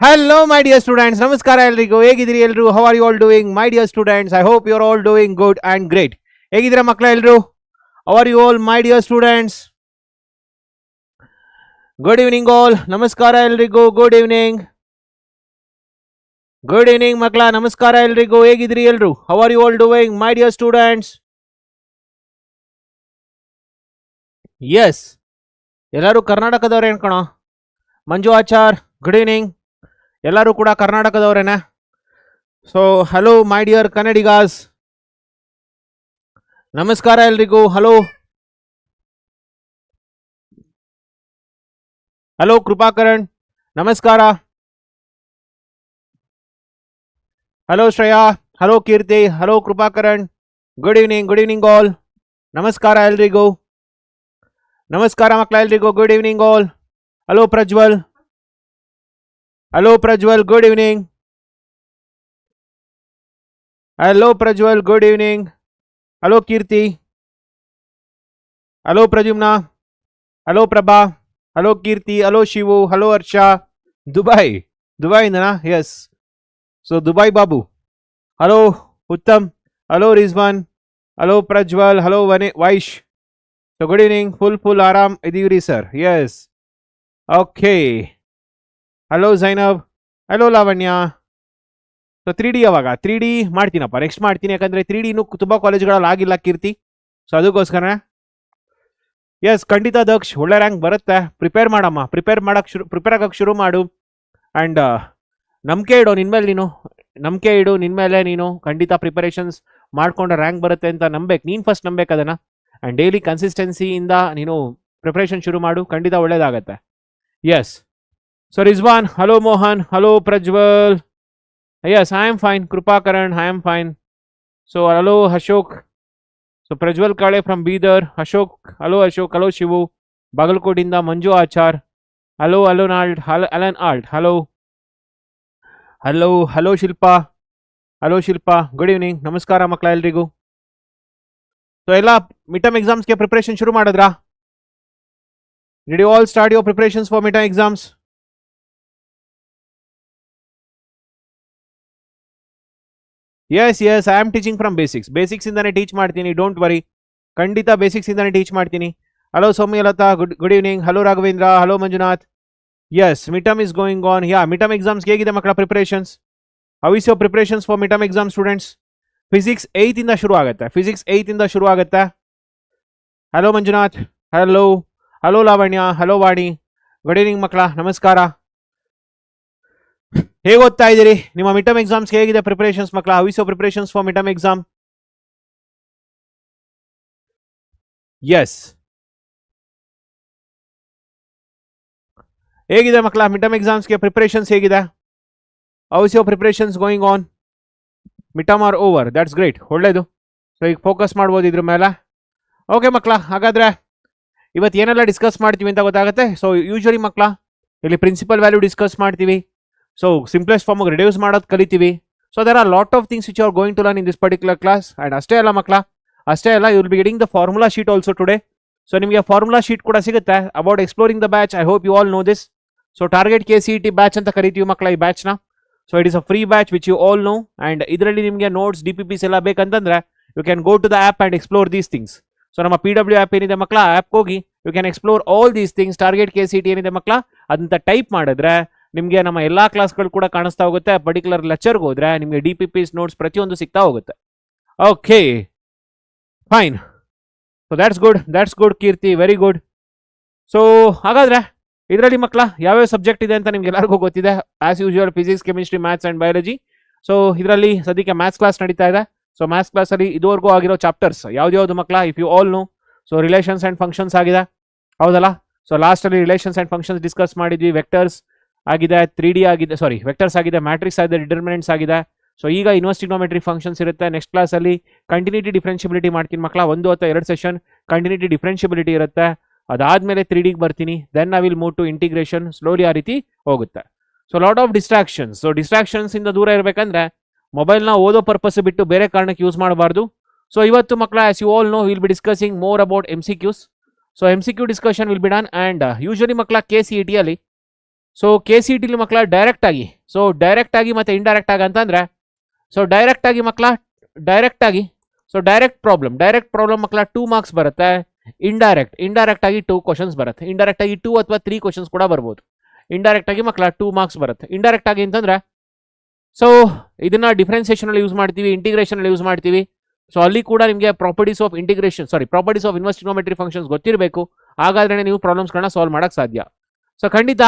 Hello, my dear students. Namaskara ಎಲ್ರಿಗೂ ಹೇಗಿದ್ದೀರಿ ಎಲ್ಲರೂ? How are you all doing, my dear students? I hope you are all doing good and great. ಹೇಗಿದ್ದೀರಾ ಮಕ್ಕಳ ಎಲ್ಲರೂ? How are you all, my dear students? Good evening all. ನಮಸ್ಕಾರ ಎಲ್ರಿಗೂ. Good evening. Good evening ಮಕ್ಕಳ. ನಮಸ್ಕಾರ ಎಲ್ರಿಗೂ. ಹೇಗಿದ್ದೀರಿ ಎಲ್ಲರೂ? How are you all doing, my dear students? Yes. ಎಲ್ಲರೂ ಕರ್ನಾಟಕದವ್ರು ಏನ್ಕಣೋ? ಮಂಜು ಆಚಾರ್. Good evening. ಎಲ್ಲರೂ ಕೂಡ ಕರ್ನಾಟಕದವರೇನೆ. So hello my dear Kannadigas, ನಮಸ್ಕಾರ ಎಲ್ರಿಗೂ. ಹಲೋ ಹಲೋ ಕೃಪಾಕರಣ್, ನಮಸ್ಕಾರ. Hello Shreya, hello Keerthi, hello Kripakaran. Good evening all. ನಮಸ್ಕಾರ ಎಲ್ರಿಗೂ. ನಮಸ್ಕಾರ ಮಕ್ಕಳ ಎಲ್ರಿಗೂ. Good evening all. Hello Prajwal. Hello Prajwal, good evening. Hello Prajwal, good evening. Hello Kirti. Hello Pradyumna. Hello Prabha. Hello Kirti. Hello Shivu. Hello Arsha. Dubai na? Yes. So Dubai Babu. Hello Uttam. Hello Rizwan. Hello Prajwal. Hello Vaish. So good evening. Full aram idivri sir. Yes. Okay. Hello Zainab. Hello Lavanya. So 3D ಯಾವಾಗ 3D ಮಾಡ್ತೀನಪ್ಪ, next ಮಾಡ್ತೀನಿ. ಯಾಕಂದರೆ 3D ಇನ್ನೂ ತುಂಬ ಕಾಲೇಜ್ಗಳಲ್ಲಿ ಆಗಿಲ್ಲ ಕೀರ್ತಿ. So ಅದಕ್ಕೋಸ್ಕರ S ಖಂಡಿತ ದಕ್ಷ ಒಳ್ಳೆ rank ಬರುತ್ತೆ. ಪ್ರಿಪೇರ್ ಮಾಡಮ್ಮ, ಪ್ರಿಪೇರ್ ಆಗಕ್ಕೆ ಶುರು ಮಾಡು. ಆ್ಯಂಡ್ ನಂಬಿಕೆ ಇಡು ನಿನ್ಮೇಲೆ, ನಿನ್ನ ಮೇಲೆ ನೀನು ಖಂಡಿತ ಪ್ರಿಪರೇಷನ್ಸ್ ಮಾಡಿಕೊಂಡ್ರೆ ರ್ಯಾಂಕ್ ಬರುತ್ತೆ ಅಂತ ನಂಬೇಕು. ನೀನು ಫಸ್ಟ್ ನಂಬೇಕು ಅದನ್ನು. ಆ್ಯಂಡ್ ಡೈಲಿ ಕನ್ಸಿಸ್ಟೆನ್ಸಿಯಿಂದ ನೀನು ಪ್ರಿಪರೇಷನ್ ಶುರು ಮಾಡು, ಖಂಡಿತ ಒಳ್ಳೇದಾಗತ್ತೆ. S. So Rizwan, hello Mohan, hello Prajwal. Yes, I am fine. Krupakaran, I am fine. So hello Ashok. So Prajwal Kale from Bidar. Ashok, hello Ashok, hello Shivu. Bagalkot inda Manju Achar. Hello Alan Alt. Hello Shilpa. Hello Shilpa. Good evening. Namaskara makla eldrigu. So ella midterm exams ke preparation shuru madadra? Did you all start your preparations for midterm exams? Yes, I am teaching from basics. Basics ಇಂದಾನೆ teach ಮಾಡ್ತೀನಿ, don't worry. ಖಂಡಿತ basics ಇಂದಾನೆ teach ಮಾಡ್ತೀನಿ. Hello Soumyalatha, good evening. Hello Raghavendra, hello Manjunath. Yes, mid term is going on. Mid term exams ಹೇಗಿದೆ ಮಕ್ಕಳ preparations? How is your preparations for mid term exam students? Physics 8 ಇಂದ ಶುರು ಆಗುತ್ತೆ. Hello Manjunath, hello Lavanya, hello Vani. Good evening ಮಕ್ಕಳ, ನಮಸ್ಕಾರ. ಹೇಗೆ ಓದ್ತಾ ಇದ್ದೀರಿ? ನಿಮ್ಮ ಮಿಡ್ ಟರ್ಮ್ ಎಕ್ಸಾಮ್ಸ್ ಹೇಗಿದೆ ಪ್ರಿಪರೇಷನ್ಸ್ ಮಕ್ಕಳ? How is your preparations for mid term exam? Yes, ಹೇಗಿದೆ ಮಕ್ಕಳ ಮಿಡ್ ಟರ್ಮ್ ಎಕ್ಸಾಮ್ಸ್ಗೆ ಪ್ರಿಪರೇಷನ್ಸ್ ಹೇಗಿದೆ? How is your preparations going on? Mid term are over, that's great, ಒಳ್ಳೇದು. ಸೊ ಈಗ ಫೋಕಸ್ ಮಾಡ್ಬೋದು ಇದ್ರ ಮೇಲೆ. ಓಕೆ ಮಕ್ಕಳ, ಹಾಗಾದ್ರೆ ಇವತ್ತು ಏನೆಲ್ಲ ಡಿಸ್ಕಸ್ ಮಾಡ್ತೀವಿ ಅಂತ ಗೊತ್ತಾಗುತ್ತೆ. ಸೊ ಯೂಶಲಿ ಮಕ್ಕಳ ಇಲ್ಲಿ ಪ್ರಿನ್ಸಿಪಲ್ ವ್ಯಾಲ್ಯೂ ಡಿಸ್ಕಸ್ ಮಾಡ್ತೀವಿ. ಸೊ ಸಿಂಪ್ಲೆಸ್ಟ್ ಫಾರ್ಮ್ ರಿಡ್ಯೂಸ್ ಮಾಡೋದು ಕಲಿತೀವಿ. So there are lot of things which are going to learn in this particular class. And ಅಷ್ಟೇ ಅಲ್ಲ ಮಕ್ಕಳ, you will be getting the formula sheet also today. So ನಿಮಗೆ formula sheet ಕೂಡ ಸಿಗುತ್ತೆ about exploring the batch. I hope you all know this. So target KCET batch ಅಂತ ಕರಿತೀವಿ ಮಕ್ಕಳ ಈ ಬ್ಯಾಚ್ನ. So it is a free batch which you all know. And ಇದರಲ್ಲಿ ನಿಮಗೆ ನೋಟ್ಸ್, DPPs ಎಲ್ಲ ಬೇಕಂತಂದ್ರೆ you can go to the app and explore these things. So ನಮ್ಮ PW ಆ್ಯಪ್ ಏನಿದೆ ಮಕ್ಕಳ, ಆ್ಯಪ್ ಹೋಗಿ you can explore all these things. Target KCET ಏನಿದೆ ಮಕ್ಕಳ, ಅದಂತ ಟೈಪ್ ಮಾಡಿದ್ರೆ ನಿಮಗೆ ನಮ್ಮ ಎಲ್ಲ ಕ್ಲಾಸ್ಗಳು ಕೂಡ ಕಾಣಿಸ್ತಾ ಹೋಗುತ್ತೆ. ಪರ್ಟಿಕ್ಯುಲರ್ ಲೆಕ್ಚರ್ಗೆ ಹೋದ್ರೆ ನಿಮಗೆ DPPs ನೋಟ್ಸ್ ಪ್ರತಿಯೊಂದು ಸಿಗ್ತಾ ಹೋಗುತ್ತೆ. Okay fine. So that's good Keerthi, very good. So ಹಾಗಾದ್ರೆ ಇದರಲ್ಲಿ ಮಕ್ಕಳ ಯಾವ್ಯಾವ ಸಬ್ಜೆಕ್ಟ್ ಇದೆ ಅಂತ ನಿಮ್ಗೆ ಎಲ್ಲರಿಗೂ ಗೊತ್ತಿದೆ. As usual physics, chemistry, maths and biology. So ಇದರಲ್ಲಿ ಸದ್ಯಕ್ಕೆ ಮ್ಯಾಥ್ಸ್ ಕ್ಲಾಸ್ ನಡೀತಾ ಇದೆ. ಸೊ ಮ್ಯಾಥ್ಸ್ ಕ್ಲಾಸಲ್ಲಿ ಇದುವರೆಗೂ ಆಗಿರೋ ಚಾಪ್ಟರ್ಸ್ ಯಾವ್ದು ಮಕ್ಕಳ, if you all know. So relations and functions ಆಗಿದೆ, ಹೌದಲ್ಲ? ಸೊ ಲಾಸ್ಟಲ್ಲಿ ರಿಲೇಷನ್ಸ್ ಆ್ಯಂಡ್ ಫಂಕ್ಷನ್ಸ್ ಡಿಸ್ಕಸ್ ಮಾಡಿದ್ವಿ. ವೆಕ್ಟರ್ಸ್ ಆಗಿದೆ, 3D ಆಗಿದೆ, ವೆಕ್ಟರ್ಸ್ ಆಗಿದೆ, ಮ್ಯಾಟ್ರಿಕ್ಸ್ ಆಗಿದೆ, ಡಿಟರ್ಮಿನೆಂಟ್ಸ್ ಆಗಿದೆ. ಸೊ ಈಗ ಇನ್ವರ್ಸ್ ಟ್ರಿಗೊನೋಮೆಟ್ರಿಕ್ ಫಂಕ್ಷನ್ಸ್ ಇರುತ್ತೆ. ನೆಕ್ಸ್ಟ್ ಕ್ಲಾಸಲ್ಲಿ ಕಂಟಿನ್ಯೂಟಿ ಡಿಫ್ರೆನ್ಷಿಯಬಿಲಿಟಿ ಮಾಡ್ತೀನಿ ಮಕ್ಕಳ. 1 ಅಥವಾ 2 ಸೆಷನ್ ಕಂಟಿನ್ಯೂಟಿ ಡಿಫ್ರೆನ್ಷಿಯಬಿಲಿಟಿ ಇರುತ್ತೆ. ಅದಾದಮೇಲೆ 3Dಗೆ ಬರ್ತೀನಿ. Then I will move to integration. Slowly ಆ ರೀತಿ ಹೋಗುತ್ತೆ. So lot of distractions. So distractions ಇಂದ ದೂರ ಇರಬೇಕಂದ್ರೆ ಮೊಬೈಲ್ನ ಓದೋ ಪರ್ಪಸ್ ಬಿಟ್ಟು ಬೇರೆ ಕಾರಣಕ್ಕೆ ಯೂಸ್ ಮಾಡಬಾರ್ದು. ಸೊ ಇವತ್ತು ಮಕ್ಕಳ, as you all know, will be discussing more about MCQs. So MCQ discussion will be done. And usually ಮಕ್ಕಳ KCET ಅಲ್ಲಿ ಸೊ KCET ಮಕ್ಕಳ ಡೈರೆಕ್ಟ್ ಆಗಿ, ಸೊ ಡೈರೆಕ್ಟ್ ಆಗಿ ಮತ್ತೆ ಇಂಡೈರೆಕ್ಟ್ ಆಗಿ ಅಂತಂದ್ರೆ, ಸೊ ಡೈರೆಕ್ಟ್ ಆಗಿ ಮಕ್ಕಳ ಡೈರೆಕ್ಟ್ ಆಗಿ, ಸೊ ಡೈರೆಕ್ಟ್ ಪ್ರಾಬ್ಲಮ್ ಮಕ್ಕಳ 2 ಮಾರ್ಕ್ಸ್ ಬರುತ್ತೆ. ಇಂಡೈರೆಕ್ಟ್ ಆಗಿ 2 ಕ್ವಶನ್ಸ್ ಬರುತ್ತೆ. ಇಂಡೈರೆಕ್ಟ್ ಆಗಿ 2 ಅಥವಾ 3 ಕ್ವಶನ್ಸ್ ಕೂಡ ಬರ್ಬೋದು. ಇಂಡೈರೆಕ್ಟ್ ಆಗಿ ಮಕ್ಕಳ 2 ಮಾರ್ಕ್ಸ್ ಬರುತ್ತೆ. ಇಂಡೈರೆಕ್ಟ್ ಆಗಿ ಅಂತಂದ್ರೆ, ಸೊ ಇದನ್ನ ಡಿಫರೆನ್ಸಿಯೇಷನ್ ಅಲ್ಲಿ ಯೂಸ್ ಮಾಡ್ತೀವಿ, ಇಂಟಿಗ್ರೇಷನ್ ಅಲ್ಲಿ ಯೂಸ್ ಮಾಡ್ತೀವಿ. ಸೊ ಅಲ್ಲಿ ಕೂಡ ನಿಮಗೆ properties of inverse trigonometric functions ಗೊತ್ತಿರಬೇಕು. ಹಾಗಾದ್ರೆ ನೀವು ಪ್ರಾಬ್ಲಮ್ಸ್ಗಳನ್ನ ಸಾಲ್ವ್ ಮಾಡಕ್ ಸಾಧ್ಯ. ಸೊ ಖಂಡಿತ.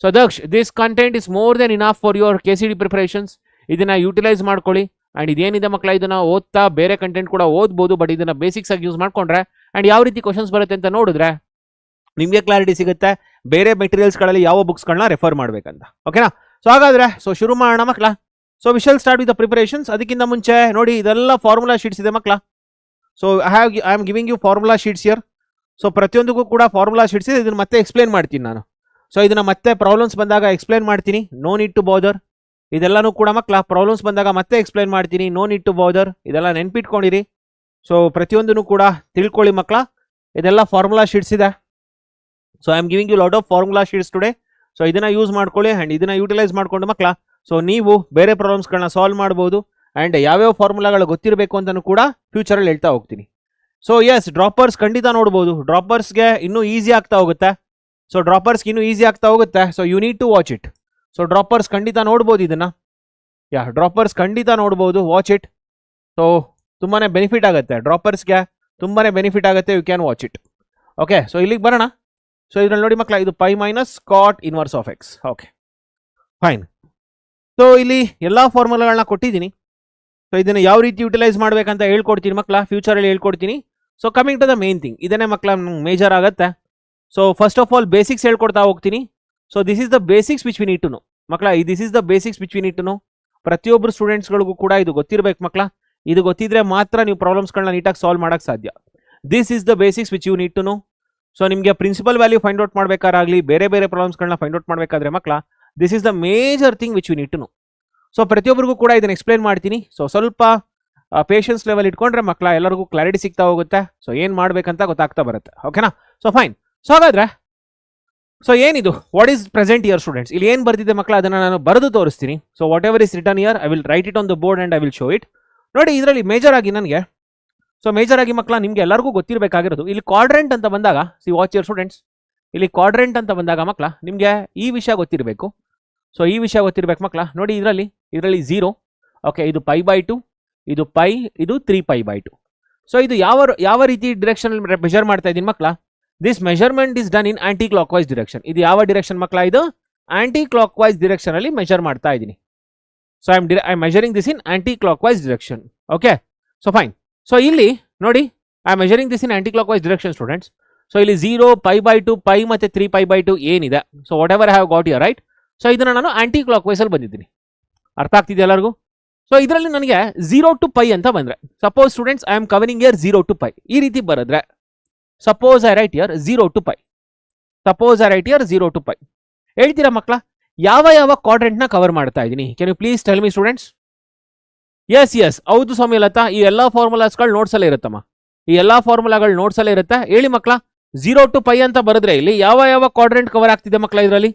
So Daksh, this content is more than enough for your KCET preparations. ಇದನ್ನ ಯೂಟಿಲೈಸ್ ಮಾಡ್ಕೊಳ್ಳಿ. ಅಂಡ್ ಇದೇನಿದೆ ಮಕ್ಕಳ, ಇದನ್ನ ಓದ್ತಾ ಬೇರೆ ಕಂಟೆಂಟ್ ಕೂಡ ಓದ್ಬೋದು, ಬಟ್ ಇದನ್ನ ಬೇಸಿಕ್ಸ್ ಆಗಿ ಯೂಸ್ ಮಾಡ್ಕೊಂಡ್ರೆ ಅಂಡ್ ಯಾವ ರೀತಿ ಕ್ವಶನ್ಸ್ ಬರುತ್ತೆ ಅಂತ ನೋಡಿದ್ರೆ ನಿಮಗೆ ಕ್ಲಾರಿಟಿ ಸಿಗುತ್ತೆ ಬೇರೆ ಮೆಟೀರಿಯಲ್ಸ್ಗಳಲ್ಲಿ ಯಾವ ಬುಕ್ಸ್ಗಳನ್ನ ರೆಫರ್ ಮಾಡ್ಬೇಕಂತ. ಓಕೆನಾ? ಸೊ ಹಾಗಾದ್ರೆ ಶುರು ಮಾಡೋಣ ಮಕ್ಕಳ. So we shall start with the preparations. ಅದಕ್ಕಿಂತ ಮುಂಚೆ ನೋಡಿ, ಇದೆಲ್ಲ ಫಾರ್ಮುಲಾ ಶೀಟ್ಸ್ ಇದೆ ಮಕ್ಕಳ. So I am giving you formula sheets here. So ಪ್ರತಿಯೊಂದಕ್ಕೂ ಕೂಡ ಫಾರ್ಮುಲಾ ಶೀಟ್ಸ್ ಇದೆ. ಇದನ್ನ ಮತ್ತೆ ಎಕ್ಸ್ಪ್ಲೇನ್ ಮಾಡ್ತೀನಿ ನಾನು. ಸೊ ಇದನ್ನ ಮತ್ತೆ ಪ್ರಾಬ್ಲಮ್ಸ್ ಬಂದಾಗ ಎಕ್ಸ್ಪ್ಲೇನ್ ಮಾಡ್ತೀನಿ, ನೋ ನೀಡ್ ಟು ಬಾದರ್. ಇದೆಲ್ಲಾನು ಕೂಡ ಮಕ್ಕಳ ಪ್ರಾಬ್ಲಮ್ಸ್ ಬಂದಾಗ ಮತ್ತೆ ಎಕ್ಸ್ಪ್ಲೇನ್ ಮಾಡ್ತೀನಿ, ನೋ ನೀಡ್ ಟು ಬಾದರ್. ಇದೆಲ್ಲ ನೆನ್ಪಿಟ್ಕೊಂಡಿರಿ. ಸೊ ಪ್ರತಿಯೊಂದನ್ನು ಕೂಡ ತಿಳ್ಕೊಳ್ಳಿ ಮಕ್ಕಳ. ಇದೆಲ್ಲ ಫಾರ್ಮುಲಾ ಶೀಟ್ಸ್ ಇದೆ. So I am giving you lot of formula sheets today. So ಇದನ್ನ ಯೂಸ್ ಮಾಡ್ಕೊಳ್ಳಿ ಅಂಡ್ ಇದನ್ನ ಯೂಟಿಲೈಸ್ ಮಾಡ್ಕೊಂಡು ಮಕ್ಕಳ, ಸೊ ನೀವು ಬೇರೆ ಪ್ರಾಬ್ಲಮ್ಸ್ಗಳನ್ನ ಸಾಲ್ವ್ ಮಾಡ್ಬೋದು. ಅಂಡ್ ಯಾವ್ಯಾವ ಫಾರ್ಮುಲಾಗಳು ಗೊತ್ತಿರಬೇಕು ಅಂತಲೂ ಕೂಡ ಫ್ಯೂಚರಲ್ಲಿ ಹೇಳ್ತಾ ಹೋಗ್ತೀನಿ. ಸೊ ಎಸ್, ಡ್ರಾಪರ್ಸ್ ಖಂಡಿತ ನೋಡ್ಬೋದು. ಡ್ರಾಪರ್ಸ್ಗೆ ಇನ್ನೂ ಈಸಿ ಆಗ್ತಾ ಹೋಗುತ್ತೆ. So you need to watch it. So droppers ಖಂಡಿತ ನೋಡ್ಬೋದು ಇದನ್ನ. ಡ್ರಾಪರ್ಸ್ ಖಂಡಿತ ನೋಡ್ಬೋದು, ವಾಚ್ ಇಟ್. ಸೊ ತುಂಬಾನೇ ಬೆನಿಫಿಟ್ ಆಗುತ್ತೆ ಡ್ರಾಪರ್ಸ್ಗೆ, ತುಂಬಾನೇ ಬೆನಿಫಿಟ್ ಆಗುತ್ತೆ. You can watch it. Okay, so ಇಲ್ಲಿಗೆ ಬರೋಣ. ಸೊ ಇದ್ರಲ್ಲಿ ನೋಡಿ ಮಕ್ಕಳ, ಇದು π minus cot inverse of X. Okay fine. So ಇಲ್ಲಿ ಎಲ್ಲಾ ಫಾರ್ಮುಲಾಗಳನ್ನ ಕೊಟ್ಟಿದ್ದೀನಿ. ಸೊ ಇದನ್ನ ಯಾವ ರೀತಿ ಯುಟಿಲೈಸ್ ಮಾಡ್ಬೇಕಂತ ಹೇಳ್ಕೊಡ್ತೀನಿ ಮಕ್ಕಳ, ಫ್ಯೂಚರಲ್ಲಿ ಹೇಳ್ಕೊಡ್ತೀನಿ. So coming to the main thing, ಇದನ್ನೇ ಮಕ್ಕಳ ಮೇಜರ್ ಆಗುತ್ತೆ. So first of all basics ಹೇಳ್ಕೊಡ್ತಾ ಹೋಗ್ತೀನಿ. So this is the basics which we need to know ಮಕ್ಕಳ. This is the basics which we need to know. ಪ್ರತಿಯೊಬ್ಬರು ಸ್ಟೂಡೆಂಟ್ಸ್ಗಳಿಗೂ ಕೂಡ ಇದು ಗೊತ್ತಿರಬೇಕು ಮಕ್ಕಳ. ಇದು ಗೊತ್ತಿದ್ರೆ ಮಾತ್ರ ನೀವು ಪ್ರಾಬ್ಲಮ್ಸ್ಗಳನ್ನ ನೀಟಾಗಿ ಸಾಲ್ವ್ ಮಾಡಕ್ ಸಾಧ್ಯ. This is the basics which you need to know. So ನಿಮಗೆ ಪ್ರಿನ್ಸಿಪಲ್ ವ್ಯಾಲ್ಯೂ ಫೈಂಡ್ ಔಟ್ ಮಾಡಬೇಕಾರಾಗಲಿ, ಬೇರೆ ಬೇರೆ ಪ್ರಾಬ್ಲಮ್ಸ್ಗಳನ್ನ ಫೈಂಡ್ ಔಟ್ ಮಾಡಬೇಕಾದ್ರೆ ಮಕ್ಕಳ, this is the major thing which you need to know. So ಪ್ರತಿಯೊಬ್ಬರಿಗೂ ಕೂಡ ಇದನ್ನ ಎಕ್ಸ್ಪ್ಲೇನ್ ಮಾಡ್ತೀನಿ. ಸೊ ಸ್ವಲ್ಪ ಪೇಷನ್ಸ್ ಲೆವೆಲ್ ಇಟ್ಕೊಂಡ್ರೆ ಮಕ್ಕಳ ಎಲ್ಲರಿಗೂ ಕ್ಲಾರಿಟಿ ಸಿಗ್ತಾ ಹೋಗುತ್ತೆ. ಸೊ ಏನು ಮಾಡ್ಬೇಕಂತ ಗೊತ್ತಾಗ್ತಾ ಬರುತ್ತೆ. ಓಕೆನಾ? So fine. ಸೊ ಹಾಗಾದ್ರೆ ಸೊ ಏನಿದು, what is present year students? ಇಲ್ಲಿ ಏನು ಬರ್ದಿದೆ ಮಕ್ಕಳ, ಅದನ್ನು ನಾನು ಬರೆದು ತೋರಿಸ್ತೀನಿ. So whatever is written year, I will write it on the board and I will show it. ನೋಡಿ, ಇದರಲ್ಲಿ ಮೇಜರ್ ಆಗಿ ನನಗೆ, ಸೊ ಮೇಜರ್ ಆಗಿ ಮಕ್ಕಳ ನಿಮ್ಗೆ ಎಲ್ಲರಿಗೂ ಗೊತ್ತಿರಬೇಕಾಗಿರೋದು, ಇಲ್ಲಿ ಕ್ವಾಡ್ರೆಂಟ್ ಅಂತ ಬಂದಾಗ, ಸಿ ವಾಚ್ ಇಯರ್ ಸ್ಟೂಡೆಂಟ್ಸ್, ಇಲ್ಲಿ ಕ್ವಾಡ್ರೆಂಟ್ ಅಂತ ಬಂದಾಗ ಮಕ್ಕಳ ನಿಮಗೆ ಈ ವಿಷಯ ಗೊತ್ತಿರಬೇಕು. ಸೊ ಈ ವಿಷಯ ಗೊತ್ತಿರಬೇಕು ಮಕ್ಕಳ. ನೋಡಿ, ಇದರಲ್ಲಿ 0. ಓಕೆ, ಇದು π/2, ಇದು π, ಇದು 3π/2. ಸೊ ಇದು ಯಾವ ರೀತಿ ಡಿರೆಕ್ಷನ್ ಮೆಜರ್ ಮಾಡ್ತಾ ಇದ್ದೀನಿ ಮಕ್ಕಳ? This measurement is done in anticlockwise direction. ಇದು ಯಾವ ಡಿರೆಕ್ಷನ್ ಮಕ್ಕಳ? ಇದು ಆಂಟಿ ಕ್ಲಾಕ್ ವೈಸ್ ಡಿರೆಕ್ಷನ್ ಅಲ್ಲಿ ಮೆಜರ್ ಮಾಡ್ತಾ ಇದ್ದೀನಿ. So I am measuring this in anticlockwise direction. Okay, so fine. So ಇಲ್ಲಿ ನೋಡಿ, I am measuring this in anticlockwise direction students. So ಇಲ್ಲಿ 0, π/2, π ಮತ್ತೆ 3π/2 ಏನಿದೆ, so whatever I have got here right. So ಇದನ್ನ ನಾನು aunty clock wise ಅಲ್ಲಿ ಬಂದಿದ್ದೀನಿ. ಅರ್ಥ ಆಗ್ತಿದೆ ಎಲ್ಲರಿಗೂ? ಸೊ ಇದರಲ್ಲಿ ನನಗೆ 0 to π ಅಂತ ಬಂದ್ರೆ, suppose students I am covering here 0 to π ಈ ರೀತಿ ಬರೆದ್ರೆ, suppose I write here 0 to π, suppose I write here 0 to π, ಹೇಳ್ತೀರಾ ಮಕ್ಕಳ ಯಾವ ಕ್ವಾಡ್ರೆಂಟ್ ನ ಕವರ್ ಮಾಡ್ತಾ ಇದ್ದೀನಿ? Can you please tell me students? Yes ಹೌದು ಸ್ವಾಮಿ ಲತಾ, ಈ ಎಲ್ಲಾ ಫಾರ್ಮುಲಾಸ್ಗಳು ನೋಟ್ಸ್ ಅಲ್ಲೇ ಇರುತ್ತಮ್ಮ. ಈ ಎಲ್ಲಾ ಫಾರ್ಮುಲಾಗಳು ನೋಟ್ಸ್ ಅಲ್ಲೇ ಇರುತ್ತೆ. ಹೇಳಿ ಮಕ್ಕಳ, 0 to π ಅಂತ ಬರೆದ್ರೆ ಇಲ್ಲಿ ಯಾವ ಕ್ವಾಡ್ರೆಂಟ್ ಕವರ್ ಆಗ್ತಿದೆ ಮಕ್ಕಳ? ಇದರಲ್ಲಿ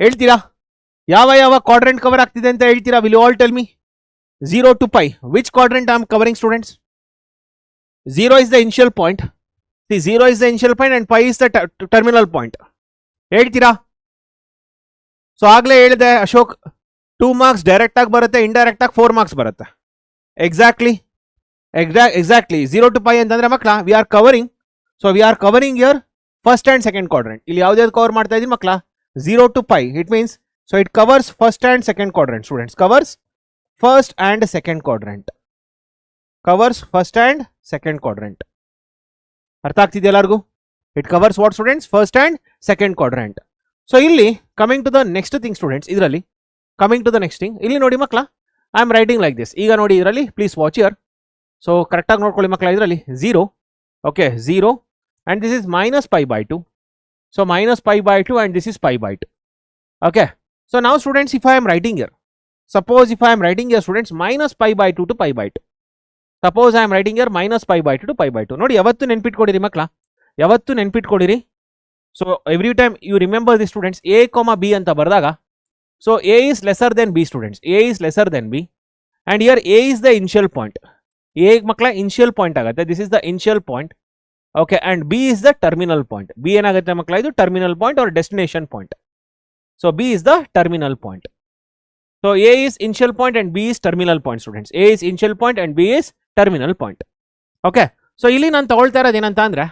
ಹೇಳ್ತೀರಾ? ಯಾವ ಕ್ವಾಡ್ರೆಂಟ್ ಕವರ್ ಆಗ್ತಿದೆ ಅಂತ ಹೇಳ್ತೀರಾ? Will you all tell me? 0 to π, which quadrant I am covering students? 0 is the initial point. See, 0 is the initial point and π is the terminal point. ಹೇಳ್ತೀರಾ? ಸೊ ಆಗ್ಲೇ ಹೇಳಿದೆ ಅಶೋಕ್, 2 ಮಾರ್ಕ್ಸ್ ಡೈರೆಕ್ಟ್ ಆಗಿ ಬರುತ್ತೆ, indirect ಆಗಿ 4 marks ಬರುತ್ತೆ. Exactly 0 to π ಅಂತಂದ್ರೆ ಮಕ್ಕಳ we are covering. So we are covering here first and second quadrant. ಇಲ್ಲಿ ಯಾವ್ದು ಕವರ್ ಮಾಡ್ತಾ ಇದೀನಿ ಮಕ್ಕಳ? 0 to π. It means, so it covers first and second quadrant students. Covers first and second quadrant. Covers first and second quadrant. ಅರ್ಥ ಆಗ್ತಿದೆ ಎಲ್ಲರಿಗೂ? It covers what students? First and second quadrant. So ಇಲ್ಲಿ coming to the next thing students, ಇದರಲ್ಲಿ coming to the next thing, ಇಲ್ಲಿ ನೋಡಿ ಮಕ್ಕಳ, I am writing like this. ಈಗ ನೋಡಿ ಇದರಲ್ಲಿ please watch here. So correct ಆಗಿ ನೋಡ್ಕೊಳ್ಳಿ ಮಕ್ಕಳ. ಇದರಲ್ಲಿ 0, okay, 0 and this is minus π/2. So minus π/2 and this is π/2. Okay. So now students, if I am writing here, suppose if I am writing here students minus π/2 to π/2, suppose I am writing here minus pi by two to pi by two. ನೋಡಿ ಯಾವತ್ತು ನೆನ್ಪಿಟ್ಕೊಡಿರಿ ಮಕ್ಕಳ, ಯಾವತ್ತು ನೆನ್ಪಿಟ್ಕೊಡಿರಿ. So every time you remember the students A comma B ಅಂತ ಬರೆದಾಗ, so A is lesser than B students, A is lesser than B and here A is the initial point. A ಮಕ್ಕಳ initial point ಆಗುತ್ತೆ, this is the initial point. Okay, and B is the terminal point. B ಏನಾಗುತ್ತೆ ಮಕ್ಕಳ, ಇದು terminal point or destination point. So B is the terminal point. So A is initial point and B is terminal point students. A is initial point and B is terminal point. Okay, so ಇಲ್ಲಿ ನಾನು ತಗೊಳ್ತಾ ಇರೋದು ಏನಂತ ಅಂದ್ರೆ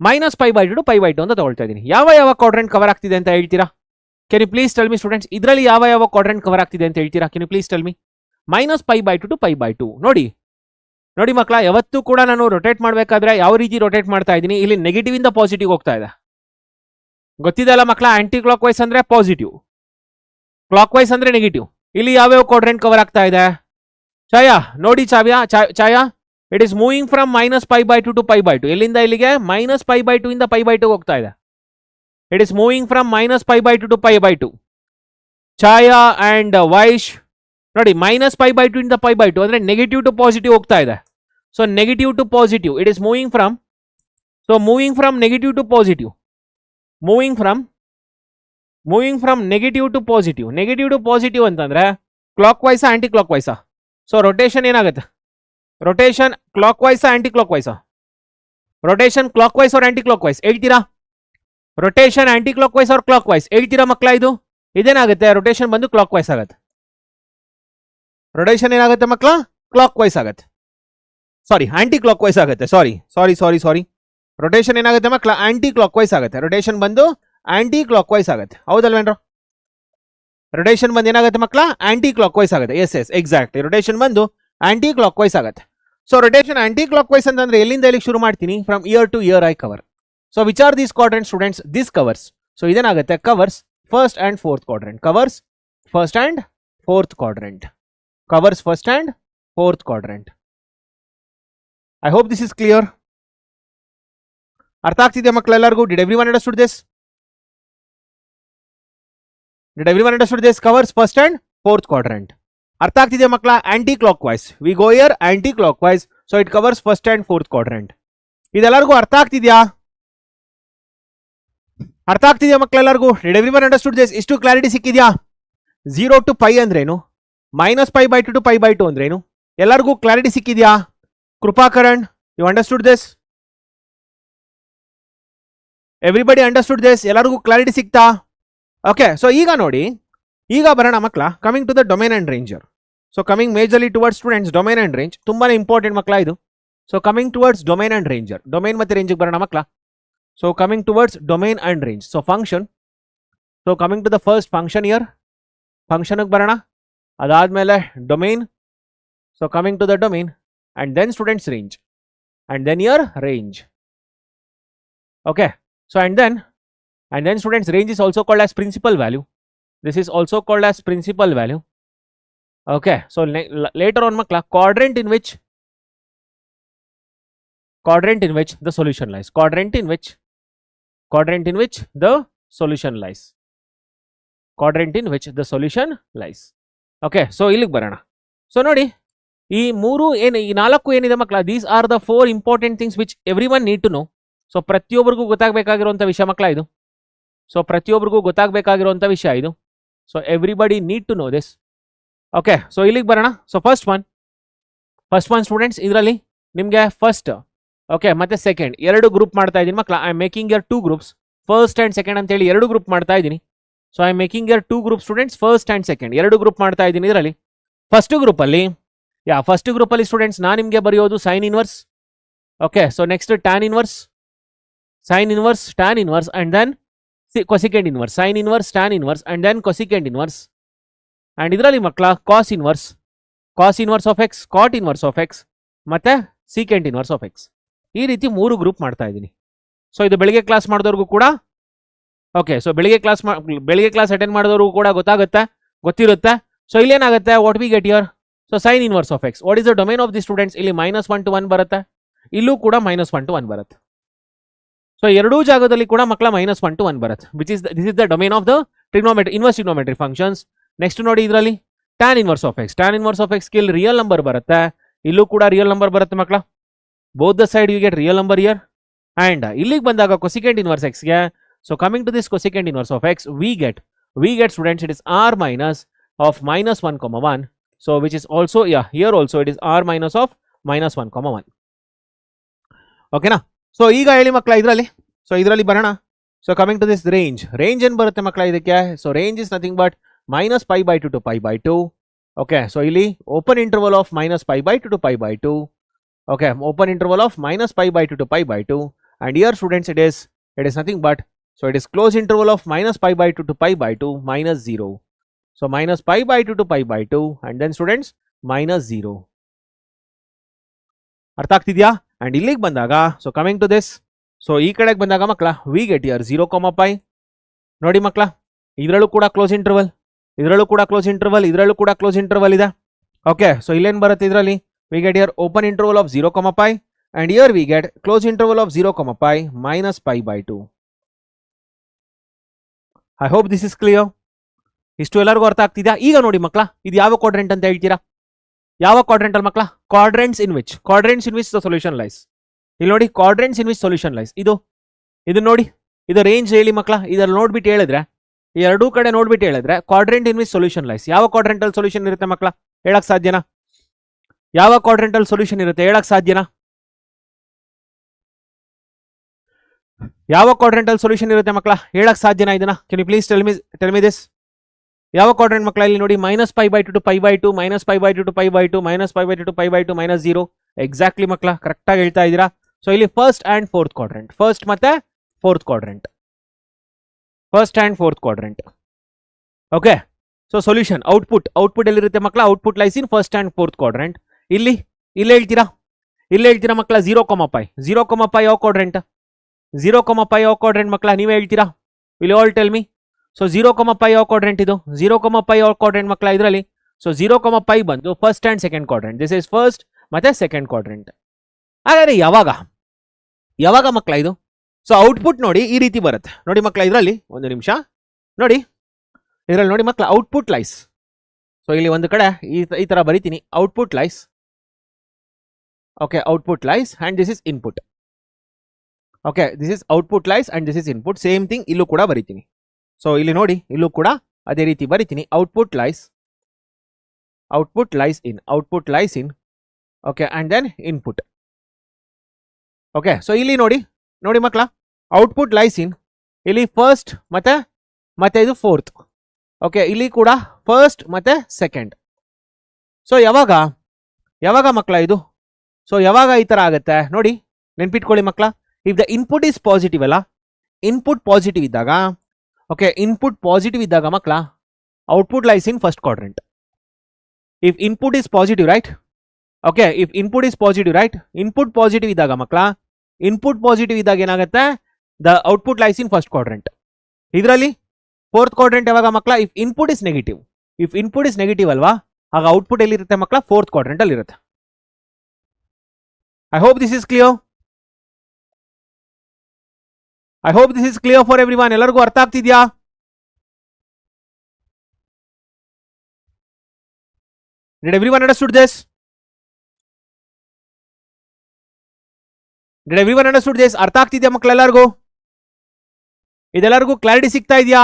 minus pi by two pi by two ಅಂತ ತಗೊಳ್ತಾ ಇದ್ದೀನಿ. ಯಾವ ಕ್ವಾಡ್ರೆಂಟ್ ಕವರ್ ಆಗ್ತಿದೆ ಅಂತ ಹೇಳ್ತೀರಾ? Can you please tell me students, ಇದರಲ್ಲಿ ಯಾವ ಕ್ವಾಡ್ರೆಂಟ್ ಕವರ್ ಆಗ್ತಿದೆ ಅಂತ ಹೇಳ್ತೀರಾ? Can you please tell me. Minus pi by two pi by two. ನೋಡಿ ನೋಡಿ ಮಕ್ಕಳ, ಯಾವತ್ತೂ ಕೂಡ ನಾನು ರೊಟೇಟ್ ಮಾಡಬೇಕಾದ್ರೆ ಯಾವ ರೀತಿ ರೊಟೇಟ್ ಮಾಡ್ತಾ ಇದ್ದೀನಿ, ಇಲ್ಲಿ ನೆಗೆಟಿವ್ ಇಂದ ಪಾಸಿಟಿವ್ ಹೋಗ್ತಾ ಇದೆ. ಗೊತ್ತಿದೆ ಅಲ್ಲ ಮಕ್ಕಳ, ಆಂಟಿ ಕ್ಲಾಕ್ ವೈಸ್ ಅಂದ್ರೆ ಪಾಸಿಟಿವ್, ಕ್ಲಾಕ್ ವೈಸ್ ಅಂದ್ರೆ ನೆಗೆಟಿವ್. ಇಲ್ಲಿ ಯಾವ್ಯಾವ ಕ್ವಾಡ್ರೆಂಟ್ ಕವರ್ ಆಗ್ತಾ ಇದೆ? ಛಾಯಾ ನೋಡಿ, Chaya it is moving from minus pi by two pi by two. ಎಲ್ಲಿಂದ ಇಲ್ಲಿಗೆ? ಮೈನಸ್ ಪೈ ಬೈ ಟು ಇಂದ ಪೈ ಬೈ ಟು ಹೋಗ್ತಾ ಇದೆ. It is moving from minus pi by two pi by two. Chaya and Vaish ನೋಡಿ, minus pi by two ಇಂದ pi by two ಅಂದ್ರೆ negative to positive ಹೋಗ್ತಾ ಇದೆ. So negative to positive it is moving from, so moving from negative to positive, moving from negative to positive. Negative to positive ಅಂತಂದ್ರೆ ಕ್ಲಾಕ್ ವೈಸಾ ಆಂಟಿ ಕ್ಲಾಕ್ ವೈಸಾ? ಸೊ ರೊಟೇಷನ್ ಏನಾಗುತ್ತೆ? ರೊಟೇಷನ್ ಕ್ಲಾಕ್ ವೈಸಾ ಆಂಟಿ ಕ್ಲಾಕ್ ವೈಸಾ? Rotation clock wise or aunty clock wise ಹೇಳ್ತೀರಾ? Rotation aunty clock wise or clock wise ಹೇಳ್ತೀರಾ ಮಕ್ಕಳ? ಇದು ಇದೇನಾಗುತ್ತೆ? ರೊಟೇಷನ್ ಬಂದು ಕ್ಲಾಕ್ ವೈಸ್ ಆಗುತ್ತೆ. ರೊಟೇಷನ್ ಏನಾಗುತ್ತೆ ಮಕ್ಕಳ? ಕ್ಲಾಕ್ ವೈಸ್ ಆಗುತ್ತೆ. ಸಾರಿ, ಆಂಟಿ ಕ್ಲಾಕ್ ವೈಸ್ ಆಗುತ್ತೆ. ಸಾರಿ. ರೊಟೇಷನ್ ಏನಾಗುತ್ತೆ ಮಕ್ಕಳ? ಆಂಟಿ ಕ್ಲಾಕ್ ವೈಸ್ ಆಗುತ್ತೆ. ರೊಟೇಷನ್ ಬಂದು ಆಂಟಿ ಕ್ಲಾಕ್ ವೈಸ್ ಆಗುತ್ತೆ. ಹೌದಲ್ವೇನ್ರ? ರೊಟೇಷನ್ ಬಂದು ಏನಾಗುತ್ತೆ ಮಕ್ಕಳ? ಆಂಟಿ ಕ್ಲಾಕ್ ವೈಸ್ ಆಗುತ್ತೆ. ಎಸ್ ಎಕ್ಸಾಕ್ಟ್ಲಿ, ರೊಟೇಷನ್ ಬಂದು ಆಂಟಿ ಕ್ಲಾಕ್ ವೈಸ್ ಆಗುತ್ತೆ. So rotation anticlockwise ಅಂತಂದ್ರೆ ಎಲ್ಲಿಂದ ಎಲ್ಲಿಗೆ ಶುರು ಮಾಡ್ತೀನಿ? From here to here I cover. So which are these quadrant students? This covers. So ಇದೇನಾಗುತ್ತೆ? Covers first and fourth quadrant. Covers first and fourth quadrant. Covers first and fourth quadrant. I hope this is clear. ಅರ್ಥ ಆಗ್ತಿದೆ ಮಕ್ಕಳೆಲ್ಲರಿಗೂ? Did everyone understood this? Did everyone understood this? Covers first and fourth quadrant. ಅರ್ಥ ಆಗ್ತಿದೆಯಾ ಮಕ್ಕಳ? Anticlockwise. We go here anticlockwise. So it covers first and fourth quadrant. ಇದೆಲ್ಲರಿಗೂ ಅರ್ಥ ಆಗ್ತಿದ್ಯಾ? ಅರ್ಥ ಆಗ್ತಿದೆಯಾ ಮಕ್ಕಳೆಲ್ಲರಿಗೂ? Did everyone understood this? ಇಷ್ಟು ಕ್ಲಾರಿಟಿ ಸಿಕ್ಕಿದ್ಯಾ? 0 ಟು ಪೈ ಅಂದ್ರೇನು, minus pi by two pi by two ಅಂದ್ರೇನು, ಎಲ್ಲರಿಗೂ ಕ್ಲಾರಿಟಿ ಸಿಕ್ಕಿದ್ಯಾ? Kripakaran, you understood this? Everybody understood this? ಎಲ್ಲರಿಗೂ ಕ್ಲಾರಿಟಿ ಸಿಕ್ತಾ? ಓಕೆ, ಸೊ ಈಗ ನೋಡಿ, ಈಗ ಬರೋಣ ಮಕ್ಕಳ, coming to the domain and ranger. So coming majorly towards students domain and range. ತುಂಬಾನೇ ಇಂಪಾರ್ಟೆಂಟ್ ಮಕ್ಕಳ ಇದು. So coming towards domain and range here, domain ಮತ್ತೆ ರೇಂಜಿಗೆ ಬರೋಣ ಮಕ್ಕಳ. So coming towards domain and range. So function. So coming to the first function here, ಫಂಕ್ಷನ್ಗೆ ಬರೋಣ. ಅದಾದ್ಮೇಲೆ domain. So coming to the domain and then students range and then here range. Okay, so and then students range is also called as principal value. This is also called as principal value. Okay, so later on makla, quadrant in which the solution lies. Quadrant in which the solution lies. Quadrant in which the solution lies. Okay, so ಇಲ್ಲಿಗೆ ಬರೋಣ. So ನೋಡಿ, ಈ ನಾಲ್ಕು ಏನಿದೆ ಮಕ್ಕಳ, these are the 4 important things which everyone need to know. So ಪ್ರತಿಯೊಬ್ಬರಿಗೂ ಗೊತ್ತಾಗಬೇಕಾಗಿರುವಂಥ ವಿಷಯ ಮಕ್ಕಳ ಇದು. ಸೊ ಪ್ರತಿಯೊಬ್ಬರಿಗೂ ಗೊತ್ತಾಗಬೇಕಾಗಿರುವಂಥ ವಿಷಯ ಇದು. So everybody need to know this. Okay, so ಇಲ್ಲಿಗೆ ಬರೋಣ. ಸೊ ಫಸ್ಟ್ ಒನ್ ಸ್ಟೂಡೆಂಟ್ಸ್, ಇದರಲ್ಲಿ ನಿಮಗೆ ಫಸ್ಟ್, ಓಕೆ, ಮತ್ತೆ ಸೆಕೆಂಡ್ ಎರಡು ಗ್ರೂಪ್ ಮಾಡ್ತಾ ಇದ್ದೀನಿ ಮಕ್ಕಳ. I am making here 2 groups, first and second ಅಂತೇಳಿ ಎರಡು ಗ್ರೂಪ್ ಮಾಡ್ತಾ ಇದ್ದೀನಿ. So I am making here 2 group students, first and second ಎರಡು ಗ್ರೂಪ್ ಮಾಡ್ತಾ ಇದ್ದೀನಿ. ಇದರಲ್ಲಿ ಫಸ್ಟ್ ಗ್ರೂಪಲ್ಲಿ ಸ್ಟೂಡೆಂಟ್ಸ್ ನಾನು ನಿಮಗೆ ಬರೆಯೋದು sine inverse. Okay, so next tan inverse, sine inverse, tan inverse and then cosecant inverse, sin inverse, tan inverse and then cosecant inverse. and ಇದರಲ್ಲಿ ಮಕ್ಕಳ cos inverse of x, cot inverse of x ಮತ್ತೆ secant inverse of x. ಈ ರೀತಿ 3 group ಮಾಡ್ತಾ ಇದ್ದೀನಿ. So ಇದು ಬೆಳಿಗ್ಗೆ class ಮಾಡಿದವ್ರಿಗೂ ಕೂಡ, ಓಕೆ, ಸೊ ಬೆಳಿಗ್ಗೆ ಕ್ಲಾಸ್ ಅಟೆಂಡ್ ಮಾಡಿದವ್ರಿಗೂ ಕೂಡ ಗೊತ್ತಿರುತ್ತೆ. ಸೊ ಇಲ್ಲೇನಾಗುತ್ತೆ, what we get here? So sine inverse of x. What is the domain of the students? ಇಲ್ಲಿ -1 to 1 ಬರುತ್ತೆ, ಇಲ್ಲೂ ಕೂಡ -1 to 1 ಬರುತ್ತೆ. ಸೊ ಎರಡೂ ಜಾಗದಲ್ಲಿ ಕೂಡ ಮಕ್ಕಳ -1 to 1 ಬರುತ್ತೆ. This is the domain of the inverse trigonometric functions. Next ನೋಡಿ, ಇದರಲ್ಲಿ tan inverse of X. Tan inverse of X ಇಲ್ಲಿ ರಿಯಲ್ ನಂಬರ್ ಬರುತ್ತೆ, ಇಲ್ಲೂ ಕೂಡ ರಿಯಲ್ ನಂಬರ್ ಬರುತ್ತೆ ಮಕ್ಕಳ. Both the side you get real number here. And ಇಲ್ಲಿಗೆ ಬಂದಾಗ ಕೊಸಿಕೆಂಟ್ ಇನ್ವರ್ಸ್ ಎಕ್ಸ್ ಗೆ, so coming to this cosecant inverse of X, we get students it is r minus of minus 1 comma 1. So which is also, yeah, here also it is r minus of minus 1 comma 1. ಓಕೆನಾ? So ಈಗ ಹೇಳಿ ಮಕ್ಕಳ ಇದರಲ್ಲಿ, so ಇದರಲ್ಲಿ ಬರೋಣ. So coming to this range ಏನು ಬರುತ್ತೆ ಮಕ್ಕಳ ಇದಕ್ಕೆ? So range is nothing but minus pi by 2 to pi by 2. Okay, so ಇಲ್ಲಿ open interval of minus pi by 2 to pi by 2. Okay, open interval of minus pi by 2 to pi by 2. And here students it is nothing but, so it is close interval of minus pi by 2 to pi by 2 minus 0. So minus pi by 2 to pi by 2 and then students minus 0. ಅರ್ಥ ಆಗ್ತಿದ್ಯಾ? And ಇಲ್ಲಿಗೆ ಬಂದಾಗ, so coming to this, so ಈ ಕಡೆಗೆ ಬಂದಾಗ ಮಕ್ಕಳ we get year 0, pi. ನೋಡಿ ಮಕ್ಕಳ, ಇದರಲ್ಲೂ ಕೂಡ ಕ್ಲೋಸ್ ಇಂಟರ್ವಲ್, ಇದರಲ್ಲೂ ಕೂಡ ಕ್ಲೋಸ್ ಇಂಟರ್ವಲ್, ಇದರಲ್ಲೂ ಕೂಡ ಕ್ಲೋಸ್ ಇಂಟರ್ವಲ್ ಇದೆ. ಓಕೆ, ಸೊ ಇಲ್ಲೇನು ಬರುತ್ತೆ ಇದರಲ್ಲಿ? We get year open interval of 0, pi and here we get close interval of 0, pi minus pi by 2. I hope this is clear. ಇಷ್ಟು ಎಲ್ಲರಿಗೂ ಅರ್ಥ ಆಗ್ತಿದ್ಯಾ? ಈಗ ನೋಡಿ ಮಕ್ಕಳ, ಇದು ಯಾವ ಕ್ವಾಡ್ರೆಂಟ್ ಅಂತ ಹೇಳ್ತೀರಾ? ಯಾವ ಕ್ವಾಡ್ರೆಂಟ್ ಅಲ್ಲಿ ಮಕ್ಕಳ? ಕ್ವಾಡ್ರೆಂಟ್ಸ್ in which the solution lies. ಇಲ್ಲಿ ನೋಡಿ, ಕ್ವಾಡ್ರೆಂಟ್ಸ್ ಇನ್ ವಿಚ್ ಸೊಲ್ಯೂಷನ್ ಲೈಸ್. ಇದು ನೋಡಿ, ಇದು ರೇಂಜ್ ಹೇಳಿ ಮಕ್ಕಳ. ಇದರಲ್ಲಿ ನೋಡ್ಬಿಟ್ಟು ಹೇಳಿದ್ರೆ, ಈ ಎರಡೂ ಕಡೆ ನೋಡ್ಬಿಟ್ಟು ಹೇಳಿದ್ರೆ quadrant in which solution lies. ಯಾವ ಕ್ವಾಡ್ರೆಂಟ್ ಅಲ್ಲಿ ಸೊಲ್ಯೂಷನ್ ಇರುತ್ತೆ ಮಕ್ಕಳ? ಹೇಳಕ್ ಸಾಧ್ಯನಾ? ಯಾವ ಕ್ವಾಡ್ರೆಂಟ್ ಅಲ್ಲಿ ಸೊಲ್ಯೂಷನ್ ಇರುತ್ತೆ ಹೇಳಕ್ ಸಾಧ್ಯನಾ? ಯಾವ ಕ್ವಾಡ್ರೆಂಟ್ ಅಲ್ಲಿ ಸೊಲ್ಯೂಷನ್ ಇರುತ್ತೆ ಮಕ್ಕಳ? ಹೇಳಕ್ ಸಾಧ್ಯನಾ ಇದನ್ನ? Can you please tell me this? ಯಾವ ಕ್ವಾಡ್ರೆಂಟ್ ಮಕ್ಕಳ? ಇಲ್ಲಿ ನೋಡಿ, minus pi by 2 to pi by 2, minus pi by 2 to pi by 2, minus pi by 2 to pi by 2, minus 0. Exactly ಮಕ್ಕಳ, ಕರೆಕ್ಟ್ ಆಗಿ ಹೇಳ್ತಾ ಇದ್ದೀರಾ. ಸೊ ಇಲ್ಲಿ first and fourth quadrant, first ಮತ್ತೆ fourth quadrant, first and fourth quadrant. Okay, so solution output ಎಲ್ಲಿರುತ್ತೆ ಮಕ್ಕಳ? Output lies in first and fourth quadrant. ಇಲ್ಲಿ ಹೇಳ್ತೀರಾ ಮಕ್ಕಳ 0, pi. 0, pi ಯಾವ ಕ್ವಾಡ್ರೆಂಟ್? 0, pi ಯಾವ ಕ್ವಾಡ್ರೆಂಟ್ ಮಕ್ಕಳ? ನೀವೇ ಹೇಳ್ತೀರಾ? Will all tell me. So 0, pi ಯಾವ ಕ್ವಾಡ್ರೆಂಟ್ ಇದು? 0, pi ಯಾವ ಕ್ವಾಡ್ರೆಂಟ್ ಮಕ್ಕಳ ಇದರಲ್ಲಿ? ಸೊ 0, pi ಬಂದು first and second quadrant. This is first ಮತ್ತೆ ಸೆಕೆಂಡ್ ಕ್ವಾಡ್ರೆಂಟ್. ಹಾಗಾದ್ರೆ ಯಾವಾಗ ಮಕ್ಕಳ ಇದು? ಸೊ ಔಟ್ಪುಟ್ ನೋಡಿ ಈ ರೀತಿ ಬರುತ್ತೆ. ನೋಡಿ ಮಕ್ಕಳ ಇದರಲ್ಲಿ, ಒಂದು ನಿಮಿಷ ನೋಡಿ, ಇದರಲ್ಲಿ ನೋಡಿ ಮಕ್ಕಳ, ಔಟ್ಪುಟ್ ಲೈಸ್. ಸೊ ಇಲ್ಲಿ ಒಂದು ಕಡೆ ಈ ತರ ಬರೀತೀನಿ, output lies. Okay, output lies and this is input. Okay, this is output lies and this is input. Same thing ಇಲ್ಲೂ ಕೂಡ ಬರೀತೀನಿ. ಸೊ ಇಲ್ಲಿ ನೋಡಿ, ಇಲ್ಲೂ ಕೂಡ ಅದೇ ರೀತಿ ಬರೀತೀನಿ, output lies in. Okay, and then input. Okay, so ಇಲ್ಲಿ ನೋಡಿ ಮಕ್ಕಳ, ಔಟ್ಪುಟ್ ಲೈಸ್ ಇನ್, ಇಲ್ಲಿ ಫಸ್ಟ್ ಮತ್ತೆ ಇದು ಫೋರ್ತ್. ಓಕೆ, ಇಲ್ಲಿ ಕೂಡ ಫಸ್ಟ್ ಮತ್ತೆ ಸೆಕೆಂಡ್. ಸೊ ಯಾವಾಗ ಮಕ್ಕಳ ಇದು? ಸೊ ಯಾವಾಗ ಈ ತರ ಆಗುತ್ತೆ ನೋಡಿ, ನೆನ್ಪಿಟ್ಕೊಳ್ಳಿ ಮಕ್ಕಳ. If the input is positive ಅಲ್ಲ, ಇನ್ಪುಟ್ ಪಾಸಿಟಿವ್ ಇದ್ದಾಗ, ಓಕೆ, ಇನ್ಪುಟ್ ಪಾಸಿಟಿವ್ ಇದ್ದಾಗ ಮಕ್ಕಳ, output lies in first quadrant. If input is positive right, okay, if input is positive right, input positive ಇದ್ದಾಗ ಮಕ್ಕಳ, ಇನ್ಪುಟ್ ಪಾಸಿಟಿವ್ ಇದ್ದಾಗ ಏನಾಗುತ್ತೆ? The output lies in first quadrant. ಇದರಲ್ಲಿ fourth quadrant ಯಾವಾಗ ಮಕ್ಕಳ? If input is negative ಅಲ್ವಾ, ಆಗ output ಎಲ್ಲಿರುತ್ತೆ ಮಕ್ಕಳ? ಫೋರ್ತ್ ಕ್ವಾಡ್ರೆಂಟ್ ಅಲ್ಲಿ ಇರುತ್ತೆ. I hope this is clear for everyone. ಎಲ್ಲರಿಗೂ ಅರ್ಥ ಆಗ್ತಿದ್ಯಾ? Did everyone understood this? ಅರ್ಥ ಆಗ್ತಿದ್ಯಾ ಮಕ್ಕಳ ಎಲ್ಲರಿಗೂ? ಇದೆಲ್ಲರಿಗೂ ಕ್ಲಾರಿಟಿ ಸಿಗ್ತಾ ಇದೆಯಾ?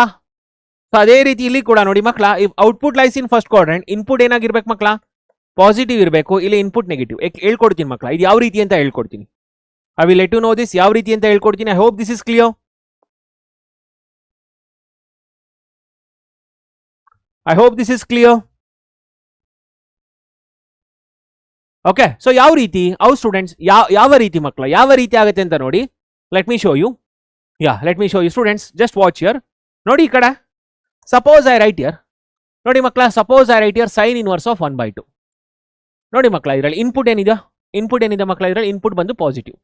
ಸೊ ಅದೇ ರೀತಿ ಇಲ್ಲಿ ಕೂಡ ನೋಡಿ ಮಕ್ಕಳ, if output lies in first quadrant, input ಏನಾಗಿರ್ಬೇಕು ಮಕ್ಕಳ? ಪಾಸಿಟಿವ್ ಇರಬೇಕು. ಇಲ್ಲಿ ಇನ್ಪುಟ್ ನೆಗೆಟಿವ್. ಹೇಳ್ಕೊಡ್ತೀನಿ ಮಕ್ಕಳ, ಇದು ಯಾವ ರೀತಿ ಅಂತ ಹೇಳ್ಕೊಡ್ತೀನಿ. I will let you know this, ಯಾವ ರೀತಿ ಅಂತ ಹೇಳ್ಕೊಡ್ತೀನಿ. I hope this is clear. Okay, so ಯಾವ ರೀತಿ ಸ್ಟೂಡೆಂಟ್ಸ್, ಯಾವ ರೀತಿ ಮಕ್ಕಳ, ಯಾವ ರೀತಿ ಆಗುತ್ತೆ ಅಂತ ನೋಡಿ. Let me show you students. Just watch here. ನೋಡಿ ಈ ಕಡೆ, ಸಪೋಸ್ ಐ ರೈಟ್ ಹಿಯರ್, ನೋಡಿ ಮಕ್ಕಳ, suppose I write here sine inverse of 1/2. ನೋಡಿ ಮಕ್ಕಳ, ಇದರಲ್ಲಿ ಇನ್ಪುಟ್ ಏನಿದೆ ಮಕ್ಕಳ? ಇದರಲ್ಲಿ ಇನ್ಪುಟ್ ಬಂದು ಪಾಸಿಟಿವ್.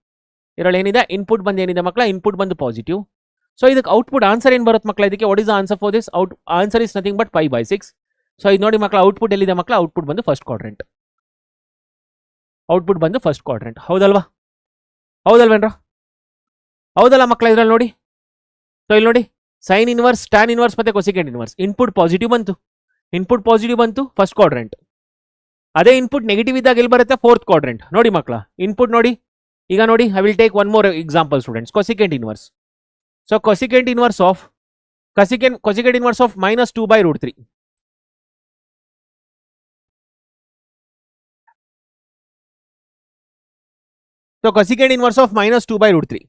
ಇದರಲ್ಲಿ ಏನಿದೆ? ಇನ್ಪುಟ್ ಬಂದು ಏನಿದೆ ಮಕ್ಕಳ? ಇನ್ಪುಟ್ ಬಂದು ಪಾಸಿಟಿವ್. ಸೊ ಇದಕ್ಕೆ ಔಟ್ಪುಟ್ ಆನ್ಸರ್ ಏನು ಬರುತ್ತೆ ಮಕ್ಕಳ? ಇದಕ್ಕೆ what is the answer for this? Answer is nothing but 5/6. So ಇದು ನೋಡಿ ಮಕ್ಕಳ, ಔಟ್ಪುಟ್ ಎಲ್ಲಿದೆ ಮಕ್ಕಳ? ಔಟ್ಪುಟ್ ಬಂದು ಫಸ್ಟ್ ಕ್ವಾಡ್ರೆಂಟ್. ಹೌದಲ್ವೇನ್ರ? ಹೌದಲ್ಲ ಮಕ್ಕಳ? ಇದ್ರಲ್ಲಿ ನೋಡಿ, ಸೊ ಇಲ್ಲಿ ನೋಡಿ, ಸೈನ್ ಇನ್ವರ್ಸ್, ಟ್ಯಾನ್ ಇನ್ವರ್ಸ್ ಮತ್ತೆ ಕೊಸಿಕೆಂಟ್ ಇನ್ವರ್ಸ್. ಇನ್ಪುಟ್ ಪಾಸಿಟಿವ್ ಬಂತು, ಫಸ್ಟ್ ಕ್ವಾಡ್ರೆಂಟ್. ಅದೇ ಇನ್ಪುಟ್ ನೆಗೆಟಿವ್ ಇದ್ದಾಗ ಎಲ್ಲಿ ಬರುತ್ತೆ ಫೋರ್ತ್ ಕ್ವಾಡ್ರೆಂಟ್. ನೋಡಿ ಮಕ್ಕಳ ಇನ್ಪುಟ್ ನೋಡಿ, ಈಗ ನೋಡಿ I will take one more example students. Cosecant inverse. So cosecant inverse of minus 2 by root 3. So cosecant inverse of minus 2 by root 3.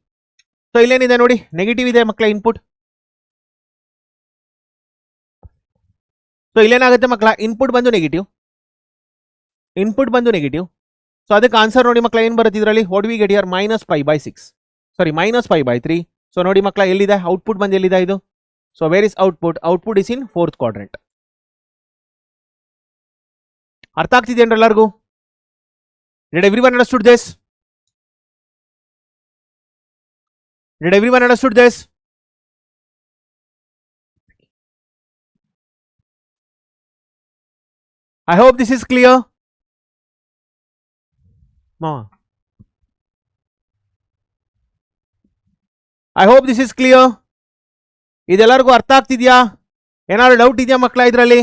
So ಇಲ್ಲೇನಿದೆ ನೋಡಿ, ನೆಗೆಟಿವ್ ಇದೆ ಮಕ್ಕಳ ಇನ್ಪುಟ್. ಸೊ ಇಲ್ಲೇನಾಗುತ್ತೆ ಮಕ್ಕಳ, ಇನ್ಪುಟ್ ಬಂದು ನೆಗೆಟಿವ್. ಸೊ ಅದಕ್ಕೆ ಆನ್ಸರ್ ನೋಡಿ ಮಕ್ಕಳ ಏನು ಬರುತ್ತೆ ಇದರಲ್ಲಿ, what we get here minus pi by 6. Sorry minus pi by 3. So ನೋಡಿ ಮಕ್ಕಳ ಎಲ್ಲಿದೆ ಔಟ್ಪುಟ್ ಬಂದು ಎಲ್ಲಿದೆ ಇದು. So where is output is in fourth quadrant. ಅರ್ಥ ಆಗ್ತಿದೆಯೇನ್ರಿ ಎಲ್ಲರಿಗೂ? Did everyone understood this? I hope this is clear. Mama, I hope this is clear. ಇದೆಲ್ಲರಿಗೂ ಅರ್ಥ ಆಗ್ತಿದ್ಯಾ? ಏನಾದ್ರು ಡೌಟ್ ಇದೆಯಾ ಮಕ್ಕಳ ಇದರಲ್ಲಿ?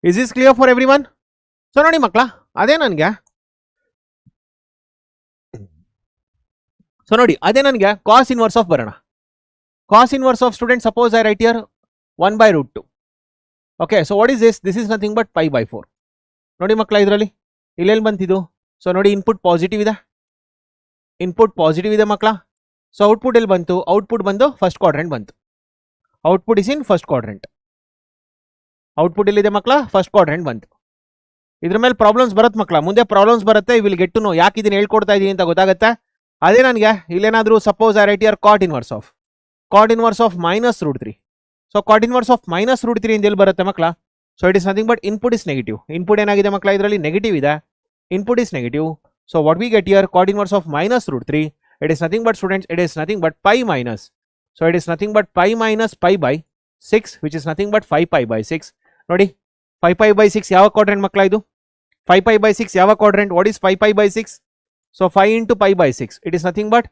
Is this clear for everyone? So ನೋಡಿ ಮಕ್ಕಳ ಅದೇ ನನಗೆ ಕಾಸ್ ಇನ್ವರ್ಸ್ ಆಫ್ ಬರೋಣ. Cos inverse of student, suppose I write here 1 by root 2. Okay, so what is this is nothing but pi by 4. ನೋಡಿ ಮಕ್ಕಳ ಇದರಲ್ಲಿ ಇಲ್ಲೆಲ್ಲಿ ಬಂತಿದ್ದು. ಸೊ ನೋಡಿ ಇನ್ಪುಟ್ ಪಾಸಿಟಿವ್ ಇದೆ ಮಕ್ಕಳ. ಸೊ ಔಟ್ಪುಟ್ ಎಲ್ಲಿ ಬಂತು, ಔಟ್ಪುಟ್ ಬಂದು ಫಸ್ಟ್ ಕ್ವಾಡ್ರೆಂಟ್ ಬಂತು. Output is in first quadrant. Output ಎಲ್ಲಿದೆ ಮಕ್ಕಳ, ಫಸ್ಟ್ ಕ್ವಾಡ್ರೆಂಟ್ ಬಂತು. ಇದ್ರ ಮೇಲೆ ಪ್ರಾಬ್ಲಮ್ಸ್ ಬರುತ್ತೆ ಮಕ್ಕಳ, ಮುಂದೆ ಪ್ರಾಬ್ಲಮ್ಸ್ ಬರುತ್ತೆ. ವಿಲ್ ಗೆಟ್ ಟು ನೋ ಯಾಕೆ ಇದನ್ನ ಹೇಳ್ಕೊಡ್ತಾ ಇದೀನಿ ಅಂತ ಗೊತ್ತಾಗುತ್ತೆ. ಅದೇ ನನಗೆ ಇಲ್ಲೇನಾದ್ರೂ suppose I write here cot inverse of minus root 3. So cot inverse of minus root 3 ಇಂದ ಎಲ್ಲಿ ಬರುತ್ತೆ ಮಕ್ಕಳ. So it is nothing but input is negative. Input ಏನಾಗಿದೆ ಮಕ್ಕಳ ಇದರಲ್ಲಿ ನೆಗೆಟಿವ್ ಇದೆ, input is negative. So what we get here cot inverse of minus root 3, it is nothing but students, it is nothing but pi minus. So it is nothing but pi minus pi by 6, which is nothing but 5 pi by 6. ನೋಡಿ 5 pi by 6 ಯಾವ quadrant ಮಕ್ಕಳ ಇದು? 5 pi by 6 ಯಾವ quadrant? What is 5 pi by 6? So 5 into pi by 6, it is nothing but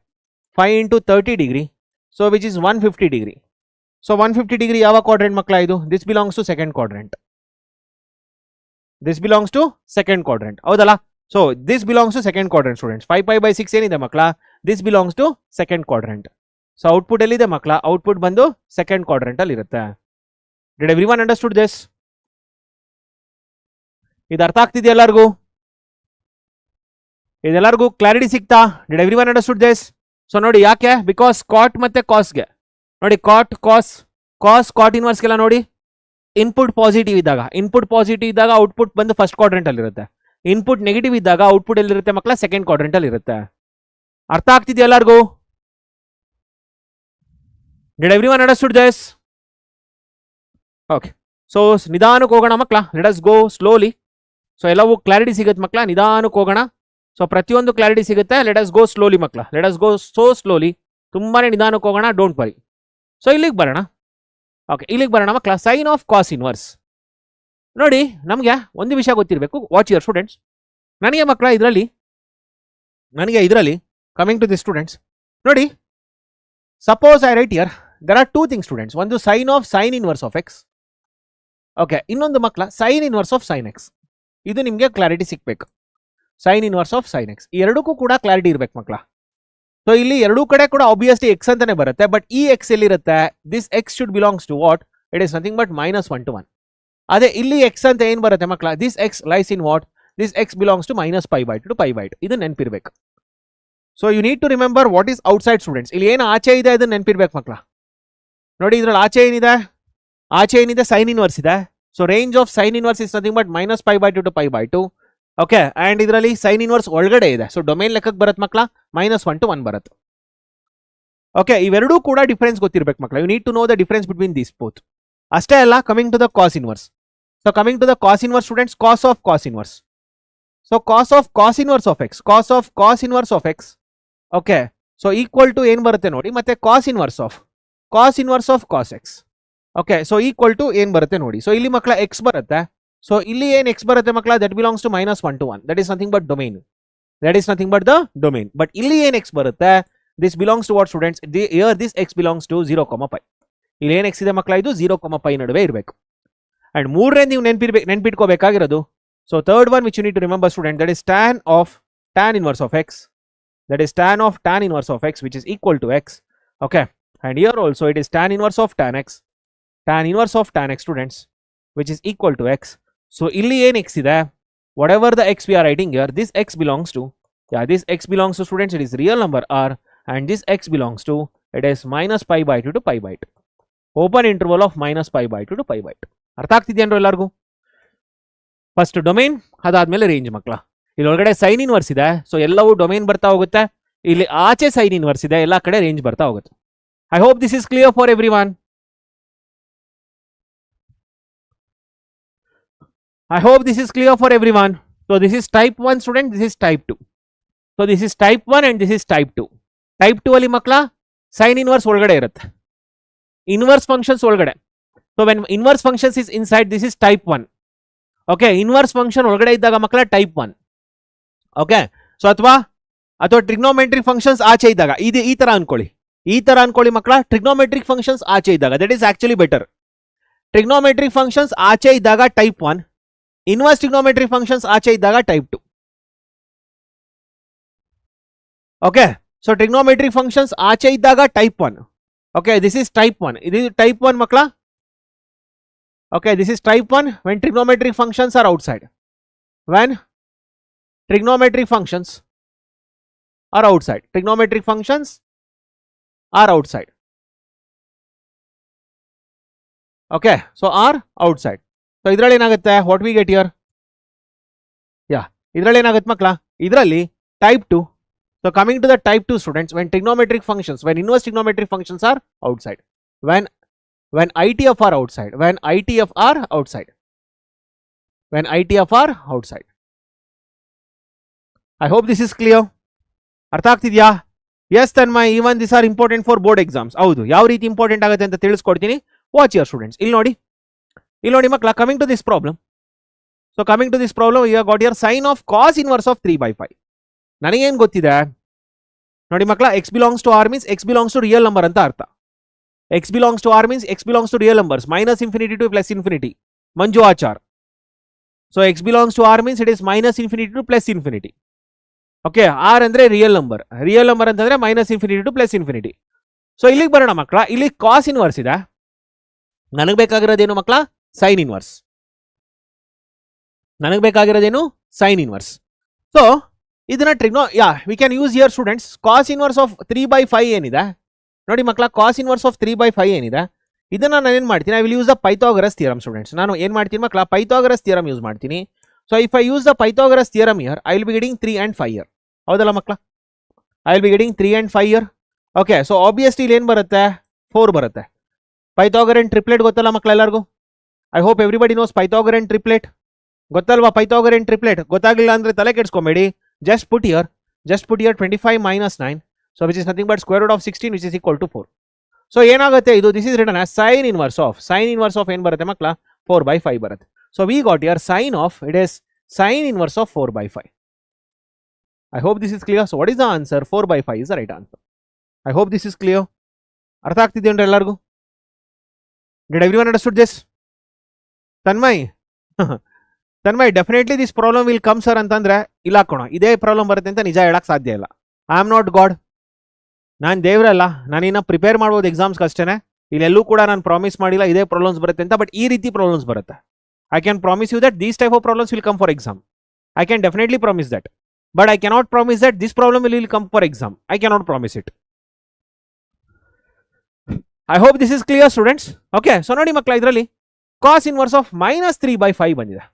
5 into 30 degree, so which is 150 degree. So 150 degree ಯಾವ quadrant ಮಕ್ಕಳ ಇದು? This belongs to second quadrant. ಹೌದಲ್ಲ? So this belongs to second quadrant students. 5 pi by 6 ಏನಿದೆ ಮಕ್ಕಳ, this belongs to second quadrant. So output ಎಲ್ಲಿದೆ ಮಕ್ಕಳ, output ಬಂದು second quadrant ಅಲ್ಲಿ ಇರುತ್ತೆ. Did everyone understood this? ಇದು ಅರ್ಥ ಆಗ್ತಿದೆಯಾ ಎಲ್ಲರಿಗೂ? ಇದೆಲ್ಲರಿಗೂ ಕ್ಲಾರಿಟಿ ಸಿಗ್ತಾ? Did everyone understood this? So ನೋಡಿ ಯಾಕೆ, ಬಿಕಾಸ್ ಕಾಟ್ ಮತ್ತೆ ಕಾಸ್ಗೆ ನೋಡಿ, ಕಾಟ್ ಇನ್ವರ್ಸ್ಗೆಲ್ಲ ನೋಡಿ ಇನ್ಪುಟ್ ಪಾಸಿಟಿವ್ ಇದ್ದಾಗ ಔಟ್ಪುಟ್ ಬಂದು ಫಸ್ಟ್ ಕ್ವಾಡ್ರೆಂಟ್ ಅಲ್ಲಿ ಇರುತ್ತೆ. ಇನ್ಪುಟ್ ನೆಗೆಟಿವ್ ಇದ್ದಾಗ ಔಟ್ಪುಟ್ ಎಲ್ಲಿರುತ್ತೆ ಮಕ್ಕಳ, ಸೆಕೆಂಡ್ ಕ್ವಾಡ್ರೆಂಟ್ ಅಲ್ಲಿ ಇರುತ್ತೆ. ಅರ್ಥ ಆಗ್ತಿದೆಯಾ ಎಲ್ಲರಿಗೂ? Did everyone understood this? Okay, so ನಿಧಾನಕ್ಕೆ ಹೋಗೋಣ ಮಕ್ಕಳ. Let us go slowly. So ಎಲ್ಲವೂ ಕ್ಲಾರಿಟಿ ಸಿಗುತ್ತೆ ಮಕ್ಕಳ, ನಿಧಾನಕ್ಕೆ ಹೋಗೋಣ. ಸೊ ಪ್ರತಿಯೊಂದು ಕ್ಲಾರಿಟಿ ಸಿಗುತ್ತೆ. ಲೆಟ್ ಅಸ್ ಗೋ ಸ್ಲೋಲಿ ಮಕ್ಕಳ, let us go so slowly. ತುಂಬಾನೇ ನಿಧಾನಕ್ಕೆ ಹೋಗೋಣ, ಡೋಂಟ್ ವರಿ. ಸೊ ಇಲ್ಲಿಗೆ ಬರೋಣ. ಓಕೆ, ಇಲ್ಲಿಗೆ ಬರೋಣ ಮಕ್ಕಳ. ಸೈನ್ ಆಫ್ ಕಾಸ್ ಇನ್ವರ್ಸ್ ನೋಡಿ, ನಮಗೆ ಒಂದು ವಿಷಯ ಗೊತ್ತಿರಬೇಕು. Watch your students. ನನಗೆ ಮಕ್ಕಳ ಇದರಲ್ಲಿ ಕಮಿಂಗ್ ಟು ದಿ ಸ್ಟೂಡೆಂಟ್ಸ್ ನೋಡಿ, suppose I write here there are 2 things students. ಒಂದು sine inverse of X. Okay, ಇನ್ನೊಂದು ಮಕ್ಕಳ sine inverse of sine x. ಇದು ನಿಮಗೆ ಕ್ಲಾರಿಟಿ ಸಿಕ್ಬೇಕು. Sine inverse of sine x, ಎರಡಕ್ಕೂ ಕೂಡ ಕ್ಲಾರಿಟಿ ಇರ್ಬೇಕು ಮಕ್ಕಳ. ಸೊ ಇಲ್ಲಿ ಎರಡೂ ಕಡೆ ಕೂಡ ಆಬ್ವಿಯಸ್ಲಿ ಎಕ್ಸ್ ಅಂತಾನೆ ಬರುತ್ತೆ, ಬಟ್ ಈ ಎಕ್ಸ್ ಎಲ್ಲಿರುತ್ತೆ, this x should belongs to what, it is nothing but -1 to 1. ಅದೇ ಇಲ್ಲಿ ಎಕ್ಸ್ ಅಂತ ಏನ್ ಬರುತ್ತೆ ಮಕ್ಕಳ, this x lies in what, this x belongs to -π/2 to π/2. ಇದು ನೆನಪಿರ್ಬೇಕು. So you need to remember what is outside students. ಇಲ್ಲಿ ಏನು ಆಚೆ ಇದೆ ಅದನ್ನ ನೆನಪಿರ್ಬೇಕು ಮಕ್ಕಳ. ನೋಡಿ ಇದ್ರಲ್ಲಿ ಆಚೆ ಏನಿದೆ, ಸೈನ್ ಇನ್ವರ್ಸ್ ಇದೆ. So range of sine inverse is nothing but -π/2 to π/2. Okay, and ಇದರಲ್ಲಿ ಸೈನ್ ಇನ್ವರ್ಸ್ ಒಳಗಡೆ ಇದೆ. ಸೊ ಡೊಮೇನ್ ಲೆಕ್ಕಕ್ಕೆ ಬರುತ್ತೆ ಮಕ್ಕಳ, -1 to 1 ಬರುತ್ತೆ. ಓಕೆ, ಇವೆರಡೂ ಕೂಡ ಡಿಫರೆನ್ಸ್ ಗೊತ್ತಿರ್ಬೇಕು ಮಕ್ಕಳ. You need to know the difference between these both. ಅಷ್ಟೇ ಅಲ್ಲ, coming to the cos inverse. So coming to the cos inverse students, cos of cos inverse. So cos of cos inverse of X, okay. So equal to ಏನು ಬರುತ್ತೆ ನೋಡಿ, ಮತ್ತೆ cos inverse of cos x. Okay, so equal to ಏನು ಬರುತ್ತೆ ನೋಡಿ. So ಇಲ್ಲಿ ಮಕ್ಕಳ X ಬರುತ್ತೆ. ಸೊ ಇಲ್ಲಿ ಏನು ಎಕ್ಸ್ ಬರುತ್ತೆ ಮಕ್ಕಳ, that belongs to -1 to 1. That is nothing but domain. The domain. But ಇಲ್ಲಿ ಏನು ಎಕ್ಸ್ ಬರುತ್ತೆ, this belongs to what students, here this x belongs to 0, π. ಇಲ್ಲಿ ಏನು ಎಕ್ಸ್ ಇದೆ ಮಕ್ಕಳ, ಇದು 0, π ನಡುವೆ ಇರಬೇಕು. ಅಂಡ್ ಮೂರನೇ ನೀವು ನೆನ್ಪಿಟ್ಕೋಬೇಕಾಗಿರೋದು, so third one which you need to remember student, that is tan inverse of x. That is tan inverse of x, which is equal to x. Okay, and here also it is tan inverse of tan x students, which is equal to x. So illi en x ide, whatever the x we are writing here, this x belongs to, this x belongs to students, it is real number r, and this x belongs to, it is -π/2 to π/2, open interval of -π/2 to π/2. ಅರ್ಥ ಆಗ್ತಿದೆಯೇನ್ರೋ ಎಲ್ಲರಿಗೂ? First domain, ಅದಾದ್ಮೇಲೆ range ಮಕ್ಕಳ. ಇಲ್ಲಿ ಒಳಗಡೆ sign inverse ಇದೆ, so ಎಲ್ಲವೂ domain ಬರ್ತಾ ಹೋಗುತ್ತೆ. ಇಲ್ಲಿ ಆಚೆ ಸೈನ್ ಇನ್ವರ್ಸ್ ಇದೆ, ಎಲ್ಲ ಕಡೆ ರೇಂಜ್ ಬರ್ತಾ ಹೋಗುತ್ತೆ. I hope this is clear for every one. So this is type 1 student, this is type 2. So this is type 1 and this is type 2. Type 2 ಅಲ್ಲಿ ಮಕ್ಕಳ ಸೈನ್ ಇನ್ವರ್ಸ್ ಒಳಗಡೆ ಇರುತ್ತೆ, ಇನ್ವರ್ಸ್ ಫಂಕ್ಷನ್ಸ್ ಒಳಗಡೆ. So when inverse functions is inside, this is type 1. Okay, inverse function ಒಳಗಡೆ ಇದ್ದಾಗ ಮಕ್ಕಳ type 1. Okay, so ಅಥವಾ trigonometric functions ಆಚೆ ಇದ್ದಾಗ ಈ ತರ ಅನ್ಕೊಳ್ಳಿ ಮಕ್ಕಳ. ಟ್ರಿಗ್ನೋಮೆಟ್ರಿಕ್ ಫಂಕ್ಷನ್ಸ್ ಆಚೆ ಇದ್ದಾಗ, that is actually better. Trigonometric functions ಆಚೆ ಇದ್ದಾಗ ಟೈಪ್ 1, ಇನ್ವರ್ಸ್ ಟ್ರಿಗ್ನೋಮೆಟ್ರಿಕ್ ಫಂಕ್ಷನ್ಸ್ ಆಚೆ ಇದ್ದಾಗ type 2. Okay, so trigonometric functions ಆಚೆ ಇದ್ದಾಗ type 1. Okay, this is type 1. ಇದು ಟೈಪ್ 1 ಮಕ್ಕಳ. Okay, this is type 1 when trigonometric functions are outside. When trigonometric functions are outside. Okay, so are outside. So idralli enagutte, what we get here? Yeah, idralli enagutte makla, idralli type 2. So coming to the type 2 students, when inverse trigonometric functions are outside. When ITF are outside. I hope this is clear. ಅರ್ಥ ಆಗ್ತಿದ್ಯಾ? Yes Tanmay, even this are important for board exams. ಹೌದು, ಯಾವ ರೀತಿ important ಆಗುತ್ತೆ ಅಂತ ತಿಳಿಸ್ಕೊಡ್ತೀನಿ. Watch your students. ಇಲ್ಲಿ ನೋಡಿ ಮಕ್ಕಳ, coming to this problem. So coming to this problem, you got your sine of cos inverse of 3/5. ನನಗೇನು ಗೊತ್ತಿದೆ ನೋಡಿ ಮಕ್ಕಳ, x belongs to R means x belongs to real number ಅಂತ ಅರ್ಥ. x belongs to r means x belongs to real numbers, -infinity to +infinity. Manju Achar. So x belongs to r means it is -infinity to +infinity. Okay, r andre real number ಅಂತಂದ್ರೆ -infinity to +infinity. So ಇಲ್ಲಿಗೆ ಬರೋಣ ಮಕ್ಕಳ. ಇಲ್ಲಿ cos inverse ಇದೆ, ನನಗೆ ಬೇಕಾಗಿರೋದೇನು ಮಕ್ಕಳ, sine inverse. So ಇದನ್ನ we can use here students. Cos inverse of 3/5 ಏನಿದೆ ನೋಡಿ ಮಕ್ಕಳ, ಕಾಸ್ ಇನ್ವರ್ಸ್ ಆಫ್ 3/5 ಏನಿದೆ, ಇದನ್ನ ನಾನು ಏನು ಮಾಡ್ತೀನಿ, I will use the Pythagoras theorem students. ನಾನು ಏನು ಮಾಡ್ತೀನಿ ಮಕ್ಕಳ, ಪೈಥಾಗರಸ್ ಥಿಯರಮ್ ಯೂಸ್ ಮಾಡ್ತೀನಿ. So if I use the Pythagoras theorem here, I will be getting 3 and 5 here. ಹೌದಲ್ಲ ಮಕ್ಕಳ, I will be getting 3 and 5 here. Okay, so obviously ಇಲ್ಲಿ ಏನು ಬರುತ್ತೆ, 4 ಬರುತ್ತೆ. ಪೈಥಾಗರನ್ ಟ್ರಿಪ್ಲೆಟ್ ಗೊತ್ತಲ್ಲ ಮಕ್ಕಳ ಎಲ್ಲರಿಗೂ. I hope everybody knows Pythagorean triplet. ಗೊತ್ತಲ್ವಾ ಪೈಥಾಗರನ್ ಟ್ರಿಪ್ಲೆಟ್? ಗೊತ್ತಾಗಲಿಲ್ಲ ಅಂದ್ರೆ ತಲೆ ಕೆಡಿಸ್ಕೊಬೇಡಿ. Just put here 25 - 9. So which is nothing but square root of 16, which is equal to 4. So ಏನಾಗುತ್ತೆ ಇದು, this is written as sin inverse of ಏನು ಬರುತ್ತೆ ಮಕ್ಕಳ, 4/5 ಬರುತ್ತೆ. So we got here sin of, it is sin inverse of 4/5. I hope this is clear. So what is the answer? 4/5 is the right answer. I hope this is clear. ಅರ್ಥ ಆಗ್ತಿದೆಯೇನ್ರಿ ಎಲ್ಲರಿಗೂ? Did everyone understood this? Tanmay definitely this problem will come sir ಅಂತಂದ್ರೆ ಇಲ್ಲ ಹಾಕೋಣ, ಇದೇ problem ಬರುತ್ತೆ ಅಂತ ನಿಜ ಹೇಳಕ್ ಸಾಧ್ಯ ಇಲ್ಲ. ಐ ಆಮ್ ನಾಟ್ ಗಾಡ್, ನಾನು ದೇವ್ರಲ್ಲ. ನಾನಿನ್ನ ಪ್ರಿಪೇರ್ ಮಾಡ್ಬೋದು ಎಕ್ಸಾಮ್ಸ್ಗೆ ಅಷ್ಟೇ. ಇಲ್ಲೆಲ್ಲೂ ಕೂಡ ನಾನು ಪ್ರಾಮಿಸ್ ಮಾಡಿಲ್ಲ ಇದೇ ಪ್ರಾಬ್ಲಮ್ಸ್ ಬರುತ್ತೆ ಅಂತ, ಬಟ್ ಈ ರೀತಿ ಪ್ರಾಬ್ಲಮ್ಸ್ ಬರುತ್ತೆ. I can promise you that these type of problems will come for exam. I can definitely promise that, but I cannot promise that this problem will come for exam. I cannot promise it. I hope this is clear students. Okay, so ನೋಡಿ ಮಕ್ಕಳ, ಇದರಲ್ಲಿ ಕಾಸ್ inverse of -3/5 ಬಂದಿದೆ.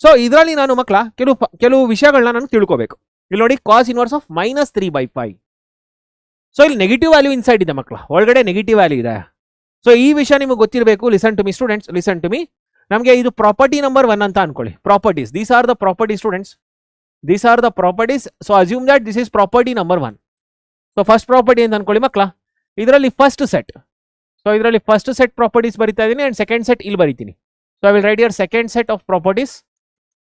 So ಇದರಲ್ಲಿ ನಾನು ಮಕ್ಕಳ ಕೆಲವು ವಿಷಯಗಳನ್ನ ನಾನು ತಿಳ್ಕೋಬೇಕು. ಇಲ್ಲಿ ನೋಡಿ, ಕಾಸ್ ಇನ್ವರ್ಸ್ ಆಫ್ -3/5. ಸೊ ಇಲ್ಲಿ ನೆಗೆಟಿವ್ ವ್ಯಾಲ್ಯೂ ಇನ್ಸೈಡ್ ಇದೆ ಮಕ್ಕಳ, ಒಳಗಡೆ ನೆಗೆಟಿವ್ ವ್ಯಾಲ್ಯೂ ಇದೆ. ಸೊ ಈ ವಿಷಯ ನಿಮಗೆ ಗೊತ್ತಿರಬೇಕು. Listen to me students, listen to me. ನಮಗೆ ಇದು ಪ್ರಾಪರ್ಟಿ ನಂಬರ್ 1 ಅಂತ ಅನ್ಕೊಳ್ಳಿ. Properties, these are the properties students, these are the properties. So assume that this is property number 1. So first property ಅಂತ ಅನ್ಕೊಳ್ಳಿ ಮಕ್ಕಳ, ಇದರಲ್ಲಿ ಫಸ್ಟ್ ಸೆಟ್, ಸೊ ಇದರಲ್ಲಿ first set properties ಬರಿತಾ ಇದೀನಿ ಅಂಡ್ ಸೆಕೆಂಡ್ ಸೆಟ್ ಇಲ್ಲಿ ಬರಿತೀನಿ. So I will write your second set of properties.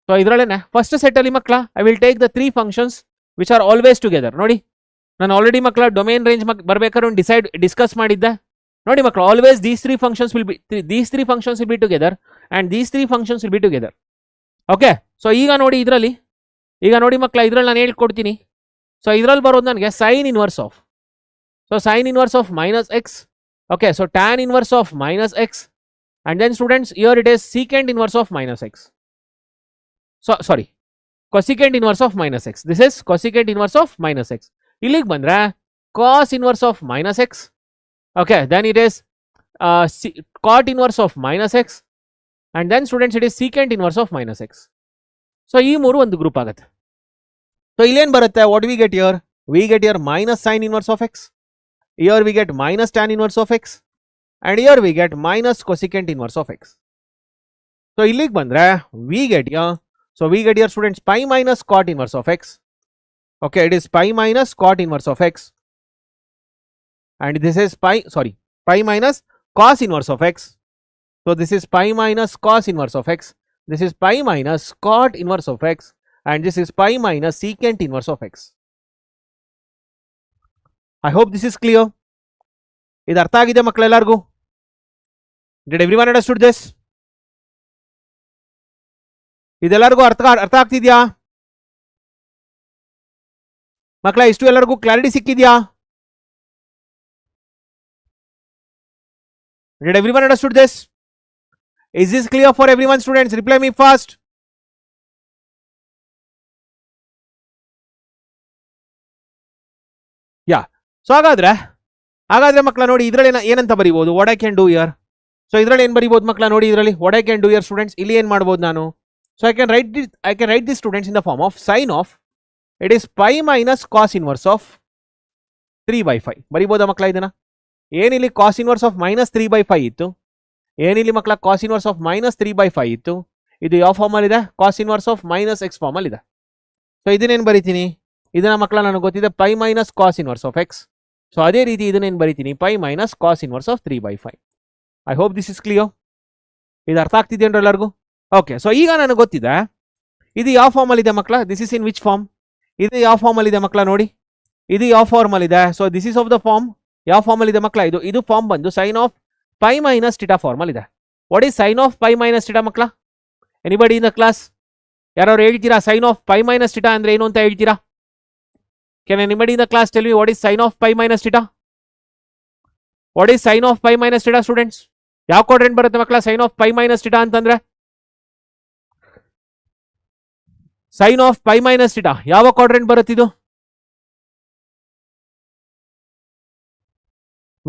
So ಇದರಲ್ಲೇನೆ ಫಸ್ಟ್ ಸೆಟ್ ಅಲ್ಲಿ ಮಕ್ಕಳ I will take the 3 functions which are always together. ನೋಡಿ ನಾನು ಆಲ್ರೆಡಿ ಮಕ್ಕಳ ಡೊಮೇನ್ ರೇಂಜ್ ಬರ್ಬೇಕಾದ್ರೆ ಒಂದು ಡಿಸ್ಕಸ್ ಮಾಡಿದ್ದೆ. ನೋಡಿ ಮಕ್ಕಳು, always these 3 functions will be together and these 3 functions will be together. Okay, so ಈಗ ನೋಡಿ ಇದರಲ್ಲಿ, ಈಗ ನೋಡಿ ಮಕ್ಕಳ ಇದರಲ್ಲಿ ನಾನು ಹೇಳ್ಕೊಡ್ತೀನಿ. ಸೊ ಇದರಲ್ಲಿ ಬರೋದು ನನಗೆ sine inverse of, so sine inverse of minus x. Okay, so tan inverse of minus x and then students here it is secant inverse of minus x. So sorry, cosecant inverse of minus x. This is cosecant inverse of minus x. ಇಲ್ಲಿಗೆ ಬಂದ್ರೆ cos inverse of minus x. Okay, then it is cot inverse of minus x and then students it is secant inverse of minus x. So ಈ ಮೂರು ಒಂದು group ಆಗುತ್ತೆ. So ಇಲ್ಲೇನು ಬರುತ್ತೆ, what we get here? We get here minus sin inverse of x. Here we get minus tan inverse of x and here we get minus cosecant inverse of x. So ಇಲ್ಲಿಗೆ ಬಂದ್ರೆ we get here, so we get here students pi minus cot inverse of x. Okay, it is pi minus cot inverse of x and this is pi minus cos inverse of x. So this is pi minus cos inverse of x, this is pi minus cot inverse of x and this is pi minus secant inverse of x. I hope this is clear. ಇದು ಅರ್ಥ ಆಗಿದೆ ಮಕ್ಕಳೆಲ್ಲರಿಗೂ? Did everyone understood this? ಇದೆಲ್ಲರಿಗೂ ಅರ್ಥ ಆಗ್ತಿದ್ಯಾ ಮಕ್ಕಳ? ಇಷ್ಟು ಎಲ್ಲರಿಗೂ clarity ಸಿಕ್ಕಿದ್ಯಾ? Did everyone understood this? Is this clear for everyone students? Reply me fast. Yeah. So ಹಾಗಾದ್ರೆ ಮಕ್ಕಳ ನೋಡಿ ಇದರಲ್ಲಿ ಏನಂತ ಬರೀಬಹುದು? What I can do here. So ಇದರಲ್ಲಿ ಏನು ಬರೀಬಹುದು ಮಕ್ಕಳ? ನೋಡಿ ಇದರಲ್ಲಿ what I can do here students, ಇಲ್ಲಿ ಏನು ಮಾಡಬಹುದು ನಾನು? So I can write this students in the form of sin of, it is pi minus cos inverse of 3/5. ಬರೀಬೋದಾ ಮಕ್ಕಳ ಇದನ್ನ? ಏನಿಲ್ಲಿ cos inverse of minus 3/5 ಇತ್ತು, ಏನಿಲ್ಲಿ ಮಕ್ಕಳ cos inverse of minus 3/5 ಇತ್ತು, ಇದು ಯಾವ ಫಾರ್ಮ್ ಅಲ್ಲಿ ಇದೆ? cos inverse of minus x form ಅಲ್ಲಿ ಇದೆ. ಸೊ ಇದನ್ನೇನು ಬರೀತೀನಿ? ಇದನ್ನ ಮಕ್ಕಳ ನನಗೆ ಗೊತ್ತಿದೆ pi minus cos inverse of x. So ಅದೇ ರೀತಿ ಇದನ್ನೇನು ಬರೀತೀನಿ? pi minus cos inverse of 3/5. I hope this is clear. ಇದು ಅರ್ಥ ಆಗ್ತಿದೆಯೇನ್ರಿ ಎಲ್ಲರಿಗೂ? ಓಕೆ, ಸೊ ಈಗ ನನಗೆ ಗೊತ್ತಿದೆ ಇದು ಯಾವ ಫಾರ್ಮ್ ಅಲ್ಲಿ ಇದೆ ಮಕ್ಕಳ? This is in which form? ಇದು ಯಾವ ಫಾರ್ಮ್ ಅಲ್ಲಿ ಇದೆ ಮಕ್ಕಳ? ನೋಡಿ ಇದು ಯಾವ ಫಾರ್ಮ್ ಅಲ್ಲಿ ಇದೆ? So this is of the form, ಯಾವ ಫಾರ್ಮ್ ಅಲ್ಲಿ ಇದೆ ಮಕ್ಕಳ? ಇದು ಫಾರ್ಮ್ ಬಂದು sine of pi minus theta form ಅಲ್ಲಿ ಇದೆ. What is sine of pi minus theta ಮಕ್ಕಳ? Anybody in the class? ಯಾರು ಹೇಳ್ತೀರಾ sine of pi minus theta ಅಂದ್ರೆ ಏನು ಅಂತ ಹೇಳ್ತೀರಾ? Can anybody in the class tell me what is sine of pi minus theta? What is sine of pi minus theta students? ಯಾವ quadrant ಬರುತ್ತೆ ಮಕ್ಕಳ sine of pi minus theta ಅಂತಂದ್ರೆ? Sine of pi minus theta ಯಾವ quadrant ಬರುತ್ತಿದು?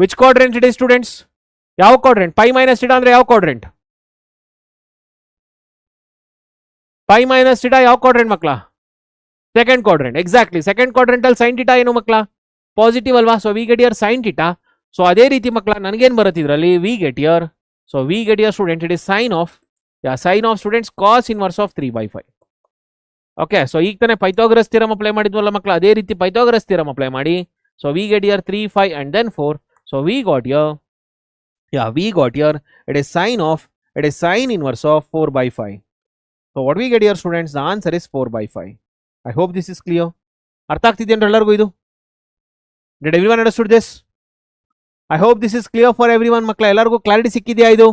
Which quadrant it is students? ಯಾವ quadrant? Pi minus theta ಅಂದ್ರೆ ಯಾವ quadrant? Pi minus theta ಯಾವ ಕ್ವಾಡ್ರೆಂಟ್ ಮಕ್ಕಳ? Second quadrant. Exactly, second quadrant ಅಲ್ಲಿ ಸೈನ್ ಟಿಟಾ ಏನು ಮಕ್ಕಳ? ಪಾಸಿಟಿವ್ ಅಲ್ವಾ? So we get here sine theta. So ಅದೇ ರೀತಿ ಮಕ್ಕಳ ನನಗೇನು ಬರುತ್ತೆ ಇದರಲ್ಲಿ? We get here, so we get here student it is sine of students cos inverse of 3/5. Okay, so ಈಗ ತಾನೇ ಪೈಥಾಗರಸ್ ಥಿಯರಮ್ ಅಪ್ಲೈ ಮಾಡಿದ್ವಲ್ಲ ಮಕ್ಕಳ, ಅದೇ ರೀತಿ ಪೈಥಾಗರಸ್ ಥಿಯರಮ್ ಅಪ್ಲೈ ಮಾಡಿ. So we get here 3, 5 and then 4. So we got here it is sin inverse of 4/5. So what we get here students, the answer is 4/5. I hope this is clear. ಅರ್ಥ ಆಗ್ತಿದೆಯೇನ್ರಿ ಎಲ್ಲರಿಗೂ ಇದು? Did everyone understood this? I hope this is clear for everyone ಮಕ್ಕಳ. ಎಲ್ಲರಿಗೂ clarity ಸಿಕ್ಕಿದೆಯಾ ಇದು?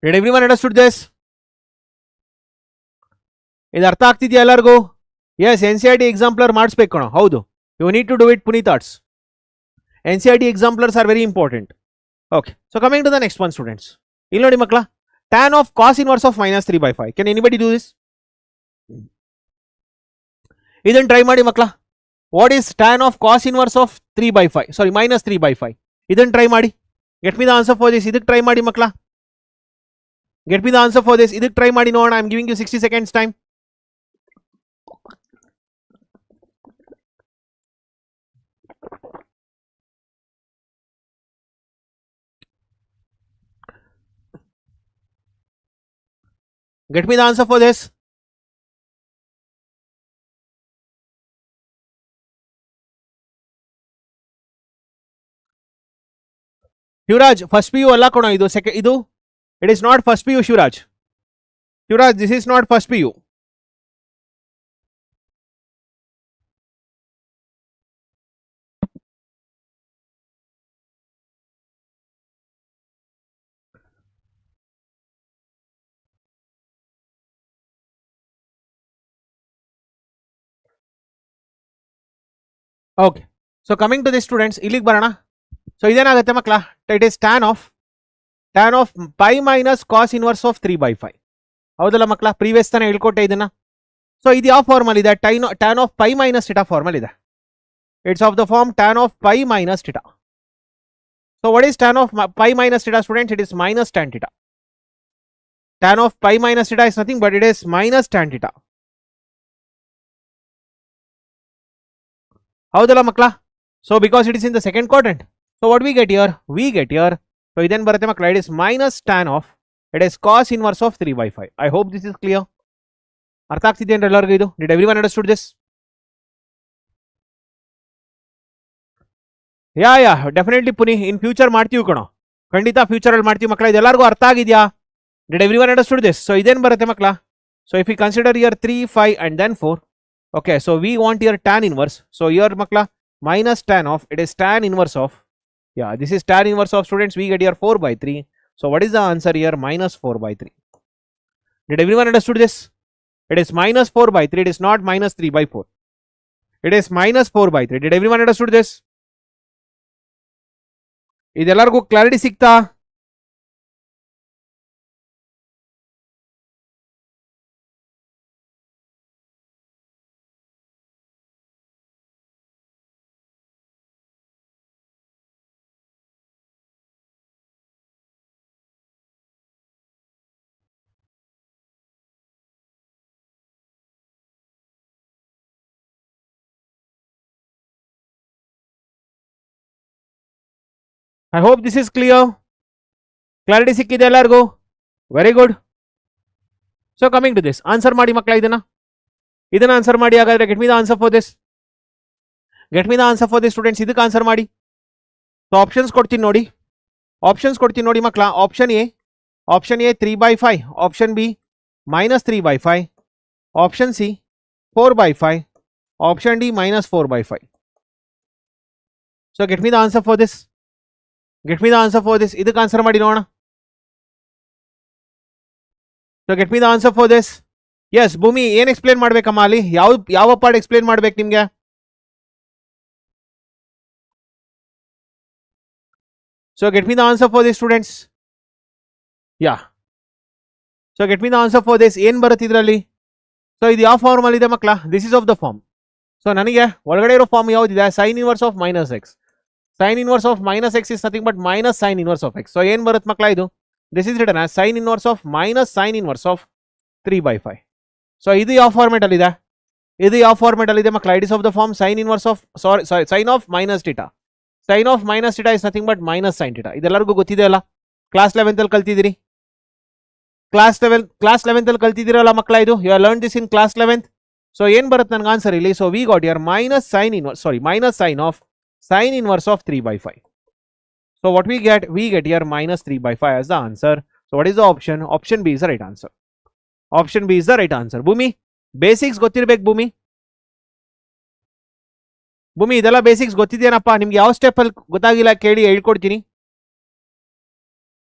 Did everyone understood this? ಇದು ಅರ್ಥ ಆಗ್ತಿದೆಯಾ ಎಲ್ಲರಿಗೂ? ಎಸ್, NCERT ಎಕ್ಸಾಂಪ್ಲರ್ ಮಾಡಿಸ್ಬೇಕು ಕಣ. ಹೌದು, you need to do it Puneeth ಆರ್ಟ್ಸ್. NCERT exemplars are very important. Okay, so coming to the next one students. ಇಲ್ಲಿ ನೋಡಿ ಮಕ್ಕಳ, tan of cos inverse of minus 3/5. Can anybody do this? ಇದನ್ನು try ಮಾಡಿ ಮಕ್ಕಳ. What is tan of cos inverse of 3/5? Sorry, minus 3/5. ಇದನ್ನು try ಮಾಡಿ. Get me the answer for this. ಇದಕ್ಕೆ try ಮಾಡಿ ಮಕ್ಕಳ. Get me the answer for this. ಇದಕ್ಕೆ try ಮಾಡಿ ನೋಡೋಣ. I am giving you 60 seconds time. Get me the answer for this. Shivaraj first PU ಅಲ್ಲ ಕಣೋ ಇದು ಸೆಕೆಂಡ್, ಇದು it is not first PU Shivaraj, this is not first PU. Okay, so coming to this students, ಇಲ್ಲಿಗೆ ಬರೋಣ. So ಇದೇನಾಗುತ್ತೆ ಮಕ್ಕಳ, it is tan of pi minus cos inverse of 3/5. ಹೌದಲ್ಲ ಮಕ್ಕಳ, ಪ್ರೀವಿಯಸ್ ತಾನೇ ಹೇಳ್ಕೊಟ್ಟೆ ಇದನ್ನ. ಸೊ ಇದು ಯಾವ ಫಾರ್ಮಲ್ ಇದೆ, tan of pi minus theta ಫಾರ್ಮಲ್ ಇದೆ. It's of the form tan of pi minus theta. So what is tan of pi minus theta students? It is minus tan theta. Tan of pi minus theta is nothing but it is minus tan theta. ಹೌದಲ್ಲ ಮಕ್ಕಳ? So because it is in the second quadrant, so what we get here, so ಇದೇನು ಬರುತ್ತೆ ಮಕ್ಕಳ, it is minus tan of, it is cos inverse of 3/5. I hope this is clear. ಅರ್ಥ ಆಗ್ತಿದೆಯೇನ್ರಿ ಎಲ್ಲರಿಗೂ ಇದು? Did everyone understood this? Yeah definitely Puni, in future ಮಾಡ್ತೀವಿ ಕಣೋ, ಖಂಡಿತ ಫ್ಯೂಚರ್ ಅಲ್ಲಿ ಮಾಡ್ತೀವಿ ಮಕ್ಕಳ. ಇದೆಲ್ಲರಿಗೂ ಅರ್ಥ ಆಗಿದೆಯಾ? Did everyone understood this? So ಇದೇನು ಬರುತ್ತೆ ಮಕ್ಕಳ, so if you consider here 3, 5 and then 4. Okay, so we want here tan inverse. So here makla minus tan of, it is tan inverse of, yeah, this is tan inverse of students. We get here 4/3. So what is the answer here? Minus 4/3. Did everyone understood this? It is minus 4/3. It is not minus 3/4. It is minus 4/3. Did everyone understood this? ಇದೆಲ್ಲರಿಗೂ clarity ಸಿಗ್ತಾ? I hope this is clear. Clarity ಸಿಕ್ಕಿದೆ ಎಲ್ಲರಿಗೂ? Very good. So coming to this, answer ಮಾಡಿ ಮಕ್ಕಳ, ಇದನ್ನ answer ಮಾಡಿ. ಹಾಗಾದ್ರೆ get me the answer for this, students. ಇದಕ್ಕೆ ಆನ್ಸರ್ ಮಾಡಿ. ಸೊ ಆಪ್ಷನ್ಸ್ ಕೊಡ್ತೀನಿ ನೋಡಿ ಮಕ್ಕಳ. Option A 3/5, option B -3/5, option C 4/5, option D -4/5. So get me the answer for this. ಇದಕ್ಕೆ ಆನ್ಸರ್ ಮಾಡಿ ನೋಡೋಣ. So get me the answer for this. S ಭೂಮಿ, ಏನ್ ಎಕ್ಸ್ಪ್ಲೇನ್ ಮಾಡ್ಬೇಕಮ್ಮ ಅಲ್ಲಿ? ಯಾವ ಪಾರ್ಟ್ ಎಕ್ಸ್ಪ್ಲೇನ್ ಮಾಡ್ಬೇಕು ನಿಮ್ಗೆ? So get me the answer for this students. Yeah, so get me the answer for this. ಏನ್ ಬರುತ್ತೆ ಇದರಲ್ಲಿ? ಸೊ ಇದು ಯಾವ ಫಾರ್ಮ್ ಅಲ್ಲಿ ಇದೆ ಮಕ್ಕಳ? This is of the form. So ನನಗೆ ಒಳಗಡೆ ಇರೋ ಫಾರ್ಮ್ ಯಾವ್ದಿದೆ? Sine inverse of -x. Sine inverse of -x is nothing but minus sine inverse of x. So ಏನ್ ಬರುತ್ತೆ ಮಕ್ಕಳ ಇದು? This is written as sine inverse of minus sine inverse of 3/5. So ಇದು ಯಾವ ಫಾರ್ಮೆಟ್ ಅಲ್ಲಿ ಇದೆ? ಮಕ್ಕಳ? It is of the form sine inverse of sine of minus theta. Sine of minus theta is nothing but minus sine theta. ಇದೆಲ್ಲರಿಗೂ ಗೊತ್ತಿದೆ ಅಲ್ಲ? Class 11th ಅಲ್ಲಿ ಕಲ್ತಿದ್ದೀರಿ. Class 11th ಅಲ್ಲಿ ಕಲ್ತಿದ್ದೀರಲ್ಲ ಮಕ್ಕಳ ಇದು? You have learn this in class 11th. So ಏನ್ ಬರುತ್ತೆ ನನಗೆ ಆನ್ಸರ್ ಇಲ್ಲಿ? So we got here minus sine of sin inverse of 3/5. So what we get here -3/5 as the answer. So what is the option? Option B is the right answer. ಭೂಮಿ, basics ಗೊತ್ತಿರ್ಬೇಕು ಭೂಮಿ. ಇದೆಲ್ಲ basics ಗೊತ್ತಿದೆಯೇನಪ್ಪ ನಿಮ್ಗೆ? ಯಾವ step ಅಲ್ಲಿ ಗೊತ್ತಾಗಿಲ್ಲ ಕೇಳಿ, ಹೇಳ್ಕೊಡ್ತೀನಿ.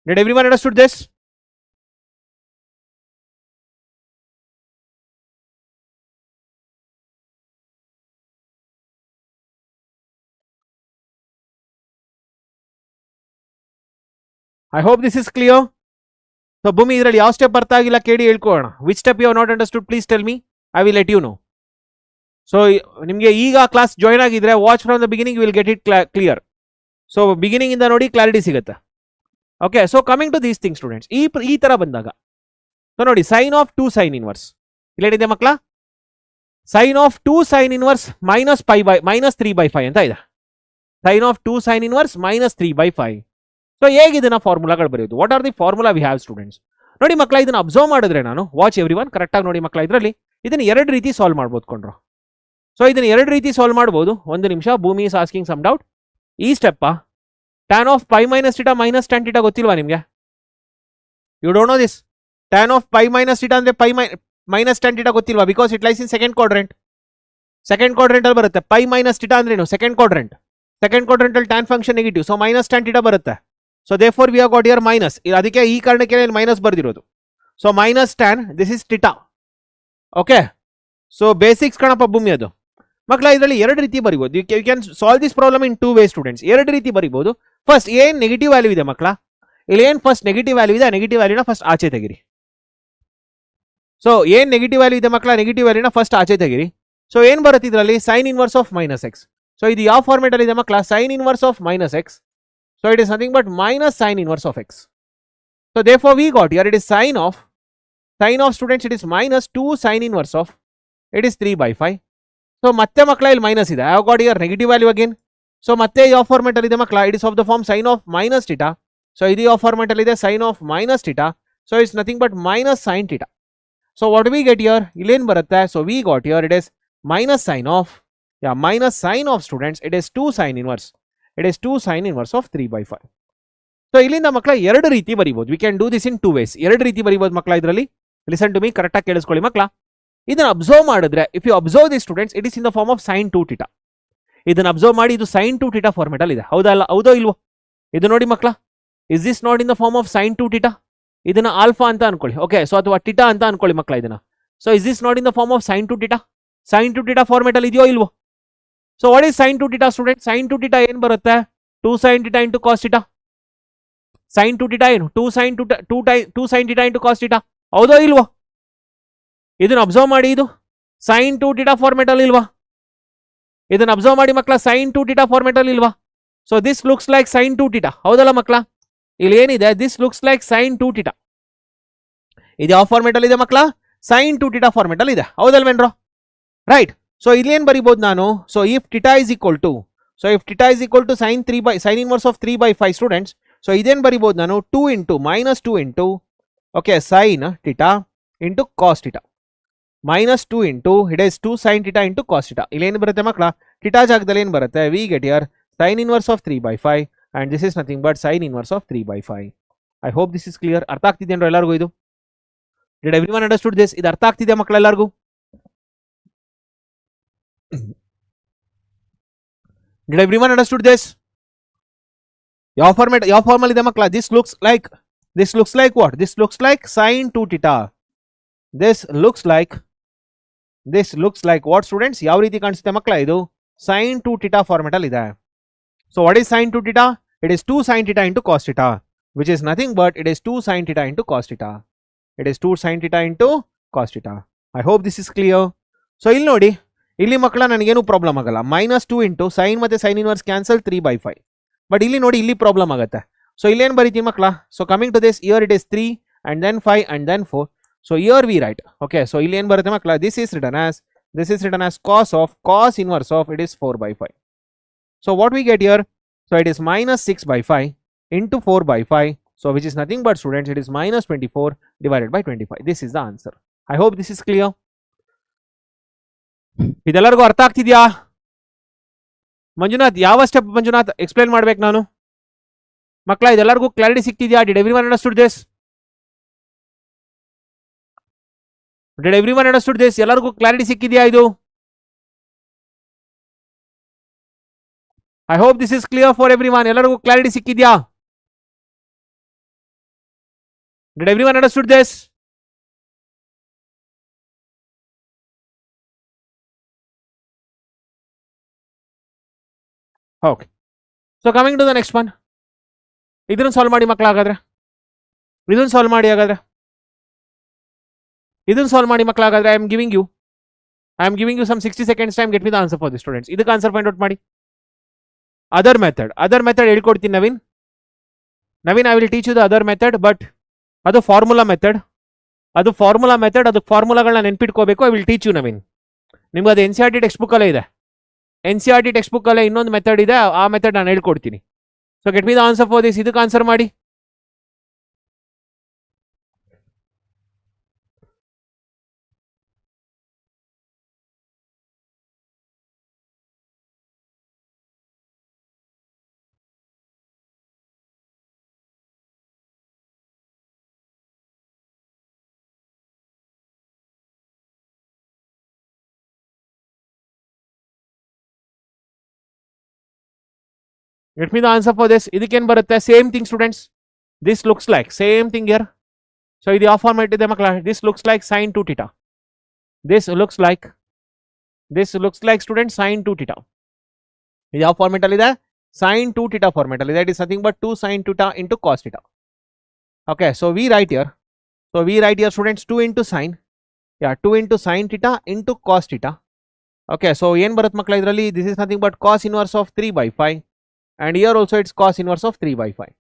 Did everyone understood this? I hope this is clear. So ಭೂಮಿ, ಇದರಲ್ಲಿ ಯಾವ ಸ್ಟೆಪ್ ಅರ್ಥ ಆಗಿಲ್ಲ ಕೇಳಿ, ಹೇಳ್ಕೊಳ್ಳೋಣ. Which step you have not understood please tell me, I will let you know. So ನಿಮಗೆ ಈಗ ಕ್ಲಾಸ್ ಜಾಯ್ನ್ ಆಗಿದ್ರೆ watch from the beginning, will get it clear. So beginning ಇಂದ ನೋಡಿ, ಕ್ಲಾರಿಟಿ ಸಿಗುತ್ತೆ. Okay, so coming to these thing students, ಈ ತರ ಬಂದಾಗ so ನೋಡಿ, ಸೈನ್ ಆಫ್ 2 ಸೈನ್ ಇನ್ವರ್ಸ್ ಇಲ್ಲೇನಿದೆ ಮಕ್ಕಳ? ಸೈನ್ ಆಫ್ 2 ಸೈನ್ ಇನ್ವರ್ಸ್ -3/5 ಅಂತ ಇದೆ. Sine of 2 sine inverse -3/5. So ಹೇಗೆ ಇದನ್ನ ಫಾರ್ಮುಲಾಗಳು ಬರೆಯೋದು? What are the formula we have students? ನೋಡಿ ಮಕ್ಕಳ, ಇದನ್ನ ಅಬ್ಸರ್ವ್ ಮಾಡಿದ್ರೆ ನಾನು, ವಾಚ್ ಎವ್ರಿವನ್, ಕರೆಕ್ಟ್ ಆಗಿ ನೋಡಿ ಮಕ್ಕಳ. ಇದರಲ್ಲಿ ಇದನ್ನ 2 ರೀತಿ ಸಾಲ್ವ್ ಮಾಡ್ಬೋದು ಕೊಂಡ್ರು. ಸೊ ಇದನ್ನ 2 ರೀತಿ ಸಾಲ್ವ್ ಮಾಡ್ಬೋದು. ಒಂದು ನಿಮಿಷ, Bhoomi is asking some doubt. ಈ step tan of pi minus theta minus tan theta ಗೊತ್ತಿಲ್ವಾ ನಿಮಗೆ? You don't know this. Tan of pi minus theta ಅಂದ್ರೆ ಪೈ ಮೈನಸ್ ಟ್ಯಾನ್ ಥೀಟಾ ಗೊತ್ತಿಲ್ವಾ? Because it lies in second quadrant. Second quadrant ಅಲ್ಲಿ ಬರುತ್ತೆ. Pi minus theta ಅಂದ್ರೆ ಏನು? Second quadrant. Second quadrant ಅಲ್ಲಿ tan function negative, so minus tan theta ಬರುತ್ತೆ. So therefore we are got here minus. ಅದಕ್ಕೆ ಈ ಕಾರಣಕ್ಕೆ ಮೈನಸ್ ಬರ್ದಿರೋದು. So minus tan, this is theta. Okay, so basics ಕಣಪ್ಪ ಭೂಮಿ ಅದು. ಮಕ್ಕಳ ಇದರಲ್ಲಿ ಎರಡು ರೀತಿ ಬರಿಬಹುದು. You can solve this problem in two way students. ಎರಡು ರೀತಿ ಬರಿಬಹುದು. ಫಸ್ಟ್ ಏನ್ ನೆಗೆಟಿವ್ ವ್ಯಾಲ್ಯೂ ಇದೆ ಮಕ್ಕಳ, ಇಲ್ಲಿ ಏನ್ ಫಸ್ಟ್ ನೆಗೆಟಿವ್ ವ್ಯಾಲ್ಯೂ ಇದೆ, ನೆಗೆಟಿವ್ ವ್ಯಾಲ್ಯೂನ ಫಸ್ಟ್ ಆಚೆ ತೆಗಿರಿ. ಸೊ ಏನ್ ನೆಗೆಟಿವ್ ವ್ಯಾಲ್ಯೂ ಇದೆ ಮಕ್ಕಳ, ನೆಗೆಟಿವ್ ವ್ಯಾಲ್ಯೂನ ಫಸ್ಟ್ ಆಚೆ ತೆಗಿರಿ. ಸೊ ಏನ್ ಬರುತ್ತೆ ಇದರಲ್ಲಿ? Sine inverse of minus x. So ಇದು ಯಾವ ಫಾರ್ಮೆಟ್ ಅಲ್ಲಿ ಇದೆ ಮಕ್ಕಳ? Sine inverse of minus x. So it is nothing but minus sine inverse of x. So therefore we got here it is sine of students, it is minus 2 sine inverse of, it is 3/5. So ಮತ್ತೆ ಮಕ್ಕಳ ಇಲ್ಲಿ minus ಇದೆ. I have got here negative value again. So ಮತ್ತೆ ಯಾವ format ಅಲ್ಲಿ ಇದೆ ಮಕ್ಕಳ? It is of the form sine of minus theta. So ಇದು ಯಾವ ಫಾರ್ಮೆಟ್ ಅಲ್ಲಿ ಇದೆ? Sine of minus theta. So it's nothing but minus sine theta. So what we get here? ಇಲ್ಲೇನ್ ಬರುತ್ತೆ? So we got here it is minus sine of, minus sine of students, it is 2 sine inverse, it is 2 sine inverse of 3/5. So ಇಲ್ಲಿಂದ ಮಕ್ಕಳ ಎರಡು ರೀತಿ ಬರೀಬಹುದು. We can do this in two ways. ಎರಡು ರೀತಿ ಬರೀಬಹುದು ಮಕ್ಕಳ ಇದರಲ್ಲಿ. ಲಿಸನ್ ಟು ಮೀ, ಕರೆಕ್ಟ್ ಆಗಿ ಕೇಳಿಸ್ಕೊಳ್ಳಿ ಮಕ್ಕಳ. ಇದನ್ನ ಅಬ್ಸರ್ವ್ ಮಾಡಿದ್ರೆ, if you observe the students, it is in the form of sine 2 theta. ಇದನ್ನ ಅಬ್ಸರ್ವ್ ಮಾಡಿ, ಇದು ಸೈನ್ 2 ಥೀಟಾ ಫಾರ್ಮೆಟ್ ಅಲ್ಲಿ ಇದೆ. ಹೌದೋ ಇಲ್ವೋ? ಇದು ನೋಡಿ ಮಕ್ಕಳ, is this not in the form of sine 2 theta? ಇದನ್ನ ಆಲ್ಫಾ ಅಂತ ಅನ್ಕೊಳ್ಳಿ. ಓಕೆ, ಸೊ ಅಥವಾ ಥೀಟಾ ಅಂತ ಅನ್ಕೊಳ್ಳಿ ಮಕ್ಕಳ ಇದನ್ನ. So is this not in the form of sine 2 theta? Sine 2 theta format ಅಲ್ಲಿ ಇದೆಯೋ ಇಲ್ವೋ? So what is sine 2 theta student? Sine 2 theta ಏನ್ ಬರುತ್ತೆ? 2 sine theta into cos theta. Sine 2 theta ಏನು? 2 sine theta into cos theta. ಹೌದೋ ಇಲ್ವೋ? ಇದನ್ನ observe ಮಾಡಿ, ಇದು ಸೈನ್ 2 ಥೀಟಾ ಫಾರ್ಮೆಟ್ ಅಲ್ಲಿ ಇಲ್ವಾ? ಇದನ್ನ ಅಬ್ಸರ್ವ್ ಮಾಡಿ ಮಕ್ಕಳ, ಸೈನ್ 2 ಥೀಟಾ ಫಾರ್ಮೆಟ್ ಅಲ್ಲಿ ಇಲ್ವಾ? So this looks like sine 2 theta. ಹೌದಲ್ಲ ಮಕ್ಕಳ? ಇಲ್ಲಿ ಏನಿದೆ? This looks like sine 2 theta. ಇದು ಯಾವ ಫಾರ್ಮೆಟ್ ಅಲ್ಲಿ ಇದೆ ಮಕ್ಕಳ? ಸೈನ್ 2 ಥೀಟಾ ಫಾರ್ಮೆಟ್ ಅಲ್ಲಿ ಇದೆ. ಹೌದಲ್ವೇನ್ರೋ? ರೈಟ್. ಸೊ ಇಲ್ಲಿ ಏನ್ ಬರಿಬಹುದು ನಾನು? So if theta is equal to, so if theta is equal to sine inverse of 3/5 students. So ಇದೇನ್ ಬರಿಬಹುದು ನಾನು? 2 into minus 2 into, okay, sine theta into cos theta. Minus 2 into it is 2 sine theta into cos theta. ಇಲ್ಲಿ ಏನು ಬರುತ್ತೆ ಮಕ್ಕಳ? Theta ಜಾಗದಲ್ಲಿ ಏನು ಬರುತ್ತೆ? We get here sine inverse of 3/5 and this is nothing but sine inverse of 3/5. I hope this is clear. ಅರ್ಥ ಆಗ್ತಿದೆಯೋ ಎಲ್ಲರಿಗೂ ಇದು? Did everyone understood this? ಇದು ಅರ್ಥ ಆಗ್ತಿದೆ ಮಕ್ಕಳ ಎಲ್ಲರಿಗೂ? Did everyone understood this? ಯಾವ ಫಾರ್ಮಲ್ ಇದೆ ಮಕ್ಕಳ? This looks like what? This looks like sin 2 theta. This looks like what students? ಯಾವ ರೀತಿ ಕಾಣಿಸುತ್ತೆ ಮಕ್ಕಳ? ಇದು sin 2 theta ಫಾರ್ಮೆಟ್ ಅಲ್ಲಿ ಇದೆ. So what is sin 2 theta? It is 2 sin theta into cos theta, which is nothing but it is 2 sin theta into cos theta. It is 2 sin theta into cos theta. I hope this is clear. So ಇಲ್ಲಿ ನೋಡಿ, ಇಲ್ಲಿ ಮಕ್ಕಳ ನನಗೇನು problem ಆಗಲ್ಲ. Minus 2 into sine ಮತ್ತೆ sine inverse cancel 3/5. But ಇಲ್ಲಿ ನೋಡಿ, ಇಲ್ಲಿ ಪ್ರಾಬ್ಲಮ್ ಆಗುತ್ತೆ. ಸೊ ಇಲ್ಲೇನು ಬರೀತೀವಿ ಮಕ್ಕಳ? So coming to this, here it is 3 and then 5 and then 4. So here we write. Okay, so ಇಲ್ಲಿ ಏನು ಬರುತ್ತೆ ಮಕ್ಕಳ? This is written as cos inverse of it is 4/5. So what we get here? So it is minus 6/5 into 4/5. So which is nothing but students, it is minus 24 divided by 25. This is the answer. I hope this is clear. ಇದೆಲ್ಲರಿಗೂ ಅರ್ಥ ಆಗ್ತಿದ್ಯಾ? ಮಂಜುನಾಥ್, ಯಾವ step Manjunath explain ಮಾಡ್ಬೇಕು ನಾನು ಮಕ್ಕಳ? ಇದೆಲ್ಲರಿಗೂ clarity ಸಿಕ್ತಿದ್ಯಾ? Did everyone understood this? ಎಲ್ಲರಿಗೂ ಕ್ಲಾರಿಟಿ ಸಿಕ್ಕಿದ್ಯಾ ಇದು? I hope this is clear for everyone. ಎಲ್ಲರಿಗೂ ಕ್ಲಾರಿಟಿ ಸಿಕ್ಕಿದ್ಯಾ? Did everyone understood this? Okay, so coming to the next one. ಇದನ್ನು ಸಾಲ್ವ್ ಮಾಡಿ ಮಕ್ಕಳ. ಹಾಗಾದ್ರೆ ಇದನ್ನು ಸಾಲ್ವ್ ಮಾಡಿ. I am giving you some 60 seconds time. Get me the answer for the students. ಇದಕ್ಕೆ answer find out ಮಾಡಿ. Other method ಹೇಳ್ಕೊಡ್ತೀನಿ Naveen. I will teach you the other method. But ಅದು ಫಾರ್ಮುಲಾ ಮೆಥಡ್. ಅದಕ್ಕೆ ಫಾರ್ಮುಲಾಗಳನ್ನ ನೆನ್ಪಿಟ್ಕೋಬೇಕು. I will teach you Naveen. ನಿಮ್ಗೆ ಅದು NCERT text book ಅಲ್ಲೇ ಇದೆ. NCERT ಟೆಕ್ಸ್ಟ್ ಬುಕ್ ಅಲ್ಲೇ ಇನ್ನೊಂದು ಮೆಥಡ್ ಇದೆ. ಆ ಮೆಥಡ್ ನಾನು ಹೇಳ್ಕೊಡ್ತೀನಿ. So get me the answer for this. ಇದಕ್ಕೆ ಆನ್ಸರ್ ಮಾಡಿ. Get me the answer for this. ಇದಕ್ಕೇನು ಬರುತ್ತೆ? Same thing students, this looks like same thing here. So ಇದು ಯಾವ ಫಾರ್ಮೆಟ್ ಇದೆ ಮಕ್ಕಳ? This looks like sin 2 theta. This looks like student sin 2 theta. ಇದು ಯಾವ ಫಾರ್ಮೆಟ್ ಅಲ್ಲಿ ಇದೆ? sin 2 theta ಫಾರ್ಮೆಟ್ ಅಲ್ಲಿ ಇದೆ. It is nothing but 2 sin theta into cos theta. Okay, so we write here students 2 into sin, 2 into sin theta into cos theta. Okay, so ಏನು ಬರುತ್ತೆ ಮಕ್ಕಳ ಇದರಲ್ಲಿ? This is nothing but cos inverse of 3 by 5 and here also it's cos inverse of 3 by 5.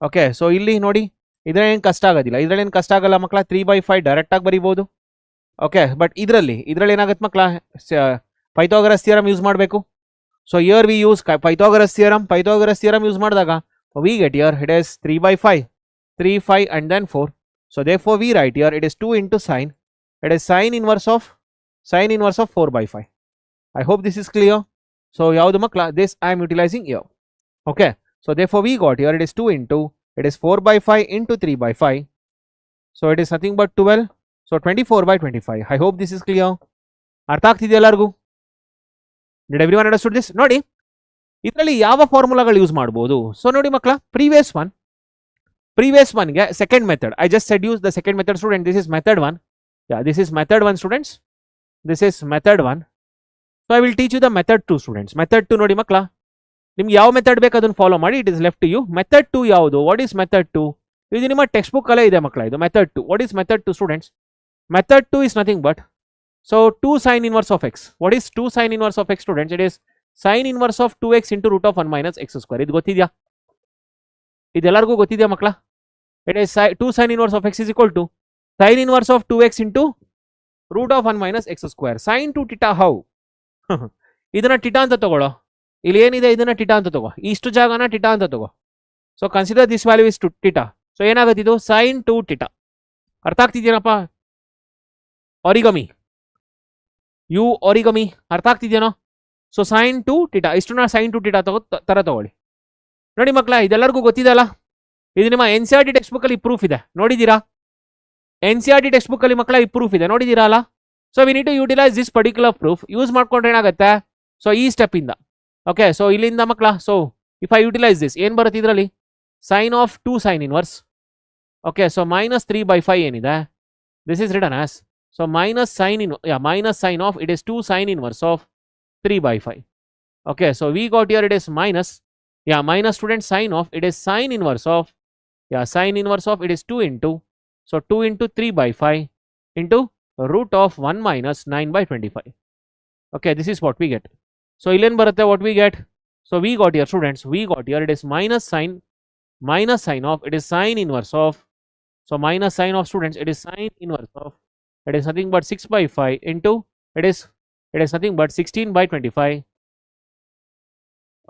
Okay, so ಇಲ್ಲಿ ನೋಡಿ, ಇದ್ರಲ್ಲಿ ಏನು ಕಷ್ಟ ಆಗೋದಿಲ್ಲ, ಇದ್ರಲ್ಲಿ ಏನು ಕಷ್ಟ ಆಗಲ್ಲ ಮಕ್ಕಳ. 3 by 5 ಡೈರೆಕ್ಟ್ ಆಗಿ ಬರೀಬಹುದು. ಓಕೆ, ಬಟ್ ಇದರಲ್ಲಿ ಏನಾಗುತ್ತೆ ಮಕ್ಕಳ? ಪೈಥಾಗರಸ್ ಥಿಯರಮ್ ಯೂಸ್ ಮಾಡಬೇಕು. So here we use Pythagoras theorem use ಮಾಡಿದಾಗ we get here it is 3 by 5, 3, 5 and then 4. So therefore we write here it is 2 into sin, it is sin inverse of 4 by 5. I hope this is clear. So ಯಾವುದು ಮಕ್ಕಳ? This I am utilizing here. Okay, so therefore we got here it is 2 into, it is 4 by 5 into 3 by 5. So it is nothing but 12. So 24 by 25. I hope this is clear. ಅರ್ಥ ಆಗ್ತಿದೆ ಎಲ್ಲರಿಗೂ? Did everyone understood this? ನೋಡಿ, ಇದರಲ್ಲಿ ಯಾವ ಫಾರ್ಮುಲಾಗಳು use ಮಾಡಬಹುದು? So ನೋಡಿ ಮಕ್ಕಳ, previous one ಗೆ second method, I just said use the second method student. This is method 1. This is method 1 students. This is method 1. So I will teach you the method 2 students. Method 2 ನೋಡಿ ಮಕ್ಕಳ, ನಿಮ್ಗೆ ಯಾವ method ಬೇಕು ಅದನ್ನು follow ಮಾಡಿ. It is left to you. Method 2 ಯಾವುದು? What is method 2? ಇದು ನಿಮ್ಮ ಟೆಕ್ಸ್ಟ್ ಬುಕ್ ಅಲ್ಲೇ ಇದೆ ಮಕ್ಕಳ. ಇದು method 2. What is method 2 students? Method 2 is nothing but, so 2 sin inverse of x. What is 2 sin inverse of x students? It is sin inverse of 2x into root of 1 minus x square. ಇದು ಗೊತ್ತಿದೆಯಾ? ಇದೆಲ್ಲರಿಗೂ ಗೊತ್ತಿದೆಯಾ ಮಕ್ಕಳ? It is 2 sin inverse of x is equal to sin inverse of 2x into root of 1 minus x square. Sin 2 theta how? ಇದನ್ನ theta ಅಂತ ತಗೊಳ್ಳೋ. ಇಲ್ಲಿ ಏನಿದೆ ಇದನ್ನ ಥೀಟಾ ಅಂತ ತಗೋ. ಇಷ್ಟು ಜಾಗನ ಥೀಟಾ ಅಂತ ತಗೋ. So consider this value is theta. So ಏನಾಗುತ್ತೆ ಇದು? sin 2 theta. ಅರ್ಥ ಆಗ್ತಿದೇನಪ್ಪ? ಆರಿಗಮಿ ಅರ್ಥ ಆಗ್ತಿದೇನೋ? ಸೊ sin 2 theta ಇಷ್ಟನ್ನ sin 2 theta ತರ ತಗೊಳ್ಳಿ. ನೋಡಿ ಮಕ್ಕಳ, ಇದೆಲ್ಲರಿಗೂ ಗೊತ್ತಿದೆ ಅಲ್ಲ? ಇದು ನಿಮ್ಮ NCERT ಟೆಕ್ಸ್ಟ್ ಬುಕ್ ಅಲ್ಲಿ ಪ್ರೂಫ್ ಇದೆ, ನೋಡಿದೀರಾ? NCERT ಟೆಕ್ಸ್ಟ್ ಬುಕ್ ಅಲ್ಲಿ ಮಕ್ಕಳ ಈ ಪ್ರೂಫ್ ಇದೆ, ನೋಡಿದೀರಾ ಅಲ್ಲ? So we need to utilise this particular proof. Use ಮಾಡ್ಕೊಂಡ್ರೆ ಏನಾಗುತ್ತೆ? ಸೊ ಈ ಸ್ಟೆಪ್ ಇಂದ, ಓಕೆ, ಸೊ ಇಲ್ಲಿಂದ ಮಕ್ಕಳ, so if I utilise this, ಏನ್ ಬರುತ್ತೆ ಇದರಲ್ಲಿ? sin of 2 sin inverse. Okay, so minus 3 by 5 ಏನಿದೆ? This is written as, so minus sin of, it is 2 sin inverse of 3 by 5. Okay, so we got here it is minus, minus student sin of, it is sin inverse of, it is 2 into, so 2 into 3 by 5 into root of 1 minus 9 by 25. Okay, this is what we get. So illen barutte what we get? So we got here students, it is minus sin of, it is sin inverse of, so minus sin of students, it is sin inverse of, it is nothing but 6 by 5 into, it is nothing but 16 by 25.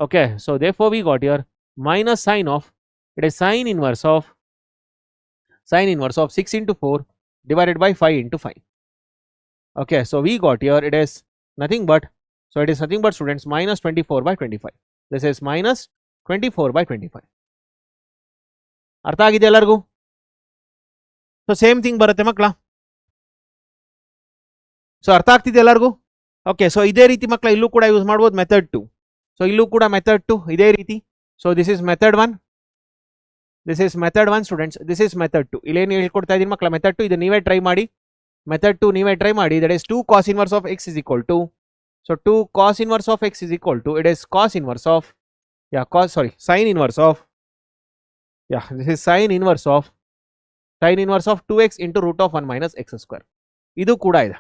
Okay, so therefore we got here minus sin of, it is sin inverse of 6 into 4 divided by 5 into 5. Okay, so we got here it is nothing but, so it is nothing but students minus 24 by 25. This is minus 24 by 25. ಅರ್ಥ ಆಗಿದೆ ಎಲ್ಲರಿಗೂ? So same thing ಬರುತ್ತೆ ಮಕ್ಕಳ. So ಅರ್ಥ ಆಗ್ತಿದೆ ಎಲ್ಲರಿಗೂ? Okay, so ಇದೇ ರೀತಿ ಮಕ್ಕಳ ಇಲ್ಲೂ ಕೂಡ ಯೂಸ್ ಮಾಡ್ಬೋದು ಮೆಥಡ್ 2. ಸೊ ಇಲ್ಲೂ ಕೂಡ ಮೆಥಡ್ 2 ಇದೇ ರೀತಿ. So this is method 1, students. This is method 2. ಇಲ್ಲೇನು ಹೇಳ್ಕೊಡ್ತಾ ಇದೀನಿ ಮಕ್ಕಳ? ಮೆಥಡ್ 2 ಇದು ನೀವೇ ಟ್ರೈ ಮಾಡಿ. ಮೆಥಡ್ 2 ನೀವೇ ಟ್ರೈ ಮಾಡಿ. That is 2 cos inverse of x is equal to, so 2 cos inverse of x is equal to, it is cos inverse of, sin inverse of, this is sin inverse of 2x into root of 1 minus x square. ಇದು ಕೂಡ ಇದೆ.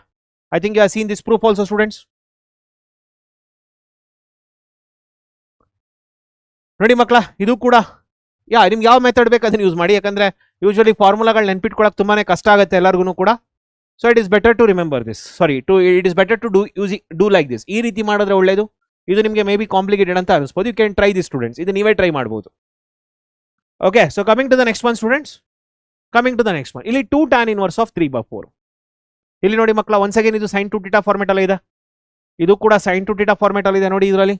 I think you have seen this proof also students. ನೋಡಿ ಮಕ್ಕಳ, ಇದು ಕೂಡ ನಿಮ್ಗೆ ಯಾವ method ಬೇಕು ಅದನ್ನ ಯೂಸ್ ಮಾಡಿ. ಯಾಕಂದ್ರೆ ಯೂಶುವಲಿ ಫಾರ್ಮುಲಾಗಳು ನೆನ್ಪಿಟ್ಕೊಳಕ್ಕೆ ತುಂಬಾನೇ ಕಷ್ಟ ಆಗುತ್ತೆ ಎಲ್ಲರಿಗೂ ಕೂಡ. So it is better to remember this, it is better to do like this. ಈ ರೀತಿ ಮಾಡಿದ್ರೆ ಒಳ್ಳೇದು. ಇದು ನಿಮಗೆ ಮೇ ಬಿ ಕಾಂಪ್ಲಿಕೇಟೆಡ್ ಅಂತ ಅನಿಸ್ಬೋದು. You can try this students. ಇದು ನೀವೇ ಟ್ರೈ ಮಾಡ್ಬೋದು. Okay, so coming to the next one students. ಇಲ್ಲಿ 2 tan inverse of 3 by 4. ಇಲ್ಲಿ ನೋಡಿ ಮಕ್ಕಳ, ಒನ್ಸ್ ಅಗೇನ್ ಇದು sin 2 theta ಫಾರ್ಮೆಟ್ ಅಲ್ಲಿ ಇದೆ. ಇದು ಕೂಡ sin 2 theta ಫಾರ್ಮೆಟ್ ಅಲ್ಲಿ ಇದೆ ನೋಡಿ ಇದರಲ್ಲಿ.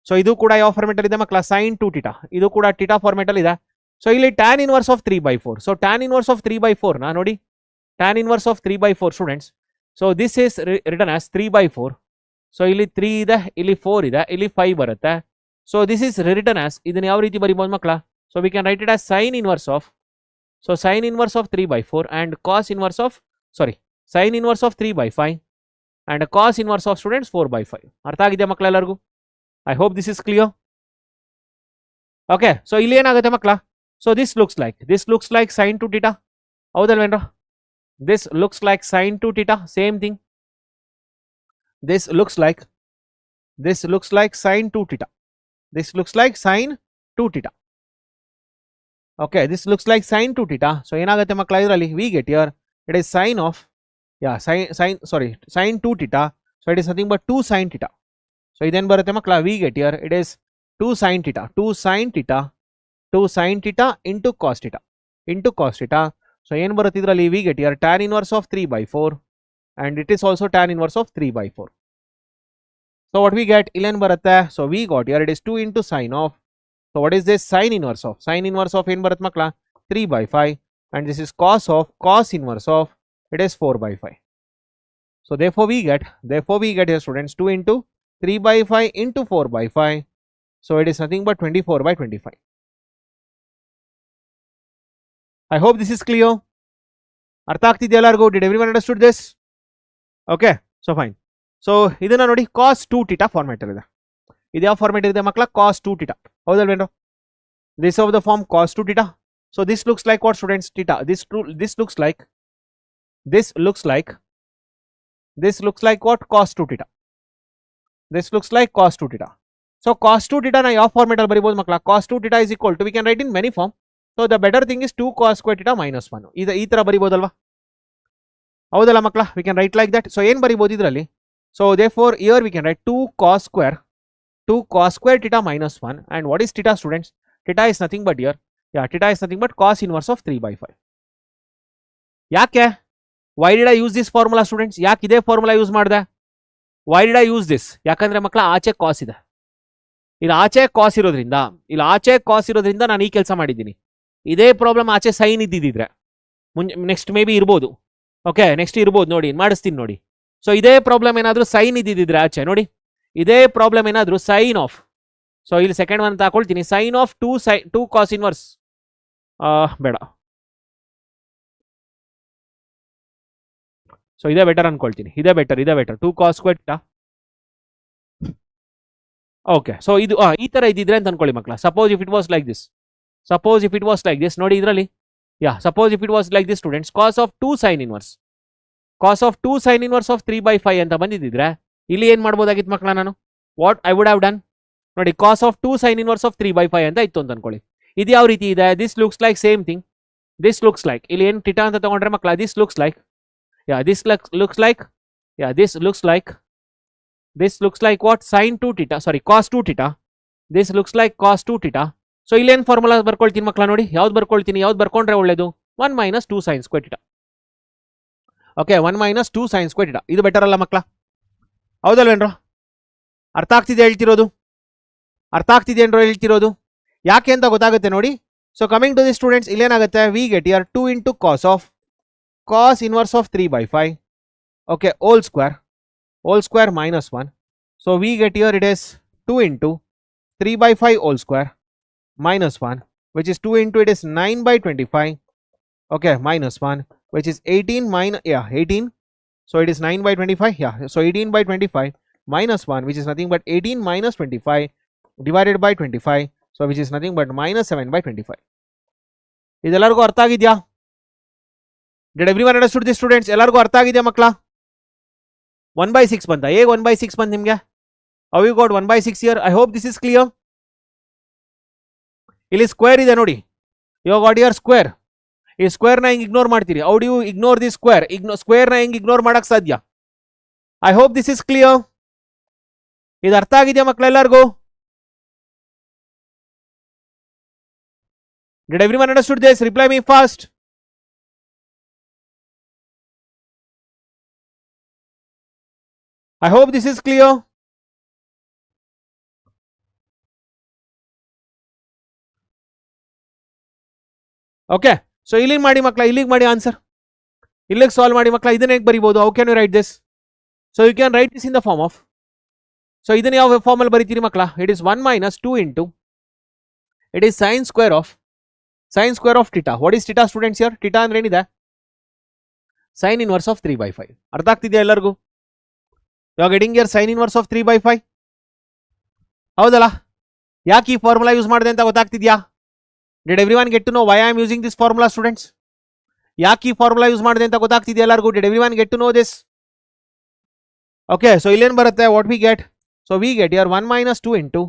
ಸೊ ಇದು ಕೂಡ ಯಾವ ಫಾರ್ಮೆಟ್ ಅಲ್ಲಿ ಇದೆ ಮಕ್ಕಳ? sin 2 theta. ಇದು ಕೂಡ theta ಫಾರ್ಮೆಟ್ ಅಲ್ಲಿ ಇದೆ. ಸೊ ಇಲ್ಲಿ tan inverse of 3 by 4. So tan inverse of 3 by 4 ನಾ ನೋಡಿ, tan inverse of 3 by 4 students. So this is written as 3 by 4. So ಇಲ್ಲಿ 3 ಇದೆ, ಇಲ್ಲಿ 4 ಇದೆ, ಇಲ್ಲಿ 5 ಬರುತ್ತೆ. So this is rewritten as, ಇದನ್ನ ಯಾವ ರೀತಿ ಬರಿಬಹುದು ಮಕ್ಕಳ? So we can write it as sin inverse of, so sin inverse of 3 by 4 and cos inverse of, sorry, sin inverse of 3 by 5 and cos inverse of students 4 by 5. ಅರ್ಥ ಆಗಿದೆ ಮಕ್ಕಳ ಎಲ್ಲರಿಗೂ? I hope this is clear. Okay, so ಇಲ್ಲಿ ಏನಾಗುತ್ತೆ ಮಕ್ಕಳ? So this looks like sin 2 theta. ಹೌದಲ್ವೇನ್ರ? This looks like sin 2 theta, same thing. This looks like sin 2 theta. This looks like sin 2 theta. Okay, this looks like sin 2 theta. So ಏನಾಗುತ್ತೆ ಮಕ್ಕಳ ಇದರಲ್ಲಿ? We get here it is sin of, yeah, sin 2 theta. So it is nothing but 2 sin theta. So ಇದೇನು ಬರುತ್ತೆ ಮಕ್ಕಳ? We get here it is 2 sin theta into cos theta. So ಏನು ಬರುತ್ತೆ ಇದರಲ್ಲಿ? We get here tan inverse of 3 by 4 and it is also tan inverse of 3 by 4. So what we get? ಇಲ್ಲೇನು ಬರುತ್ತೆ? So we got here it is 2 into sin of, so what is this? Sin inverse of ಏನು ಬರುತ್ತೆ ಮಕ್ಕಳ? 3 by 5 and this is cos inverse of, it is 4 by 5. So therefore we get here students 2 into 3 by 5 into 4 by 5. So it is nothing but 24 by 25. I hope this is clear. ಅರ್ಥ ಆಗ್ತಿದೆಯಾ ಎಲ್ಲರಿಗೂ? Did everyone understood this? Okay, so fine. So ಇದನ್ನ ನೋಡಿ cos 2 theta format ಇದೆ. ಇದು ಯಾವ format ಇದೆ ಮಕ್ಕಳ? cos 2 theta. ಹೌದಲ್ವೇನೋ? This of the form cos 2 theta. So this looks like what students? Theta. This looks like what? Cos 2 theta. This looks like cos 2 theta. So cos 2 theta na ಯಾವ format ಅಲ್ಲಿ ಬರಿಬಹುದು ಮಕ್ಕಳ? cos 2 theta is equal to, we can write in many form. So the better thing is 2 cos square theta minus 1. ಈ ತರ ಬರಿಬಹುದಲ್ವಾ? ಹೌದಲ್ಲ ಮಕ್ಕಳ? We can write like that. So ಏನು ಬರಿಬಹುದು ಇದರಲ್ಲಿ? So therefore here we can write 2 cos square theta minus 1. And what is theta students? Theta is nothing but here, yeah, theta is nothing but cos inverse of 3 by 5. ಯಾಕೆ? Why did I use this formula students? ಯಾಕೆ ಇದೇ formula use ಮಾಡಿದೆ? Why did I use this? ಯಾಕಂದ್ರೆ ಮಕ್ಕಳ ಆಚೆ ಕಾಸ್ ಇದೆ, ಇದು ಆಚೆ ಕಾಸ್ ಇರೋದ್ರಿಂದ, ನಾನು ಈ ಕೆಲಸ ಮಾಡಿದ್ದೀನಿ. ಇದೇ ಪ್ರಾಬ್ಲಮ್ ಆಚೆ ಸೈನ್ ಇದ್ದಿದ್ರೆ ನೆಕ್ಸ್ಟ್ ಮೇ ಬಿ ಇರ್ಬೋದು. ಓಕೆ, ನೆಕ್ಸ್ಟ್ ಇರ್ಬೋದು, ನೋಡಿ ಮಾಡಿಸ್ತೀನಿ ನೋಡಿ. ಸೊ ಇದೇ ಪ್ರಾಬ್ಲಮ್ ಏನಾದರೂ ಸೈನ್ ಇದ್ದಿದ್ರೆ ಆಚೆ ನೋಡಿ, ಇದೇ ಪ್ರಾಬ್ಲಮ್ ಏನಾದರೂ ಸೈನ್ ಆಫ್, ಸೊ ಇಲ್ಲಿ ಸೆಕೆಂಡ್ ಒನ್ ತಗೊಳ್ತೀನಿ, ಸೈನ್ ಆಫ್ 2 ಕಾಸ್ ಇನ್ವರ್ಸ್ ಬೇಡ, ಸೊ ಇದೇ ಬೆಟರ್ ಅನ್ಕೊಳ್ತೀನಿ, ಇದೇ better 2 cos square theta. Okay, so ಇದು ಈ ತರ ಇದ್ದಿದ್ರೆ ಅಂತ ಅನ್ಕೊಳ್ಳಿ ಮಕ್ಕಳ. Suppose if it was like this, ನೋಡಿ ಇದರಲ್ಲಿ, suppose if it was like this students, cos of 2 sine inverse of 3 by 5 ಅಂತ ಬಂದಿದ್ದಿದ್ರೆ ಇಲ್ಲಿ ಏನ್ ಮಾಡ್ಬೋದಾಗಿತ್ತು ಮಕ್ಕಳ ನಾನು? What I would have done, ನೋಡಿ cos of 2 sine inverse of 3 by 5 ಅಂತ ಇತ್ತು ಅಂತ ಅನ್ಕೊಳ್ಳಿ. ಇದು ಯಾವ ರೀತಿ ಇದೆ? This looks like same thing, this looks like, ಇಲ್ಲಿ ಏನು ಥೀಟಾ ಅಂತ ತಗೊಂಡ್ರೆ ಮಕ್ಕಳ, this looks like, this looks like what? Sin 2 theta, sorry, cos 2 theta. This looks like cos 2 theta. So ಇಲ್ಲಿ ಏನು ಫಾರ್ಮುಲಾ ಬರ್ಕೊಳ್ತೀನಿ ಮಕ್ಕಳ ನೋಡಿ, ಯಾವ್ದು ಬರ್ಕೊಳ್ತೀನಿ, ಯಾವ್ದು ಬರ್ಕೊಂಡ್ರೆ ಒಳ್ಳೇದು? 1 minus 2 sin square theta. Okay, 1 minus 2 sin square theta. ಇದು ಬೆಟರ್ ಅಲ್ಲ ಮಕ್ಕಳ? ಹೌದಲ್ವೇನ್ರ? ಅರ್ಥ ಆಗ್ತಿದೆ ಹೇಳ್ತಿರೋದು? ಯಾಕೆ ಅಂತ ಗೊತ್ತಾಗುತ್ತೆ ನೋಡಿ. So coming to the students, ಇಲ್ಲೇನಾಗುತ್ತೆ? We get here 2 into cos inverse of 3 by 5, okay, whole square minus 1. So we get here it is 2 into 3 by 5 whole square minus 1, which is 2 into, it is 9 by 25, okay, minus 1, which is 18. So it is 9 by 25, so 18 by 25 minus 1, which is nothing but 18 minus 25 divided by 25, so which is nothing but minus 7 by 25. ಇದೆಲ್ಲರಿಗೂ ಅರ್ಥ ಆಗಿದೆಯಾ? Did everyone understood this students? ಎಲ್ಲರಿಗೂ ಅರ್ಥ ಆಗಿದೆಯಾ ಮಕ್ಕಳ? 1/6 ಬಂತ? ಹೇಗೆ 1/6 ಬಂತ ನಿಮಗೆ? How you got 1/6 here? I hope this is clear. ಇಲ್ಲಿ ಸ್ಕ್ವೇರ್ ಇದೆ ನೋಡಿ, you got here square. ಈ ಸ್ಕ್ವೇರ್ ನ ಹಿಂಗೆ ಇಗ್ನೋರ್ ಮಾಡ್ತೀರಿ. How do you ignore this square? Square ನ ಹಿಂಗೆ ಇಗ್ನೋರ್ ಮಾಡಕ್ ಸಾಧ್ಯ? I hope this is clear. ಇದು ಅರ್ಥ ಆಗಿದೆಯಾ ಮಕ್ಕಳ ಎಲ್ಲರಿಗೂ? Did everyone understood this? Reply me fast. I hope this is clear. Okay, so ಇಲ್ಲಿಗೆ ಮಾಡಿ ಮಕ್ಕಳ, ಇಲ್ಲಿಗೆ ಮಾಡಿ ಆನ್ಸರ್, ಇಲ್ಲಿಗೆ ಸಾಲ್ವ್ ಮಾಡಿ ಮಕ್ಕಳ. ಇದನ್ನ ಹೇಗೆ ಬರಿಬಹುದು? How can you write this? So you can write this in the form of, so ಇದನ್ನ ಯಾವ ಫಾರ್ಮ್ ಅಲ್ಲಿ ಬರೀತೀರಿ ಮಕ್ಕಳ? It is 1 minus 2 into it is sin square of theta. What is theta students here? theta ಅಂದ್ರೆ ಏನಿದೆ? sin inverse of 3/5. ಅರ್ಥ ಆಗ್ತಿದೆಯಾ ಎಲ್ಲರಿಗೂ? You are getting here sin inverse of 3/5. ಹೌದಲ್ಲ? ಯಾಕೆ ಈ ಫಾರ್ಮುಲಾ ಯೂಸ್ ಮಾಡಿದೆ ಅಂತ ಗೊತ್ತಾಗ್ತಿದ್ಯಾ? Did everyone get to know why I am using this formula students? ಯಾಕೆ ಈ ಫಾರ್ಮುಲಾ ಯೂಸ್ ಮಾಡಿದೆ ಅಂತ ಗೊತ್ತಾಗ್ತಿದೆಯಾ ಎಲ್ಲರಿಗೂ? Did everyone get to know this? Okay, so ಇಲ್ಲೇನು ಬರುತ್ತೆ? What we get? So we get here 1 minus 2 into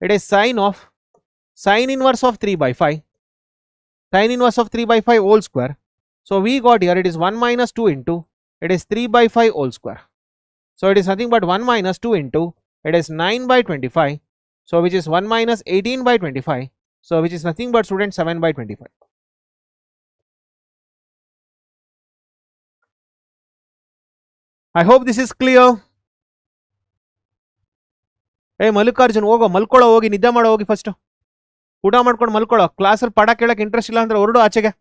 it is sin inverse of 3/5, sin inverse of 3/5 whole square. So we got here it is 1 minus 2 into it is 3/5 whole square. So it is nothing but 1 minus 2 into it is 9/25. So which is 1 minus 18/25. So which is nothing but student 7/25. I hope this is clear. Hey Mallikarjun, ಹೋಗೋ ಮಲ್ಕೊಳ್ಳೋ, ಹೋಗಿ ನಿದ್ದೆ ಮಾಡೋ, ಹೋಗಿ first ಊಟ ಮಾಡ್ಕೊಂಡು ಮಲ್ಕೊಳ್ಳೋ. ಕ್ಲಾಸಲ್ಲಿ ಪಾಠ ಕೇಳಕ್ಕೆ ಇಂಟ್ರೆಸ್ಟ್ ಇಲ್ಲ ಅಂದ್ರೆ ಹೊರಡು ಆಚೆಗೆ,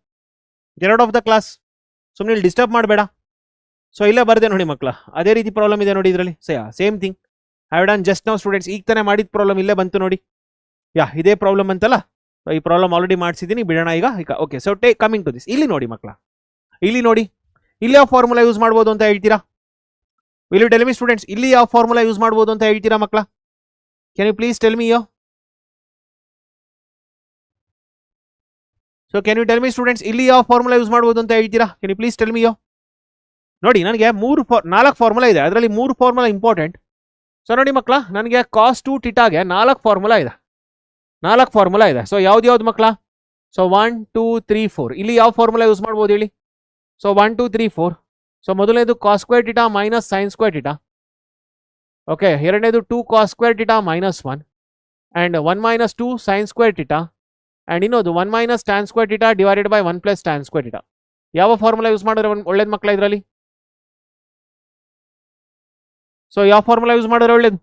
get out of the class. ಸುಮ್ಮನೆ ಇಲ್ಲಿ ಡಿಸ್ಟರ್ಬ್ ಮಾಡಬೇಡ. ಸೊ ಇಲ್ಲೇ ಬರ್ದೆ ನೋಡಿ ಮಕ್ಕಳ, ಅದೇ ರೀತಿ ಪ್ರಾಬ್ಲಮ್ ಇದೆ ನೋಡಿ ಇದರಲ್ಲಿ. Same thing I have done just now students. ಈಗ ತಾನೇ ಮಾಡಿದ ಪ್ರಾಬ್ಲಮ್ ಇಲ್ಲೇ ಬಂತು ನೋಡಿ. ಇದೇ ಪ್ರಾಬ್ಲಮ್ ಅಂತಲ್ಲ. ಈ ಪ್ರಾಬ್ಲಮ್ ಆಲ್ರೆಡಿ ಮಾಡಿಸಿದ್ದೀನಿ, ಬಿಡೋಣ ಈಗ. Okay, so coming to this. ಇಲ್ಲಿ ನೋಡಿ ಮಕ್ಕಳ, ಇಲ್ಲಿ ನೋಡಿ, ಇಲ್ಲಿ ಯಾವ ಫಾರ್ಮುಲಾ ಯೂಸ್ ಮಾಡ್ಬೋದು ಅಂತ ಹೇಳ್ತೀರಾ? Will you tell me students, ಇಲ್ಲಿ ಯಾವ ಫಾರ್ಮುಲಾ ಯೂಸ್ ಮಾಡ್ಬೋದು ಅಂತ ಹೇಳ್ತೀರಾ ಮಕ್ಕಳ? Can you please tell me ಯೋ? So can you tell me students, ಇಲ್ಲಿ ಯಾವ ಫಾರ್ಮುಲಾ ಯೂಸ್ ಮಾಡ್ಬೋದು ಅಂತ ಹೇಳ್ತೀರಾ? Can you please tell me ಯೋ? ನೋಡಿ, ನನಗೆ 4 ಫಾರ್ಮುಲಾ ಇದೆ, ಅದರಲ್ಲಿ 3 ಫಾರ್ಮುಲಾ ಇಂಪಾರ್ಟೆಂಟ್. ಸೊ ನೋಡಿ ಮಕ್ಕಳ, ನನಗೆ cos 2 ಥೀಟಾಗೆ 4 ಫಾರ್ಮುಲಾ ಇದೆ. ಸೊ ಯಾವ್ದು ಮಕ್ಕಳ? ಸೊ 1 2 3 4. ಇಲ್ಲಿ ಯಾವ ಫಾರ್ಮುಲಾ ಯೂಸ್ ಮಾಡ್ಬೋದು ಹೇಳಿ? ಸೊ 1 2 3 4. ಸೊ ಮೊದಲನೇದು cos square theta minus sin square theta. Okay, ಎರಡನೇದು 2 cos square theta minus 1 and 1 minus 2 sin square theta and ಇನ್ನೊಂದು 1 minus tan square theta divided by 1 plus tan square theta. ಯಾವ formula use ಮಾಡಿದ್ರೆ ಒಳ್ಳೇದು ಮಕ್ಕಳ ಇದರಲ್ಲಿ? So ಯಾವ formula use ಮಾಡಿದ್ರೆ ಒಳ್ಳೇದು?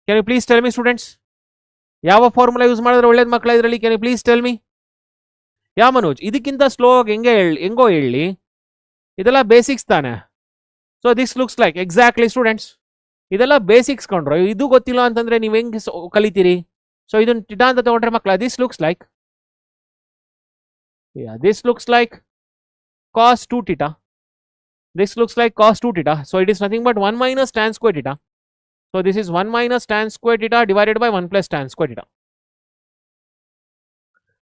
Can you please tell me students? ಯಾವ ಫಾರ್ಮುಲಾ ಯೂಸ್ ಮಾಡಿದ್ರೆ ಒಳ್ಳೇದು ಮಕ್ಕಳ ಇದರಲ್ಲಿ? Can you please tell me? Manoj, ಇದಕ್ಕಿಂತ ಸ್ಲೋ ಆಗಿ ಹೆಂಗೋ ಹೇಳಿ, ಇದೆಲ್ಲ ಬೇಸಿಕ್ಸ್ ತಾನೆ. So this looks like exactly students, ಇದೆಲ್ಲ ಬೇಸಿಕ್ಸ್ ಕೊಂಡ್ರು. ಇದು ಗೊತ್ತಿಲ್ಲ ಅಂತಂದ್ರೆ ನೀವು ಹೆಂಗೆ ಕಲಿತೀರಿ? ಸೊ ಇದನ್ನ ಥೀಟಾ ಅಂತ ತಗೊಂಡ್ರೆ ಮಕ್ಕಳ, this looks like cos 2 theta. This looks like cos 2 theta. So it is nothing but 1 minus tan square theta. So this is 1 minus tan square theta divided by 1 plus tan square theta.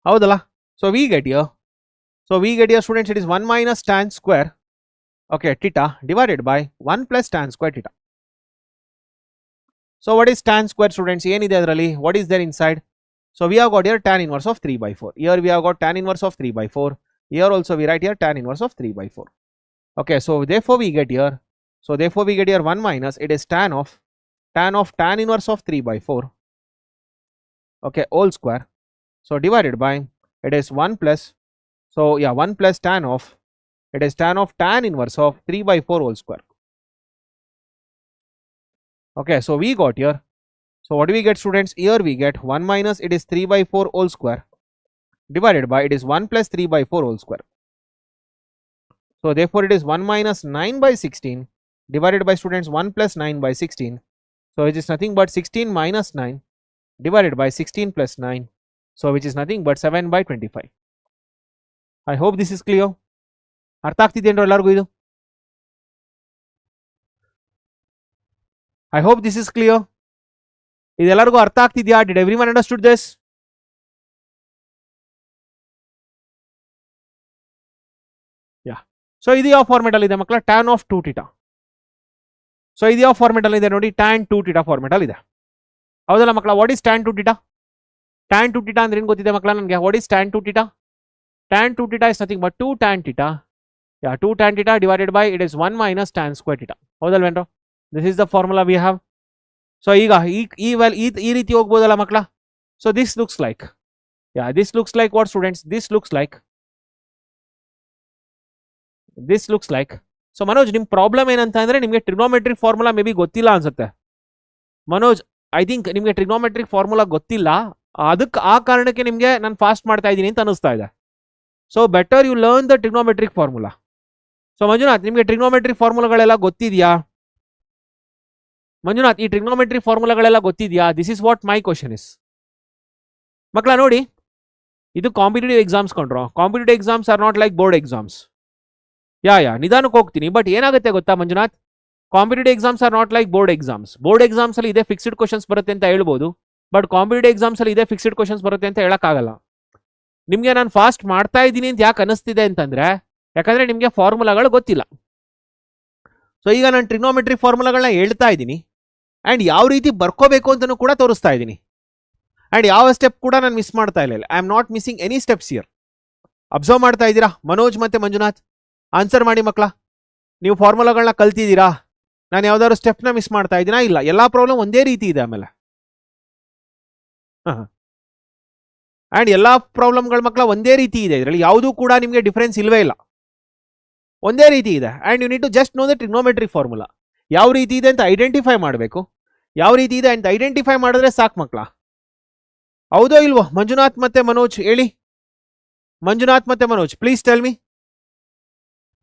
ಹೌದಲ್ಲ? So we get here students, it is 1 minus tan square, okay, theta divided by 1 plus tan square theta. So what is tan square students? ಏನಿದೆ ಅದರಲ್ಲಿ? What is there inside? So we have got here tan inverse of 3/4. Here we have got tan inverse of 3/4. Here also we write here tan inverse of 3/4. Okay, so therefore we get here 1 minus, it is tan of tan inverse of 3/4, okay, whole square. So divided by, it is 1 plus, so 1 plus tan of, it is tan of tan inverse of 3/4 whole square. Okay, so we got here, so what do we get students? Here we get 1 minus, it is 3/4 whole square divided by, it is 1 plus 3/4 whole square. So therefore it is 1 minus 9/16 divided by students 1 plus 9/16. So it is nothing but 16 minus 9 divided by 16 plus 9. So which is nothing but 7/25. I hope this is clear. ಅರ್ಥ ಆಗ್ತಿದೆಯೇನ್ರೋ ಎಲ್ಲರಿಗೂ ಇದು? I hope this is clear. ಇದೆಲ್ಲರಿಗೂ ಅರ್ಥ ಆಗ್ತಿದ್ಯಾ? Did everyone understood this? So ಇದು ಯಾವ format ಅಲ್ಲಿ ಇದೆ ಮಕ್ಕಳ? tan of 2 theta. ಸೊ ಇದು ಯಾವ ಫಾರ್ಮೆಟ್ ಅಲ್ಲಿ ಇದೆ ನೋಡಿ? tan 2 theta ಫಾರ್ಮೆಟ್ ಅಲ್ಲಿ ಇದೆ. ಹೌದಲ್ಲ ಮಕ್ಕಳ? What is tan 2 theta? tan 2 theta ಅಂದ್ರೆ ಏನು ಗೊತ್ತಿದೆ ಮಕ್ಕಳ ನನಗೆ? What is tan 2 theta? tan 2 theta is nothing but 2 tan theta. 2 tan theta divided by, it is 1 minus tan square theta. ಹೌದಲ್ವೇನ್ರೋ? This is the formula we have. So ಈಗ ಈ ರೀತಿ ಹೋಗ್ಬೋದಲ್ಲ ಮಕ್ಕಳ? So this looks like, what students? This looks like. So Manoj, ನಿಮ್ problem ಏನಂತ ಅಂದ್ರೆ ನಿಮಗೆ ಟ್ರಿಗ್ನೋಮೆಟ್ರಿಕ್ ಫಾರ್ಮುಲಾ ಮೇ ಬಿ ಗೊತ್ತಿಲ್ಲ ಅನ್ಸುತ್ತೆ. ಮನೋಜ್, ಐ ಥಿಂಕ್ ನಿಮಗೆ ಟ್ರಿಗ್ನೋಮೆಟ್ರಿಕ್ ಫಾರ್ಮುಲಾ ಗೊತ್ತಿಲ್ಲ, ಅದಕ್ಕೆ ಆ ಕಾರಣಕ್ಕೆ ನಿಮಗೆ ನಾನು ಫಾಸ್ಟ್ ಮಾಡ್ತಾ ಇದ್ದೀನಿ ಅಂತ ಅನಿಸ್ತಾ ಇದೆ. So better you learn the trigonometric formula. So Manjunath, ನಿಮಗೆ ಟ್ರಿಗ್ನೋಮೆಟ್ರಿಕ್ ಫಾರ್ಮುಲಾಗಳೆಲ್ಲ ಗೊತ್ತಿದೆಯಾ? ಮಂಜುನಾಥ್, ಈ ಟ್ರಿಗ್ನೋಮೆಟ್ರಿ ಫಾರ್ಮುಲಾಗಳೆಲ್ಲ ಗೊತ್ತಿದೆಯಾ? This is what my question is. ಮಕ್ಕಳ ನೋಡಿ, ಇದು ಕಾಂಪಿಟೇಟಿವ್ ಎಕ್ಸಾಮ್ಸ್ ಕೊಂಡ್ರು. Competitive exams are not like board exams. Yeah ನಿಧಾನಕ್ಕೆ ಹೋಗ್ತೀನಿ. ಬಟ್ ಏನಾಗುತ್ತೆ ಗೊತ್ತಾ Manjunath, competitive exams are not like board exams. Board exams ಅಲ್ಲಿ ಇದೇ ಫಿಕ್ಸ್ಡ್ ಕ್ವಶನ್ಸ್ ಬರುತ್ತೆ ಅಂತ ಹೇಳ್ಬೋದು, ಬಟ್ ಕಾಂಪಿಟೇಟಿವ್ ಎಕ್ಸಾಮ್ಸ್ ಅಲ್ಲಿ ಇದೇ ಫಿಕ್ಸ್ಡ್ ಕ್ವಶನ್ಸ್ ಬರುತ್ತೆ ಅಂತ ಹೇಳಕ್ಕಾಗಲ್ಲ. ನಿಮ್ಗೆ ನಾನು ಫಾಸ್ಟ್ ಮಾಡ್ತಾ ಇದ್ದೀನಿ ಅಂತ ಯಾಕೆ ಅನಿಸ್ತಿದೆ ಅಂತಂದ್ರೆ, ಯಾಕಂದ್ರೆ ನಿಮ್ಗೆ ಫಾರ್ಮುಲಾಗಳು ಗೊತ್ತಿಲ್ಲ. ಸೊ ಈಗ ನಾನು ಟ್ರಿಗ್ನೋಮೆಟ್ರಿ ಫಾರ್ಮುಲಾಗಳನ್ನ ಹೇಳ್ತಾ ಇದ್ದೀನಿ ಅಂಡ್ ಯಾವ ರೀತಿ ಬರ್ಕೋಬೇಕು ಅಂತಲೂ ಕೂಡ ತೋರಿಸ್ತಾ ಇದ್ದೀನಿ. ಅಂಡ್ ಯಾವ ಸ್ಟೆಪ್ ಕೂಡ ನಾನು ಮಿಸ್ ಮಾಡ್ತಾ ಇಲ್ಲ. I am not missing any steps here. Observe ಮಾಡ್ತಾ ಇದ್ದೀರಾ ಮನೋಜ್ ಮತ್ತೆ ಮಂಜುನಾಥ್? ಆನ್ಸರ್ ಮಾಡಿ ಮಕ್ಕಳ. ನೀವು ಫಾರ್ಮುಲಾಗಳನ್ನ ಕಲ್ತಿದ್ದೀರಾ? ನಾನು ಯಾವ್ದಾದ್ರು ಸ್ಟೆಪ್ನ ಮಿಸ್ ಮಾಡ್ತಾ ಇದ್ದೀನಾ? ಇಲ್ಲ, ಎಲ್ಲಾ ಪ್ರಾಬ್ಲಮ್ ಒಂದೇ ರೀತಿ ಇದೆ. ಆಮೇಲೆ ಅಂಡ್ ಎಲ್ಲಾ ಪ್ರಾಬ್ಲಮ್ಗಳ ಮಕ್ಕಳ ಒಂದೇ ರೀತಿ ಇದೆ. ಇದರಲ್ಲಿ ಯಾವುದೂ ಕೂಡ ನಿಮಗೆ ಡಿಫರೆನ್ಸ್ ಇಲ್ವೇ ಇಲ್ಲ, ಒಂದೇ ರೀತಿ ಇದೆ. And you need to just know the trigonometry formula ಯಾವ ರೀತಿ ಇದೆ ಅಂತ ಐಡೆಂಟಿಫೈ ಮಾಡಬೇಕು. ಯಾವ ರೀತಿ ಇದೆ ಅಂತ ಐಡೆಂಟಿಫೈ ಮಾಡಿದ್ರೆ ಸಾಕು ಮಕ್ಕಳ. ಹೌದೋ ಇಲ್ವೋ ಮಂಜುನಾಥ್ ಮತ್ತೆ ಮನೋಜ್ ಹೇಳಿ? ಮಂಜುನಾಥ್ ಮತ್ತೆ Manoj please tell me.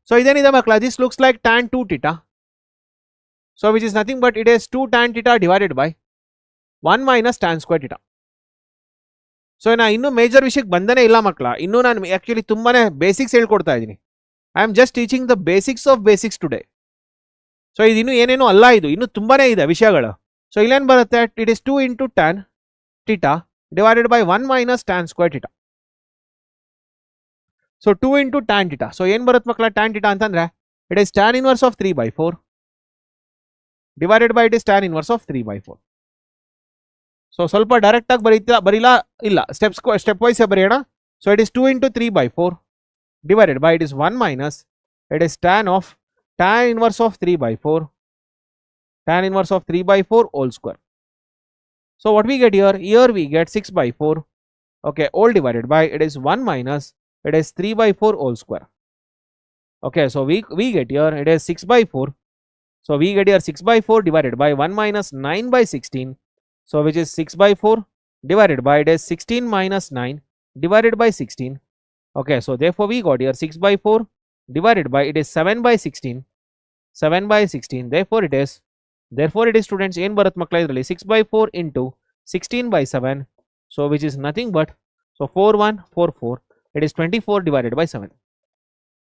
So ಇದೇನಿದೆ ಮಕ್ಕಳ, this looks like tan 2 theta. So which is nothing but it is 2 tan theta divided by 1 minus tan square theta. So ನಾ ಇನ್ನೂ ಮೇಜರ್ ವಿಷಯಕ್ಕೆ ಬಂದನೇ ಇಲ್ಲ ಮಕ್ಕಳ. ಇನ್ನೂ ನಾನು ಆಕ್ಚುಲಿ ತುಂಬಾನೇ ಬೇಸಿಕ್ಸ್ ಹೇಳ್ಕೊಡ್ತಾ ಇದ್ದೀನಿ. I am just teaching the basics of basics today. So ಇದು ಇನ್ನೂ ಏನೇನೋ ಅಲ್ಲ, ಇದು ಇನ್ನೂ ತುಂಬಾನೇ ಇದೆ ವಿಷಯಗಳು. ಸೊ ಇಲ್ಲೇನು ಬರುತ್ತೆ, it is 2 into tan theta divided by 1 minus tan square theta. So 2 into tan theta. So ಏನು ಬರುತ್ತೆ ಮಕ್ಕಳ tan theta ಅಂತಂದ್ರೆ, it is tan inverse of 3/4 divided by it is tan inverse of 3/4. So ಸ್ವಲ್ಪ direct ಆಗಿ ಬರೀಲ್ಲ, ಇಲ್ಲ step wise ಬರೆಯೋಣ. So it is 2 into 3/4 divided by it is 1 minus it is tan inverse of 3/4 whole square. So what we get here? Here we get 6/4, okay, all divided by it is 1 minus it is 3/4 whole square. Okay, so we get here it is 6/4. So we get here 6/4 divided by 1 minus 9/16. So which is 6/4 divided by it is 16 minus 9 divided by 16. Okay, so therefore we got here 6/4 divided by it is 7/16. 7/16. Therefore it is students ಏನು ಬರುತ್ತೆ ಮಕ್ಕಳ ಇದರಲ್ಲಿ 6/4 into 16/7. So which is nothing but, so 4144. It is 24 divided by 7.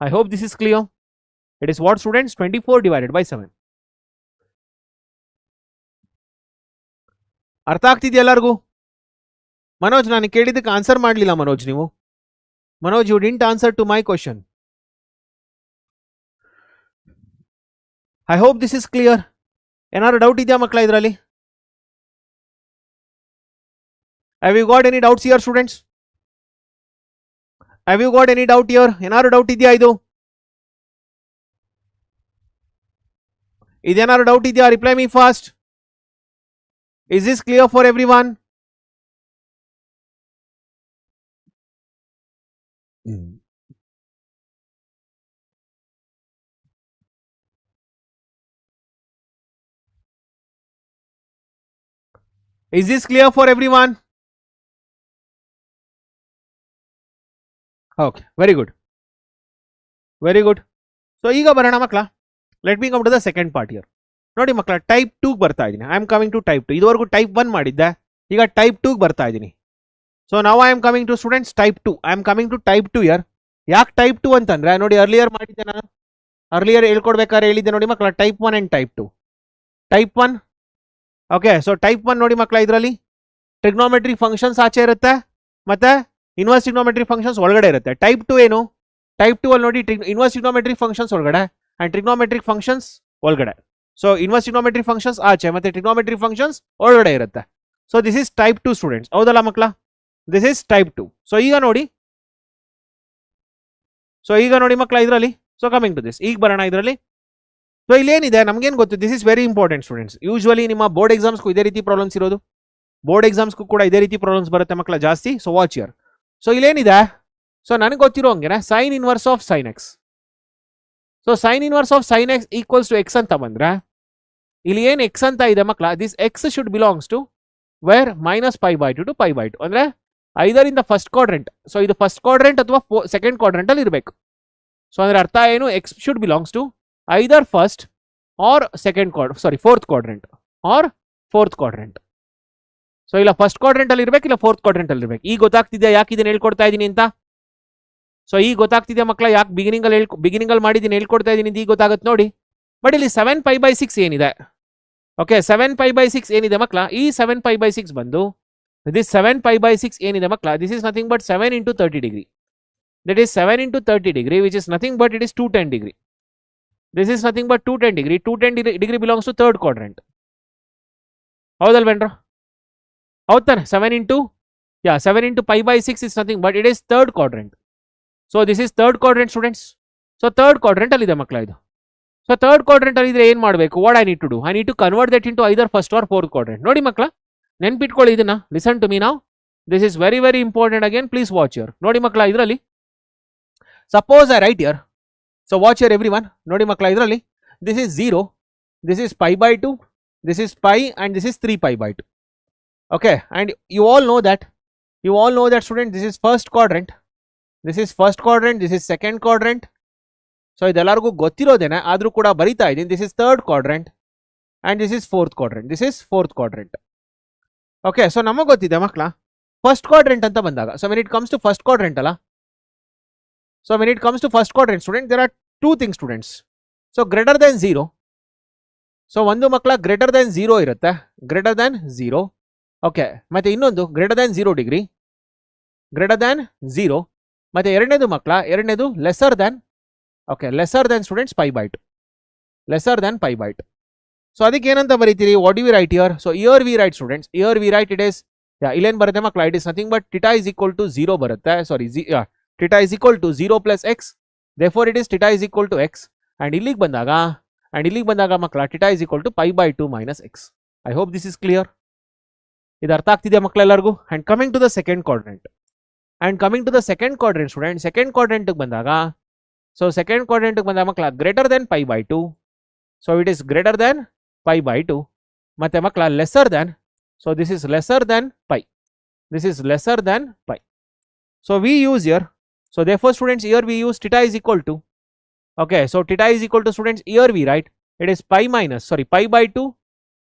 I hope this is clear. It is what students? 24 divided by 7. ಅರ್ಥ ಆಗ್ತಿದೆಯಾ ಎಲ್ಲರಿಗೂ? ಮನೋಜ್, ನಾನು ಕೇಳಿದ್ದಕ್ಕೆ answer ಮಾಡಲಿಲ್ಲ ಮನೋಜ್ ನೀವು. Manoj, you didn't answer to my question. I hope this is clear. ಏನಾದ್ರು doubt ಇದೆಯಾ ಮಕ್ಕಳ ಇದರಲ್ಲಿ? Have you got any doubts here students? Have you got any doubt here? ಏನಾದ್ರು ಡೌಟ್ ಇದೆಯಾ? ಇದೇನಾದ್ರು ಡೌಟ್ ಇದೆಯಾ? Reply me fast. Is this clear for everyone? Is this clear for everyone? Okay, very good. Very good. So ಈಗ ಬರೋಣ ಮಕ್ಕಳ. Let me come to the second part here. ನೋಡಿ ಮಕ್ಕಳ, type 2 ಬರ್ತಾ ಇದ್ದೀನಿ. I am coming to type 2. ಇದುವರೆಗೂ type 1 ಮಾಡಿದ್ದೆ, ಈಗ ಟೈಪ್ 2 ಬರ್ತಾ ಇದ್ದೀನಿ. ಸೊ ನಾವು I am coming to students type 2. I am coming to type 2 here. ಯಾಕೆ ಟೈಪ್ 2 ಅಂತಂದ್ರೆ, ನೋಡಿ ಅರ್ಲಿಯರ್ ಮಾಡಿದ್ದೆ ನಾನು. ಅರ್ಲಿಯರ್ ಹೇಳ್ಕೊಡ್ಬೇಕಾದ್ರೆ ಹೇಳಿದ್ದೆ ನೋಡಿ ಮಕ್ಕಳ, type 1 and type 2. Type 1, okay. So type 1 ನೋಡಿ ಮಕ್ಕಳ, ಇದರಲ್ಲಿ ಟ್ರಿಗ್ನೋಮೆಟ್ರಿಕ್ ಫಂಕ್ಷನ್ಸ್ ಆಚೆ ಇರುತ್ತೆ, ಮತ್ತೆ ಇನ್ವರ್ಸ್ ಟ್ರಿಗ್ನೋಮೆಟ್ರಿಕ್ ಫಂಕ್ಷನ್ಸ್ ಒಳಗಡೆ ಇರುತ್ತೆ. ಟೈಪ್ 2 ಏನು? ಟೈಪ್ 2 ಅಲ್ಲಿ ನೋಡಿ ಇನ್ವರ್ಸ್ ಟ್ರಿಗ್ನೋಮೆಟ್ರಿಕ್ ಫಂಕ್ಷನ್ಸ್ ಒಳಗಡೆ ಅಂಡ್ ಟ್ರಿಗ್ನೋಮೆಟ್ರಿಕ್ ಫಂಕ್ಷನ್ಸ್ ಒಳಗಡೆ. ಸೊ ಇನ್ವರ್ಸ್ ಟ್ರಿಗ್ನೋಮೆಟ್ರಿಕ್ ಫಂಕ್ಷನ್ಸ್ ಆಚೆ ಮತ್ತೆ ಟ್ರಿಗ್ನೋಮೆಟ್ರಿಕ್ ಫಂಕ್ಷನ್ಸ್ ಒಳಗಡೆ ಇರುತ್ತೆ. So this is type 2 students, ಹೌದಲ್ಲ ಮಕ್ಕಳ? This is type 2. ಸೊ ಈಗ ನೋಡಿ ಮಕ್ಕಳ ಇದರಲ್ಲಿ, ಸೊ ಕಮಿಂಗ್ ಟು ದಿಸ್, ಈಗ ಬರೋಣ ಇದರಲ್ಲಿ. ಸೊ ಇಲ್ಲೇನಿದೆ ನಮ್ಗೇನು ಗೊತ್ತು? This is very important students. Usually ನಿಮ್ಮ ಬೋರ್ಡ್ ಎಕ್ಸಾಮ್ಸ್ಗೂ ಇದೇ ರೀತಿ ಪ್ರಾಬ್ಲಮ್ಸ್ ಇರೋದು. ಬೋರ್ಡ್ ಎಕ್ಸಾಮ್ಸ್ಗೂ ಕೂಡ ಇದೇ ರೀತಿ ಪ್ರಾಬ್ಲಮ್ಸ್ ಬರುತ್ತೆ ಮಕ್ಕಳ ಜಾಸ್ತಿ. So watch here. ಸೊ ಇಲ್ಲೇನಿದೆ, ಸೊ ನನಗೆ ಗೊತ್ತಿರೋ ಹಂಗೆ sine inverse of sine x. So sine inverse of sine x equals to x ಅಂತ ಬಂದ್ರೆ, ಇಲ್ಲಿ ಏನು ಎಕ್ಸ್ ಅಂತ ಇದೆ ಮಕ್ಕಳ, this x should belongs to where -π/2 to π/2. ಅಂದ್ರೆ either in the first quadrant. So ಇದು ಫಸ್ಟ್ ಕ್ವಾಡ್ರೆಂಟ್ ಅಥವಾ ಸೆಕೆಂಡ್ ಕ್ವಾಡ್ರೆಂಟ್ ಅಲ್ಲಿ ಇರಬೇಕು. ಸೊ ಅಂದ್ರೆ ಅರ್ಥ ಏನು? X should belongs to either first R fourth quadrant. R fourth quadrant. So ಇಲ್ಲ first quadrant ಅಲ್ಲಿ ಇರ್ಬೇಕು, ಇಲ್ಲ ಫೋರ್ತ್ ಕ್ವಾಡ್ರೆಂಟ್ ಅಲ್ಲಿ ಇರ್ಬೇಕು. ಈಗ ಗೊತ್ತಾಗ್ತಿದ್ಯಾ ಯಾಕೆ ಇದನ್ನ ಹೇಳ್ಕೊಡ್ತಾ ಇದೀನಿ ಅಂತ? ಸೊ ಈಗ ಗೊತ್ತಾಗ್ತಿದ್ಯಾ ಮಕ್ಕಳ ಯಾಕೆ ಬಿಗಿನಿಂಗ್ ಅಲ್ಲಿ ಮಾಡಿದೀನಿ ಹೇಳ್ಕೊಡ್ತಾ ಇದೀನಿ ಈಗ ಗೊತ್ತಾಗುತ್ತೆ ನೋಡಿ. ಬಟ್ ಇಲ್ಲಿ 7π/6 ಏನಿದೆ, ಓಕೆ 7π/6 ಏನಿದೆ ಮಕ್ಕಳ, ಈ 7π/6 ಬಂದು ದಿಸ್ 7π/6 ಏನಿದೆ ಮಕ್ಕಳ, this is nothing but 7 into 30 degree. That is 7 into 30 degree, which is nothing but it is 210 degree. This is nothing but 210 degree. 210 degree belongs to third quadrant. ಹೌದಲ್ವೇನ್ರ? ಹೌದ್ ತಾನೆ? 7 into π/6 is nothing but it is third quadrant. So this is third quadrant students. So third quadrant ಅಲ್ಲಿ ಇದೆ ಮಕ್ಕಳ ಇದು. So third quadrant ಅಲ್ಲಿ ಇದ್ರೆ ಏನ್ ಮಾಡಬೇಕು? What I need to do? I need to convert that into either first or fourth quadrant. ನೋಡಿ ಮಕ್ಕಳ, ನೆನ್ಪಿಟ್ಕೊಳ್ಳಿ ಇದನ್ನ. Listen to me now. This is very very important again. Please watch here. ನೋಡಿ ಮಕ್ಕಳ ಇದರಲ್ಲಿ suppose I write here. So watch here everyone. Nodi makla idralli this is 0, this is π/2, this is pi, and this is 3π/2. Okay, and you all know that student, this is first quadrant, this is first quadrant, this is second quadrant. So idellargu gottirodene adru kuda barita idini. This is third quadrant and this is fourth quadrant. This is fourth quadrant. Okay, so namagu gottide makla first quadrant anta bandaga. So when it comes to first quadrant alla, so when it comes to first quadrant student, there are two things students. So greater than 0. So ಒಂದು ಮಕ್ಕಳ greater than 0 ಇರುತ್ತೆ, greater than 0. Okay, ಮತ್ತೆ ಇನ್ನೊಂದು greater than 0 degree, greater than 0. ಮತ್ತೆ ಎರಡನೇದು ಮಕ್ಕಳ, ಎರಡನೇದು lesser than, okay lesser than students π/2, lesser than π/2. So ಅದಕ್ಕೆ ಏನಂತ ಬರೀತೀರಿ? what do we write here? So here we write students, here we write it is, ಇಲ್ಲೇನು ಬರುತ್ತೆ ಮಕ್ಕಳ, it is nothing but theta is equal to 0 ಬರುತ್ತೆ, ಸಾರಿ theta is equal to 0 plus x, therefore it is theta is equal to x, and ಇಲ್ಲಿಗೆ ಬಂದಾಗ ಮಕ್ಕಳ theta is equal to π/2 minus x. I hope this is clear. ಇದು ಅರ್ಥ ಆಗ್ತಿದೆಯಾ ಮಕ್ಕಳ ಎಲ್ಲರಿಗೂ? and coming to the second quadrant student, second quadrant ಬಂದಾಗ, so second quadrant ಬಂದಾಗ ಮಕ್ಕಳ greater than π/2, so it is greater than π/2, ಮತ್ತೆ ಮಕ್ಕಳ lesser than, so this is lesser than pi, this is lesser than pi. So we use here, so therefore students here we use theta is equal to, okay, so theta is equal to students, here we write it is π/2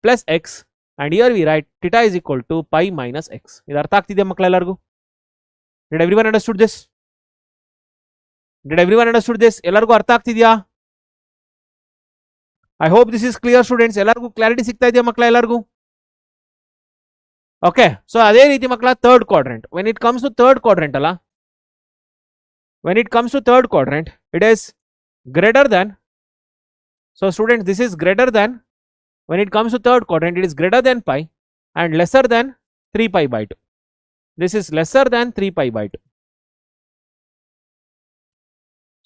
plus x, and here we write theta is equal to pi minus x. ಇದು ಅರ್ಥ ಆಗ್ತಿದೆಯಾ ಮಕ್ಕಳ ಎಲ್ಲರಿಗೂ? Did everyone understood this? ಎಲ್ಲರಿಗೂ ಅರ್ಥ ಆಗ್ತಿದೆಯಾ? I hope this is clear students. ಎಲ್ಲರಿಗೂ clarity ಸಿಗ್ತಾ ಇದೆಯಾ ಮಕ್ಕಳ ಎಲ್ಲರಿಗೂ? ಓಕೆ, ಸೊ ಅದೇ ರೀತಿ ಮಕ್ಕಳ third quadrant, when it comes to third quadrant ಅಲ್ಲ, when it comes to third quadrant it is greater than, so students this is greater than, when it comes to third quadrant it is greater than pi and lesser than 3π/2. This is lesser than 3π/2.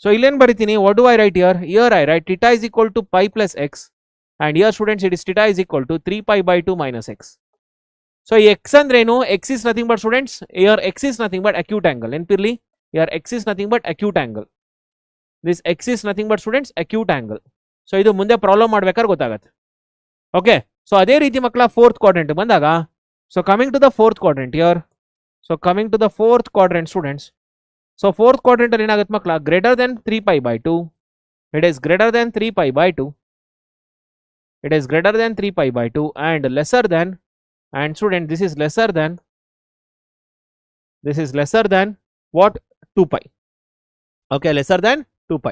So illen baritini, what do I write here? Here I write theta is equal to pi plus x, and here students it is theta is equal to 3π/2 minus x. So x andrenu, x is nothing but students, here x is nothing but acute angle. Nenpirli, here x is nothing but acute angle. This x is nothing but students acute angle. So idu munde problem madbekar gottagutte. Okay, so ಅದೇ ರೀತಿ ಮಕ್ಕಳ fourth quadrant ಬಂದಾಗ, so coming to the fourth quadrant here, so coming to the fourth quadrant students, so fourth quadrant ಅಲ್ಲಿ ಏನಾಗುತ್ತೆ ಮಕ್ಕಳ, greater than 3π/2, it is greater than 3π/2, it is greater than 3π/2 and lesser than, and student this is lesser than what? 2π. Okay, lesser than 2π.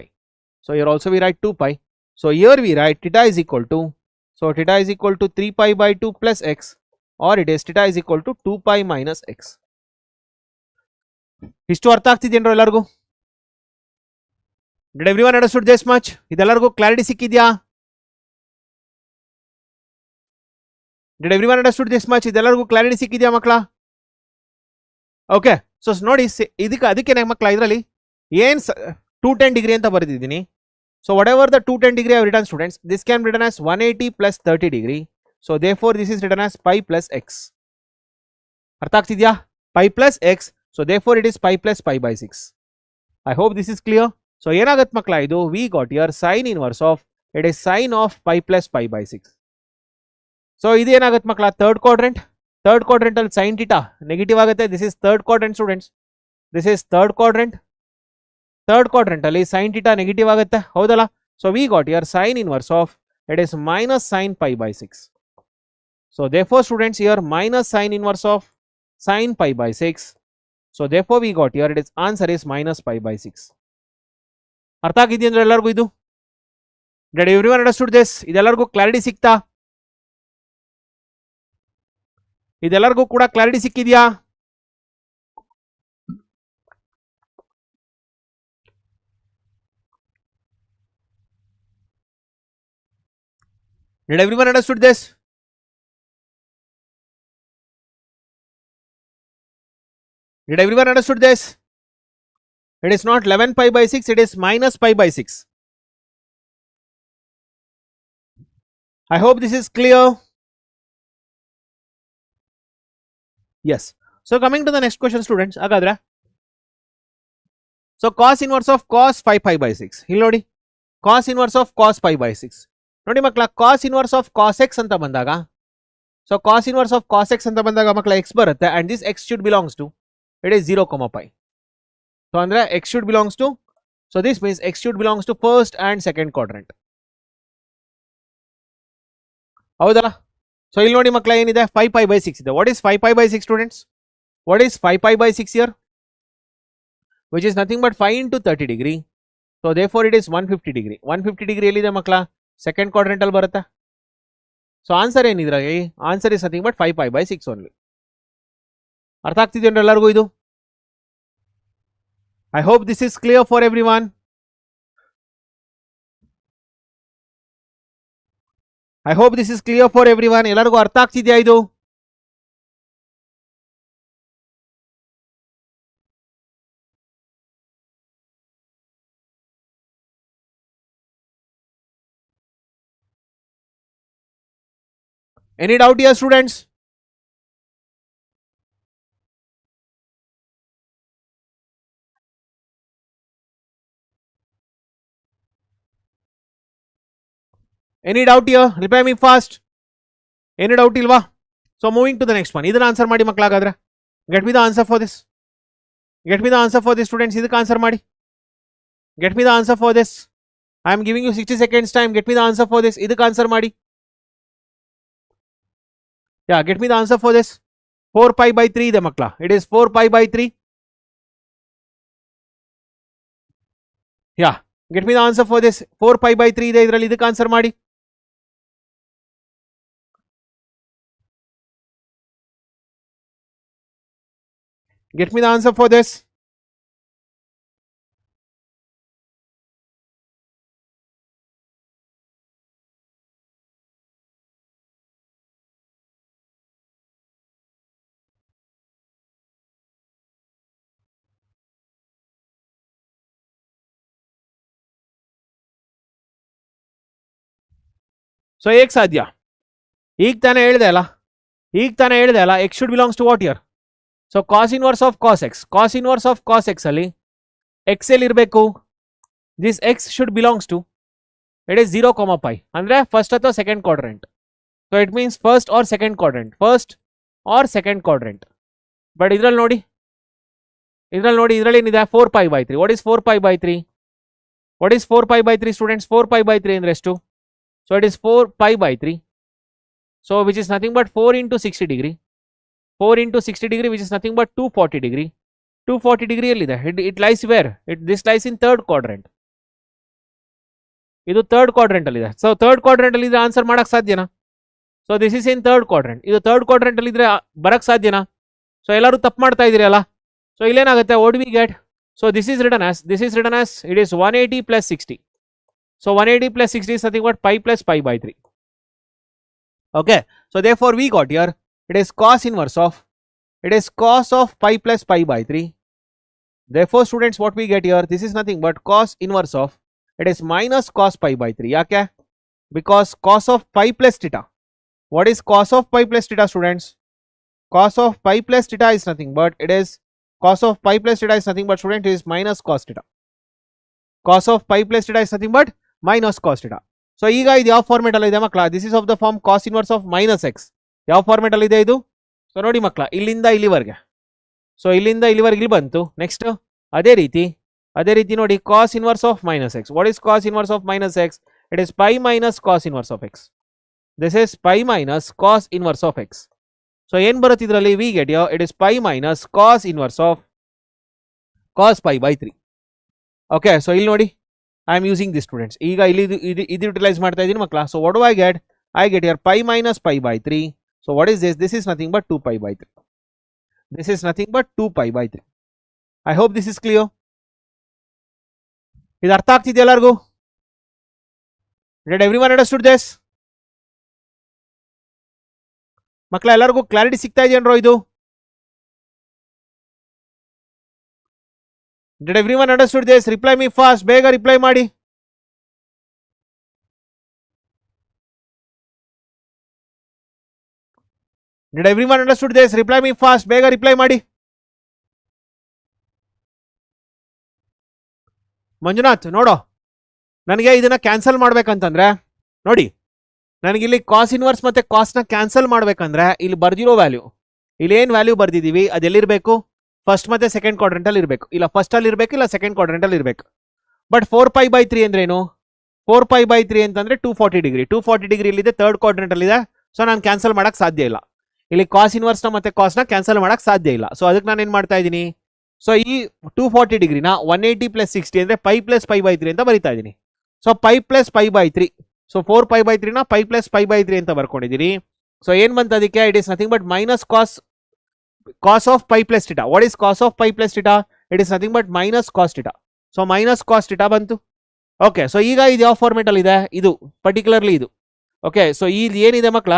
So here also we write 2π. So here we write theta is equal to, so theta is equal to 3π/2 plus x, or it is theta is equal to 2π minus x. ಇಷ್ಟು ಅರ್ಥ ಆಗ್ತಿದೆಯೇನ್ರೋ ಎಲ್ಲರಿಗೂ? Did everyone understood this much? ಇದೆಲ್ಲರಿಗೂ ಕ್ಲಾರಿಟಿ ಸಿಕ್ಕಿದ್ಯಾ? Did everyone understood this much? ಇದೆಲ್ಲರಿಗೂ ಕ್ಲಾರಿಟಿ ಸಿಕ್ಕಿದ್ಯಾ ಮಕ್ಕಳ? ಓಕೆ, ಸೊ ನೋಡಿ ಅದಕ್ಕೆ ಮಕ್ಕಳ ಇದರಲ್ಲಿ ಏನ್ 210 ಡಿಗ್ರಿ ಅಂತ ಬರೆದಿದ್ದೀನಿ. So whatever the 210 degree I have written students, this can be written as 180 plus 30 degree. So therefore this is written as pi plus x. ಅರ್ಥ ಆಗ್ತಿದ್ಯಾ? pi plus x. So therefore it is pi plus pi/6. I hope this is clear. So ಏನಾಗತ್ತೆ ಮಕ್ಕಳ ಇದು? We got here sin inverse of, it is sin of pi plus pi/6. So ಇದು ಏನಾಗತ್ತೆ ಮಕ್ಕಳ? Third quadrant ಅಲ್ಲಿ sin theta negative ಆಗುತ್ತೆ. This is third quadrant students. This is third quadrant ಅಲ್ಲಿ sin theta negative ಆಗುತ್ತೆ, ಹೌದಲ್ಲ? So we got here sin inverse of, it is minus sin pi/6. So therefore students here minus sin inverse of sin pi by 6. So therefore we got here its answer is minus pi by 6. ಅರ್ಥ ಆಗಿದೆಯಾ ಅಂದ್ರೆ ಎಲ್ಲರಿಗೂ ಇದು? Did everyone understood this? ಇದೆಲ್ಲರಿಗೂ clarity ಸಿಕ್ತಾ? ಇದೆಲ್ಲರಿಗೂ ಕೂಡ clarity ಸಿಕ್ಕಿದೆಯಾ? Did everyone understood this? Did everyone understood this? It is not 11 pi by 6, it is minus pi by 6. I hope this is clear. Yes. So coming to the next question students, agadra. So cos inverse of cos 5 pi by 6. Here nodi, cos inverse of cos pi by 6. Nodi makla cos inverse of cos x anta bandaga. So cos inverse of cos x anta bandaga makla x barutte and this x should belongs to, it is 0 comma pi. So andre x should belongs to, so this means x should belongs to first and second quadrant. Avudala? So ಇಲ್ಲಿ ನೋಡಿ ಮಕ್ಕಳ ಏನಿದೆ 5 pi by 6 ಇದೆ. What is 5 pi by 6 students? What is 5 pi by 6 here? Which is nothing but 5 into 30 degree. So therefore it is 150 degree. 150 degree ಎಲ್ಲಿದೆ ಮಕ್ಕಳ? Second quadrant ಅಲ್ಲಿ ಬರುತ್ತೆ. So answer ಏನಿದ್ರಾಗಿ? Answer is nothing but 5 pi by 6 only. ಅರ್ಥ ಆಗ್ತಿದೆಯಾ ಅಂದ್ರೆ ಎಲ್ಲರಿಗೂ ಇದು? I hope this is clear for everyone. I hope this is clear for everyone. ಎಲ್ಲರಿಗೂ ಅರ್ಥ ಆಗ್ತಿದೆಯಾ ಇದು? Any doubt here students? Any doubt here? Reply me fast. Any doubt ilva? So moving to the next one. Idana answer ಮಾಡಿ ಮಕ್ಕಳಾಗಾದ್ರೆ. Get me the answer for this. Get me the answer for this students. ಇದಕ್ಕೆ answer ಮಾಡಿ. Get me the answer for this. I am giving you 60 seconds time. Get me the answer for this. ಇದಕ್ಕೆ answer ಮಾಡಿ. Yeah, get me the answer for this. 4 pi by 3 ಇದೆ ಮಕ್ಕಳ. It is 4 pi by 3. Yeah, get me the answer for this. 4 pi by 3 ಇದೆ ಇದರಲ್ಲಿ ಇದಕ್ಕೆ answer ಮಾಡಿ. Get me the answer for this. So ಹೇಗೆ ಸಾಧ್ಯ? ಈಗ ತಾನೇ ಹೇಳಿದೆ ಅಲ್ಲ x should belongs to what here? So cos inverse of cos x. Cos inverse of cos x ಅಲ್ಲಿ x ಎಲ್ಲಿ ಇರಬೇಕು? This x should belongs to, it is 0 comma pi. ಅಂದ್ರೆ ಫಸ್ಟ್ ಅಥವಾ second quadrant. So it means first or second quadrant. First or second quadrant. But ಇದರಲ್ಲಿ ನೋಡಿ ಇದರಲ್ಲಿ ಏನಿದೆ 4 pi by 3. What is 4 pi by 3? What is 4 pi by 3 students? 4 pi by 3 ಅಂದ್ರೆ ಎಷ್ಟು? So it is 4 pi by 3. So which is nothing but 4 into 60 degree. 4 into 60 degree which is nothing but 240 degree. 240 degree ಎಲ್ಲಿದೆ? It lies where? This lies in third quadrant. ಇದು third quadrant ಅಲ್ಲಿ ಇದೆ. So third quadrant ಅಲ್ಲಿ ಇದ್ರೆ answer ಮಾಡಕ್ ಸಾಧ್ಯನಾ? So this is in third quadrant. ಇದು third quadrant ಅಲ್ಲಿ ಇದ್ರೆ ಬರಕ್ ಸಾಧ್ಯನಾ? ಸೊ ಎಲ್ಲರೂ ತಪ್ಪು ಮಾಡ್ತಾ ಇದೀರಲ್ಲ. ಸೊ ಇಲ್ಲೇನಾಗುತ್ತೆ? What we get? So this is written as it is 180 plus 60. So 180 plus 60 is nothing but pi plus pi by 3. Okay. So therefore we got here it is cos inverse of, it is cos of pi plus pi by 3. Therefore students what we get here, this is nothing but cos inverse of, it is minus cos pi by 3. Yaake? Because cos of pi plus theta. What is cos of pi plus theta students? Cos of pi plus theta is nothing but it is, cos of pi plus theta is nothing but student it is minus cos theta. Cos of pi plus theta is nothing but minus cos theta. So ಈಗ ಇದು ಯಾವ format ಅಲ್ಲಿ ಇದೆ ಮಕ್ಕಳ? This is of the form cos inverse of minus x. ಯಾವ format ಅಲ್ಲಿ ಇದೆ ಇದು? ಸೊ ನೋಡಿ ಮಕ್ಕಳ, ಇಲ್ಲಿಂದ ಇಲ್ಲಿವರೆಗೆ, ಸೊ ಇಲ್ಲಿಂದ ಇಲ್ಲಿವರೆಗೆ ಇಲ್ಲಿ ಬಂತು. ನೆಕ್ಸ್ಟ್ ಅದೇ ರೀತಿ ನೋಡಿ cos inverse of minus x. What is cos inverse of minus x? It is pi minus cos inverse of x. This is pi minus cos inverse of x. So ಏನು ಬರುತ್ತೆ ಇದರಲ್ಲಿ, we get here it is pi minus cos inverse of cos pi by 3. Okay, so ಇಲ್ಲಿ ನೋಡಿ I am using this students. ಈಗ ಇಲ್ಲಿ ಇದು utilise ಮಾಡ್ತಾ ಇದ್ದೀನಿ ಮಕ್ಕಳ. So what do I get? I get here pi minus pi by 3. So what is this? This is nothing but 2 pi by 3. This is nothing but 2 pi by 3. I hope this is clear. ಇದು ಅರ್ಥ ಆಗ್ತಿದೆ ಎಲ್ಲರಿಗೂ? Did everyone understood this? ಮಕ್ಕಳ ಎಲ್ಲರಿಗೂ clarity ಸಿಗ್ತಾ ಇದೆಯನ್ರೋ ಇದು? Did everyone understood this? Reply me fast. ಬೇಗ reply ಮಾಡಿ. Did everyone understood this? Reply me fast. ಬೇಗ ರಿಪ್ಲೈ ಮಾಡಿ. ಮಂಜುನಾಥ್ ನೋಡೋ, ನನಗೆ ಇದನ್ನ ಕ್ಯಾನ್ಸಲ್ ಮಾಡ್ಬೇಕಂತಂದ್ರೆ ನೋಡಿ, ನನಗೆ ಇಲ್ಲಿ ಕಾಸ್ ಇನ್ವರ್ಸ್ ಮತ್ತೆ ಕಾಸ್ನ ಕ್ಯಾನ್ಸಲ್ ಮಾಡ್ಬೇಕಂದ್ರೆ ಇಲ್ಲಿ ಬರ್ದಿರೋ ವ್ಯಾಲ್ಯೂ, ಇಲ್ಲಿ ಏನು ವ್ಯಾಲ್ಯೂ ಬರ್ದಿದೀವಿ ಅದೆಲ್ಲಿರಬೇಕು, ಫಸ್ಟ್ ಮತ್ತೆ ಸೆಕೆಂಡ್ ಕ್ವಾಡ್ರೆಂಟ್ ಅಲ್ಲಿ ಇರಬೇಕು. ಇಲ್ಲ ಫಸ್ಟ್ ಅಲ್ಲಿ ಇರಬೇಕು, ಇಲ್ಲ ಸೆಕೆಂಡ್ ಕ್ವಾಡ್ರೆಂಟ್ ಅಲ್ಲಿ ಇರಬೇಕು. ಬಟ್ 4 pi by 3 ಅಂದ್ರೆ ಏನು? 4 pi by 3 ಅಂತಂದ್ರೆ 240 ಡಿಗ್ರಿ. 240 ಡಿಗ್ರಿ ಇಲ್ಲಿದೆ, ಥರ್ಡ್ ಕ್ವಾಡ್ರೆಂಟ್ ಅಲ್ಲಿ ಇದೆ. ಸೊ ನಾನು ಕ್ಯಾನ್ಸಲ್ ಮಾಡಕ್ ಸಾಧ್ಯ ಇಲ್ಲ. ಇಲ್ಲಿ ಕಾಸ್ ಇನ್ವರ್ಸ್ ನ ಮತ್ತೆ ಕಾಸ್ನ ಕ್ಯಾನ್ಸಲ್ ಮಾಡಕ್ ಸಾಧ್ಯ ಇಲ್ಲ. ಸೊ ಅದಕ್ಕೆ ನಾನು ಏನ್ ಮಾಡ್ತಾ ಇದ್ದೀನಿ, ಸೊ ಈ 240 ಡಿಗ್ರಿನ 180 ಪ್ಲಸ್ 60 ಅಂದ್ರೆ ಪೈ ಪ್ಲಸ್ ಪೈ ಬೈ 3 ಅಂತ ಬರಿತಾ ಇದ್ದೀನಿ. So pi plus pi by 3. So 4 pi by 3 ನ ಪೈ ಪ್ಲಸ್ ಪೈ ಬೈ 3 ಅಂತ ಬರ್ಕೊಂಡಿದ್ದೀನಿ. ಸೊ ಏನ್ ಬಂತ ಅದಕ್ಕೆ, it is nothing but minus cos of pi plus theta. What is cos of pi plus theta? It is nothing but minus cos theta. So minus cos theta ಬಂತು. Okay, so ಈಗ ಇದು ಯಾವ format ಅಲ್ಲಿ ಇದೆ, ಇದು particularly ಇದು. Okay, so ಇಲ್ಲಿ ಏನಿದೆ ಮಕ್ಕಳ,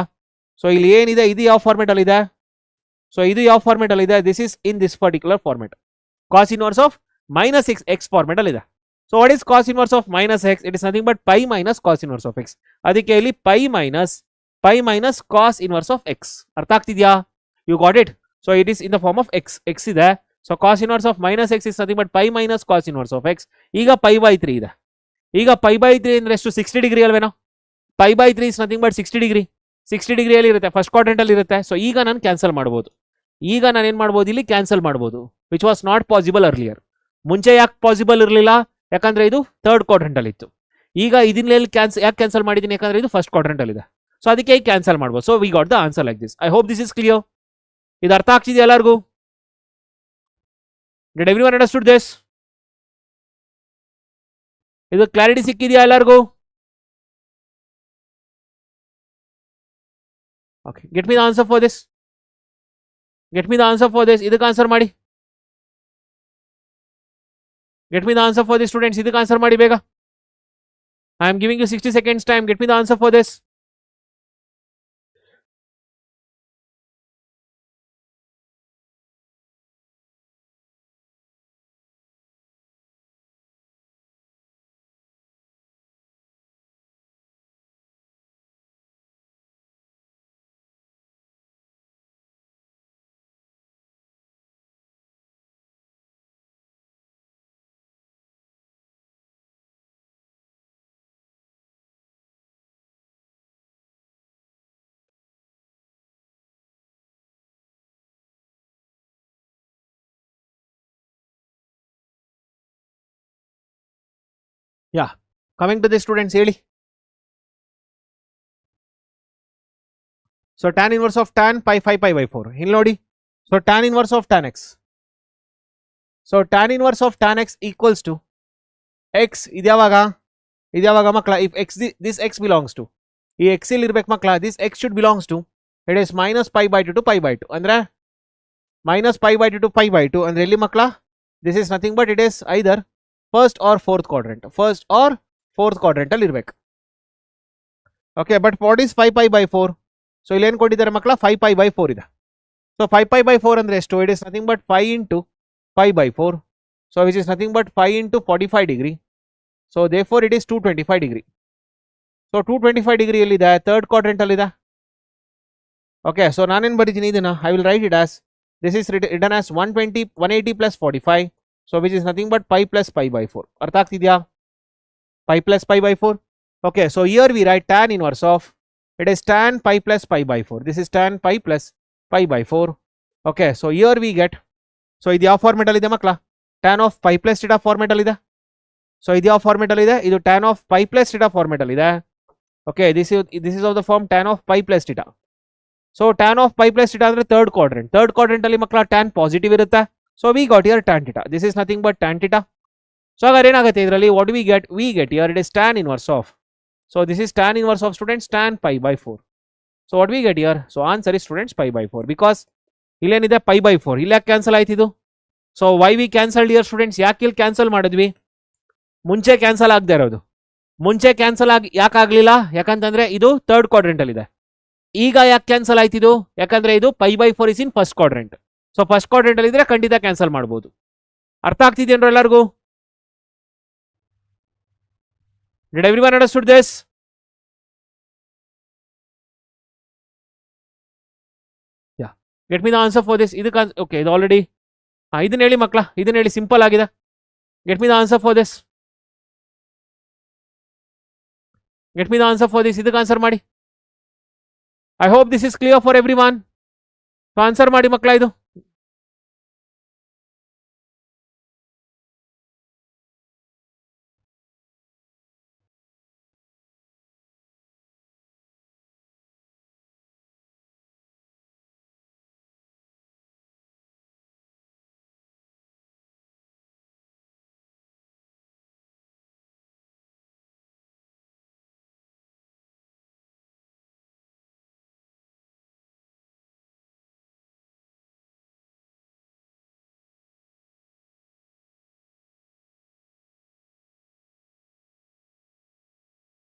ಸೊ ಇಲ್ಲಿ ಏನಿದೆ ಇದು ಯಾವ ಫಾರ್ಮೆಟ್ ಅಲ್ಲಿ ಇದೆ, ಸೊ ಇದು ಯಾವ ಫಾರ್ಮೆಟ್ ಅಲ್ಲಿ ಇದೆ, this is in this particular format. Cos inverse of minus x format ಅಲ್ಲಿ ಇದೆ. So what is cos inverse of minus x? It is nothing but pi minus cos inverse of x. ಅದಕ್ಕೆ ಇಲ್ಲಿ pi minus cos inverse of x. ಅರ್ಥ ಆಗ್ತಿದ್ಯಾ? You got it? So it is in the form of x ಇದೆ. So cos inverse of minus x is nothing but pi minus cos inverse of x. ಈಗ pi by 3 ಇದೆ. ಈಗ pi by 3 ಅಂದ್ರೆ ಎಷ್ಟು, 60 degree ಅಲ್ವೇನೋ? Pi by 3 is nothing but 60 degree. 60 ಡಿಗ್ರಿಯಲ್ಲಿ ಇರುತ್ತೆ, first quadrant ಅಲ್ಲಿ ಇರುತ್ತೆ. ಸೊ ಈಗ ನಾನು ಕ್ಯಾನ್ಸಲ್ ಮಾಡ್ಬೋದು. ಈಗ ನಾನು ಏನ್ ಮಾಡ್ಬೋದು, ಇಲ್ಲಿ ಕ್ಯಾನ್ಸಲ್ ಮಾಡ್ಬೋದು, which was not possible earlier. ಮುಂಚೆ ಯಾಕೆ ಪಾಸಿಬಲ್ ಇರಲಿಲ್ಲ? ಯಾಕಂದ್ರೆ ಇದು ಥರ್ಡ್ ಕ್ವಾಡ್ರೆಂಟ್ ಅಲ್ಲಿ ಇತ್ತು. ಈಗ ಇದನ್ನ ಯಾಕೆ ಕ್ಯಾನ್ಸಲ್ ಮಾಡಿದ್ದೀನಿ, ಯಾಕಂದ್ರೆ ಇದು ಫಸ್ಟ್ ಕ್ವಾಡ್ರೆಂಟ್ ಅಲ್ಲಿ ಇದೆ. ಸೊ ಅದಕ್ಕೆ ಕ್ಯಾನ್ಸಲ್ ಮಾಡ್ಬೋದು. So we got the answer like this. I hope this is clear. ಇದು ಅರ್ಥ ಆಗ್ತಿದೆಯಾ ಎಲ್ಲರಿಗೂ? Did everyone understood this? ಇದು ಕ್ಲಾರಿಟಿ ಸಿಕ್ಕಿದೆಯಾ ಎಲ್ಲರಿಗೂ? Okay, get me the answer for this. ಇದಕ್ಕೆ ಆನ್ಸರ್ ಮಾಡಿ. Get me the answer for this students. ಇದಕ್ಕೆ ಆನ್ಸರ್ ಮಾಡಿ ಬೇಗ. I am giving you 60 seconds time. Get me the answer for this. Yeah, coming to the students ಹೇಳಿ. So tan inverse of tan pi 5 pi by 4 ಇಲ್ಲಿ ನೋಡಿ. So tan inverse of tan x. So tan inverse of tan x equals to x. ಇದ್ಯಾವಾಗ ಮಕ್ಕಳ, if x this x belongs to, ಈ x ಇಲ್ಲಿ ಇರ್ಬೇಕು ಮಕ್ಕಳ, this x should belongs to it is minus pi by 2 to pi by 2 ಅಂದ್ರೆ minus pi by 2 to pi by 2 ಅಂದ್ರೆ ಎಲ್ಲಿ ಮಕ್ಕಳ, this is nothing but it is either first R fourth quadrant ಅಲ್ಲಿ ಇರ್ಬೇಕು. Okay, but what is 5 pi by 4? So ಇಲ್ಲಿ ಏನು ಕೊಟ್ಟಿದ್ದಾರೆ ಮಕ್ಕಳ, 5 pi by 4 ಇದೆ. ಸೊ 5 pi by 4 ಅಂದ್ರೆ ಎಷ್ಟು? It is nothing but 5 into pi by 4. So which is nothing but 5 into 45 degree. So therefore it is 225 degree. So 225 degree ಎಲ್ಲಿದೆ? Third quadrant ಅಲ್ಲಿ ಇದೆ. ಓಕೆ, ಸೊ ನಾನೇನು ಬರೀತೀನಿ ಇದನ್ನ, I will write it as this is written as 180 plus 45. So which is nothing but pi plus pi by 4. ಅರ್ಥ ಆಗ್ತಿದ್ಯಾ? Pi plus pi by 4. Okay, so here V right tan inverse of it is tan pi plus pi by 4. This is tan pi plus pi by 4. Okay, so here we get, so ಇದು ಯಾವ format ಅಲ್ಲಿ ಇದೆ ಮಕ್ಕಳ, tan of pi plus theta format ಅಲ್ಲಿ ಇದೆ. So ಇದು ಯಾವ format ಅಲ್ಲಿ ಇದೆ, ಇದು tan of pi plus theta format ಅಲ್ಲಿ ಇದೆ. Okay, this is of the form tan of pi plus theta. So tan of pi plus theta andre third quadrant. Third quadrant alli makla tan positive irutte. So we got here tan theta. This is nothing but tan theta. So agar enagutte idralli what do we get? We get here it is tan inverse of. So this is tan inverse of students tan pi by 4. So what we get here? So answer is students pi by 4 because illenide pi by 4. Illa cancel aaytu idu. So why we cancelled here students? Yake ಇಲ್ಲಿ cancel ಮಾಡಿದ್ವಿ? ಮುಂಚೆ cancel ಆಗದೆ ಇರೋದು. ಮುಂಚೆ cancel ಯಾಕೆ ಆಗಲಿಲ್ಲ? ಯಾಕಂತಂದ್ರೆ ಇದು ಥರ್ಡ್ ಕ್ವಾಡ್ರೆಂಟ್ ಅಲ್ಲಿ ಇದೆ. ಈಗ ಯಾಕೆ ಕ್ಯಾನ್ಸಲ್ ಆಯ್ತು ಇದು? ಯಾಕಂದ್ರೆ ಇದು pi by 4 is in first quadrant. So first quadrant ಅಲ್ಲಿ ಇದ್ರೆ ಖಂಡಿತ ಕ್ಯಾನ್ಸಲ್ ಮಾಡಬಹುದು. ಅರ್ಥ ಆಗ್ತಿದೆಯೇನ್ರ ಎಲ್ಲರಿಗೂ? Did everyone understood this? Yeah. Get me the answer for this. Okay, ಇದು ಆಲ್ರೆಡಿ ಇದನ್ನ ಹೇಳಿ ಮಕ್ಕಳ, ಇದನ್ನ ಹೇಳಿ, ಸಿಂಪಲ್ ಆಗಿದೆ. Get me the answer for this. Get me the answer for this. ಇದಕ್ಕೆ ಆನ್ಸರ್ ಮಾಡಿ. I hope this is clear for everyone. So answer ಮಾಡಿ ಮಕ್ಕಳ ಇದು.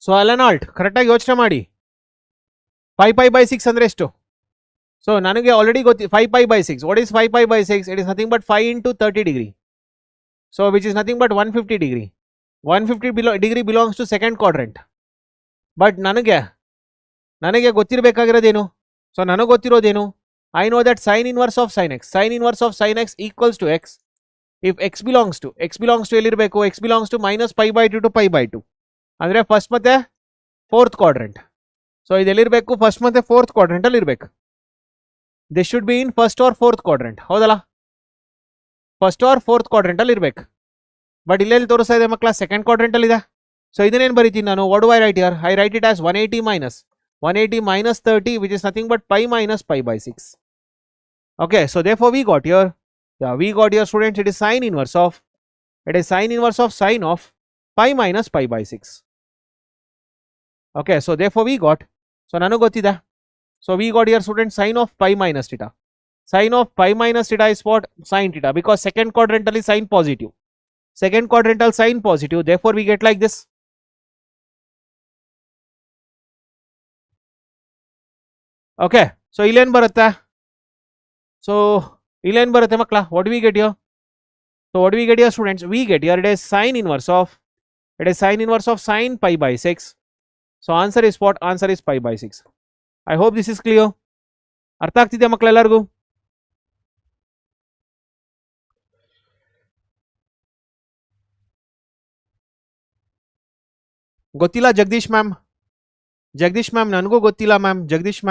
ಸೊ ಅಲನಾಲ್ಟ್ ಕರೆಕ್ಟಾಗಿ ಯೋಚನೆ ಮಾಡಿ. 5 pi by 6 ಅಂದ್ರೆ ಎಷ್ಟು? ಸೊ ನನಗೆ ಆಲ್ರೆಡಿ ಗೊತ್ತಿ 5 pi by 6. What is 5 pi by 6? It is nothing but 5 into 30 degree. So which is nothing but 150 degree. 150 degree belongs to second quadrant. But ನನಗೆ ಗೊತ್ತಿರಬೇಕಾಗಿರೋದೇನು? ಸೊ ನನಗೆ ಗೊತ್ತಿರೋದೇನು? I know that sine inverse of sine x. Sine inverse of sine x equals to x. If x belongs to ಎಲ್ಲಿರಬೇಕು? X belongs to minus pi by 2 to pi by 2. ಅಂದರೆ first ಮತ್ತೆ fourth quadrant. So ಇದೆಲ್ಲಿರಬೇಕು? First ಮತ್ತೆ fourth quadrant ಅಲ್ಲಿ ಇರಬೇಕು. This should be in first R fourth quadrant. ಹೌದಲ್ಲ? First R fourth quadrant ಅಲ್ಲಿ ಇರಬೇಕು. But ಇಲ್ಲೆಲ್ಲಿ ತೋರಿಸ್ತಾ ಇದೆ ಮಕ್ಕಳ? ಸೆಕೆಂಡ್ ಕ್ವಾಡ್ರೆಂಟ್ ಅಲ್ಲಿ ಇದೆ. ಸೊ ಇದನ್ನೇನು ಬರೀತೀನಿ ನಾನು? What do I write here? I right it as 180 minus 30 which is nothing but pi minus pi by 6. Okay, so therefore we got here students, it is sine inverse of sine of pi minus pi by 6. Okay, so therefore we got, so nanu gottida. So we got here students sine of pi minus theta. Sine of pi minus theta is what? Sine theta, because second quadrantal is sine positive. Second quadrantal sine positive, therefore we get like this. Okay, so illen barutte. So illen barutte makla. What do we get here? So what do we get here students? We get here it is sine inverse of sine pi by 6. So answer is what? Answer is pi by 6. I hope this is clear. ಅರ್ಥ ಆಗ್ತಿದೆ ಮಕ್ಕಳ ಎಲ್ಲರಿಗೂ? ಗೊತ್ತಿಲ್ಲ Jagadish ma'am? Jagadish ma'am ನನಗೂ ಗೊತ್ತಿಲ್ಲ ma'am. Jagadish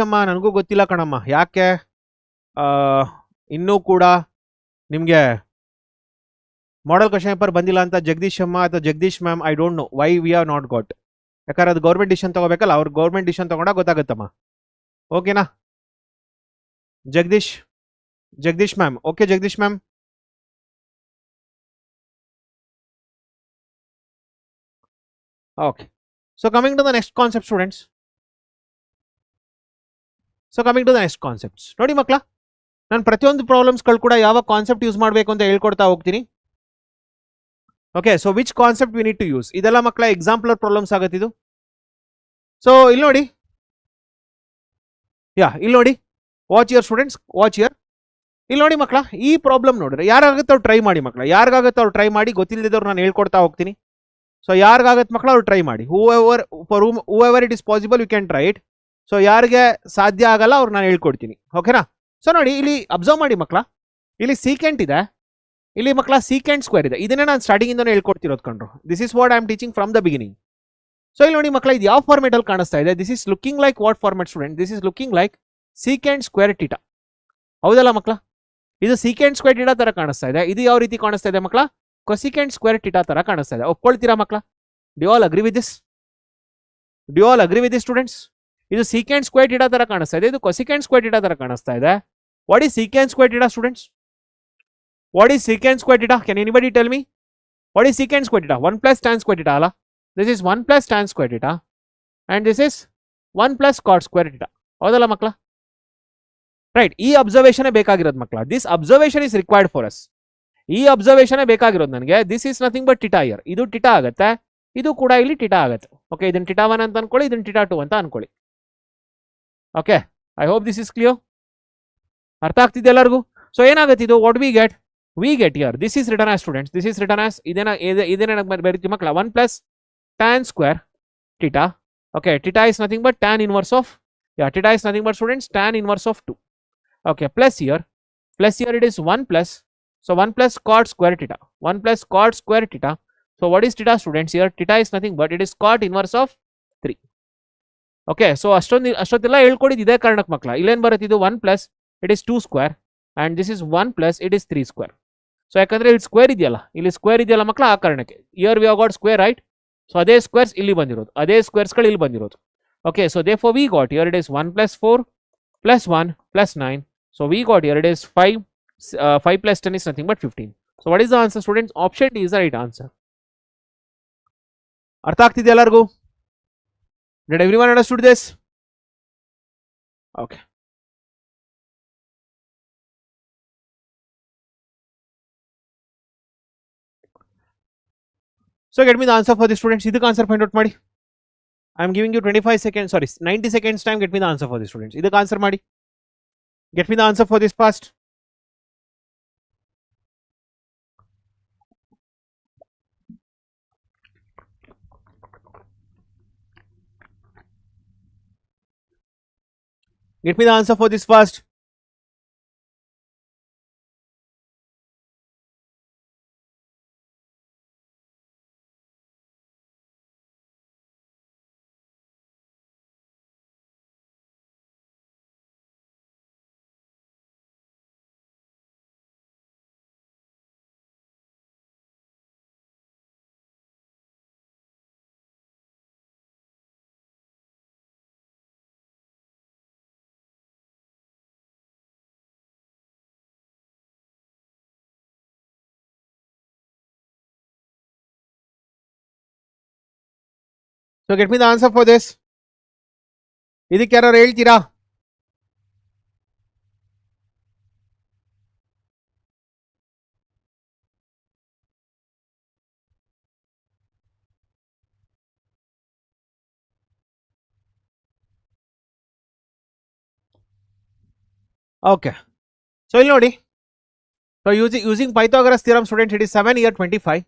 ಅಮ್ಮ ನನಗೂ ಗೊತ್ತಿಲ್ಲ ಕಣಮ್ಮ. ಯಾಕೆ ಇನ್ನೂ ಕೂಡ ನಿಮಗೆ ಮಾಡಲ್ ಕ್ವಶನ್ ಪೇಪರ್ ಬಂದಿಲ್ಲ ಅಂತ ಜಗದೀಶ್ ಅಮ್ಮ ಅಥವಾ Jagadish ma'am? I don't know why we are not got. ಯಾಕಂದ್ರೆ ಅದು ಗೌರ್ಮೆಂಟ್ ಡಿಸಿಷನ್ ತಗೋಬೇಕಲ್ಲ, ಅವ್ರು ಗೌರ್ಮೆಂಟ್ ಡಿಸಿಷನ್ ತಗೊಂಡಾಗ ಗೊತ್ತಾಗುತ್ತಮ್ಮ. ಓಕೆನಾ Jagadish ma'am? Okay Jagadish ma'am. Okay, so coming to the next concept students. ನೋಡಿ ಮಕ್ಕಳ, ನಾನು ಪ್ರತಿಯೊಂದು ಪ್ರಾಬ್ಲಮ್ಸ್ಗಳು ಕೂಡ ಯಾವ ಕಾನ್ಸೆಪ್ಟ್ ಯೂಸ್ ಮಾಡಬೇಕು ಅಂತ ಹೇಳ್ಕೊಡ್ತಾ ಹೋಗ್ತೀನಿ. Okay, so which concept we need to use, ಇದೆಲ್ಲ ಮಕ್ಕಳ ಎಕ್ಸಾಂಪಲರ್ ಪ್ರಾಬ್ಲಮ್ಸ್ ಆಗುತ್ತಿದ್ದು. ಸೊ ಇಲ್ಲಿ ನೋಡಿ, watch here students, watch here. ಇಲ್ಲಿ ನೋಡಿ ಮಕ್ಕಳ, ಈ ಪ್ರಾಬ್ಲಮ್ ನೋಡಿದ್ರೆ ಯಾರಾಗುತ್ತೆ ಅವ್ರು ಟ್ರೈ ಮಾಡಿ ಮಕ್ಕಳ. ಯಾರಿಗಾಗುತ್ತೆ ಅವ್ರು ಟ್ರೈ ಮಾಡಿ, ಗೊತ್ತಿಲ್ಲದವ್ರು ನಾನು ಹೇಳ್ಕೊಡ್ತಾ ಹೋಗ್ತೀನಿ. ಸೊ ಯಾರಿಗಾಗತ್ತೆ ಮಕ್ಕಳು ಅವ್ರು ಟ್ರೈ ಮಾಡಿ. Whoever it is possible you can try it. So ಯಾರಿಗೆ ಸಾಧ್ಯ ಆಗಲ್ಲ ಅವ್ರು ನಾನು ಹೇಳ್ಕೊಡ್ತೀನಿ. ಓಕೆನಾ? ಸೊ ನೋಡಿ, ಇಲ್ಲಿ ಅಬ್ಸರ್ವ್ ಮಾಡಿ ಮಕ್ಕಳ, ಇಲ್ಲಿ ಸೀಕೆಂಟ್ ಇದೆ, ಇಲ್ಲಿ ಮಕ್ಕಳ ಸೀಕೆಂಟ್ ಸ್ಕ್ವೇರ್ ಇದೆ. ಇದನ್ನೇ ನಾನು ಸ್ಟಾರ್ಟಿಂಗ್ ಇಂದನೇ ಹೇಳ್ಕೊಡ್ತಿರೋದು ಕಂಡ್ರು. This is what I am teaching from the beginning. So ಇಲ್ಲಿ ನೋಡಿ ಮಕ್ಕಳ, ಇದು ಯಾವ ಫಾರ್ಮೆಟ್ ಅಲ್ಲಿ ಕಾಣಿಸ್ತಾ ಇದೆ? This is looking like what format student? This is looking like secant square theta. ಹೌದಲ್ಲ ಮಕ್ಕಳ? ಇದು ಸೀಕೆಂಟ್ ಸ್ಕ್ವೇರ್ ಟೀಟಾ ತರ ಕಾಣಿಸ್ತಾ ಇದೆ. ಇದು ಯಾವ ರೀತಿ ಕಾಣಿಸ್ತಾ ಇದೆ ಮಕ್ಕಳ? ಕೊಸಿಕೆಂಟ್ ಸ್ಕ್ವೇರ್ ಥೀಟಾ ತರ ಕಾಣಿಸ್ತಾ ಇದೆ. ಒಪ್ಕೊಳ್ತೀರಾ ಮಕ್ಕಳ? Do all agree with this? Do all agree with this students? ಇದು ಸೀಕೆಂಟ್ ಸ್ಕ್ವೇರ್ ಥೀಟಾ ತರ ಕಾಣಿಸ್ತಾ ಇದೆ, ಇದು ಕೊಸಿಕೆಂಟ್ ಸ್ಕ್ವೇರ್ ಥೀಟಾ ತರ ಕಾಣಿಸ್ತಾ ಇದೆ. What is secant square theta students? What is secant square theta? Can anybody tell me? What is secant square theta? 1 plus tan square theta ಅಲ್ಲ? This is 1 plus tan square theta and this is 1 plus cot square theta. ಹೌದಲ್ಲ ಮಕ್ಕಳ? Right, ಈ observation ಬೇಕಾಗಿರೋದು ಮಕ್ಕಳ. This observation is required for us. ಈ observation ಬೇಕಾಗಿರೋದು ನನಗೆ. This is nothing but theta here. ಇದು ಥೀಟಾ ಆಗುತ್ತೆ, ಇದು ಕೂಡ ಇಲ್ಲಿ ಥೀಟಾ ಆಗುತ್ತೆ. ಓಕೆ, ಇದನ್ನ ಥೀಟಾ 1 ಅಂತ ಅನ್ಕೊಳ್ಳಿ, ಇದನ್ನ ಥೀಟಾ 2 ಅಂತ ಅನ್ಕೊಳ್ಳಿ. Okay, I hope this is clear. ಅರ್ಥ ಆಗ್ತಿದೆ ಎಲ್ಲರಿಗೂ? ಸೊ ಏನಾಗುತ್ತೆ ಇದು? What we get here, this is written as students, this is written as ಇದೇನ ಬರೀತೀವಿ ಮಕ್ಕಳ, 1 plus tan square theta. Okay, theta is nothing but tan inverse of, theta is nothing but students tan inverse of 2. Okay, plus here it is 1 plus, so 1 plus cot square theta, 1 plus cot square theta. So what is theta students? Here theta is nothing but it is cot inverse of 3. Okay, so ಅಷ್ಟೊಂದೆಲ್ಲ ಹೇಳ್ಕೊಡಿದ್ದು ಇದೇ ಕಾರಣಕ್ಕೆ ಮಕ್ಕಳ. ಇಲ್ಲೇನು ಬರುತ್ತೆ ಇದು? 1 plus it is 2 square and this is 1 plus it is 3 square. So ಯಾಕಂದ್ರೆ ಇಲ್ಲಿ square ಇದೆಯಲ್ಲ, ಇಲ್ಲಿ ಸ್ಕ್ವೇರ್ ಇದೆಯಲ್ಲ ಮಕ್ಕಳ, ಆ ಕಾರಣಕ್ಕೆ here we have got square, right? So ಅದೇ ಸ್ಕ್ವೇರ್ಸ್ ಇಲ್ಲಿ ಬಂದಿರೋದು, ಅದೇ ಸ್ಕ್ವೇರ್ಸ್ಗಳು ಇಲ್ಲಿ ಬಂದಿರೋದು. Okay, so therefore we got here it is 1 plus 4 plus 1 plus 9. So we got here it is 5, 5 plus 10 is nothing but 15. So what is the answer students? Option D is the right answer. ಅರ್ಥ ಆಗ್ತಿದೆ ಎಲ್ಲರಿಗೂ? Did everyone understood this? Okay. So get me the answer for this students. ಇದಕ್ಕೆ answer find out ಮಾಡಿ. I am giving you 25 seconds, sorry 90 seconds time. Get me the answer for this students. ಇದಕ್ಕೆ answer ಮಾಡಿ. Get me the answer for this fast. Get me the answer for this fast. So get me the answer for this. ಇದಕ್ಕೆ ಯಾರು ಹೇಳ್ತೀರಾ? Okay, so ಇಲ್ಲಿ ನೋಡಿ. So using Pythagoras theorem students, it is 7 here 25.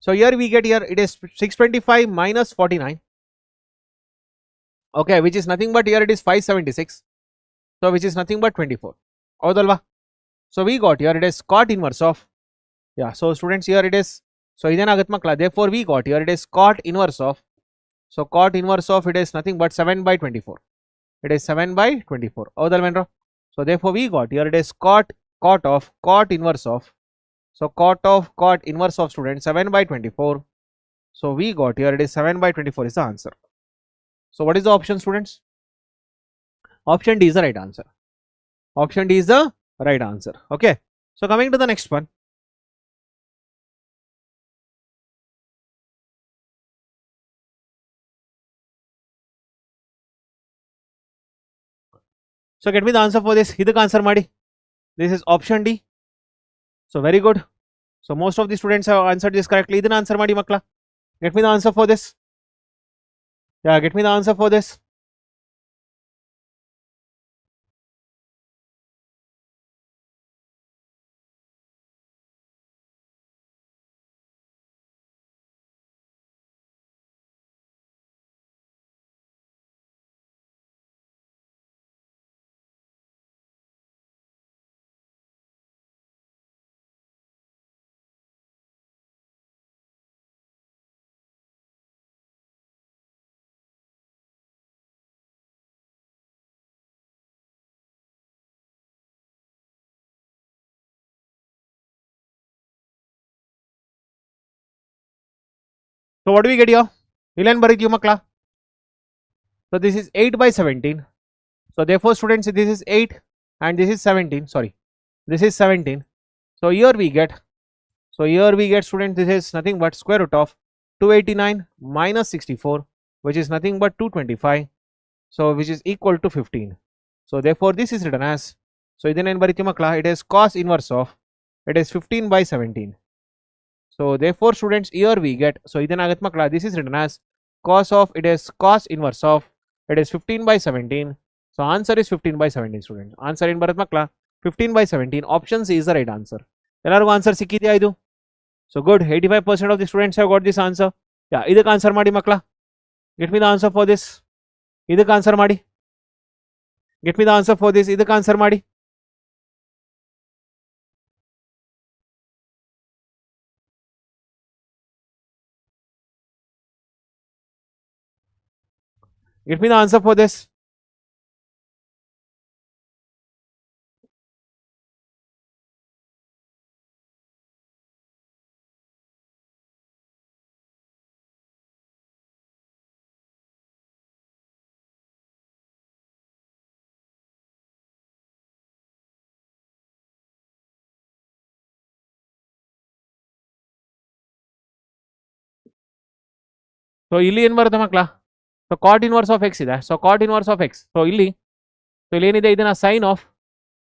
So here we get here it is 625 minus 49. Okay, which is nothing but here it is 576. So which is nothing but 24. ಹೌದಲ್ವಾ? So we got here it is cot inverse of, so students here it is, so ಇದೇನಾಗುತ್ತೆ ಮಕ್ಕಳ, therefore we got here it is cot inverse of, so cot inverse of it is nothing but 7 by 24. It is 7 by 24. ಹೌದಲ್ವೇನ್ರೋ? So therefore we got here it is cot inverse of, so cot inverse of students 7 by 24. So we got here it is 7 by 24 is the answer. So what is the option students? Option D is the right answer. Option D is the right answer. Okay, so coming to the next one. So get me the answer for this. ಇದಕ್ಕೆ answer ಮಾಡಿ. This is option D. So very good. So most of the students have answered this correctly. ಇದನ್ನ answer ಮಾಡಿ ಮಕ್ಕಳ. Get me the answer for this. Yeah, get me the answer for this. So what do we get here? Ilan barithi makla. So this is 8 by 17. So therefore students, this is 8 and this is 17. Sorry, this is 17. So here we get students, this is nothing but square root of 289 minus 64, which is nothing but 225. So which is equal to 15. So therefore this is written as, so idenne barithi makla, it is cos inverse of, it is 15 by 17. So therefore students, here we get, so idenne agat makla, this is written as cos of, it is cos inverse of, it is 15 by 17. So answer is 15 by 17 students. Answer in barat makla 15 by 17. Option C is the right answer. Ellargu answer sikkidya idu? So good, 85% of the students have got this answer. Yeah, idak answer ಮಾಡಿ makla. Get me the answer for this. Idak answer ಮಾಡಿ. Get me the answer for this. Idak answer ಮಾಡಿ. Get me the answer for this. So ಇಲ್ಲಿ ಏನು ಬರುತ್ತೆ ಮಕ್ಕಳ? So cot inverse of x ಇದೆ. So cot inverse of x. So ಇಲ್ಲಿ ಏನಿದೆ ಇದನ್ನ sin of,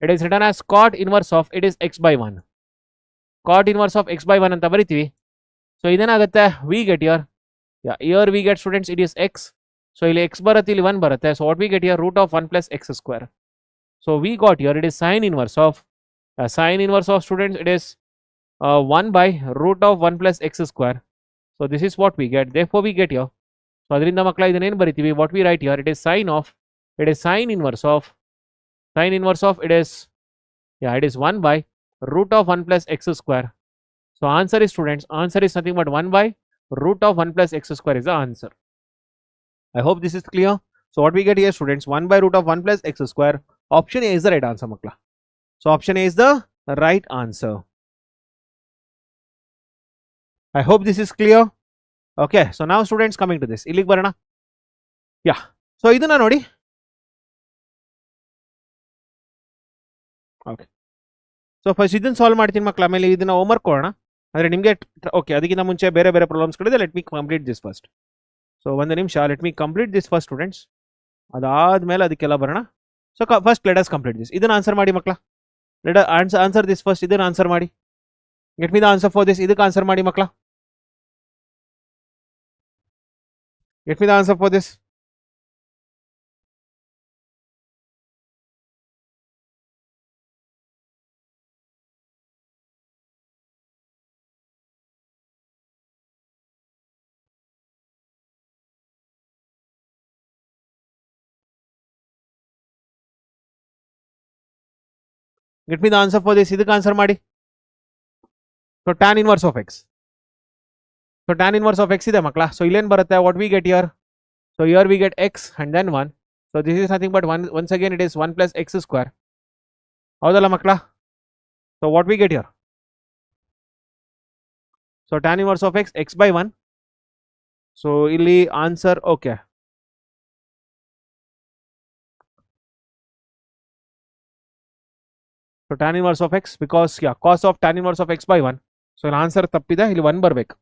it is written as cot inverse of, it is x by 1. Cot inverse of x by 1 ಅಂತ ಬರಿತೀವಿ. So ಇದೇನಾಗುತ್ತೆ, we get here, yeah, here we get students, it is x. So ಇಲ್ಲಿ x ಬರುತ್ತೆ, ಇಲ್ಲಿ 1 ಬರುತ್ತೆ. So what we get here, root of 1 plus x square. So we got here, it is sin inverse of, students, it is 1 by root of 1 plus x square. So this is what we get. Therefore we get here, so ಅದರಿಂದ ಮಕ್ಕಳ ಇದನ್ನ ಏನು ಬರಿತೀವಿ, what we write here, it is sin of, it is sin inverse of, it is, yeah, it is 1 by root of 1 plus x square. So answer is students, answer is nothing but 1 by root of 1 plus x square is the answer. I hope this is clear. So what we get here students, 1 by root of 1 plus x square. Option A is the right answer makla. So option A is the right answer. I hope this is clear. Okay, so now students, coming to this, illige barana. Yeah, so idana nodi. Okay, so first ಇದನ್ನ solve ಮಾಡ್ತೀನಿ ಮಕ್ಕಳ, ಆಮೇಲೆ ಇದನ್ನ homework ಕೊಡೋಣ. ಅಂದರೆ ನಿಮಗೆ okay, ಅದಕ್ಕಿಂತ ಮುಂಚೆ ಬೇರೆ ಬೇರೆ ಪ್ರಾಬ್ಲಮ್ಸ್ಗಳಿದೆ. Let me complete this first. So ಒಂದು ನಿಮಿಷ, let me complete this first students. ಅದಾದಮೇಲೆ ಅದಕ್ಕೆಲ್ಲ ಬರೋಣ. So first let us complete this. ಇದನ್ನ ಆನ್ಸರ್ ಮಾಡಿ ಮಕ್ಕಳ. Let answer this first. ಇದನ್ನ ಆನ್ಸರ್ ಮಾಡಿ. Get me the answer for this. ಇದಕ್ಕೆ ಆನ್ಸರ್ ಮಾಡಿ ಮಕ್ಕಳ. Get me the answer for this. Get me the answer for this. ಇದಕ್ಕೆ answer ಮಾಡಿ. So tan inverse of x. So tan inverse of x ಇದೆ ಮಕ್ಕಳ. So ಇಲ್ಲೇನು ಬರುತ್ತೆ, what we get here? So here we get x and then 1. So this is nothing but 1. Once again it is 1 plus x square. ಹೌದಲ್ಲ ಮಕ್ಕಳ? So what we get here? So tan inverse of x, x by 1. So ಇಲ್ಲಿ answer okay. So tan inverse of x, because yeah, cos of tan inverse of x by 1. So ಇಲ್ಲಿ answer ತಪ್ಪಿದೆ, ಇಲ್ಲಿ 1 ಬರಬೇಕು.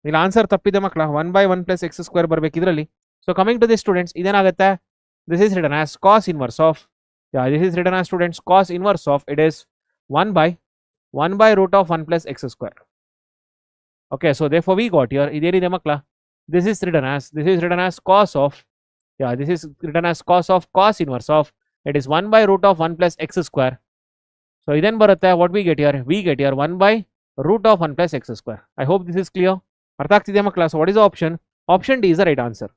ಇಲ್ಲಿ answer ತಪ್ಪಿದೆ ಮಕ್ಕಳ, 1 by 1 plus x square ಬರಬೇಕು ಇದರಲ್ಲಿ. So coming to this students, ಇದೇನಾಗುತ್ತೆ, this is written as cos inverse of, yeah, this is written as students cos inverse of, it is 1 by root of 1 plus x square. Okay, so therefore we got here, ಇದೇನಿದೆ ಮಕ್ಕಳ, this is written as cos of, yeah, this is written as cos of cos inverse of, it is 1 by root of 1 plus x square. So ಇದೇನು ಬರುತ್ತೆ, what we get here, 1 by root of 1 plus x square. I hope this is clear. ಅರ್ಥ ಆಗ್ತಿದೆಯಾ ಮಕ್ಕಳ? So what is the option? Option D is the right answer.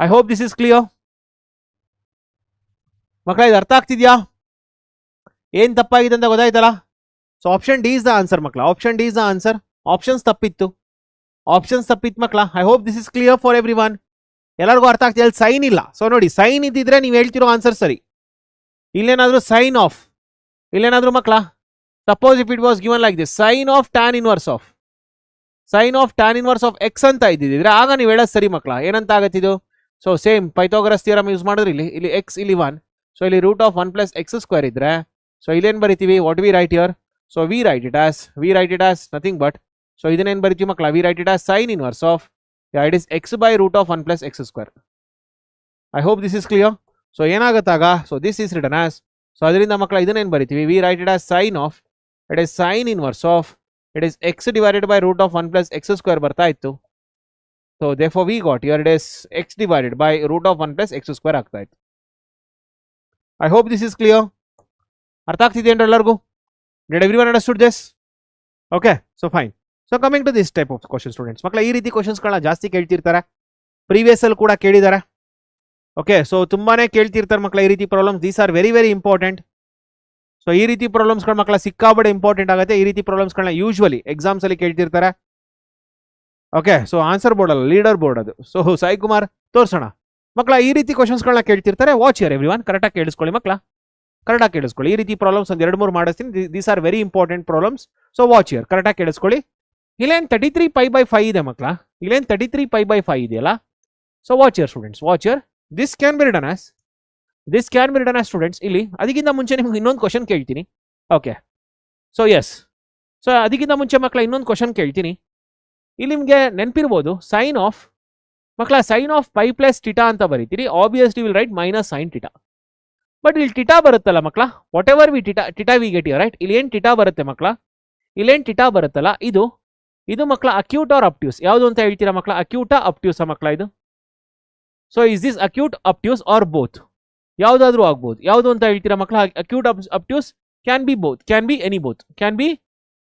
I hope this is clear. ಮಕ್ಕಳ ಇದು ಅರ್ಥ ಆಗ್ತಿದೆಯಾ? ಏನು ತಪ್ಪಾಗಿದೆ ಅಂತ ಗೊತ್ತಾಯ್ತಲ್ಲ? So option D is the answer ಮಕ್ಕಳ. Option D is the answer. Options ತಪ್ಪಿತ್ತು ಮಕ್ಕಳ. I hope this is clear for everyone. ಎಲ್ಲರಿಗೂ ಅರ್ಥ ಆಗ್ತಿದೆ. ಅಲ್ಲಿ ಸೈನ್ ಇಲ್ಲ. ಸೊ ನೋಡಿ, ಸೈನ್ ಇದ್ದಿದ್ರೆ ನೀವು ಹೇಳ್ತಿರೋ ಆನ್ಸರ್ ಸರಿ. ಇಲ್ಲೇನಾದರೂ ಸೈನ್ ಆಫ್, ಇಲ್ಲೇನಾದರೂ ಮಕ್ಕಳ Suppose if it was given like this, sin of tan inverse of x ಅಂತ ಇದ್ದಿದ್ರೆ ಆಗ ನೀವು ಹೇಳೋದು ಸರಿ ಮಕ್ಕಳ. ಏನಂತ ಆಗತ್ತಿದು? So same Pythagoras theorem use ಮಾಡಿದ್ರೆ ಇಲ್ಲಿ x ಇಲ್ಲಿ 1, ಸೊ ಇಲ್ಲಿ root of 1 plus x square ಇದ್ರೆ, ಸೊ ಇಲ್ಲೇನು ಬರಿತೀವಿ? What we write here? So we write it as nothing but, so ಇದನ್ನೇನು ಬರಿತೀವಿ ಮಕ್ಕಳ? We write it as sine inverse of, it is x by root of 1 plus x square. I hope this is clear. So ಏನಾಗುತ್ತಾಗ, so this is written as, so ಅದರಿಂದ ಮಕ್ಕಳ ಇದನ್ನೇನು ಬರಿತೀವಿ? We write it as sine of, it is sine inverse of, it is x divided by root of 1 plus x square ಬರ್ತಾ ಇತ್ತು. So therefore we got here it is x divided by root of 1 plus x square ಆಗ್ತಾ ಇತ್ತು. I hope this is clear. ಅರ್ಥ ಆಗ್ತಿದೆಯೇನ್ರಿ ಎಲ್ಲರಿಗೂ? Did everyone understood this? Okay, so fine. So coming to this type of question students, ಮಕ್ಕಳ ಈ ರೀತಿ ಕ್ವಶನ್ಸ್ಗಳನ್ನ ಜಾಸ್ತಿ ಕೇಳ್ತಿರ್ತಾರೆ, previous ಅಲ್ಲಿ ಕೂಡ ಕೇಳಿದ್ದಾರೆ. ಓಕೆ, ಸೊ ತುಂಬಾನೇ ಕೇಳ್ತಿರ್ತಾರೆ ಮಕ್ಕಳ ಈ ರೀತಿ problems. These are very very important. So ಈ ರೀತಿ ಪ್ರಾಬ್ಲಮ್ಸ್ಗಳು ಮಕ್ಕಳ ಸಿಕ್ಕಾಬಡೆ ಇಂಪಾರ್ಟೆಂಟ್ ಆಗುತ್ತೆ. ಈ ರೀತಿ ಪ್ರಾಬ್ಲಮ್ಸ್ಗಳನ್ನ ಯೂಶ್ವಲಿ ಎಕ್ಸಾಮ್ಸ್ ಅಲ್ಲಿ ಕೇಳ್ತಿರ್ತಾರೆ. ಓಕೆ, ಸೊ ಆನ್ಸರ್ ಬೋರ್ಡ್ ಅಲ್ಲ, ಲೀಡರ್ ಬೋರ್ಡ್ ಅದು. ಸೊ ಸಾಯಿ ಕುಮಾರ್ ತೋರ್ಸೋಣ ಮಕ್ಕಳ. ಈ ರೀತಿ ಕ್ವಶನ್ಸ್ಗಳನ್ನ ಕೇಳ್ತಿರ್ತಾರೆ. ವಾಚ್ ಹಿಯರ್ ಎವ್ರಿವನ್, ಕರೆಕ್ಟಾಗಿ ಕೇಳಿಸ್ಕೊಳ್ಳಿ ಮಕ್ಕಳ, ಕರೆಕ್ಟಾಗಿ ಕೇಳಿಸ್ಕೊಳ್ಳಿ. ಈ ರೀತಿ ಪ್ರಾಬ್ಲಮ್ಸ್ ಒಂದು 2-3 ಮಾಡಿಸ್ತೀನಿ. These are very important problems. So watch here, ಕರೆಕ್ಟಾಗಿ ಕೇಳಿಸ್ಕೊಳ್ಳಿ. ಇಲ್ಲೇನು 33 π/5 ಇದೆ ಮಕ್ಕಳ, ಇಲ್ಲೇನು 33 π/5 ಇದೆಯಲ್ಲ. So watch here students, watch here. This can be written as students. ಇಲ್ಲಿ ಅದಕ್ಕಿಂತ ಮುಂಚೆ ನಿಮ್ಗೆ ಇನ್ನೊಂದು ಕ್ವಶನ್ ಕೇಳ್ತೀನಿ. ಓಕೆ, ಸೊ ಎಸ್, ಸೊ ಅದಕ್ಕಿಂತ ಮುಂಚೆ ಮಕ್ಕಳ ಇನ್ನೊಂದು ಕ್ವಶನ್ ಕೇಳ್ತೀನಿ. ಇಲ್ಲಿ ನಿಮಗೆ ನೆನಪಿರ್ಬೋದು ಸೈನ್ ಆಫ್ ಮಕ್ಕಳ, sine of pi plus theta ಅಂತ ಬರೀತೀರಿ. Obviously will write minus sine theta. But ಇಲ್ಲಿ ಟಿಟಾ ಬರುತ್ತಲ್ಲ ಮಕ್ಕಳ, whatever we theta we get right. ಇಲ್ಲಿ ಏನು ಟಿಟಾ ಬರುತ್ತೆ ಮಕ್ಕಳ, ಇಲ್ಲೇನು ಟಿಟಾ ಬರುತ್ತಲ್ಲ, ಇದು ಮಕ್ಕಳ ಅಕ್ಯೂಟ್ ಆರ್ ಅಪ್ಟ್ಯೂಸ್ ಯಾವುದು ಅಂತ ಹೇಳ್ತೀರಾ ಮಕ್ಕಳ? ಅಕ್ಯೂಟಾ ಅಪ್ಟ್ಯೂಸಾ ಮಕ್ಕಳ ಇದು? So is this acute obtuse or both? ಯಾವುದಾದ್ರೂ ಆಗ್ಬೋದು. ಯಾವುದು ಅಂತ ಹೇಳ್ತೀರಾ ಮಕ್ಕಳ? Acute obtuse can be both, can be any both, can be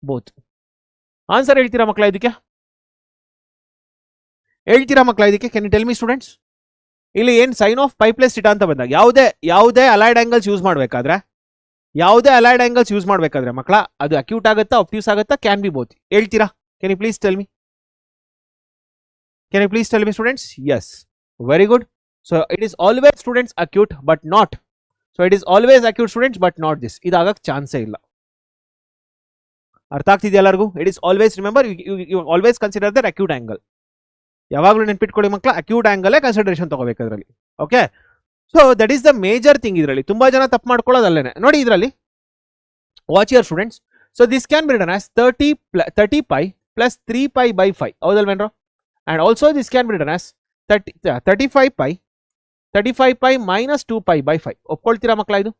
both. Answer ಹೇಳ್ತೀರಾ ಮಕ್ಕಳ ಇದಕ್ಕೆ? ಹೇಳ್ತೀರಾ ಮಕ್ಕಳ ಇದಕ್ಕೆ? Can you tell me students? ಇಲ್ಲಿ ಏನು sine of pi plus theta ಅಂತ ಬಂದಾಗ ಯಾವುದೇ ಅಲೈಡ್ ಆಂಗಲ್ಸ್ ಯೂಸ್ ಮಾಡಬೇಕಾದ್ರೆ, ಮಕ್ಕಳ ಅದು ಅಕ್ಯೂಟ್ ಆಗುತ್ತಾ ಅಪ್ಟ್ಯೂಸ್ ಆಗುತ್ತಾ? Can be both. ಹೇಳ್ತೀರಾ? Can you please tell me students? Yes, very good. So it is always students acute but not. So it is always acute students but not this. ಇದಾಗಕ್ಕೆ ಚಾನ್ಸೇ ಇಲ್ಲ. ಅರ್ಥ ಆಗ್ತಿದೆಯಾ ಎಲ್ಲರಿಗೂ? It is always, remember, you always consider the acute angle. ಯಾವಾಗಲೂ ನೆನ್ಪಿಟ್ಕೊಳ್ಳಿ ಮಕ್ಕಳ, acute ಆಂಗಲೇ ಕನ್ಸಿಡರೇಷನ್ ತಗೋಬೇಕು ಅದರಲ್ಲಿ. Okay, so that is the major thing. ಇದರಲ್ಲಿ ತುಂಬಾ ಜನ ತಪ್ಪು ಮಾಡ್ಕೊಳ್ಳೋದಲ್ಲೇನೆ. ನೋಡಿ ಇದರಲ್ಲಿ watch here students. So this can be written as 30 π plus 3 π/5 ಹೌದಲ್ವೇನ್ರೋ? And also this can be written as 35 π minus 2 π/5. ಒಪ್ಕೊಳ್ತೀರಾ ಮಕ್ಕಳ ಇದು?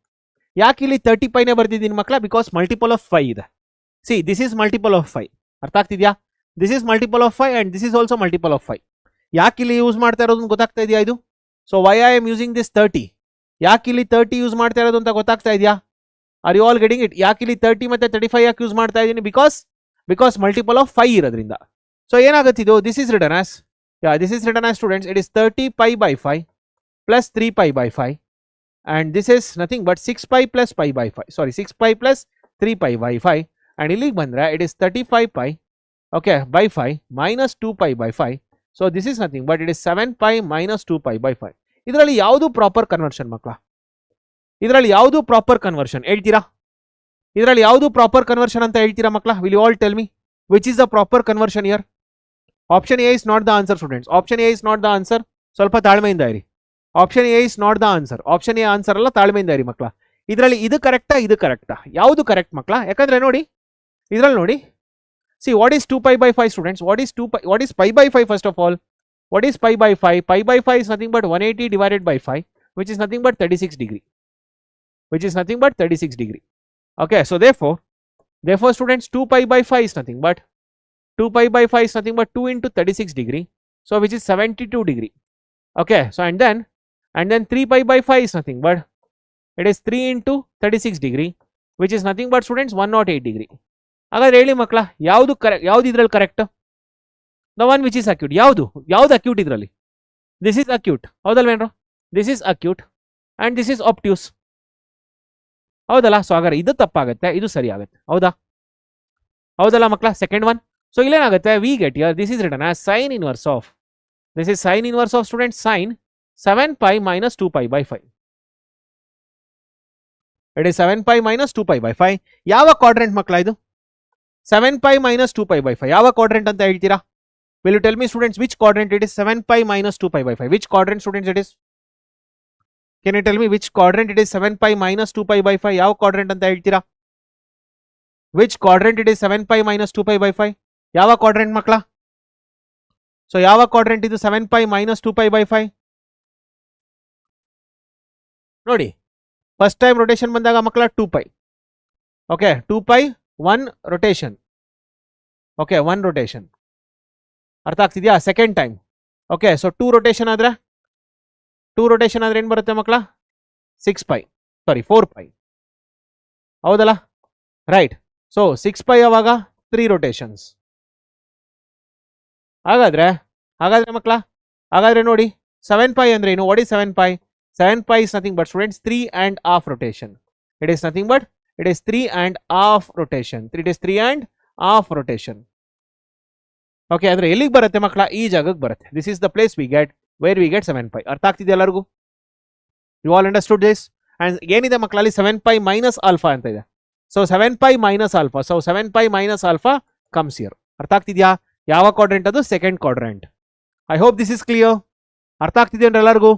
ಯಾಕೆ ಇಲ್ಲಿ 30 πನೇ ಬರ್ತಿದ್ದೀನಿ ಮಕ್ಕಳ? ಬಿಕಾಸ್ ಮಲ್ಟಿಪಲ್ ಆಫ್ 5 ಇದೆ. See this is multiple of 5. ಅರ್ಥ ಆಗ್ತಿದ್ಯಾ? This is multiple of 5 and this is also multiple of 5. ಯಾಕೆ ಇಲ್ಲಿ ಯೂಸ್ ಮಾಡ್ತಾ ಇರೋದು ಗೊತ್ತಾಗ್ತಾ ಇದೆಯಾ ಇದು? So Y I am using this 30. ಯಾಕೆ ಇಲ್ಲಿ 30 ಯೂಸ್ ಮಾಡ್ತಾ ಇರೋದು ಅಂತ ಗೊತ್ತಾಗ್ತಾ ಇದೆಯಾ? Are you all getting it? ಯಾಕೆ ಇಲ್ಲಿ 30 ಮತ್ತೆ 35 ಯಾಕೆ ಯೂಸ್ ಮಾಡ್ತಾ ಇದ್ದೀನಿ? ಬಿಕಾಸ್ ಮಲ್ಟಿಪಲ್ ಆಫ್ 5 ಇರೋದ್ರಿಂದ. ಸೊ ಏನಾಗುತ್ತೆ ಇದು? This is written as, students, it is 30 π/5 plus 3 π/5 and this is nothing but 6 π plus π/5. Sorry, 6 π plus 3 π/5 and ಇಲ್ಲಿಗೆ ಬಂದ್ರೆ it is 35 π okay by 5 minus 2 π/5. So this is nothing but it is 7 π minus 2 π/5. ಇದರಲ್ಲಿ ಯಾವುದು proper conversion ಮಕ್ಕಳ? ಇದರಲ್ಲಿ ಯಾವುದು proper conversion ಹೇಳ್ತೀರಾ? ಇದರಲ್ಲಿ ಯಾವುದು ಪ್ರಾಪರ್ ಕನ್ವರ್ಷನ್ ಅಂತ ಹೇಳ್ತೀರಾ ಮಕ್ಕಳ? Will you all tell me which is the proper conversion here? Option A is not the answer students. Option A is not the answer. ಸ್ವಲ್ಪ ತಾಳ್ಮೆಯಿಂದ ಇರಿ. Option A is not the answer. Option A answer ಅಲ್ಲ, ತಾಳ್ಮೆಯಿಂದ ಇರಿ ಮಕ್ಕಳ. ಇದರಲ್ಲಿ ಇದು ಕರೆಕ್ಟಾ ಇದು ಕರೆಕ್ಟಾ? ಯಾವುದು ಕರೆಕ್ಟ್ ಮಕ್ಕಳ? ಯಾಕಂದ್ರೆ ನೋಡಿ ಇದರಲ್ಲಿ ನೋಡಿ, see what is 2 π/5 students? What is π/5 first of all? What is π/5? π/5 is nothing but 180 divided by 5 which is nothing but 36 degree. Okay, so therefore students 2 π/5 is nothing but 2 into 36 degree, so which is 72 degree. Okay, so and then 3 π/5 is nothing but it is 3 into 36 degree which is nothing but students 108 degree. ಹಾಗಾದ್ರೆ ಹೇಳಿ ಮಕ್ಕಳ, ಯಾವುದು correct? ಯಾವುದು ಇದರಲ್ಲಿ correct? The one which is acute. ಯಾವುದು acute ಇದರಲ್ಲಿ? This is acute ಹೌದಲ್ವೇನ್ರೋ? This is acute and this is obtuse ಹೌದಲ್ಲ? ಸೊ ಹಾಗಾದ್ರೆ ಇದು ತಪ್ಪಾಗುತ್ತೆ, ಇದು ಸರಿ ಆಗುತ್ತೆ. ಹೌದಲ್ಲ ಮಕ್ಕಳ? Second one. ಸೊ ಇಲ್ಲೇನಾಗುತ್ತೆ? We get here this is written as sine inverse of, this is sine inverse of student sine 7 π minus 2 π/5. ಇಟ್ ಇಸ್ 7 pi minus 2 pi by 5. ಯಾವ ಕ್ವಾಡ್ರೆಂಟ್ ಮಕ್ಕಳ ಇದು? 7 pi minus 2 pi by 5 ಯಾವ ಕ್ವಾಡ್ರೆಂಟ್ ಅಂತ ಹೇಳ್ತೀರಾ? Will you tell me students which quadrant it is? 7 pi minus 2 pi by 5. Which quadrant students it is? Can you tell me which quadrant it is? 7 pi minus 2 pi by 5 ಯಾವ quadrant ಅಂತ ಹೇಳ್ತೀರಾ? Which quadrant it is? 7 pi minus 2 pi by 5 ಯಾವ quadrant ಮಕ್ಕಳ? So ಯಾವ quadrant ಇದು 7 pi minus 2 pi by 5? ನೋಡಿ first time rotation ಬಂದಾಗ ಮಕ್ಕಳ 2 pi. Okay 2 pi 1 rotation. Okay 1 rotation ಅರ್ಥ ಆಗ್ತಿದ್ಯಾ? Second time okay so 2 rotation ಆದ್ರೆ ಏನು ಬರುತ್ತೆ ಮಕ್ಕಳ? 6 pi ಸಾರಿ 4 pi ಹೌದಲ್ಲ ರೈಟ್. ಸೊ 6 pi ಅವಾಗ 3 ರೊಟೇಷನ್ಸ್. ಹಾಗಾದ್ರೆ ಮಕ್ಕಳ ಹಾಗಾದ್ರೆ ನೋಡಿ 7 pi ಅಂದ್ರೆ ಏನು? What is 7 pi? 7 pi is nothing but students 3.5 rotation. It is nothing but it is 3.5 rotation. It is 3.5 rotation. Okay ಅಂದ್ರೆ ಎಲ್ಲಿಗೆ ಬರುತ್ತೆ ಮಕ್ಕಳ? ಈ ಜಾಗಕ್ಕೆ ಬರುತ್ತೆ. This is the place we get where we get 7 pi. ಅರ್ಥ ಆಗ್ತಿದೆ ಎಲ್ಲರಿಗೂ? You all understood this? And ಏನಿದೆ ಮಕ್ಕಳಲ್ಲಿ 7 pi minus alpha ಅಂತ ಇದೆ. So 7 pi minus alpha. So 7 pi minus alpha comes here. ಅರ್ಥ ಆಗ್ತಿದ್ಯಾ? ಯಾವ ಕ್ವಾಡ್ರೆಂಟ್ ಅದು? Second quadrant. I hope this is clear. ಅರ್ಥ ಆಗ್ತಿದೆ ಅಂದ್ರೆ ಎಲ್ಲರಿಗೂ?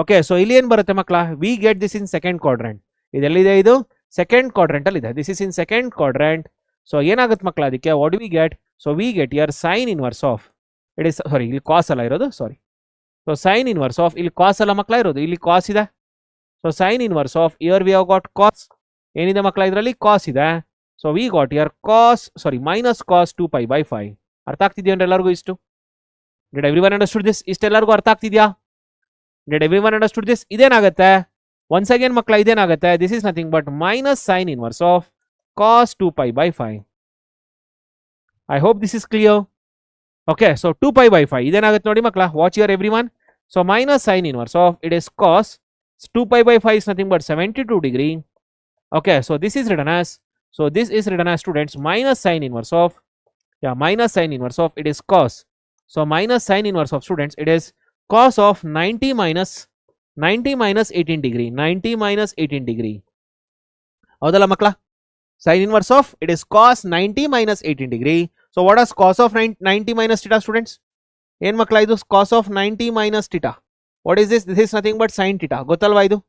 ಓಕೆ ಸೊ ಇಲ್ಲಿ ಏನು ಬರುತ್ತೆ ಮಕ್ಕಳ? We get this in second quadrant. ಇದೆಲ್ಲಿದೆ? ಇದು ಸೆಕೆಂಡ್ ಕ್ವಾಡ್ರೆಂಟ್ ಅಲ್ಲಿ ಇದೆ. This is in second quadrant. So ಏನಾಗುತ್ತೆ ಮಕ್ಕಳ ಅದಕ್ಕೆ? What we get? So we get here sine inverse of it is sorry ಇಲ್ಲಿ ಕಾಸ್ ಅಲ್ಲ ಇರೋದು sorry. So sine inverse of ಇಲ್ಲಿ ಕಾಸ್ ಅಲ್ಲ ಮಕ್ಕಳ ಇರೋದು, ಇಲ್ಲಿ ಕಾಸ್ ಇದೆ. So sine inverse of here we have got cos. ಏನಿದೆ ಮಕ್ಕಳ ಇದರಲ್ಲಿ? ಕಾಸ್ ಇದೆ. So we got here cos sorry minus cos 2 pi by 5. ಅರ್ಥ ಆಗ್ತಿದ್ಯಾ ಅಂದ್ರೆ ಎಲ್ಲರಿಗೂ ಇಷ್ಟು? Did everyone understood this? ಇಷ್ಟೆಲ್ಲರಿಗೂ ಅರ್ಥ ಆಗ್ತಿದ್ಯಾ? Did everyone understood this? ಇದೇನಾಗುತ್ತೆ ಒನ್ಸ್ ಅಗೇನ್ ಮಕ್ಕಳ? ಇದೇನಾಗುತ್ತೆ? This is nothing but minus sine inverse of cos 2 pi by 5. I hope this is clear. Okay so 2 pi by 5 ಇದೇನಾಗುತ್ತೆ ನೋಡಿ ಮಕ್ಕಳ? Watch your everyone. So minus sine inverse of it is cos 2 pi by 5 is nothing but 72 degree. Okay, so this is written as students minus sin inverse of minus sin inverse of it is cos. So minus sin inverse of students it is cos of 90 minus 18 degree. 90 minus 18 degree. ಹೌದಲ್ಲ ಮಕ್ಕಳ? sin inverse of it is cos 90 minus 18 degree. So what is cos of 90 minus theta students? ಏನು ಮಕ್ಕಳ ಇದು? cos of 90 minus theta. What is this? This is nothing but sin theta. ಗೊತ್ತಲ್ವಾ ಇದು?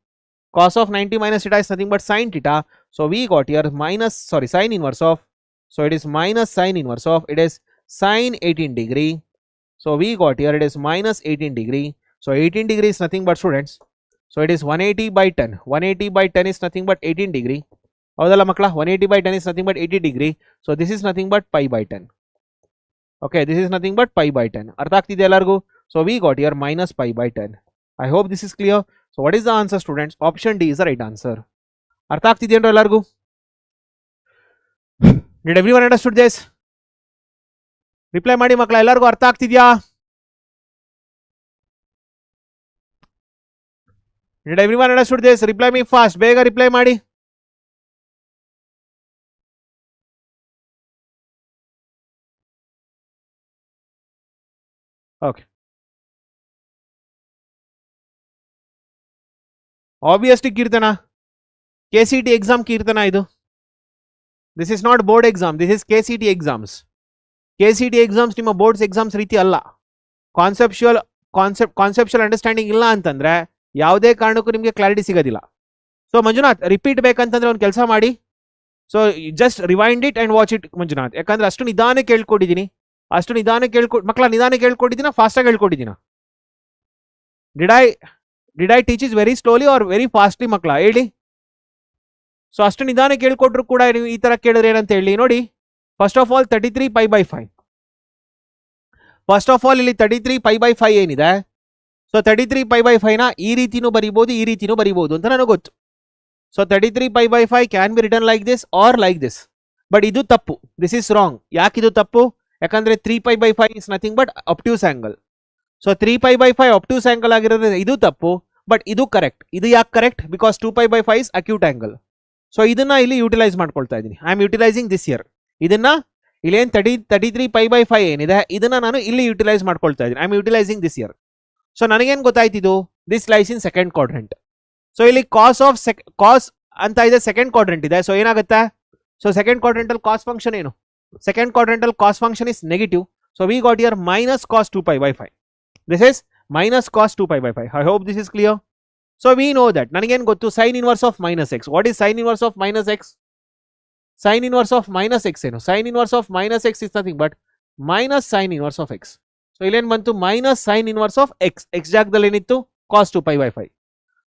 cos of 90 minus theta is nothing but sin theta. So we got here sin inverse of. So it is minus sin inverse of it is sin 18 degree. So we got here it is minus 18 degree. So 18 degree is nothing but students. So it is 180 by 10. 180 by 10 is nothing but 18 degree. ಹೌದಲ್ಲ ಮಕ್ಕಳ? 180 by 10 is nothing but 80 degree. So this is nothing but pi by 10. Okay, this is nothing but pi by 10. ಅರ್ಥ ಆಗ್ತಿದೆ ಎಲ್ಲರಿಗೂ? So we got here minus pi by 10. I hope this is clear. So what is the answer students? Option D is the right answer. ಅರ್ಥ ಆಗ್ತಿದೆ ಅಂದ್ರೆ ಎಲ್ಲರಿಗೂ? Did everyone understood this? Reply ಮಾಡಿ ಮಕ್ಕಳ, ಎಲ್ಲರಿಗೂ ಅರ್ಥ ಆಗ್ತಿದ್ಯಾ? Did everyone understood this? Reply me fast. ಬೇಗ ರಿಪ್ಲೈ ಮಾಡಿ. ಓಕೆ. ಆಬ್ವಿಯಸ್ಲಿ ಕೀರ್ತನ, KCET ಎಕ್ಸಾಮ್ ಕೀರ್ತನ ಇದು. This is not board exam, this is KCET exams. KCET exams ನಿಮ್ಮ ಬೋರ್ಡ್ಸ್ ಎಕ್ಸಾಮ್ಸ್ ರೀತಿ ಅಲ್ಲ. ಕಾನ್ಸೆಪ್ಚುಯಲ್ ಅಂಡರ್ಸ್ಟ್ಯಾಂಡಿಂಗ್ ಇಲ್ಲ ಅಂತಂದ್ರೆ ಯಾವುದೇ ಕಾರಣಕ್ಕೂ ನಿಮಗೆ ಕ್ಲಾರಿಟಿ ಸಿಗೋದಿಲ್ಲ. ಸೊ ಮಂಜುನಾಥ್, ರಿಪೀಟ್ ಬೇಕಂತಂದ್ರೆ ಒಂದು ಕೆಲಸ ಮಾಡಿ. So just rewind it and watch it Manjunath. ಯಾಕಂದ್ರೆ ಅಷ್ಟು ನಿಧಾನಕ್ಕೆ ಹೇಳ್ಕೊಟ್ಟಿದ್ದೀನಿ, ಮಕ್ಕಳ ನಿಧಾನಕ್ಕೆ ಹೇಳ್ಕೊಟ್ಟಿದ್ದೀನ, ಫಾಸ್ಟಾಗಿ ಹೇಳ್ಕೊಟ್ಟಿದ್ದೀನ? Did I teach is very slowly or very fastly ಮಕ್ಕಳ ಹೇಳಿ? ಸೊ ಅಷ್ಟು ನಿಧಾನಕ್ಕೆ ಹೇಳ್ಕೊಟ್ರು ಕೂಡ ನೀವು ಈ ತರ ಕೇಳಿದ್ರೆ ಏನಂತ ಹೇಳಿ ನೋಡಿ. First of all 33 pi by 5. First of all ಇಲ್ಲಿ 33 pi by 5 ಏನಿದೆ, ಸೊ 33 pi by 5 ನ ಈ ರೀತಿನೂ ಬರಿಬಹುದು, ಈ ರೀತಿನೂ ಬರಿಬಹುದು ಅಂತ ನನಗೆ ಗೊತ್ತು. So 33 pi by 5 can be return like this are like this. But ಇದು ತಪ್ಪು, ದಿಸ್ ಇಸ್ ರಾಂಗ್. ಯಾಕೆ ಇದು ತಪ್ಪು? ಯಾಕಂದ್ರೆ 3 pi by 5 is nothing but obtuse angle. So 3 pi by 5 obtuse angle ಆಗಿರೋದ್ರಿಂದ ಇದು ತಪ್ಪು, ಬಟ್ ಇದು ಕರೆಕ್ಟ್. ಇದು ಯಾಕೆ correct? Because 2 pi by 5 is acute angle. So ಇದನ್ನ ಇಲ್ಲಿ ಯೂಟಿಲೈಸ್ ಮಾಡ್ಕೊಳ್ತಾ ಇದ್ದೀನಿ. I am utilising this here. ಇದನ್ನ ಇಲ್ಲಿ ಏನು 33 pi by 5 ಏನಿದೆ ಇದನ್ನ ನಾನು ಇಲ್ಲಿ ಯೂಟಿಲೈಸ್ ಮಾಡ್ಕೊಳ್ತಾ ಇದ್ದೀನಿ. I am utilising this here. So ನನಗೇನು ಗೊತ್ತಾಯ್ತಿದ್ದು? This lies in second quadrant. So ಇಲ್ಲಿ ಕಾಸ್ ಅಂತ ಇದೆ, ಸೆಕೆಂಡ್ ಕ್ವಾಡ್ರೆಂಟ್ ಇದೆ. ಸೊ ಏನಾಗುತ್ತೆ, so second quadrantal cos function ಏನು, second quadrantal cos function is negative. So we got here minus cos 2π/5. This is minus cos 2π/5. I hope this is clear. So we know that ನನಗೇನು ಗೊತ್ತು, sin inverse of minus x. What is sin inverse of minus x? Sin inverse of minus x ಏನು, sin inverse of minus x is nothing but minus sin inverse of x. So ಇಲ್ಲೇನು ಬಂತು, minus sin inverse of x. x ಜಾಗದಲ್ಲಿ ಏನಿತ್ತು, cos 2π/5.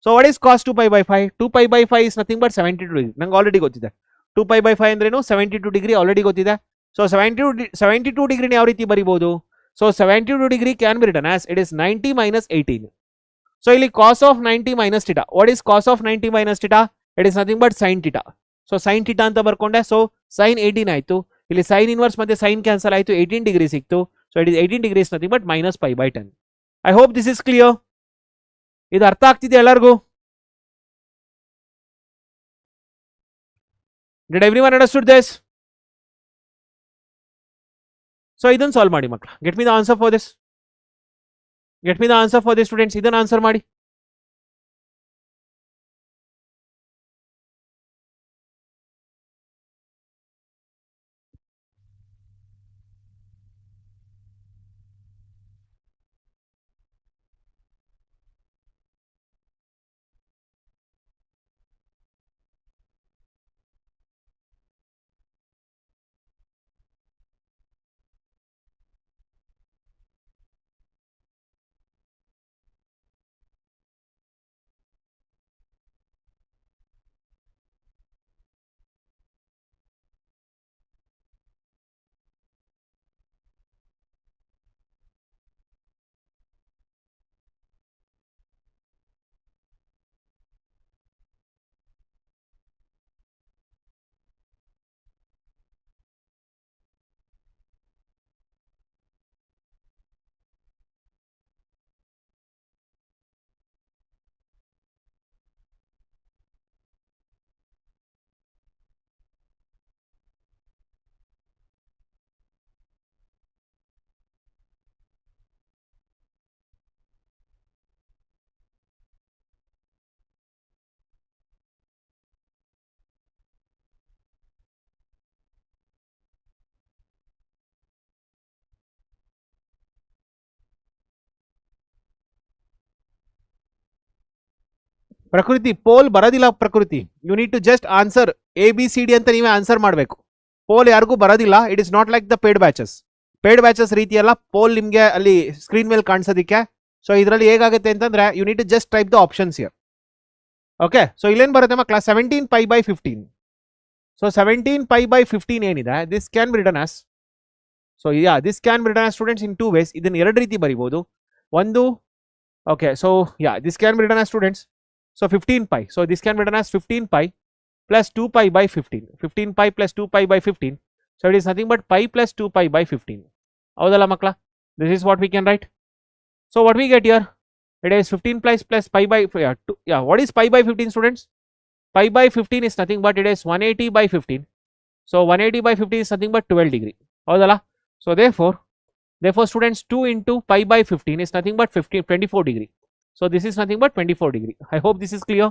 So what is cos 2π/5? 2π/5 is nothing but 72 degree. ನಂಗೆ already ಗೊತ್ತಿದೆ 2π/5 ಅಂದ್ರೇನು, 72 degree already ಗೊತ್ತಿದೆ. So 72 ಡಿಗ್ರಿನ ಯಾವ ರೀತಿ ಬರಿಬಹುದು, so 72 degree can be written as it is 90 minus 18. So ಇಲ್ಲಿ cos of 90 minus theta. What is cos of 90 minus theta? It is nothing but sin theta. So sin theta ಅಂತ ಬರ್ಕೊಂಡೆ. So sin 18 ಆಯ್ತು, ಇಲ್ಲಿ sin inverse ಮತ್ತೆ sin cancel ಆಯ್ತು, 18 degree ಸಿಕ್ತು. So it is 18 degree is nothing but minus π/10. I hope this is clear. ಇದು ಅರ್ಥ ಆಗ್ತಿದೆ ಎಲ್ಲರಿಗೂ? Did everyone understood this? So ಇದನ್ನು ಸಾಲ್ವ್ ಮಾಡಿ ಮಕ್ಕಳ. Get me the answer for this, get me the answer for this students. ಇದನ್ನು answer ಮಾಡಿ. Prakriti poll ಬರೋದಿಲ್ಲ. Prakriti you need to just answer ABCD ಅಂತ ನೀವೇ ಆನ್ಸರ್ ಮಾಡಬೇಕು. ಪೋಲ್ ಯಾರಿಗೂ ಬರೋದಿಲ್ಲ. It is not like the paid batches. Paid batches ರೀತಿ ಅಲ್ಲ ಪೋಲ್ ನಿಮಗೆ ಅಲ್ಲಿ ಸ್ಕ್ರೀನ್ ಮೇಲೆ ಕಾಣಿಸೋದಕ್ಕೆ. ಸೊ ಇದರಲ್ಲಿ ಹೇಗಾಗುತ್ತೆ ಅಂತಂದ್ರೆ you need to just type the options here. Okay, so ಇಲ್ಲೇನು ಬರುತ್ತೆ ಮಕ್ಕಳ, 17π/15. ಸೊ 17π/15 ಏನಿದೆ, this can be written as, so yeah this can be written as students in 2 ways. ಇದನ್ನು ಎರಡು ರೀತಿ ಬರಿಬೋದು. ಒಂದು, okay, so yeah this can be written as students, so 15π. So this can be written as 15π plus 2π/15. 15π plus 2π/15. So it is nothing but pi plus 2π/15. Avadala makla? This is what we can write. So what we get here? It is 15 plus pi/, what is pi/15 students? Pi/15 is nothing but it is 180/15. So 180/15 is nothing but 12 degree. Avadala? So therefore students 2 into pi/15 is nothing but 24 degree. So this is nothing but 24 degree. I hope this is clear.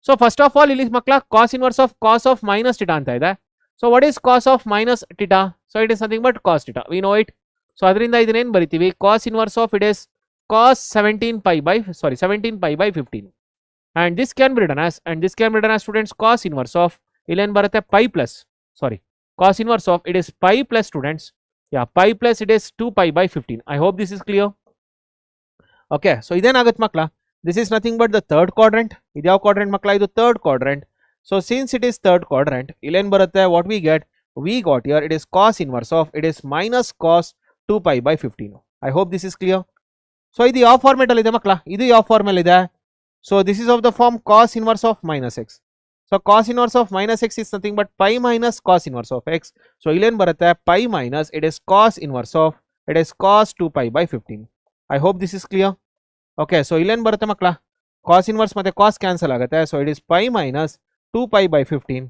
So first of all, ಇಲ್ಲಿ ಮಕ್ಕಳ cos inverse of cos of minus theta ಅಂತ ಇದೆ. So what is cos of minus theta? So it is nothing but cos theta. We know it. So ಅದರಿಂದ ಇದನ್ನೇನು ಬರಿತೀವಿ, cos inverse of it is cos 17π/15. And this can be written as students cos inverse of ಇಲ್ಲೇನು ಬರುತ್ತೆ pi plus, cos inverse of it is pi plus students. Yeah, pi plus it is 2π/15. I hope this is clear. Okay, so ಇದೇನಾಗುತ್ತೆ ಮಕ್ಕಳ, this is nothing but the third quadrant. ಇದು ಯಾವ quadrant ಮಕ್ಕಳ, ಇದು third quadrant. So since it is third quadrant, ಇಲ್ಲೇನು ಬರುತ್ತೆ, what we got here it is cos inverse of it is minus cos 2π/15. I hope this is clear. So ಇದು ಯಾವ format ಅಲ್ಲಿ ಇದೆ ಮಕ್ಕಳ, ಇದು ಯಾವ ಫಾರ್ಮಲ್ ಇದೆ. So this is of the form cos inverse of minus x. So cos inverse of minus x is nothing but pi minus cos inverse of x. So ಇಲ್ಲೇನು ಬರುತ್ತೆ, pi minus it is cos inverse of it is cos 2π/15. I hope this is clear. Okay, so ಇಲ್ಲೇನು ಬರುತ್ತೆ ಮಕ್ಕಳ, cos inverse ಮತ್ತೆ cos cancel ಆಗುತ್ತೆ. So it is pi minus 2π/15.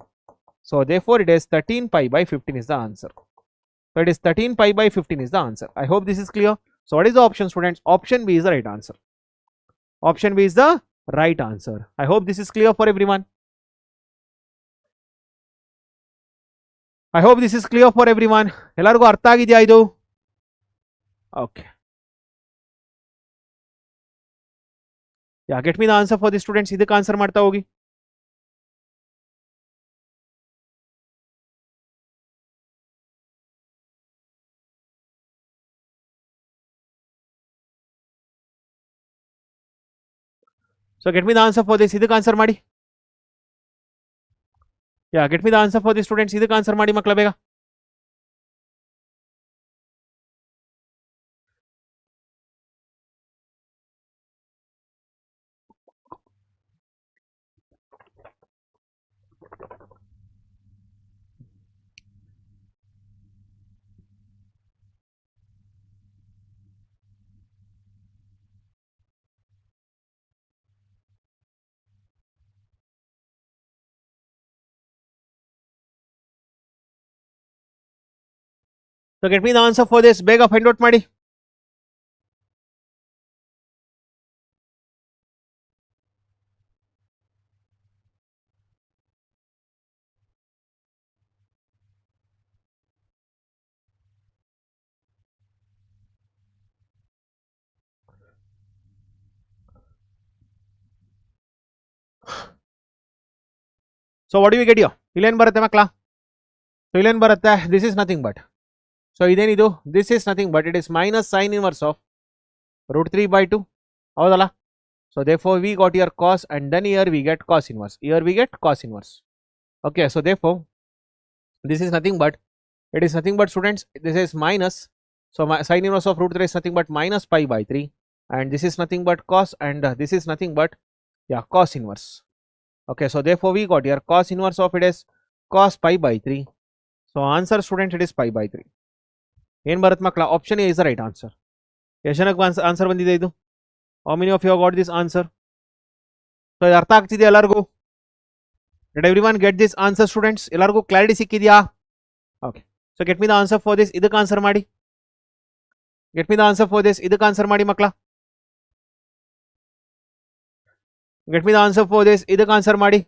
So therefore it is 13π/15 is the answer. So it is 13π/15 is the answer. I hope this is clear. So what is the option students? Option B is the right answer. Option B is the right answer. I hope this is clear for everyone. I hope this is clear for everyone. ಎಲ್ಲರಿಗೂ ಅರ್ಥ ಆಗಿದೆಯಾ ಇದು? Okay, yeah get me the answer for the students. ಇದಕ್ಕೆ answer ಮಾಡ್ತಾ ಹೋಗಿ. So get me the answer for this. ಇದಕ್ಕೆ answer ಮಾಡಿ. Yeah get me the answer for the students. ಇದಕ್ಕೆ ಆನ್ಸರ್ ಮಾಡಿ ಮಕ್ಕಳ ಬೇಗ. So get me the answer for this. ಬೇಗ ಫೈಂಡ್ ಔಟ್ ಮಾಡಿ. So what do we get you? ಇಲ್ಲೇನು ಬರುತ್ತೆ ಮಕ್ಕಳ? ಸೊ ಇಲ್ಲೇನು ಬರುತ್ತೆ? This is nothing but, so ಇದೇನಿದು? This is nothing but it is minus sine inverse of √3/2. ಹೌದಲ್ಲ? So therefore we got your cos, and then here we get cos inverse. Here we get cos inverse. Okay, so therefore this is nothing but, it is nothing but students, this is minus, so sin inverse of √3 is nothing but minus pi/3, and this is nothing but cos, and this is nothing but, yeah, cos inverse. Okay, so therefore we got here cos inverse of it is cos pi/3. So answer students, it is pi/3. ಏನು ಬರುತ್ತೆ ಮಕ್ಕಳ? Option A is the right answer. ಎಷ್ಟು ಜನಕ್ಕೆ answer ಬಂದಿದೆ ಇದು? How many of you got this answer? So ಇದು ಅರ್ಥ ಆಗ್ತಿದೆಯಾ ಎಲ್ಲರಿಗೂ? Did everyone get this answer students? ಎಲ್ಲರಿಗೂ ಕ್ಲಾರಿಟಿ ಸಿಕ್ಕಿದೆಯಾ? Okay, so get me the answer for this. ಇದಕ್ಕೆ ಆನ್ಸರ್ ಮಾಡಿ. Get me the answer for this. ಇದಕ್ಕೆ answer ಮಾಡಿ ಮಕ್ಕಳ. Get me the answer for this. ಇದಕ್ಕೆ ಆನ್ಸರ್ ಮಾಡಿ.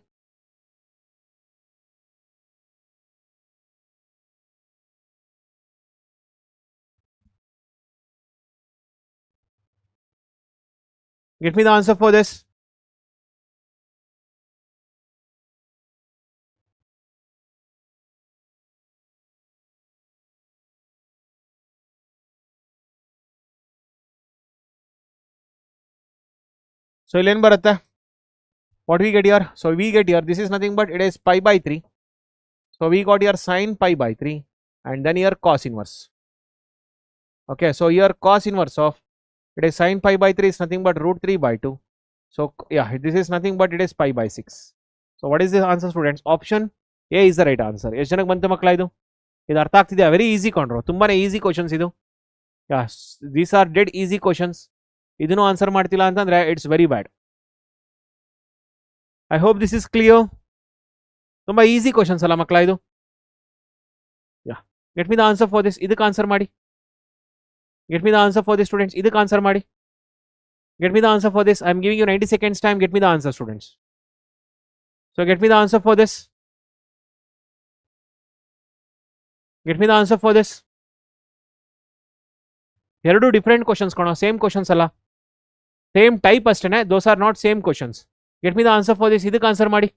Get me the answer for this. So illen barutte. What we get here? So we get here, this is nothing but it is pi/3. So we got here sin pi/3, and then here cos inverse. Okay, so here cos inverse of it is sin pi/3 is nothing but √3/2. So yeah, this is nothing but it is pi/6. So what is the answer students? Option A is the right answer. ಎಷ್ಟು ಜನಕ್ಕೆ ಬಂತು ಮಕ್ಕಳ ಇದು? ಇದು ಅರ್ಥ ಆಗ್ತಿದೆಯಾ? Very easy ಕೊಂಡ್ರು, ತುಂಬಾನೇ easy questions ಇದು. Yes, these are dead easy questions. ಇದನ್ನು ಆನ್ಸರ್ ಮಾಡ್ತಿಲ್ಲ ಅಂತಂದ್ರೆ it's very bad. I hope this is clear. ತುಂಬಾ ಈಸಿ ಕ್ವಶನ್ಸ್ ಅಲ್ಲ ಮಕ್ಕಳ ಇದು? Yeah, get me the answer for this. ಇದಕ್ಕೆ ಆನ್ಸರ್ ಮಾಡಿ. Get me the answer for this students. ಇದಕ್ಕೆ ಆನ್ಸರ್ ಮಾಡಿ. Get me the answer for this. I am giving you 90 seconds time. Get me the answer students. So get me the answer for this. Get me the answer for this. ಎರಡು different questions ಕಣೋ, same questions ಅಲ್ಲ, same type ಅಷ್ಟೇನೆ. Those are not same questions. Get me the answer for this. ಇದಕ್ಕೆ answer ಮಾಡಿ.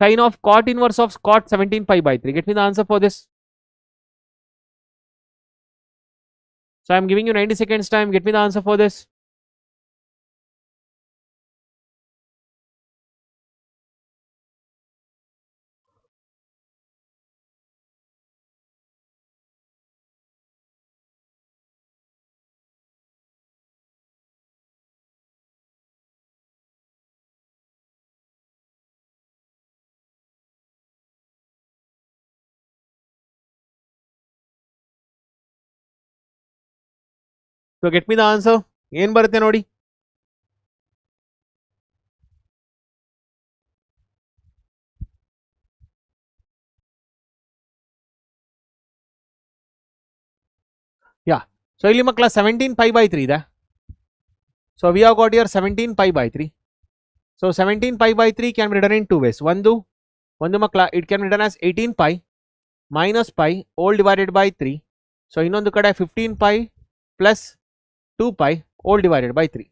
Sine of cot inverse of cot 17 pi/3. Get me the answer for this. So I am giving you 90 seconds time. Get me the answer for this. So get me the answer. ಏನು ಬರುತ್ತೆ ನೋಡಿ. ಯಾ, so ಇಲ್ಲಿ ಮಕ್ಕಳ 17 pi/3 ಇದೆ. So we have got here 17 pi/3. So 17 pi/3 can be return in 2 ways. ಒಂದು ಮಕ್ಕಳ it can be written as 18 pi, minus pi all divided by 3. So ಇನ್ನೊಂದು ಕಡೆ 15 pi plus 2 pi all divided by 3.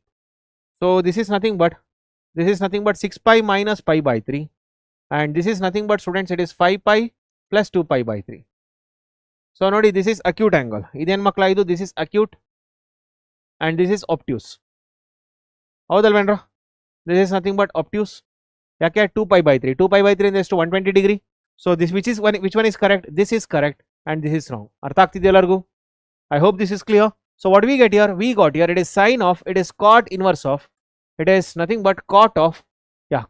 So this is nothing but 6 pi minus pi by 3, and this is nothing but students, it is 5 pi plus 2 pi by 3. So ನೋಡಿ, this is acute angle. ಇದೇನು ಮಕ್ಕಳ ಇದು? This is acute and this is obtuse. ಹೌದಲ್ವೇನ್ರ? This is nothing but obtuse. ಯಾಕೆ? 2 pi by 3. 2 pi by 3 is to 120 degree. So this which one is correct? This is correct and this is wrong. ಅರ್ಥ ಆಗ್ತಿದೆಯಾ ಎಲ್ಲರಿಗೂ? I hope this is clear. So what we get here? We got here, it is sine of, it is cot inverse of, it is nothing but cot of,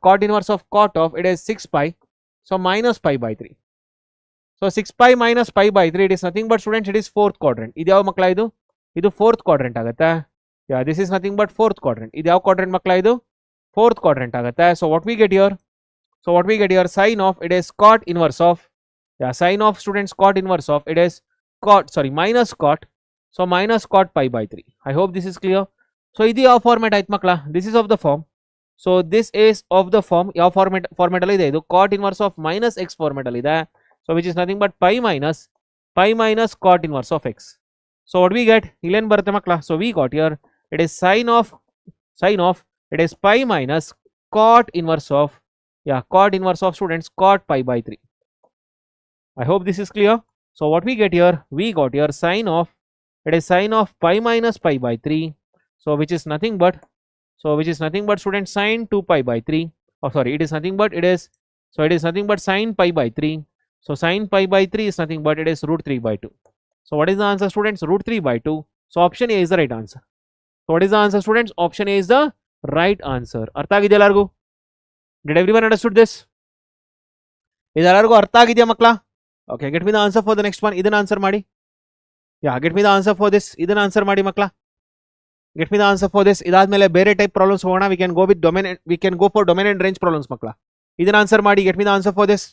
cot inverse of cot of, it is 6 pi. So minus pi by 3. So 6 pi minus pi by 3, it is nothing but students, it is fourth quadrant. ಇದು ಯಾವ ಮಕ್ಕಳ ಇದು? ಇದು fourth quadrant ಆಗುತ್ತೆ. This is nothing but fourth quadrant. ಇದು ಯಾವ quadrant ಮಕ್ಕಳ ಇದು? Fourth quadrant ಆಗುತ್ತೆ. So what we get here? Sine of, it is cot inverse of, sine of students cot inverse of, it is minus cot. So minus cot pi by 3. I hope this is clear. So ಇದು ಯಾವ format ಆಯ್ತು ಮಕ್ಕಳ? This is of the form. So this is of the form. ಯಾವ format ಅಲ್ಲಿ ಇದೆ ಇದು? cot inverse of minus x format ಅಲ್ಲಿ ಇದೆ. So which is nothing but pi minus cot inverse of x. So what we get? ಇಲ್ಲೇನು ಬರುತ್ತೆ ಮಕ್ಕಳ? So we got here, it is sine of, it is pi minus cot inverse of, students cot pi by 3. I hope this is clear. So what we get here? We got here sine of, it is sine of pi minus pi by 3. So which is nothing but students sine 2 pi by 3. Oh sorry, it is nothing but sine pi by 3. So sine pi by 3 is nothing but it is root 3 by 2. So what is the answer students? Root 3 by 2. So option A is the right answer. So what is the answer students? Option A is the right answer. ಅರ್ಥ ಆಗಿದೆಯಾ ಎಲ್ಲರಿಗೂ? Did everyone understood this? ಇದೆಲ್ಲರಿಗೂ ಅರ್ಥ ಆಗಿದೆಯಾ ಮಕ್ಕಳ? Okay, get me the answer for the next one. ಇದನ್ನ answer ಮಾಡಿ. Get me the answer for this. ಇದನ್ನ answer ಮಾಡಿ ಮಕ್ಕಳ. Get me the answer for this. ಇದಾದ್ಮೇಲೆ ಬೇರೆ ಟೈಪ್ ಪ್ರಾಬ್ಲಮ್ಸ್ ಹೋಗೋಣ. We can go for domain and range problems ಮಕ್ಕಳ. ಇದನ್ನ ಆನ್ಸರ್ ಮಾಡಿ. Get me the answer for this.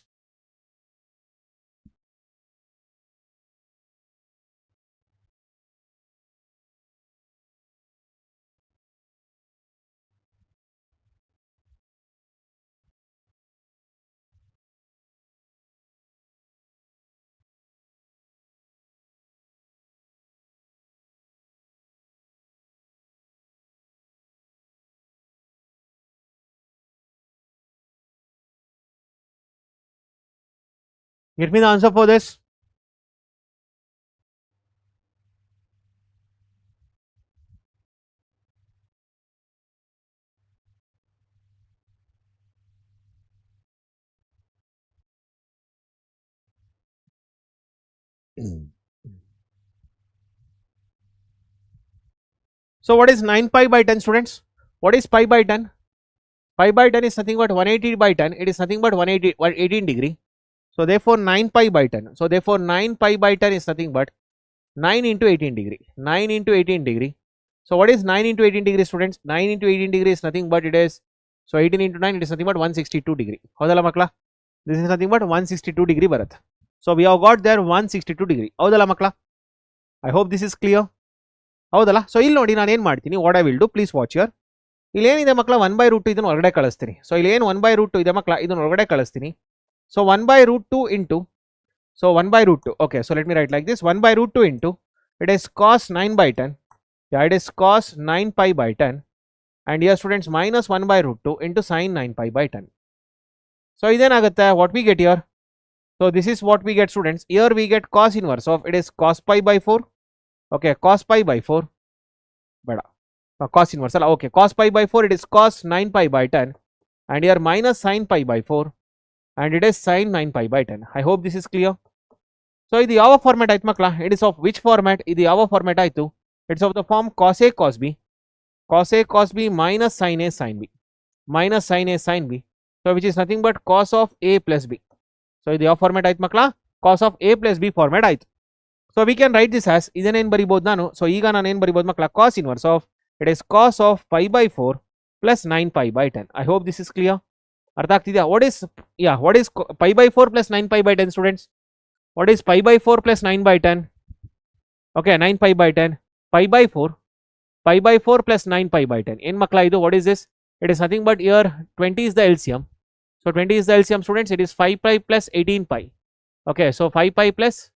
Get me the answer for this. So what is 9 pi by 10 students? What is pi by 10? Pi by 10 is nothing but 180 by 10. It is nothing but 118 degree. So therefore 9 pi by 10. So therefore 9 pi by 10 is nothing but 9 into 18 degree. 9 into 18 degree. So what is 9 into 18 degree students? 9 into 18 degree is nothing but it is, so 18 into 9 it is nothing but 162 degree. Haudala makla? This is nothing but 162 degree bharat. So we have got there 162 degree. Haudala makla? I hope this is clear. ಹೌದಲ್ಲ? So ಇಲ್ಲಿ ನೋಡಿ ನಾನು ಏನು ಮಾಡ್ತೀನಿ, what I will do, please watch here. ಇಲ್ಲಿ ಏನಿದೆ ಮಕ್ಕಳ, 1/√2 ಇದನ್ನು ಹೊರಗಡೆ ಕಳಿಸ್ತೀನಿ. ಸೊ ಇಲ್ಲಿ ಏನು 1/√2 ಇದೆ ಮಕ್ಕಳ, ಇದನ್ನು ಹೊರಗಡೆ ಕಳಿಸ್ತೀನಿ. So 1/√2 into, so 1/√2, okay, so let me right like this, 1/√2 into it is cos 9/10, it is cos 9 pi by 10, and here students minus 1/√2 into sin 9 pi by 10. So idenagutte, what we get here, so this is what we get students. Here we get cos inverse of, it is cos pi by 4, okay, cos pi by 4, bada, cos inverse alla, okay, cos pi by 4, it is cos 9 pi by 10, and here minus sin pi by 4, and it is sin 9 pi by 10. I hope this is clear. So ಇದು ಯಾವ format ಆಯ್ತು ಮಕ್ಕಳ, it is of which format, ಇದು ಯಾವ format ಆಯ್ತು, it's of the form cos a cos b, cos a cos b minus sin a sin b, minus sin a sin b, so which is nothing but cos of a plus b. So ಇದು ಯಾವ format ಆಯ್ತು ಮಕ್ಕಳ, cos of a plus b format ಆಯ್ತು. So we can write this as, ಇದನ್ನೇನು ಬರಿಬೋದು ನಾನು, so ಈಗ ನಾನು ಏನು ಬರಿಬೋದು ಮಕ್ಕಳ, cos inverse of, it is cos of pi by 4 plus 9 pi by 10. I hope this is clear. ಅರ್ಥ ಆಗ್ತಿದೆಯಾ? what is pi by 4 plus 9 pi by 10 students? What is pi by 4 plus 9 by 10? Okay, 9 pi by 10, pi by 4 plus 9 pi by 10. In makla idu, what is this? It is nothing but here 20 is the LCM. So 20 is the LCM students, it is 5 pi plus 18 pi. Okay, so 5 pi plus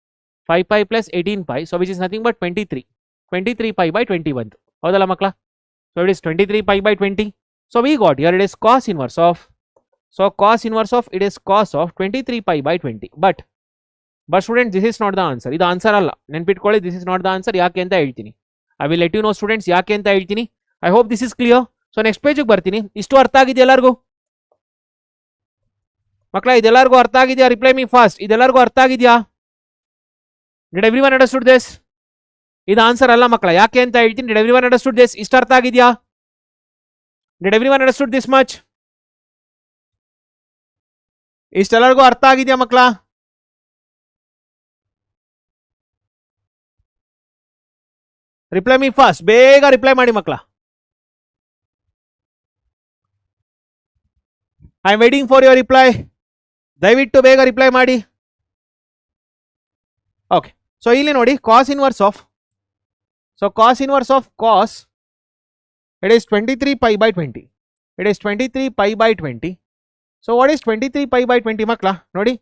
18 pi, so which is nothing but 23 pi by 21. Howdala makla? So it is 23 pi by 20. So we got here it is cos inverse of, so cos inverse of, it is cos of 23 pi by 20. But students, this is not the answer. This answer alla. Nenpitkolli, this is not the answer. Yake anta heltini. I will let you know students yake anta heltini. I hope this is clear. So next page ಗೆ ಬರ್ತೀನಿ. ಇಷ್ಟು ಅರ್ಥ ಆಗಿದೆ ಎಲ್ಲರಿಗೂ? ಮಕ್ಕಳ ಇದೆಲ್ಲರಿಗೂ ಅರ್ಥ ಆಗಿದೆಯಾ? Reply me fast. ಇದೆಲ್ಲರಿಗೂ ಅರ್ಥ ಆಗಿದೆಯಾ? Did everyone understood this? ಇದು ಆನ್ಸರ್ ಅಲ್ಲ ಮಕ್ಕಳ, ಯಾಕೆ ಅಂತ ಹೇಳ್ತೀನಿ. Did everyone understood this? ಇಷ್ಟು ಅರ್ಥ ಆಗಿದೆಯಾ? Did everyone understood this much? ಇಷ್ಟೆಲ್ಲರಿಗೂ ಅರ್ಥ ಆಗಿದೆಯಾ ಮಕ್ಕಳ? ರಿಪ್ಲೈ ಮೀ ಫಾಸ್ಟ್, ಬೇಗ ರಿಪ್ಲೈ ಮಾಡಿ ಮಕ್ಕಳ. I am waiting for your reply. ದಯವಿಟ್ಟು ಬೇಗ ರಿಪ್ಲೈ ಮಾಡಿ. ಓಕೆ, ಸೊ ಇಲ್ಲಿ ನೋಡಿ cos inverse of, so cos inverse of cos, it is 23 pi by 20. It is 23 pi by 20. So what is 23 pi by 20 ಮಕ್ಕಳ? ನೋಡಿ,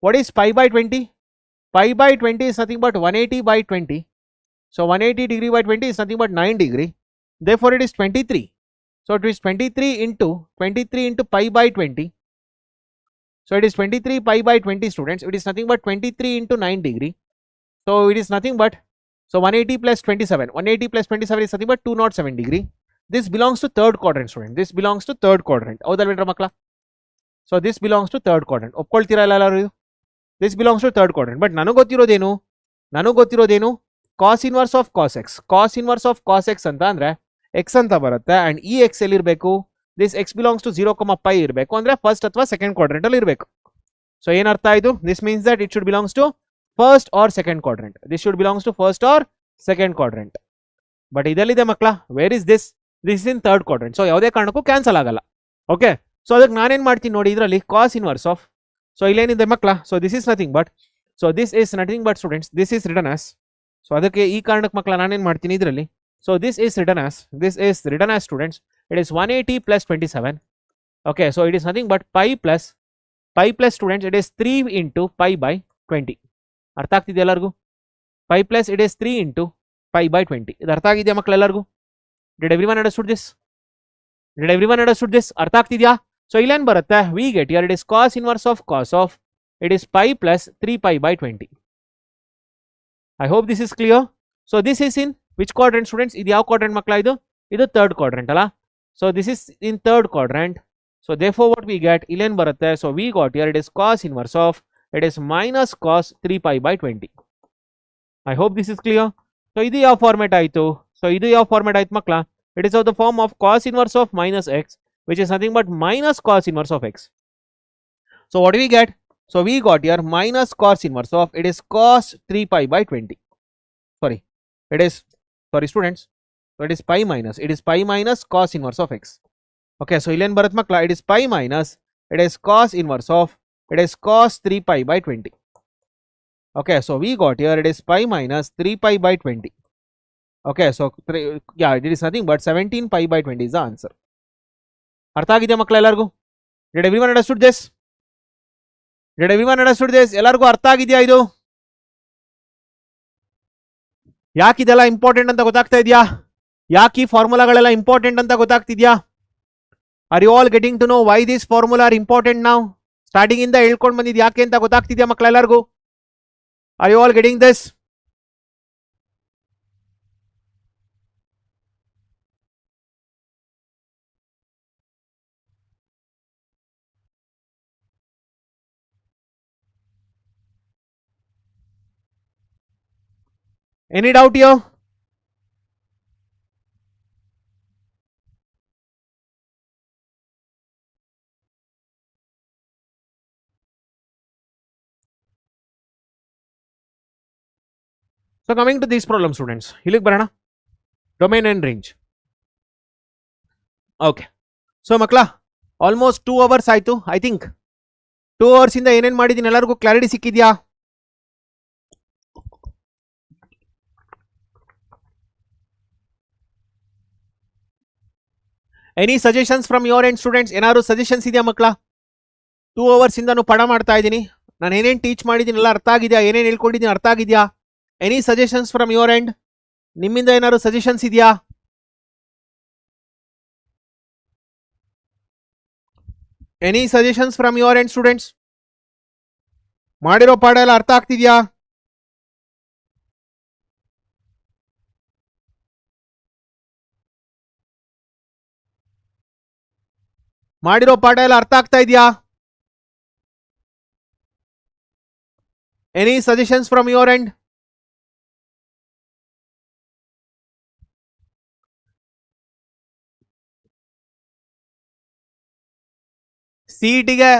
what is pi by 20? Pi by 20 is nothing but 180 by 20. So 180 degree by 20 is nothing but 9 degree. Therefore it is 23. So it is 23 into pi by 20. So it is 23 pi by 20 students. It is nothing but 23 into 9 degree. So it is nothing but, so 180 plus 27. 180 plus 27 is nothing but 207 degree. This belongs to third quadrant student. This belongs to third quadrant. Howdalvedra makla? So this belongs to third quadrant. Opkoltira ellaru? This belongs to third quadrant. But nanu gottirodenu cos inverse of cos x. Cos inverse of cos x anta andre x anta barutte, and ee x elli irbeku, this x belongs to 0, pi irbeku andre first athwa second quadrant alli irbeku. So ಏನು ಅರ್ಥ ಆಯಿತು? This means that it should belongs to first or second quadrant. This should belongs to first or second quadrant. But ಇದೆಲ್ಲಿದೆ ಮಕ್ಕಳ? Where is this? This is in third quadrant. So ಯಾವುದೇ ಕಾರಣಕ್ಕೂ cancel ಆಗಲ್ಲ. Okay, so ಅದಕ್ಕೆ ನಾನೇನು ಮಾಡ್ತೀನಿ ನೋಡಿ, ಇದರಲ್ಲಿ ಕಾಸ್ inverse of, so ಇಲ್ಲೇನಿದೆ ಮಕ್ಕಳ? So this is nothing but, so this is nothing but students, this is written as, so ಅದಕ್ಕೆ ಈ ಕಾರಣಕ್ಕೆ ಮಕ್ಕಳ ನಾನೇನು ಮಾಡ್ತೀನಿ ಇದರಲ್ಲಿ, so this is written as students, it is 180 plus 27. Okay, so it is nothing but pi plus students, it is 3 into pi by 20. ಅರ್ಥ ಆಗ್ತಿದೆ ಎಲ್ಲರಿಗೂ? pi plus it is 3 into pi by 20. ಇದು ಅರ್ಥ ಆಗಿದೆಯಾ ಮಕ್ಕಳು ಎಲ್ಲರಿಗೂ? Did everyone understood this? ಅರ್ಥ ಆಗ್ತಿದೆಯಾ? ಸೊ ಇಲ್ಲೇನು ಬರುತ್ತೆ? We get here it is cos inverse of it is pi plus 3 pi by 20. I hope this is clear. So this is in which quadrant students? ಇದು ಯಾವ quadrant ಮಕ್ಕಳ? ಇದು third quadrant ಅಲ್ಲ? So this is in third quadrant. So therefore what we get, ಇಲ್ಲೇನು ಬರುತ್ತೆ? So we got here it is cos inverse of, it is minus cos 3 pi by 20. I hope this is clear. So ಇದು ಯಾವ format ಆಯಿತು? So ಇದು ಯಾವ format ಆಯ್ತು ಮಕ್ಕಳ? It is of the form of cos inverse of minus x, which is nothing but minus cos inverse of x. So what do we get? So we got here minus cos inverse of, it is cos 3 pi by 20. Sorry students. So it is pi minus, cos inverse of x. Okay, so illen barat makla, it is pi minus, it is cos inverse of, it is cos 3 pi by 20. Okay, so we got here it is pi minus 3 pi by 20. Okay, so it is nothing but 17 pi by 20 is the answer. ಅರ್ಥ ಆಗಿದೆಯಾ ಮಕ್ಕಳ ಎಲ್ಲರಿಗೂ? Did everyone understood this? ಎಲ್ಲರಿಗೂ ಅರ್ಥ ಆಗಿದೆಯಾ ಇದು? ಯಾಕೆ ಇದೆಲ್ಲ ಇಂಪಾರ್ಟೆಂಟ್ ಅಂತ ಗೊತ್ತಾಗ್ತಾ ಇದೆಯಾ? ಯಾಕೆ ಈ ಫಾರ್ಮುಲಾಗಳೆಲ್ಲ ಇಂಪಾರ್ಟೆಂಟ್ ಅಂತ ಗೊತ್ತಾಗ್ತಿದ್ಯಾ? Are you all getting to know why this formula are important ನಾವು? ಸ್ಟಾರ್ಟಿಂಗ್ ಇಂದ ಹೇಳ್ಕೊಂಡು ಬಂದಿದ್ದು ಯಾಕೆ ಅಂತ ಗೊತ್ತಾಗ್ತಿದ್ಯಾ ಮಕ್ಕಳ ಎಲ್ಲರಿಗೂ? Are you all getting this? Any doubt here? So coming to these problems students, ಇಲ್ಲಿಗೆ ಬರೋಣ. Domain and range. Okay, so ಮಕ್ಕಳ ಆಲ್ಮೋಸ್ಟ್ 2 hours ಆಯಿತು. ಐ ಥಿಂಕ್ 2 hours ಇಂದ ಏನೇನು ಮಾಡಿದ್ದೀನಿ ಎಲ್ಲರಿಗೂ ಕ್ಲಾರಿಟಿ ಸಿಕ್ಕಿದ್ಯಾ? Any suggestions from your end students? ಏನಾದ್ರು ಸಜೆಷನ್ಸ್ ಇದೆಯಾ ಮಕ್ಕಳ? 2 hours ಇಂದನೂ ಪಡ ಮಾಡ್ತಾ ಇದ್ದೀನಿ. ನಾನು ಏನೇನು ಟೀಚ್ ಮಾಡಿದ್ದೀನೆಲ್ಲ ಅರ್ಥ ಆಗಿದೆಯಾ? ಏನೇನು ಹೇಳ್ಕೊಂಡಿದ್ದೀನಿ ಅರ್ಥ ಆಗಿದೆಯಾ? Any suggestions from your end? ನಿಮ್ಮಿಂದ ಏನಾದ್ರು ಸಜೆಷನ್ಸ್ ಇದೆಯಾ? Any suggestions from your end students? ಮಾಡಿರೋ ಪಾಠ ಎಲ್ಲ ಅರ್ಥ ಆಗ್ತಿದ್ಯಾ? ಮಾಡಿರೋ ಪಾಠ ಎಲ್ಲ ಅರ್ಥ ಆಗ್ತಾ ಇದೆಯಾ? Any suggestions from your end? ಸಿಇಟಿಗೆ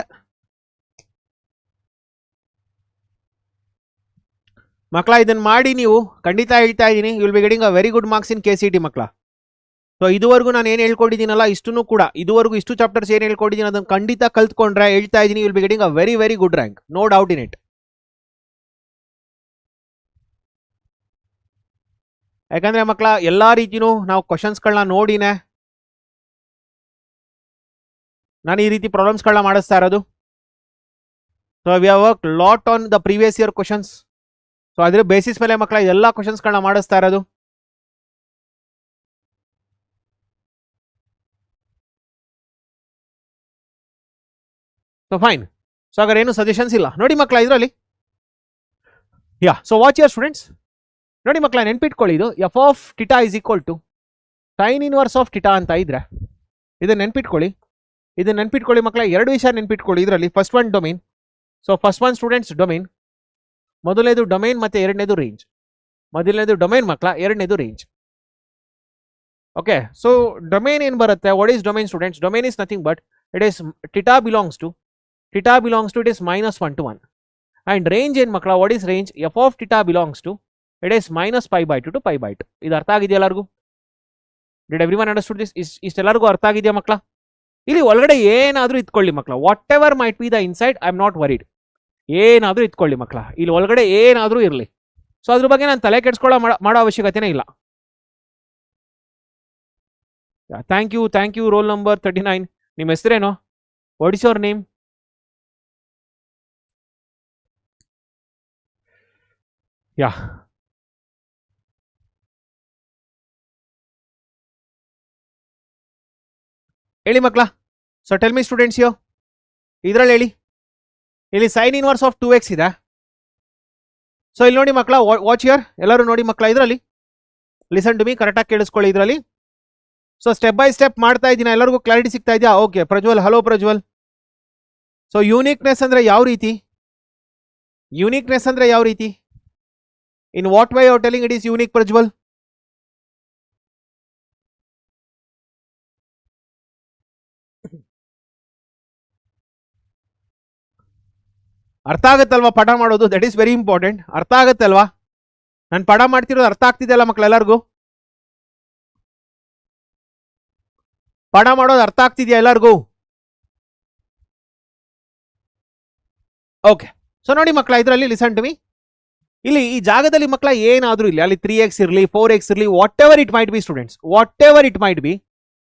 ಮಕ್ಕಳ ಇದನ್ನ ಮಾಡಿ ನೀವು, ಖಂಡಿತ ಹೇಳ್ತಾ ಇದ್ದೀನಿ, you will be getting a very good marks in KCET ಮಕ್ಕಳ. ಸೊ ಇದುವರೆಗೂ ನಾನು ಏನು ಹೇಳ್ಕೊಂಡಿದ್ದೀನಲ್ಲ ಇಷ್ಟನ್ನು ಕೂಡ, ಇದುವರೆಗೂ ಇಷ್ಟು ಚಾಪ್ಟರ್ಸ್ ಏನು ಹೇಳ್ಕೊಂಡಿದ್ದೀನಿ ಅದನ್ನು ಖಂಡಿತ ಕಲ್ತ್ಕೊಂಡ್ರೆ ಹೇಳ್ತಾ ಇದ್ದೀನಿ, you will be getting a very very good rank, no doubt in it. ಯಾಕಂದ್ರೆ ಮಕ್ಕಳ ಎಲ್ಲಾ ರೀತಿನೂ ನಾವು ಕ್ವಶನ್ಸ್ಗಳನ್ನ ನೋಡಿನೇ ನಾನು ಈ ರೀತಿ ಪ್ರಾಬ್ಲಮ್ಸ್ಗಳನ್ನ ಮಾಡಿಸ್ತಾ ಇರೋದು. So we have work lot on the previous year questions. So ಅದ್ರ ಬೇಸಿಸ್ ಮೇಲೆ ಮಕ್ಕಳ ಎಲ್ಲ ಕ್ವಶನ್ಸ್ಗಳನ್ನ ಮಾಡಿಸ್ತಾ ಇರೋದು. So fine. ಸೊ ಹಾಗಾದ್ರೆ ಏನು ಸಜೆಷನ್ಸ್ ಇಲ್ಲ ನೋಡಿ ಮಕ್ಕಳ ಇದರಲ್ಲಿ. Yeah, so watch your students. ನೋಡಿ ಮಕ್ಕಳ ನೆನ್ಪಿಟ್ಕೊಳ್ಳಿ, ಇದು f of theta is equal to sine inverse of theta ಅಂತ ಇದ್ರೆ ಇದನ್ನ ನೆನ್ಪಿಟ್ಕೊಳ್ಳಿ. ಇದನ್ನ ನೆನ್ಪಿಟ್ಕೊಳ್ಳಿ ಮಕ್ಕಳ, ಎರಡು ವಿಷಯ ನೆನ್ಪಿಟ್ಕೊಳ್ಳಿ ಇದರಲ್ಲಿ. First one domain. So first one students domain. ಮೊದಲನೇದು ಡೊಮೈನ್ ಮತ್ತೆ ಎರಡನೇದು ರೇಂಜ್. ಮೊದಲನೇದು ಡೊಮೈನ್ ಮಕ್ಕಳ, ಎರಡನೇದು ರೇಂಜ್. ಓಕೆ, ಸೊ ಡೊಮೈನ್ ಏನು ಬರುತ್ತೆ? What is domain students? Domain is nothing but it is theta belongs to it is -1 to 1. And range ಏನು ಮಕ್ಕಳ? What is range? F of theta belongs to it is -π/2 to π/2. ಇದು ಅರ್ಥ ಆಗಿದೆಯಾ ಎಲ್ಲರಿಗೂ? Did everyone understood this? ಇಷ್ಟೆಲ್ಲರಿಗೂ ಅರ್ಥ ಆಗಿದೆಯಾ ಮಕ್ಕಳ? ಇಲ್ಲಿ ಒಳಗಡೆ ಏನಾದರೂ ಇತ್ಕೊಳ್ಳಿ ಮಕ್ಕಳ, whatever might be the inside, I am not worried. ಏನಾದರೂ ಇತ್ಕೊಳ್ಳಿ ಮಕ್ಕಳ, ಇಲ್ಲಿ ಒಳಗಡೆ ಏನಾದರೂ ಇರಲಿ. ಸೊ ಅದ್ರ ಬಗ್ಗೆ ನಾನು ತಲೆ ಕೆಡಿಸ್ಕೊಳ್ಳೋ ಮಾಡೋ ಅವಶ್ಯಕತೆನೇ ಇಲ್ಲ. Thank you roll number 39. ನಿಮ್ಮ ಹೆಸರೇನು? What is your name? Yeah, ಹೇಳಿ ಮಕ್ಕಳ. ಸೊ ಟೆಲ್ ಮಿ ಸ್ಟೂಡೆಂಟ್ಸ್, ಇದರಲ್ಲಿ ಹೇಳಿ, ಇಲ್ಲಿ ಸೈನ್ ಇನ್ವರ್ಸ್ ಆಫ್ 2x ಇದೆ. ಸೊ ಇಲ್ಲಿ ನೋಡಿ ಮಕ್ಕಳ, ವಾಚ್ ಹಿಯರ್, ಎಲ್ಲರೂ ನೋಡಿ ಮಕ್ಕಳ ಇದರಲ್ಲಿ. ಲಿಸನ್ ಟು ಮೀ, ಕರೆಕ್ಟಾಗಿ ಕೇಳಿಸ್ಕೊಳ್ಳಿ ಇದರಲ್ಲಿ. ಸೊ ಸ್ಟೆಪ್ ಬೈ ಸ್ಟೆಪ್ ಮಾಡ್ತಾ ಇದ್ದೀನಿ, ಎಲ್ಲರಿಗೂ ಕ್ಲಾರಿಟಿ ಸಿಗ್ತಾ ಇದೆಯಾ? Okay Prajwal, hello Prajwal. So uniqueness ಅಂದ್ರೆ ಯಾವ ರೀತಿ? ಯೂನಿಕ್ನೆಸ್ ಅಂದ್ರೆ ಯಾವ ರೀತಿ? In what way you are telling it is unique Prajwal? ಅರ್ಥ ಆಗುತ್ತಲ್ವಾ ಪಾಠ ಮಾಡೋದು? That is very important. ಅರ್ಥ ಆಗುತ್ತಲ್ವಾ? ನಾನು ಪಾಠ ಮಾಡ್ತಿರೋದು ಅರ್ಥ ಆಗ್ತಿದೆಯಲ್ಲ ಮಕ್ಕಳೆಲ್ಲರಿಗೂ? ಪಾಠ ಮಾಡೋದು ಅರ್ಥ ಆಗ್ತಿದೆಯಾ ಎಲ್ಲರಿಗೂ? ಓಕೆ, ಸೊ ನೋಡಿ ಮಕ್ಕಳ ಇದರಲ್ಲಿ ಲಿಸನ್ ಟು ಮೀ. ಇಲ್ಲಿ ಈ ಜಾಗದಲ್ಲಿ ಮಕ್ಕಳ ಏನಾದರೂ ಇಲ್ಲಿ, ಅಲ್ಲಿ 3x ಇರಲಿ 4x ಇರಲಿ, whatever it might be students, whatever it might be.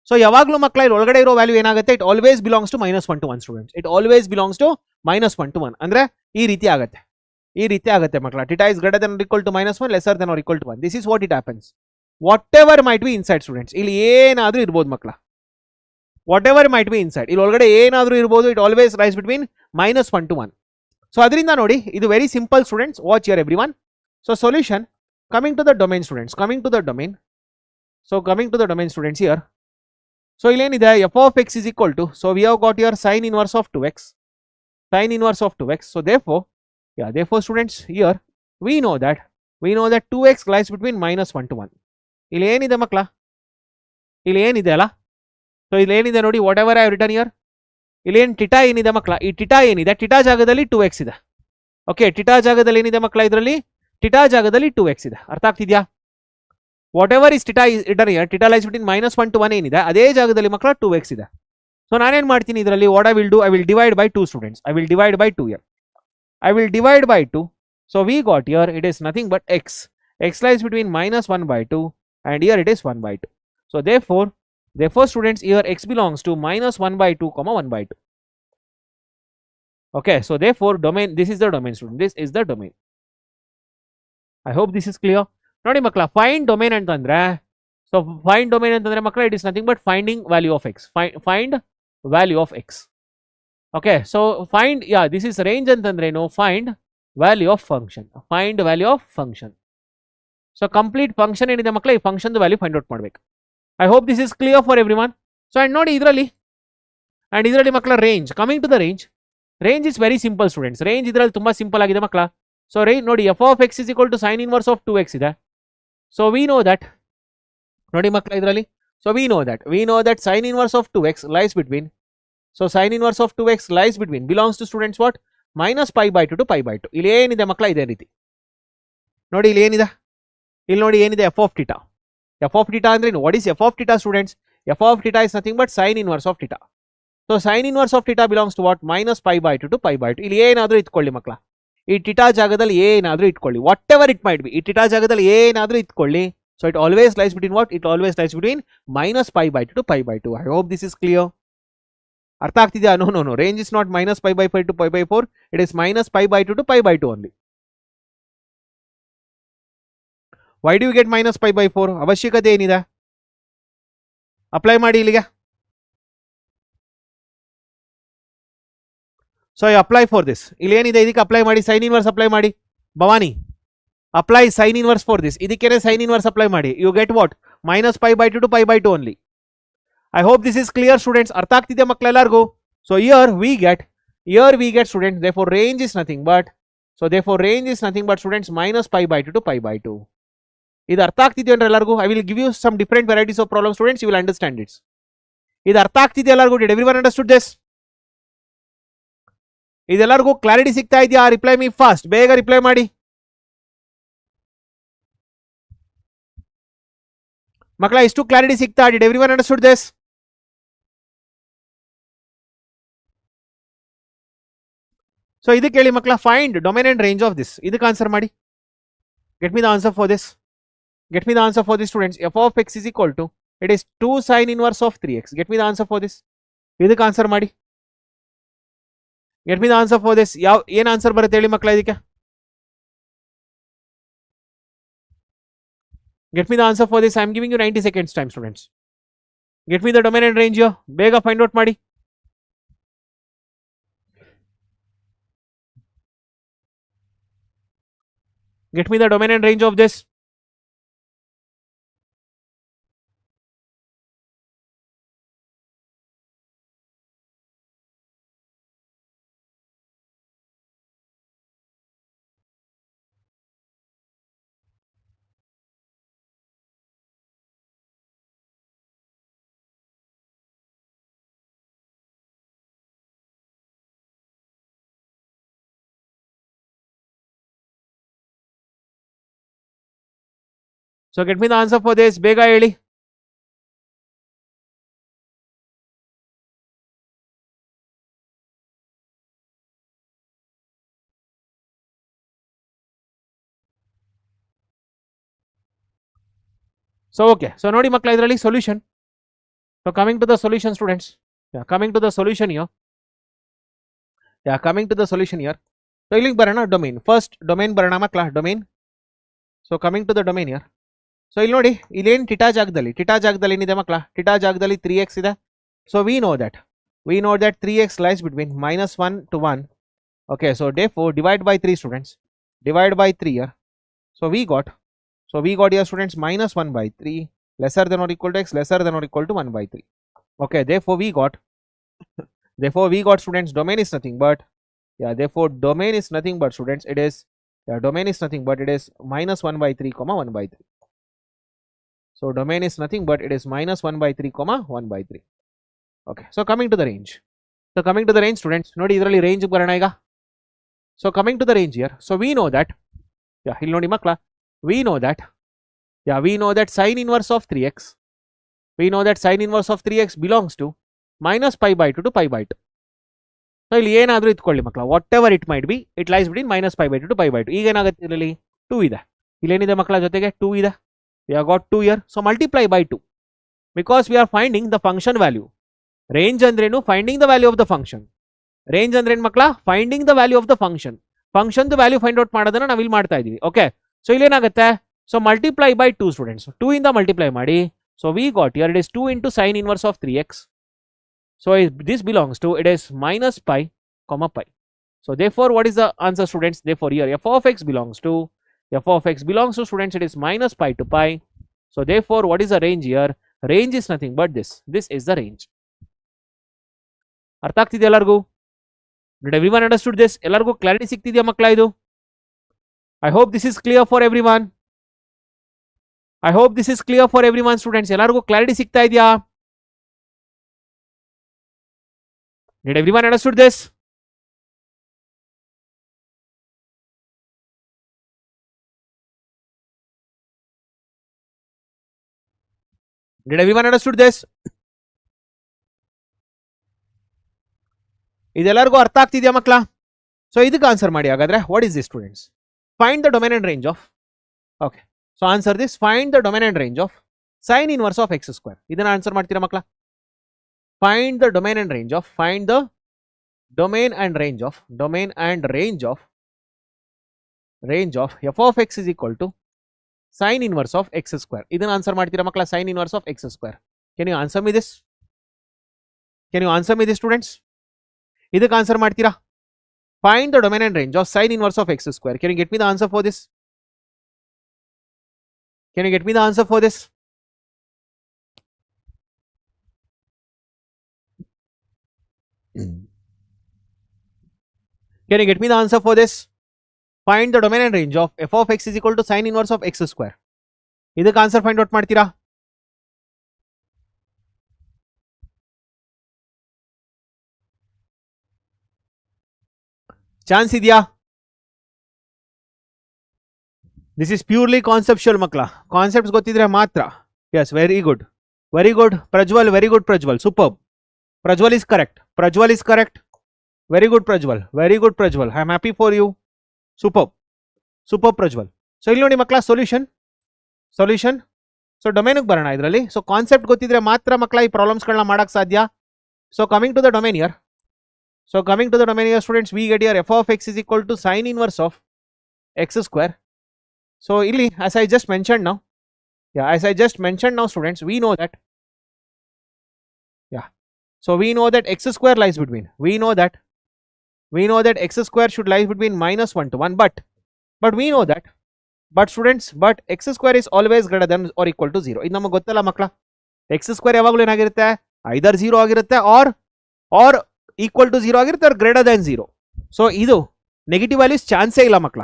So ಯಾವಾಗಲೂ ಮಕ್ಕಳ ಇಲ್ಲಿ ಒಳಗಡೆ ಇರೋ ವ್ಯಾಲ್ಯೂ ಏನಾಗುತ್ತೆ? It always belongs to -1 to 1 students. It always belongs to -1 to 1. ಅಂದ್ರೆ ಈ ರೀತಿ ಆಗುತ್ತೆ, ಈ ರೀತಿ ಆಗುತ್ತೆ ಮಕ್ಕಳ. Theta is greater than or equal to -1, lesser than or equal to 1. This is what it happens. Whatever might be inside students, ಇಲ್ಲಿ ಏನಾದರೂ ಇರ್ಬೋದು ಮಕ್ಕಳ. Whatever might be inside, ಇಲ್ಲಿ ಒಳಗಡೆ ಏನಾದರೂ ಇರ್ಬೋದು. It always rise between -1 to 1. So ಅದರಿಂದ ನೋಡಿ ಇದು very simple students. Watch here everyone. So solution, coming to the domain students, coming to the domain. So coming to the domain students here. So ಇಲ್ಲೇನಿದೆ? F of x is equal to, so we have got your sine inverse of 2x. Sine inverse of 2x. So therefore students here we know that 2x lies between -1 to 1. ಇಲ್ಲಿ ಏನಿದೆ ಮಕ್ಕಳ? ಇಲ್ಲಿ ಏನಿದೆ ಅಲ್ಲ? So ಇಲ್ಲಿ ಏನಿದೆ ನೋಡಿ, what ever I have written here. ಇಲ್ಲಿ ಏನು ಟಿಟಾ ಏನಿದೆ ಮಕ್ಕಳ? ಈ ಟಿಟಾ ಏನಿದೆ, ಟಿಟಾ ಜಾಗದಲ್ಲಿ 2x ಇದೆ. ಓಕೆ, ಟಿಟಾ ಜಾಗದಲ್ಲಿ ಏನಿದೆ ಮಕ್ಕಳ? ಇದರಲ್ಲಿ ಟಿಟಾ ಜಾಗದಲ್ಲಿ 2x ಇದೆ. ಅರ್ಥ ಆಗ್ತಿದ್ಯಾ? Whatever is theta written here, theta lies between -1 to 1 ಏನಿದೆ, ಅದೇ ಜಾಗದಲ್ಲಿ ಮಕ್ಕಳ 2x ಇದೆ. ಸೊ ನಾನೇನು ಮಾಡ್ತೀನಿ ಇದರಲ್ಲಿ? What I will do, I will divide by 2 students. I will divide by 2 here. I will divide by 2. So we got here it is nothing but x. X lies between -1/2 and here it is 1/2. So therefore students, here x belongs to -1/2, 1/2. Okay, so therefore domain, this is the domain student, this is the domain. I hope this is clear. ನೋಡಿ ಮಕ್ಕಳ find domain ಅಂತಂದ್ರೆ, so find domain ಅಂತಂದ್ರೆ ಮಕ್ಕಳ it is nothing but finding value of X, find value of X. Okay, so find, yeah this is range ಅಂತಂದ್ರೆ ಏನು, find value of function, find value of function. So complete function ಏನಿದೆ ಮಕ್ಕಳ, ಈ function value find out ಮಾಡಬೇಕು. I hope this is clear for everyone. So and ನೋಡಿ ಇದರಲ್ಲಿ, and ಇದರಲ್ಲಿ ಮಕ್ಕಳ range, coming to the range is very simple students. Range ಇದರಲ್ಲಿ ತುಂಬಾ ಸಿಂಪಲ್ ಆಗಿದೆ ಮಕ್ಕಳ. ಸೊ ರೇಂಜ್ ನೋಡಿ, f of x is equal to sine inverse of 2x ಇದೆ. ಸೊ ವಿ ನೋ ದಟ್, ನೋಡಿ ಮಕ್ಕಳ ಇದರಲ್ಲಿ, so we know that sine inverse of 2x lies between, so sine inverse of 2x lies between belongs to students what, -π/2 to π/2. ಇಲ್ಲಿ ಏನಿದೆ ಮಕ್ಕಳ, ಇದೇ ರೀತಿ ನೋಡಿ, ಇಲ್ಲಿ ಏನಿದೆ, ಇಲ್ಲಿ ನೋಡಿ ಏನಿದೆ, f of theta. F of theta ಅಂದ್ರೆ what is f of theta students? F of theta is nothing but sine inverse of theta. So sine inverse of theta belongs to what, -π/2 to π/2. ಇಲ್ಲಿ ಏನಾದರೂ ಇಟ್ಕೊಳ್ಳಿ ಮಕ್ಕಳ, ಈ theta ಜಾಗದಲ್ಲಿ ಏನಾದರೂ ಇಟ್ಕೊಳ್ಳಿ, whatever it might be, ಈ theta ಜಾಗದಲ್ಲಿ ಏನಾದರೂ ಇಟ್ಕೊಳ್ಳಿ. So it always lies between what, it always lies between -π/2 to π/2. I hope this is clear. ಅರ್ಥ ಆಗ್ತಿದೆಯಾ? No, range is not -π/5 to π/4, it is -π/2 to π/2 only. Why do you get -π/4? ಅವಶ್ಯಕತೆ ಏನಿದೆ? Apply ಮಾಡಿ ಇಲ್ಲಿಗೆ. So I apply for this, ಇಲ್ಲಿ ಏನಿದೆ ಇದಕ್ಕೆ apply ಮಾಡಿ, ಸೈನ್ ಇನ್ವರ್ಸ್ ಅಪ್ಲೈ ಮಾಡಿ. Bhavani apply sine inverse for this, ಇದಕ್ಕೇನೆ ಸೈನ್ ಇನ್ವರ್ಸ್ ಅಪ್ಲೈ ಮಾಡಿ. You get what, -π/2 to π/2 only. I hope this is clear students. ಅರ್ಥ ಆಗ್ತಿದೆ ಮಕ್ಕಳೆಲ್ಲರಿಗೂ? So here we get students, therefore range is nothing but, so therefore range is nothing but students -π/2 to π/2. ಇದು ಅರ್ಥ ಆಗ್ತಿದೆಯೋ ಅಂದ್ರೆ ಎಲ್ಲರಿಗೂ? I will give you some different varieties of problem students, you will understand it's. ಇದು ಅರ್ಥ ಆಗ್ತಿದೆಯಾ ಎಲ್ಲರಿಗೂ? Did everyone understood this? ಇದೆಲ್ಲರಿಗೂ ಕ್ಲಾರಿಟಿ ಸಿಗ್ತಾ ಇದೆಯಾ? ರಿಪ್ಲೈ ಮೀ ಫಾಸ್ಟ್, ಬೇಗ ರಿಪ್ಲೈ ಮಾಡಿ ಮಕ್ಕಳ. ಇಷ್ಟು ಕ್ಲಾರಿಟಿ ಸಿಗ್ತಾ? Did everyone understood this? So ಇದಕ್ಕೆ ಹೇಳಿ ಮಕ್ಕಳ, find domain and range of this. ಇದಕ್ಕೆ ಆನ್ಸರ್ ಮಾಡಿ. Get me the answer for this. Get me the answer for this students. F of x is equal to, it is 2 sin inverse of 3x. Get me the answer for this. ಇದಕ್ಕೆ answer ಮಾಡಿ. Get me the answer for this. ಏನು answer ಬರುತ್ತೆ ಹೇಳಿ ಮಕ್ಕಳ ಇದಕ್ಕೆ? Get me the answer for this. I am giving you 90 seconds time students. Get me the domain and range here. ಬೇಗ find out ಮಾಡಿ. Get me the domain and range of this. So get me the answer for this. ಬೇಗ ಹೇಳಿ. So okay. So ನೋಡಿ ಮಕ್ಕಳ ಇದರಲ್ಲಿ solution. So coming to the solution students. Yeah, coming to the solution here. So ಇಲ್ಲಿಗೆ ಬರೋಣ domain. First domain ಬರೋಣ ಮಕ್ಕಳ, domain. So coming to the domain here. So ಇಲ್ಲಿ ನೋಡಿ, ಇಲ್ಲೇನು ಥೀಟಾ ಜಾಗದಲ್ಲಿ ಏನಿದೆ ಮಕ್ಕಳ, ಥೀಟಾ ಜಾಗದಲ್ಲಿ 3x ಇದೆ. So we know that 3x lies between -1 to 1. Okay, so therefore divide by 3 students. Divide by 3 here. So we got here students -1/3 lesser than or equal to x, lesser than or equal to 1/3. Okay, therefore we got students, domain is nothing but, therefore domain is nothing but students, it is -1/3, 1/3. So domain is nothing but it is -1/3, 1/3. Okay, so coming to the range. Students, ನೋಡಿ ಇದರಲ್ಲಿ range ಬರೋಣ ಈಗ. So coming to the range here. So we know that, ಇಲ್ಲಿ ನೋಡಿ ಮಕ್ಕಳ, we know that sin inverse of 3x, belongs to -π/2 to π/2. So ಇಲ್ಲಿ ಏನಾದರೂ ಇಟ್ಕೊಳ್ಳಿ ಮಕ್ಕಳ, whatever it might be, it lies between -π/2 to π/2. ಈಗ ಏನಾಗುತ್ತೆ, ಇದರಲ್ಲಿ 2 ಇದೆ, ಇಲ್ಲೇನಿದೆ ಮಕ್ಕಳ ಜೊತೆಗೆ 2 ಇದೆ. We have got 2 here, so multiply by 2 because we are finding the function value. Range ಅಂದ್ರೇನು, finding the value of the function. Range ಅಂದ್ರೆ ಏನು ಮಕ್ಕಳ? Finding the value of the function. Function value find out ಮಾಡೋದನ್ನ ನಾವು ಇಲ್ಲಿ ಮಾಡ್ತಾ ಇದೀವಿ. Okay, so ಇಲ್ಲೇನಾಗುತ್ತೆ? ಸೊ ಮಲ್ಟಿಪ್ಲೈ ಬೈ 2 ಸ್ಟೂಡೆಂಟ್ಸ್, 2 ಇಂದ ಮಲ್ಟಿಪ್ಲೈ ಮಾಡಿ. So we got here it is 2 into sin inverse of 3x. So this belongs to, it is minus pi comma pi. So therefore what is the answer students? Therefore here f of x belongs to students, it is minus pi to pi. So therefore what is the range here? Range is nothing but this is the range. ಅರ್ಥ ಆಗ್ತಿದೆ ಎಲ್ಲರಿಗೂ? Did everyone understood this? ಎಲ್ಲರಿಗೂ clarity ಸಿಗ್ತಿದೆಯಾ ಮಕ್ಕಳ ಇದು? I hope this is clear for everyone. I hope this is clear for everyone students. ಎಲ್ಲರಿಗೂ clarity ಸಿಗ್ತಾ ಇದೆಯಾ? Did everyone understood this? Did everyone understood this? ಇದೆಲ್ಲರಿಗೂ ಅರ್ಥ ಆಗ್ತಿದೆಯಾ ಮಕ್ಕಳ? ಸೊ ಇದಕ್ಕೆ ಆನ್ಸರ್ ಮಾಡಿ ಹಾಗಾದ್ರೆ. What is this students? Find the domain and range of. Okay, so answer this. Find the domain and range of sin inverse of x square. ಇದನ್ನ answer ಮಾಡ್ತೀರಾ ಮಕ್ಕಳ? Find the domain and range of, find the domain and range of f of x is equal to sin inverse of x square. ಇದನ್ನ answer ಮಾಡ್ತೀರಾ ಮಕ್ಕಳ? sin inverse of x square. Can you answer me this? Students? ಇದಕ್ಕೆ answer ಮಾಡ್ತೀರಾ? Find the domain and range of sin inverse of x square. Can you get me the answer for this? Can you get me the answer for this? Can you get me the answer for this? Find the domain and range of f of x is equal to sin inverse of x square. ಇದಕ್ಕೆ answer find out ಮಾಡ್ತೀರಾ? Chance ಇದೆಯಾ? This is purely conceptual ಮಕ್ಕಳ. Concepts ಗೊತ್ತಿದ್ರೆ ಮಾತ್ರ. Yes, very good Prajwal, very good Prajwal, super. Prajwal is correct. Very good Prajwal. I am happy for you. Superb Prajwal. So ಇಲ್ಲಿ ನೋಡಿ ಮಕ್ಕಳ, solution. So ಡೊಮೇನ್ಗೆ ಬರೋಣ ಇದರಲ್ಲಿ. ಸೊ ಕಾನ್ಸೆಪ್ಟ್ ಗೊತ್ತಿದ್ರೆ ಮಾತ್ರ ಮಕ್ಕಳ ಈ ಪ್ರಾಬ್ಲಮ್ಸ್ಗಳನ್ನ ಮಾಡಕ್ ಸಾಧ್ಯ. So coming to the domain here. Students, we get here f of x is equal to sin inverse of x square. So ಇಲ್ಲಿ as I just mentioned now students, we know that so we know that x square lies between, we know that x square should lie between minus 1 to 1, but we know that, but students, but x square is always greater than or equal to 0. ಇದು ನಮಗೆ ಗೊತ್ತಲ್ಲ ಮಕ್ಕಳ. x square ಯಾವಾಗಲೂ ಏನಾಗಿರುತ್ತೆ? ಐದರ್ 0 ಆಗಿರುತ್ತೆ R equal to 0 ಆಗಿರುತ್ತೆ, R greater than 0. So ಇದು negative values ಚಾನ್ಸೇ ಇಲ್ಲ ಮಕ್ಕಳ.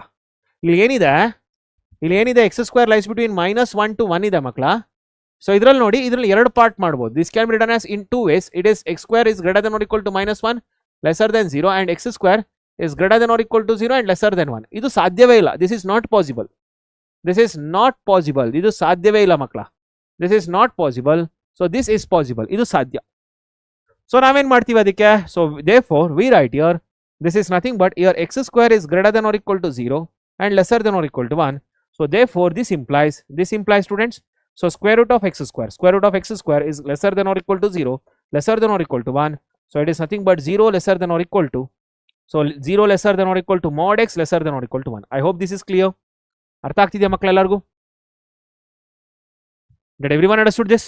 ಇಲ್ಲಿ ಏನಿದೆ x square lies between minus 1 to 1 ಇದೆ ಮಕ್ಕಳ. ಸೊ ಇದರಲ್ಲಿ ನೋಡಿ, ಇದರಲ್ಲಿ ಎರಡು ಪಾರ್ಟ್ ಮಾಡಬಹುದು. This can be written as in 2 ways. It is x square is greater than or equal to minus 1 lesser than 0, and x square is greater than or equal to 0 and lesser than 1. ಇದು ಸಾಧ್ಯವೇ ಇಲ್ಲ. This is not possible. ಇದು ಸಾಧ್ಯವೇ ಇಲ್ಲ ಮಕ್ಕಳ. This is not possible. So this is possible. ಇದು ಸಾಧ್ಯ. So ನಾವೇನ್ ಮಾಡ್ತೀವಿ ಅದಕ್ಕೆ? So therefore we write here, this is nothing but here x square is greater than or equal to 0 and lesser than or equal to 1. So therefore this implies students, so square root of x square is lesser than or equal to 0, lesser than or equal to 1. So it is nothing but 0 lesser than or equal to, so 0 lesser than or equal to mod x lesser than or equal to 1. I hope this is clear. ಅರ್ಥ ಆಗ್ತಿದೆಯಾ ಮಕ್ಕಳ ಎಲ್ಲರಿಗೂ? Did everyone understood this?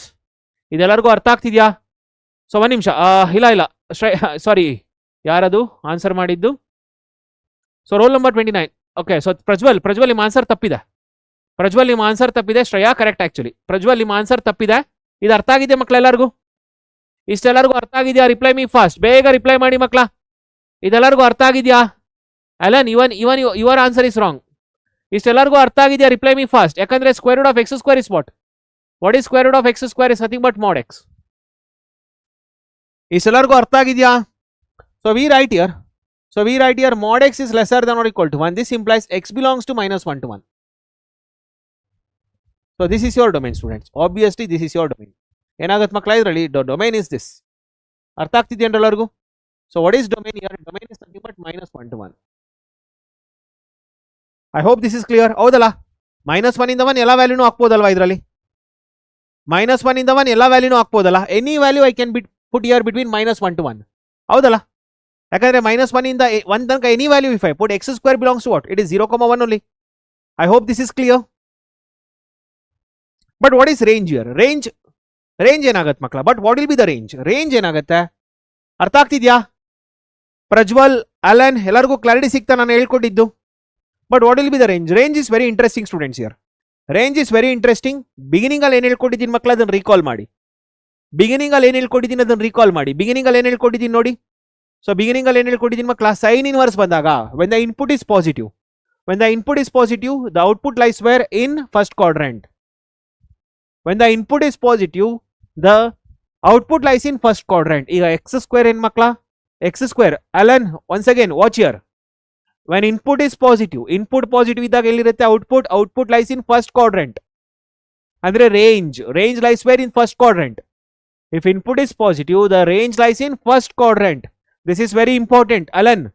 ಇದೆಲ್ಲರಿಗೂ ಅರ್ಥ ಆಗ್ತಿದೆಯಾ? So ಒಂದು ನಿಮಿಷ, ಇಲ್ಲ ಸಾರಿ, ಯಾರದು ಆನ್ಸರ್ ಮಾಡಿದ್ದು? So roll number 29. Okay, so Prajwal ನಿಮ್ಮ ಆನ್ಸರ್ ತಪ್ಪಿದೆ. Shreya correct actually. ಪ್ರಜ್ವಲ್ ನಿಮ್ಮ ಆನ್ಸರ್ ತಪ್ಪಿದೆ. ಇದು ಅರ್ಥ ಆಗಿದೆ ಮಕ್ಕಳ ಎಲ್ಲರಿಗೂ? ಇಷ್ಟೆಲ್ಲರಿಗೂ ಅರ್ಥ ಆಗಿದೆಯಾ? ರಿಪ್ಲೈ ಮೀ ಫಾಸ್ಟ್, ಬೇಗ ರಿಪ್ಲೈ ಮಾಡಿ ಮಕ್ಕಳ. ಇದೆಲ್ಲರಿಗೂ ಅರ್ಥ ಆಗಿದೆಯಾ? Alan, even your answer is wrong. ಇಷ್ಟೆಲ್ಲರಿಗೂ ಅರ್ಥ ಆಗಿದೆಯಾ? ರಿಪ್ಲೈ ಮೀ ಫಾಸ್ಟ್. ಯಾಕಂದ್ರೆ square root of x square is what is square root of x square is nothing but mod x. ಇಷ್ಟೆಲ್ಲರಿಗೂ ಅರ್ಥ ಆಗಿದೆಯಾ? So we write here mod x is lesser than or equal to 1. This implies x belongs to minus 1 to 1. So this is your domain students. Obviously this is your domain. ಏನಾಗುತ್ತೆ ಮಕ್ಕಳ ಇದರಲ್ಲಿ? Domain is this. ಅರ್ಥ ಆಗ್ತಿದೆಯಾ ಎಲ್ಲರಿಗೂ? So what is domain here? Domain is nothing but minus 1 to 1. I hope this is clear. ಹೌದಲ್ಲ? minus 1 ಇಂದ 1 ಎಲ್ಲ ವ್ಯಾಲ್ಯೂನು ಹಾಕ್ಬೋದಲ್ವಾ ಇದರಲ್ಲಿ? minus 1 ಇಂದ 1 ಎಲ್ಲ ವ್ಯಾಲ್ಯೂನು ಹಾಕ್ಬೋದಲ್ಲ? Any value I can put here between minus 1 to 1. ಹೌದಲ್ಲ? ಯಾಕಂದ್ರೆ -1 ಇಂದ 1 ತನಕ any value if I put x square belongs to what? It is 0,1 only. I hope this is clear. But what is range here? Range ಏನಾಗತ್ತೆ ಮಕ್ಕಳ? But what will be the range ಏನಾಗತ್ತೆ? ಅರ್ಥ ಆಗ್ತಿದ್ಯಾ? Prajwal, Alan ಎಲ್ಲರಿಗೂ clarity ಸಿಗ್ತಾ ನಾನು ಹೇಳ್ಕೊಟ್ಟಿದ್ದು. But what will be the range is very interesting students here. Range is very interesting. Beginning ಅಲ್ಲಿ ಏನು ಹೇಳ್ಕೊಟ್ಟಿದ್ದೀನಿ ಮಕ್ಕಳ, ಅದನ್ನು ರೀಕಾಲ್ ಮಾಡಿ. ಬಿಗಿನಿಂಗ್ ಅಲ್ಲಿ ಏನು ಹೇಳ್ಕೊಟ್ಟಿದ್ದೀನಿ ಅದನ್ನು ರೀಕಾಲ್ ಮಾಡಿ. ಬಿಗಿನಿಂಗ್ ಅಲ್ಲಿ ಏನು ಹೇಳ್ಕೊಟ್ಟಿದ್ದೀನಿ ನೋಡಿ. ಸೊ ಬಿಗಿನಿಂಗ್ ಅಲ್ಲಿ ಏನು ಹೇಳ್ಕೊಟ್ಟಿದ್ದೀನಿ ಮಕ್ಕಳ, ಸೈನ್ ಇನ್ವರ್ಸ್ ಬಂದಾಗ when the input is positive, the output lies where? In first quadrant. When the input is positive, the output lies in first quadrant. ಈಗ x square ಏನು ಮಕ್ಕಳ? x square. Alan once again watch here. When input is positive, input positive ಇದ್ದಾಗ ಎಲ್ಲಿರುತ್ತೆ output lies in first quadrant. ಅಂದ್ರೆ range lies where? In first quadrant. If input is positive, the range lies in first quadrant. This is very important. Alan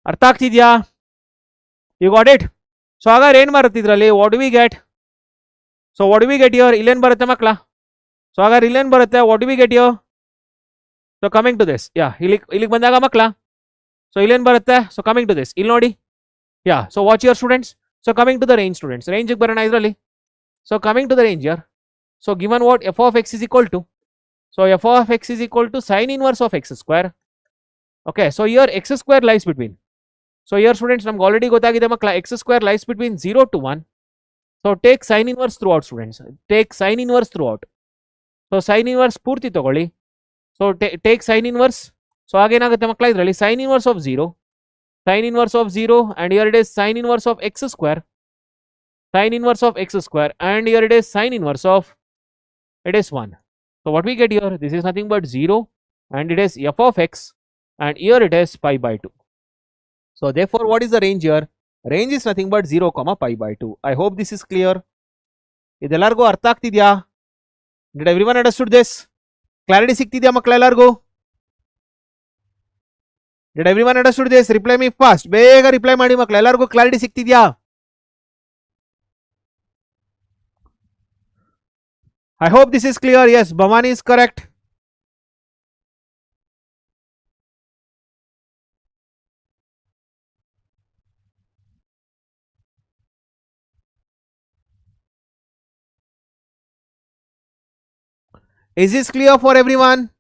ಅರ್ಥ ಆಗ್ತಿದ್ಯಾ? You got it? So ಹಾಗಾದ್ರೆ ಏನ್ ಬರುತ್ತೆ ಇದ್ರಲ್ಲಿ? what do we get here? ಇಲ್ಲೇನ್ ಬರುತ್ತೆ ಮಕ್ಕಳ? ಸೊ ಹಾಗಾದ್ರೆ ಇಲ್ಲೇನ್ ಬರುತ್ತೆ? what do we get here? So coming to this, ಇಲ್ಲಿಗೆ ಬಂದಾಗ ಮಕ್ಕಳ, ಸೊ ಇಲ್ಲೇನ್ ಬರುತ್ತೆ? ಸೊ ಕಮಿಂಗ್ ಟು ದಿಸ್, ಇಲ್ಲಿ ನೋಡಿ. So watch your students. So coming to the range students, ರೇಂಜಿಗೆ ಬರೋಣ ಇದರಲ್ಲಿ. So coming to the range here. So given what? f of x is equal to, so f of x is equal to sin inverse of x square. Okay, so here x square lies between, so here students ನಮ್ಗೆ already ಗೊತ್ತಾಗಿದೆ ಮಕ್ಕಳ, x square lies between 0 to 1. so take sin inverse throughout students, take sin inverse throughout. so sin inverse ಪೂರ್ತಿ ತಗೊಳ್ಳಿ. so take sin inverse. so ಆಗೇನಾಗುತ್ತೆ ಮಕ್ಕಳ ಇದರಲ್ಲಿ? sin inverse of 0, and here it is sin inverse of x square, and here it is sin inverse of, it is 1. so what we get here? This is nothing but 0, and it is f of x, and here it is pi by 2. So therefore what is the range here? Range is nothing but 0, pi by 2. I hope this is clear. ಇದೆಲ್ಲರಿಗೂ ಅರ್ಥ ಆಗ್ತಿದ್ಯಾ? Did everyone understood this? Clarity ಸಿಗ್ತಿದ್ಯಾ ಮಕ್ಕಳ ಎಲ್ಲರಿಗೂ? Did everyone understood this? Reply me fast. ಬೇಗ reply ಮಾಡಿ ಮಕ್ಕಳ, ಎಲ್ಲರಿಗೂ clarity ಸಿಗ್ತಿದ್ಯಾ? I hope this is clear. Yes, Bhavani is correct. Is this clear for everyone?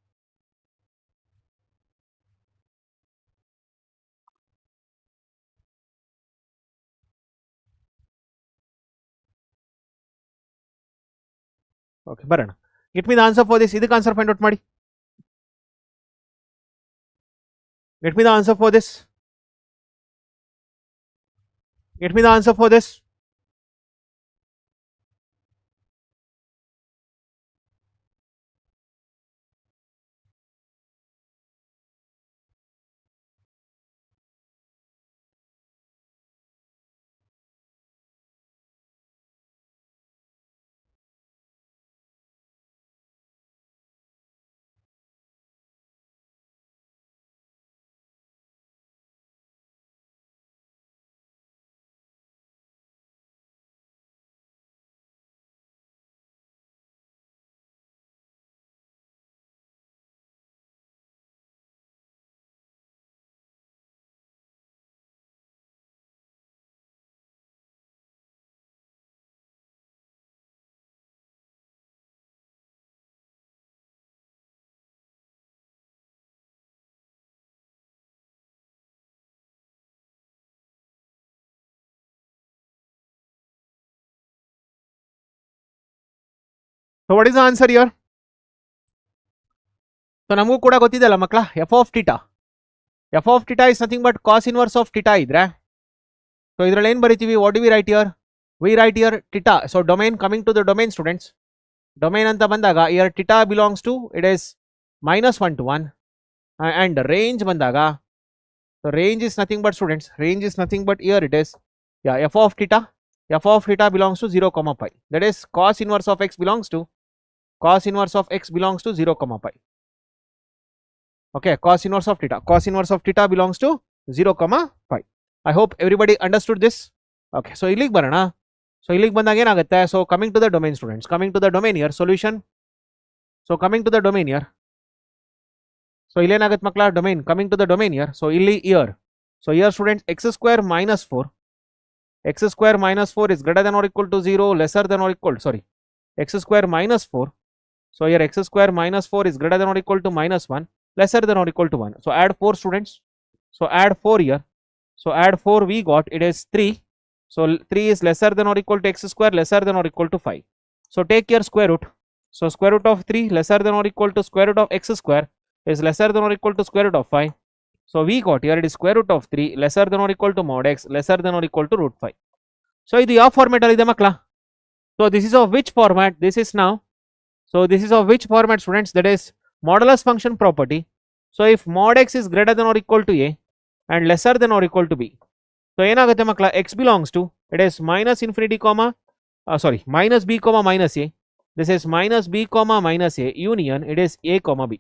Okay, ಬರೋಣ. Get me the answer for this. ಇದಕ್ಕೆ answer find out ಮಾಡಿ. Get me the answer for this. Get me the answer for this. So what is the answer here? So ನಮಗೂ ಕೂಡ ಗೊತ್ತಿದೆಯಲ್ಲ ಮಕ್ಕಳ, f of theta. f of theta is nothing but cos inverse of theta ಇದ್ರೆ, so ಇದರಲ್ಲಿ ಏನು ಬರಿತೀವಿ? what do we write here? we write here theta. so domain, coming to the domain students, domain ಅಂತ ಬಂದಾಗ here theta belongs to, it is -1 to 1, and range ಬಂದಾಗ, so range is nothing but students, range is nothing but here it is, f of theta belongs to 0, pi. That is cos inverse of x belongs to 0, pi. Okay, cos inverse of theta belongs to 0, pi. I hope everybody understood this. Okay, so ಇಲ್ಲಿಗೆ ಬರೋಣ. so ಇಲ್ಲಿಗೆ ಬಂದಾಗ ಏನಾಗುತ್ತೆ? so coming to the domain students, coming to the domain here, solution. so coming to the domain here, so ಇಲ್ಲೇನಾಗುತ್ತೆ ಮಕ್ಕಳ domain coming to the domain here. So ಇಲ್ಲಿ here. So here students x square minus 4. x square minus 4 is greater than or equal to 0, lesser than or equal, sorry, x square minus 4. So here x square minus 4 is greater than or equal to minus 1, lesser than or equal to 1. So add 4 students. So add 4 here. So add 4, we got it is 3. So 3 is lesser than or equal to x square, lesser than or equal to 5. So take your square root. So square root of 3 lesser than or equal to square root of x square is lesser than or equal to square root of 5. So we got here it is square root of 3 lesser than or equal to mod x lesser than or equal to root 5. So this is format alide makla. So this is of which format? This is now. So this is of which format students? That is modulus function property. So if mod x is greater than or equal to a and lesser than or equal to b. So ಏನಾಗುತ್ತೆ ಮಕ್ಕಳ x belongs to it is minus infinity comma minus b comma minus a. This is minus b comma minus a union it is a comma b.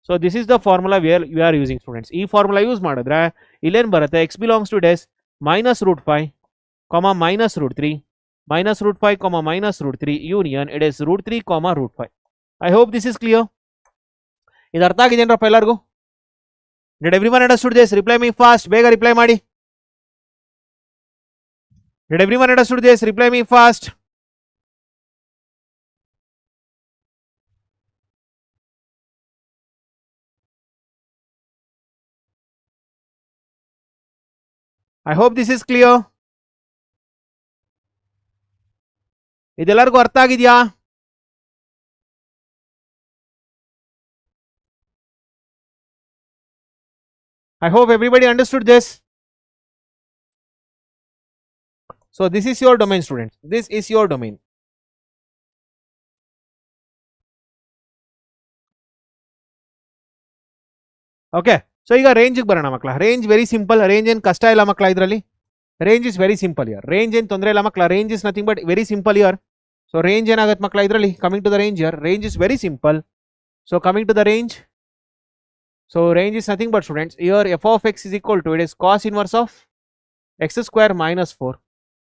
So this is the formula we are using students. ಈ formula use ಮಾಡಿದ್ರೆ ಇಲ್ಲೇನು ಬರುತ್ತೆ x belongs to it is minus root 5 comma minus root 3 minus root 5 comma minus root 3 union it is root 3 comma root 5. I hope this is clear. ಇದು ಅರ್ಥ ಆಗಿದೆಯೇನಪ್ಪ ಎಲ್ಲರಿಗೂ? Did everyone understood this? Reply me fast. ಬೇಗ reply ಮಾಡಿ. Did everyone understood this? Reply me fast. I hope this is clear. ಇದೆಲ್ಲರಿಗೂ ಅರ್ಥ ಆಗಿದೆಯಾ? I hope everybody understood this. So this is your domain students. This is your domain. Okay. So ಈಗ range ಬರೋಣ ಮಕ್ಕಳ. Range very simple. Range ಏನು ಕಷ್ಟ ಇಲ್ಲ ಮಕ್ಕಳ ಇದರಲ್ಲಿ. Range is very simple here. Range ಏನು ತೊಂದರೆ ಇಲ್ಲ ಮಕ್ಕಳ. Range is nothing but very simple here. So range ಏನಾಗುತ್ತೆ ಮಕ್ಕಳ ಇದರಲ್ಲಿ? Coming to the range here. Range is very simple. So coming to the range. So range is nothing but students here f of x is equal to it is cos inverse of x square minus 4.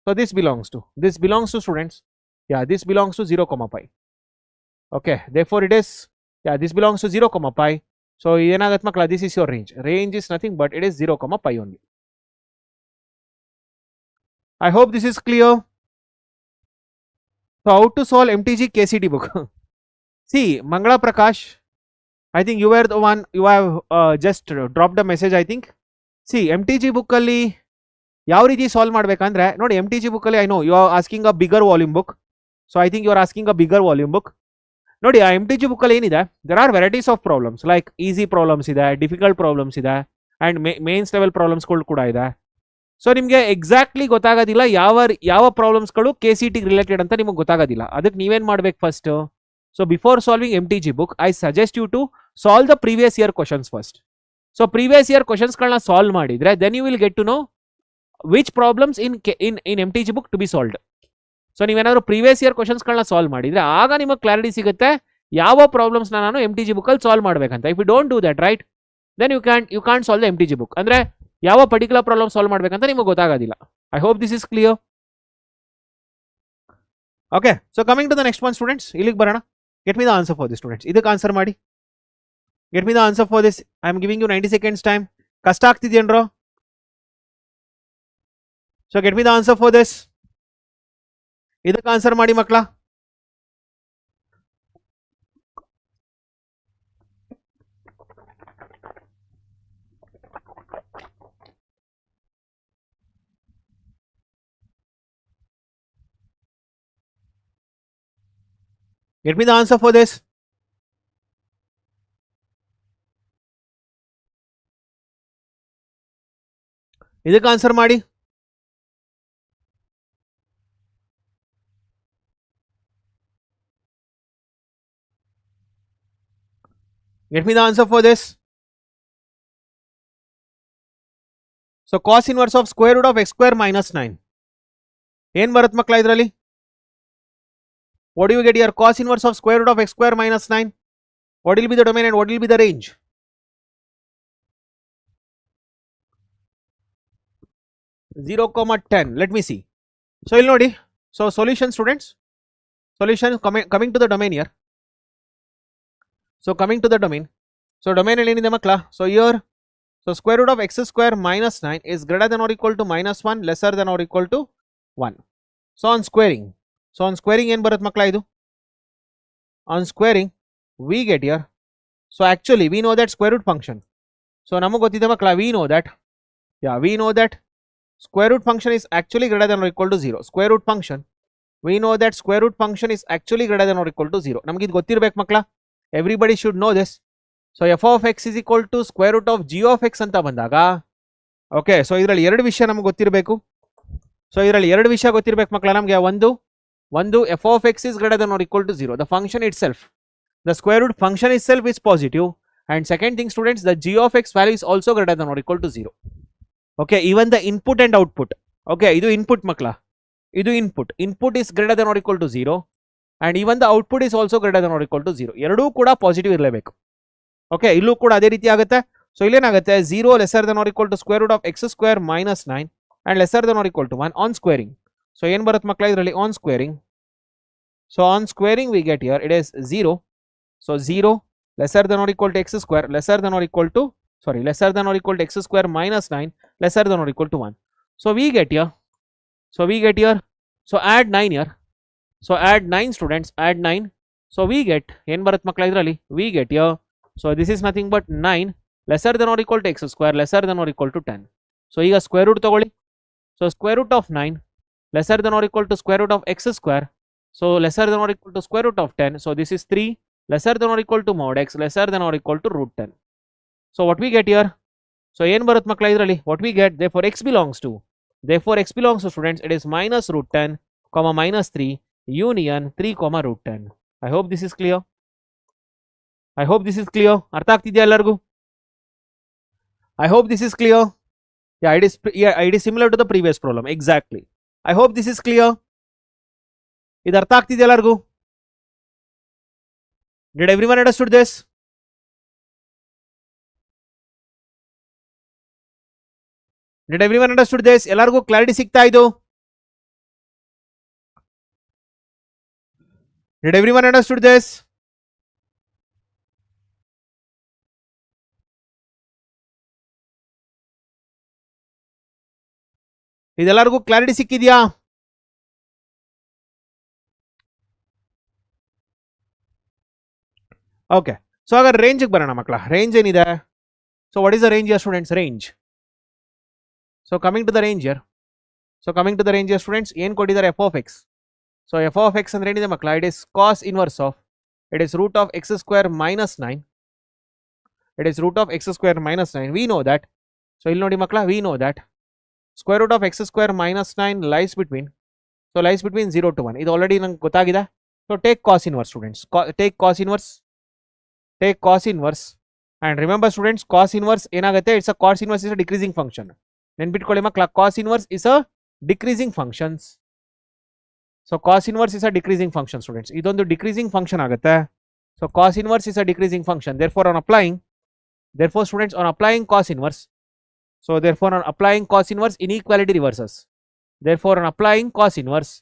So this belongs to students, yeah, this belongs to 0 comma pi. Okay, therefore it is, yeah, this belongs to 0 comma pi. So ಏನಾಗುತ್ತೆ ಮಕ್ಕಳ, this is your range. Range is nothing but it is 0 comma pi only. I hope this is clear. So how to solve MTG KCET book? See, Mangala Prakash, I think you were the one, you have just dropped a message I think. See, MTG book ಅಲ್ಲಿ ಯಾವ ರೀತಿ solve ಮಾಡಬೇಕಂದ್ರೆ ನೋಡಿ, MTG book ಅಲ್ಲಿ I know you are asking a bigger volume book. So I think you are asking a bigger volume book. ನೋಡಿ, ಆ MTG book ಅಲ್ಲಿ ಏನಿದೆ, there are varieties of problems like easy problems ಇದೆ, difficult problems ಇದೆ and mains level problems ಗಳು ಕೂಡ ಇದೆ. So ನಿಮಗೆ ಎಕ್ಸಾಕ್ಟ್ಲಿ ಗೊತ್ತಾಗೋದಿಲ್ಲ ಯಾವ ಪ್ರಾಬ್ಲಮ್ಸ್ಗಳು KCET ರಿಲೇಟೆಡ್ ಅಂತ ನಿಮಗೆ ಗೊತ್ತಾಗೋದಿಲ್ಲ. ಅದಕ್ಕೆ ನೀವೇನು ಮಾಡ್ಬೇಕು first? So before solving MTG book I suggest you to solve the previous year questions first. So previous year questions ಗಳನ್ನ ಸಾಲ್ವ್ ಮಾಡಿದ್ರೆ then you will get to know which problems in MTG book to be solved. So ನೀವೇನಾದ್ರು previous year questions ಗಳನ್ನ solve ಮಾಡಿದ್ರೆ ಆಗ ನಿಮಗೆ clarity ಸಿಗುತ್ತೆ ಯಾವ problems ನಾನು MTG book ಅಲ್ಲಿ ಸಾಲ್ವ್ ಮಾಡಬೇಕಂತ. If you don't do that right, then you can solve the MTG book. ಅಂದ್ರೆ ಯಾವ ಪರ್ಟಿಕ್ಯುಲರ್ ಪ್ರಾಬ್ಲಮ್ ಸಾಲ್ವ್ ಮಾಡಬೇಕಂತ ನಿಮಗೆ ಗೊತ್ತಾಗೋದಿಲ್ಲ. I hope this is clear. Okay, so coming to the next one students, ಇಲ್ಲಿಗೆ ಬರೋಣ. Get me the answer for this students. ಇದಕ್ಕೆ answer ಮಾಡಿ. Get me the answer for this. I am giving you 90 seconds time. ಕಷ್ಟ ಆಗ್ತಿದೆಯೇನ್ರೋ? So get me the answer for this. ಇದಕ್ಕೆ answer ಮಾಡಿ ಮಕ್ಕಳ. Get me the answer for this. ಇದಕ್ಕೆ answer ಮಾಡಿ. Get me the answer for this. So cos inverse of square root of x square minus 9. ಏನು ಬರುತ್ತೆ ಮಕ್ಕಳ ಇದರಲ್ಲಿ? What do you get here? Cos inverse of square root of x square minus 9. What will be the domain and what will be the range? Zero comma 10. Let me see. So ಇಲ್ಲಿ ನೋಡಿ. So solution students. Solution coming to the domain here. So coming to the domain. So domain ಅಲ್ಲಿ ಏನಿದೆ ಮಕ್ಕಳ, so here so square root of x square minus 9 is greater than or equal to -1 lesser than or equal to 1. So on squaring ಏನು ಬರುತ್ತೆ ಮಕ್ಕಳ ಇದು, on squaring we get here, so actually we know that square root function, so ನಮಗೆ ಗೊತ್ತಿದೆ ಮಕ್ಕಳ, we know that square root function is actually greater than or equal to 0. Square root function, we know that square root function is actually greater than or equal to 0. ನಮಗೆ ಇದು ಗೊತ್ತಿರಬೇಕು ಮಕ್ಕಳ, everybody should know this. So f of x is equal to square root of g of x ಅಂತ ಬಂದಾಗ, okay, so ಇದರಲ್ಲಿ ಎರಡು ವಿಷಯ ನಮಗೆ ಗೊತ್ತಿರಬೇಕು. ಸೊ ಇದರಲ್ಲಿ ಎರಡು ವಿಷಯ ಗೊತ್ತಿರಬೇಕು ಮಕ್ಕಳ ನಮಗೆ. ಒಂದು f of x is greater than or equal to 0. The function itself, the square root function itself is positive, and second thing students, the g of x value is also greater than or equal to 0. Okay, even the input and output, okay, idu input makla, idu input is greater than or equal to 0, and even the output is also greater than or equal to 0. ಎರಡೂ ಕೂಡ positive ಇರಲೇಬೇಕು. Okay, ಇಲ್ಲೂ ಕೂಡ ಅದೇ ರೀತಿ ಆಗುತ್ತೆ. So ಇಲ್ಲೇನಾಗುತ್ತೆ, 0 lesser than or equal to square root of x square minus 9 and lesser than or equal to 1 on squaring. So ಏನು ಬರುತ್ತೆ ಮಕ್ಕಳ ಇದರಲ್ಲಿ, on squaring. So on squaring we get here it is 0. So 0 lesser than or equal to x square lesser than or equal to lesser than or equal to x square minus 9 lesser than or equal to 1. So we get here, so add 9 here, so add 9 students, add 9. So we get ಏನು ಬರುತ್ತೆ ಮಕ್ಕಳ ಇದರಲ್ಲಿ, we get here, so this is nothing but 9 lesser than or equal to x square lesser than or equal to 10. So ಈಗ square root ತಗೊಳ್ಳಿ. So square root of 9 lesser than or equal to square root of x square, so lesser than or equal to square root of 10. So this is 3 lesser than or equal to mod x lesser than or equal to root 10. So what we get here, so ಏನು ಬರುತ್ತೆ ಮಕ್ಕಳ ಇದರಲ್ಲಿ, what we get, therefore x belongs to students, it is minus root 10 comma minus 3 union 3 comma root 10. I hope this is clear. ಅರ್ಥ ಆಗ್ತಿದೆಯಾ ಎಲ್ಲರಿಗೂ? I hope this is clear. Yeah, it is similar to the previous problem. Exactly. I hope this is clear. ಇದು ಅರ್ಥ ಆಗ್ತಿದೆಯಾ ಎಲ್ಲರಿಗೂ? Did everyone understood this? Did everyone understood this? ಎಲ್ಲರಿಗೂ clarity ಸಿಗ್ತಾ ಇದು? Did everyone understood this? ಇದೆಲ್ಲರಿಗೂ clarity ಸಿಕ್ಕಿದೆಯಾ? Okay, so ಹಾಗಾದ್ರೆ ರೇಂಜ್ಗೆ ಬರೋಣ ಮಕ್ಕಳ. ರೇಂಜ್ ಏನಿದೆ? So what is the range students? Range, so coming to the range here, students, ಏನು ಕೊಟ್ಟಿದ್ದಾರೆ, f of x. So f of x ಅಂದ್ರೆ ಏನಿದೆ ಮಕ್ಕಳ, it is cos inverse of, it is root of x square minus 9, we know that. So ಇಲ್ಲಿ ನೋಡಿ ಮಕ್ಕಳ, we know that square root of x square minus 9 lies between 0 to 1. ಇದು already ನಂಗೆ ಗೊತ್ತಾಗಿದೆ. So take cos inverse students, take cos inverse, and remember students, cos inverse ಏನಾಗುತ್ತೆ, cos inverse is a decreasing function. ನೆನ್ಪಿಟ್ಕೊಳ್ಳಿ ಮಕ್ಕಳ, cos inverse is a decreasing functions. So cos inverse is a decreasing function students. ಇದೊಂದು decreasing function ಆಗುತ್ತೆ. So cos inverse is a decreasing function. Therefore students, on applying cos inverse, inequality reverses. Therefore on applying cos inverse,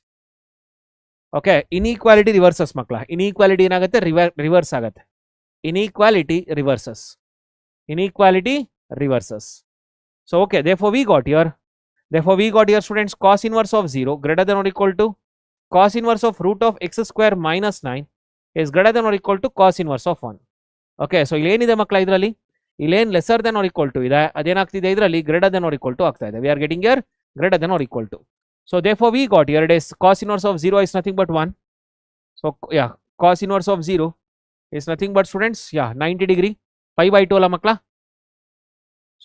okay, inequality reverses ಮಕ್ಕಳ. inequality ಏನಾಗುತ್ತೆ, reverse ಆಗುತ್ತೆ. inequality reverses. So okay, therefore we got here students, cos inverse of 0 greater than or equal to cos inverse of root of x square minus 9 is greater than or equal to cos inverse of 1. Okay, so ಇಲ್ಲೇನಿದೆ ಮಕ್ಕಳ ಇದರಲ್ಲಿ, ಇಲ್ಲೇನು lesser than or equal to ಇದೆ, ಅದೇನಾಗ್ತಿದೆ ಇದರಲ್ಲಿ greater than or equal to ಆಗ್ತಾ ಇದೆ. We are getting here greater than or equal to. So therefore we got here, it is cos inverse of 0 is nothing but 1. So yeah, cos inverse of 0 is nothing but students, yeah, 90 degree, pi by 2 ಅಲ್ಲ ಮಕ್ಕಳ.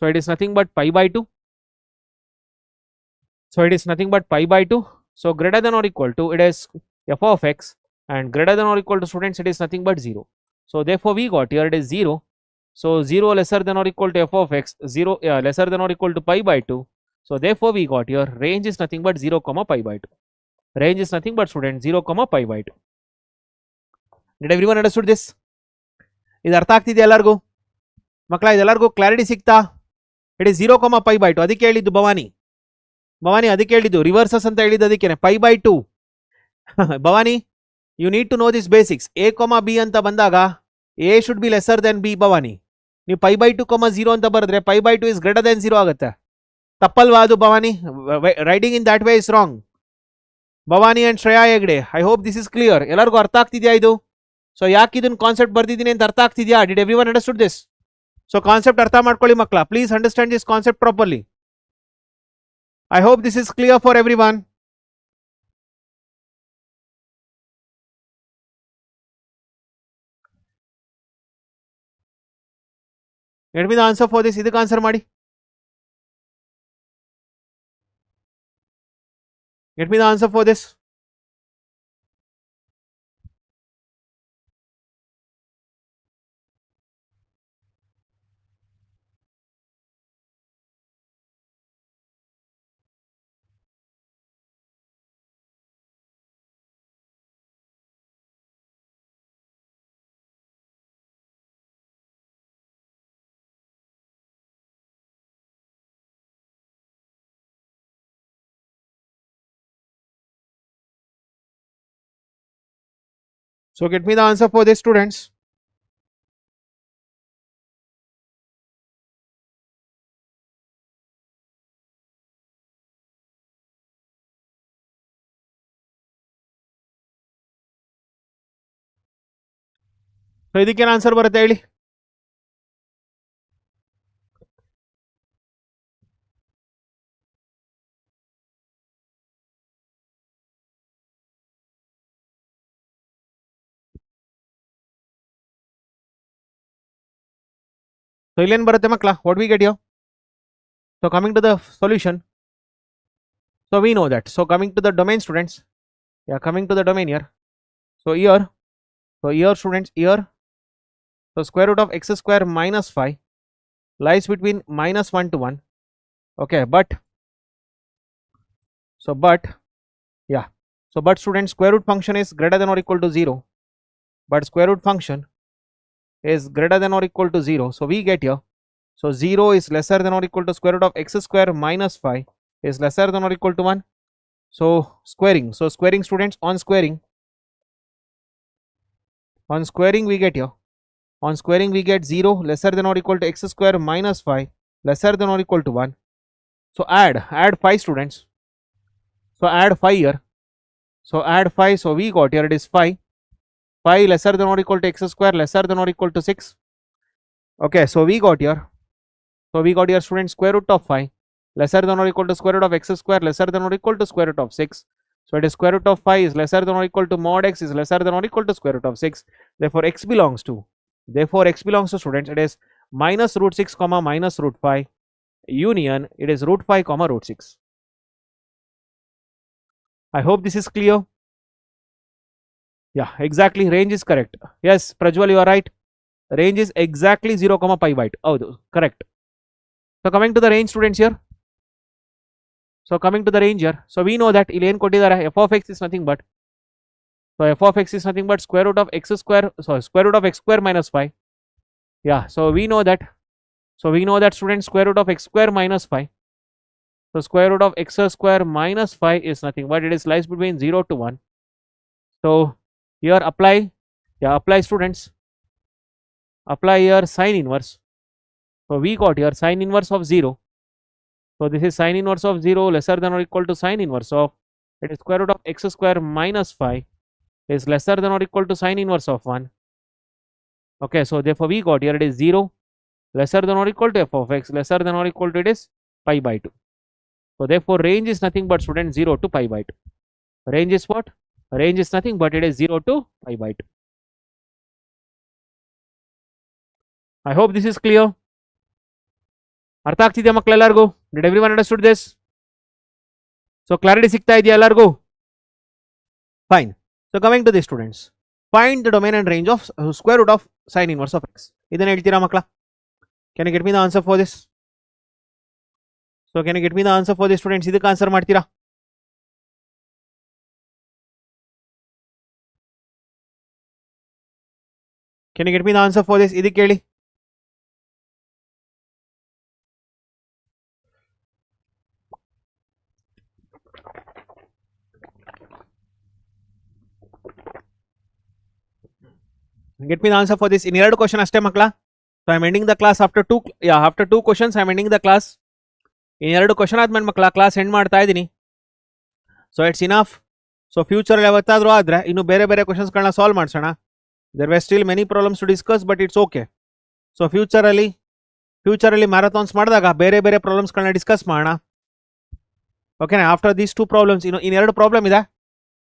So it is nothing but pi by 2. So greater than or equal to, it is f of x, and greater than or equal to students, it is nothing but 0. So therefore we got here, it is 0. So 0 lesser than or equal to f of x, 0 lesser than or equal to pi by 2. So therefore we got here, range is nothing but 0 comma pi by 2. Range is nothing but students 0 comma pi by 2. Did everyone understood this? ಇದು ಅರ್ಥ ಆಗ್ತಿದೆಯಾ ಎಲ್ಲರಿಗೂ ಮಕ್ಕಳ? ಇದೆಲ್ಲರಿಗೂ clarity ಸಿಗ್ತಾ? It is 0 comma pi by 2. ಅದಕ್ಕೆ ಹೇಳಿದ್ದು ಭವಾನಿ ಅದಕ್ಕೆ ಹೇಳಿದ್ದು ರಿವರ್ಸಸ್ ಅಂತ ಹೇಳಿದ್ದು ಅದಕ್ಕೆ pi by 2. Bhavani, you need to know this basics. a, b ಅಂತ ಬಂದಾಗ a should be lesser than b. Bhavani, ನೀವು ಪೈ ಬೈ ಟು ಕಮ 0 ಅಂತ ಬರೆದ್ರೆ pi by two is greater than 0 ಆಗುತ್ತೆ. ತಪ್ಪಲ್ವಾ ಅದು Bhavani? Writing in that way is wrong. Bhavani and Shreya Hegde, I hope this is clear. ಎಲ್ಲರಿಗೂ ಅರ್ಥ ಆಗ್ತಿದ್ಯಾ ಇದು? ಸೊ ಯಾಕೆ ಇದನ್ನ ಕಾನ್ಸೆಪ್ಟ್ ಬರ್ದಿದ್ದೀನಿ ಅಂತ ಅರ್ಥ ಆಗ್ತಿದ್ಯಾ? Did everyone understood this? So concept ಅರ್ಥ ಮಾಡ್ಕೊಳ್ಳಿ ಮಕ್ಕಳ, please understand this concept properly. I hope this is clear for everyone. Get me the answer for this. ಇದಕ್ಕೆ ಆನ್ಸರ್ ಮಾಡಿ. Get me the answer for this. So get me the answer for this, students. So ಇದಕ್ಕೇನು answer ಬರುತ್ತೆ ಹೇಳಿ? So ಇಲ್ಲೇನು ಬರುತ್ತೆ ಮಕ್ಕಳ? What we get here? So coming to the solution. So we know that. So coming to the domain, students. Yeah, coming to the domain here. So here students, here. So square root of x square minus 5 lies between minus 1 to 1. Okay, but students, square root function is greater than or equal to 0. But square root function is greater than or equal to 0. So we get here. So 0 is lesser than or equal to square root of x square minus 5 is lesser than or equal to 1. So squaring. So squaring, students, on squaring we get here. On squaring we get 0 lesser than or equal to x square minus 5 lesser than or equal to 1. So add 5, students. So add 5 here. So add 5. So we got here it is 5 lesser than or equal to x square lesser than or equal to 6. Okay, so we got here students, square root of 5 lesser than or equal to square root of x square lesser than or equal to square root of 6. So it is square root of 5 is lesser than or equal to mod x is lesser than or equal to square root of 6. Therefore x belongs to students, it is minus root 6 comma minus root 5 union, it is root 5 comma root 6. I hope this is clear. Yeah, exactly, range is correct. Yes, Prajwal, you are right. Range is exactly 0 comma pi by 2. Oh, correct. So coming to the range, students, here. So coming to the range here. So we know that ಇಲ್ಲಿ ಏನು ಕೊಟ್ಟಿದ್ದಾರೆ, f of x is nothing but, so f of x is nothing but square root of x square, sorry, square root of x square minus 5. Yeah, so we know that students, square root of x square minus 5. So square root of x square minus 5 is nothing but it is lies between 0 to 1. So here apply students, apply here sine inverse. So we got here sine inverse of 0. So this is sine inverse of 0 lesser than or equal to sine inverse of, it is square root of x square minus 5 is lesser than or equal to sine inverse of 1. Okay, so therefore we got here it is 0 lesser than or equal to f of x lesser than or equal to it is pi by 2. So therefore range is nothing but student 0 to pi by 2. Range is what? Range is nothing but it is 0 to pi by 2. I hope this is clear. ಅರ್ಥ ಆಗ್ತಿದೆಯಾ ಮಕ್ಕಳು ಎಲ್ಲರಿಗೂ? Did everyone understood this? So clarity ಸಿಗ್ತಾ ಇದೆಯಾ ಎಲ್ಲರಿಗೂ? Fine. So coming to the students, find the domain and range of square root of sine inverse of x. ಇದನ್ನ ಹೇಳ್ತೀರಾ ಮಕ್ಕಳ? Can you get me the answer for this? So can you get me the answer for this students? ಇದಕ್ಕೆ answer ಮಾಡ್ತೀರಾ? Can you get me the answer for this? ಇದಕ್ಕೆ ಹೇಳಿ. Get me the answer for this. In 2 question ಅಷ್ಟೇ ಮಕ್ಕಳ. So I'm ending the class after two questions. I'm ending the class. In ಎರಡು question ಆದ್ಮೇಲೆ ಮಕ್ಕಳ class end ಮಾಡ್ತಾ ಇದ್ದೀನಿ. So it's enough. So future ಯಾವತ್ತಾದ್ರೂ ಆದ್ರೆ ಇನ್ನು ಬೇರೆ ಬೇರೆ ಕ್ವಶನ್ಸ್ಗಳನ್ನ ಸಾಲ್ವ್ ಮಾಡ್ಸೋಣ. There were still many problems to discuss, but it's okay. So ಫ್ಯೂಚರಲ್ಲಿ ಮ್ಯಾರಥಾನ್ಸ್ ಮಾಡಿದಾಗ ಬೇರೆ ಬೇರೆ ಪ್ರಾಬ್ಲಮ್ಸ್ಗಳನ್ನ ಡಿಸ್ಕಸ್ ಮಾಡೋಣ. ಓಕೆನಾ? ಆಫ್ಟರ್ ದೀಸ್ ಟೂ ಪ್ರಾಬ್ಲಮ್ಸ್ ಇನ್ನು ಎರಡು ಪ್ರಾಬ್ಲಮ್ ಇದೆ.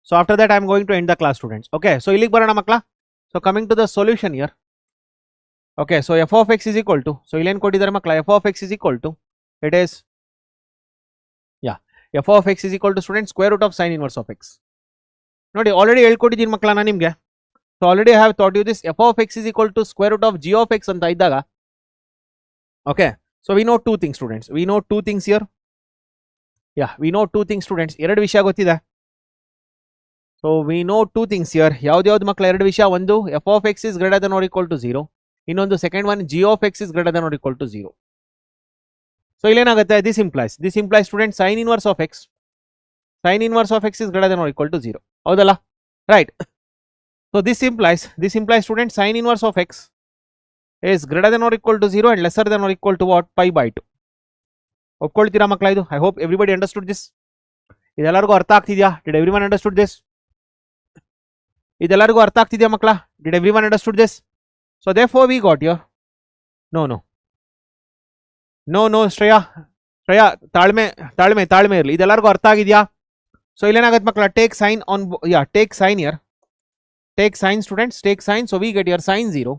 So after that I am going to end the class students. Okay, so ಇಲ್ಲಿಗೆ ಬರೋಣ ಮಕ್ಕಳ. So coming to the solution here. Okay, so f of x is equal to, so ಇಲ್ಲೇನು ಕೊಟ್ಟಿದ್ದಾರೆ ಮಕ್ಕಳ? F of x is equal to, it is f of x is equal to student square root of sine inverse of x. ನೋಡಿ already ಹೇಳ್ಕೊಟ್ಟಿದ್ದೀನಿ ಮಕ್ಕಳ ನಾನು ನಿಮಗೆ. So already have thought you this. F of x is equal to square root of g of x ಅಂತ ಇದ್ದಾಗ, okay, so we know two things students. We know two things here. We know two things students. ಎರಡು ವಿಷಯ ಗೊತ್ತಿದೆ. So we know two things here. ಯಾವ್ದು ಮಕ್ಕಳ ಎರಡು ವಿಷಯ? ಒಂದು f of x is greater than or equal to 0. ಇನ್ನೊಂದು second one g of x is greater than or equal to 0. So ಇಲ್ಲೇನಾಗುತ್ತೆ? This implies student sine inverse of x is greater than or equal to 0. ಹೌದಲ್ಲ? Right. So this implies student sine inverse of x is greater than or equal to 0 and lesser than or equal to what? Pi by 2. ಒಪ್ಕೊಳ್ತೀರಾ ಮಕ್ಕಳ ಇದು? I hope everybody understood this. ಇದೆಲ್ಲರಿಗೂ ಅರ್ಥ ಆಗ್ತಿದ್ಯಾ? Did everyone understood this? ಇದೆಲ್ಲರಿಗೂ ಅರ್ಥ ಆಗ್ತಿದ್ಯಾ ಮಕ್ಕಳ? Did everyone understood this? So therefore we got here. No, Shreya ತಾಳ್ಮೆ ಇರಲಿ. ಇದೆಲ್ಲರಿಗೂ ಅರ್ಥ ಆಗಿದೆಯಾ? ಸೊ ಇಲ್ಲೇನಾಗತ್ತೆ ಮಕ್ಕಳ? Take sine on, take sine here. Take sine students, take sine. So we get here sine 0.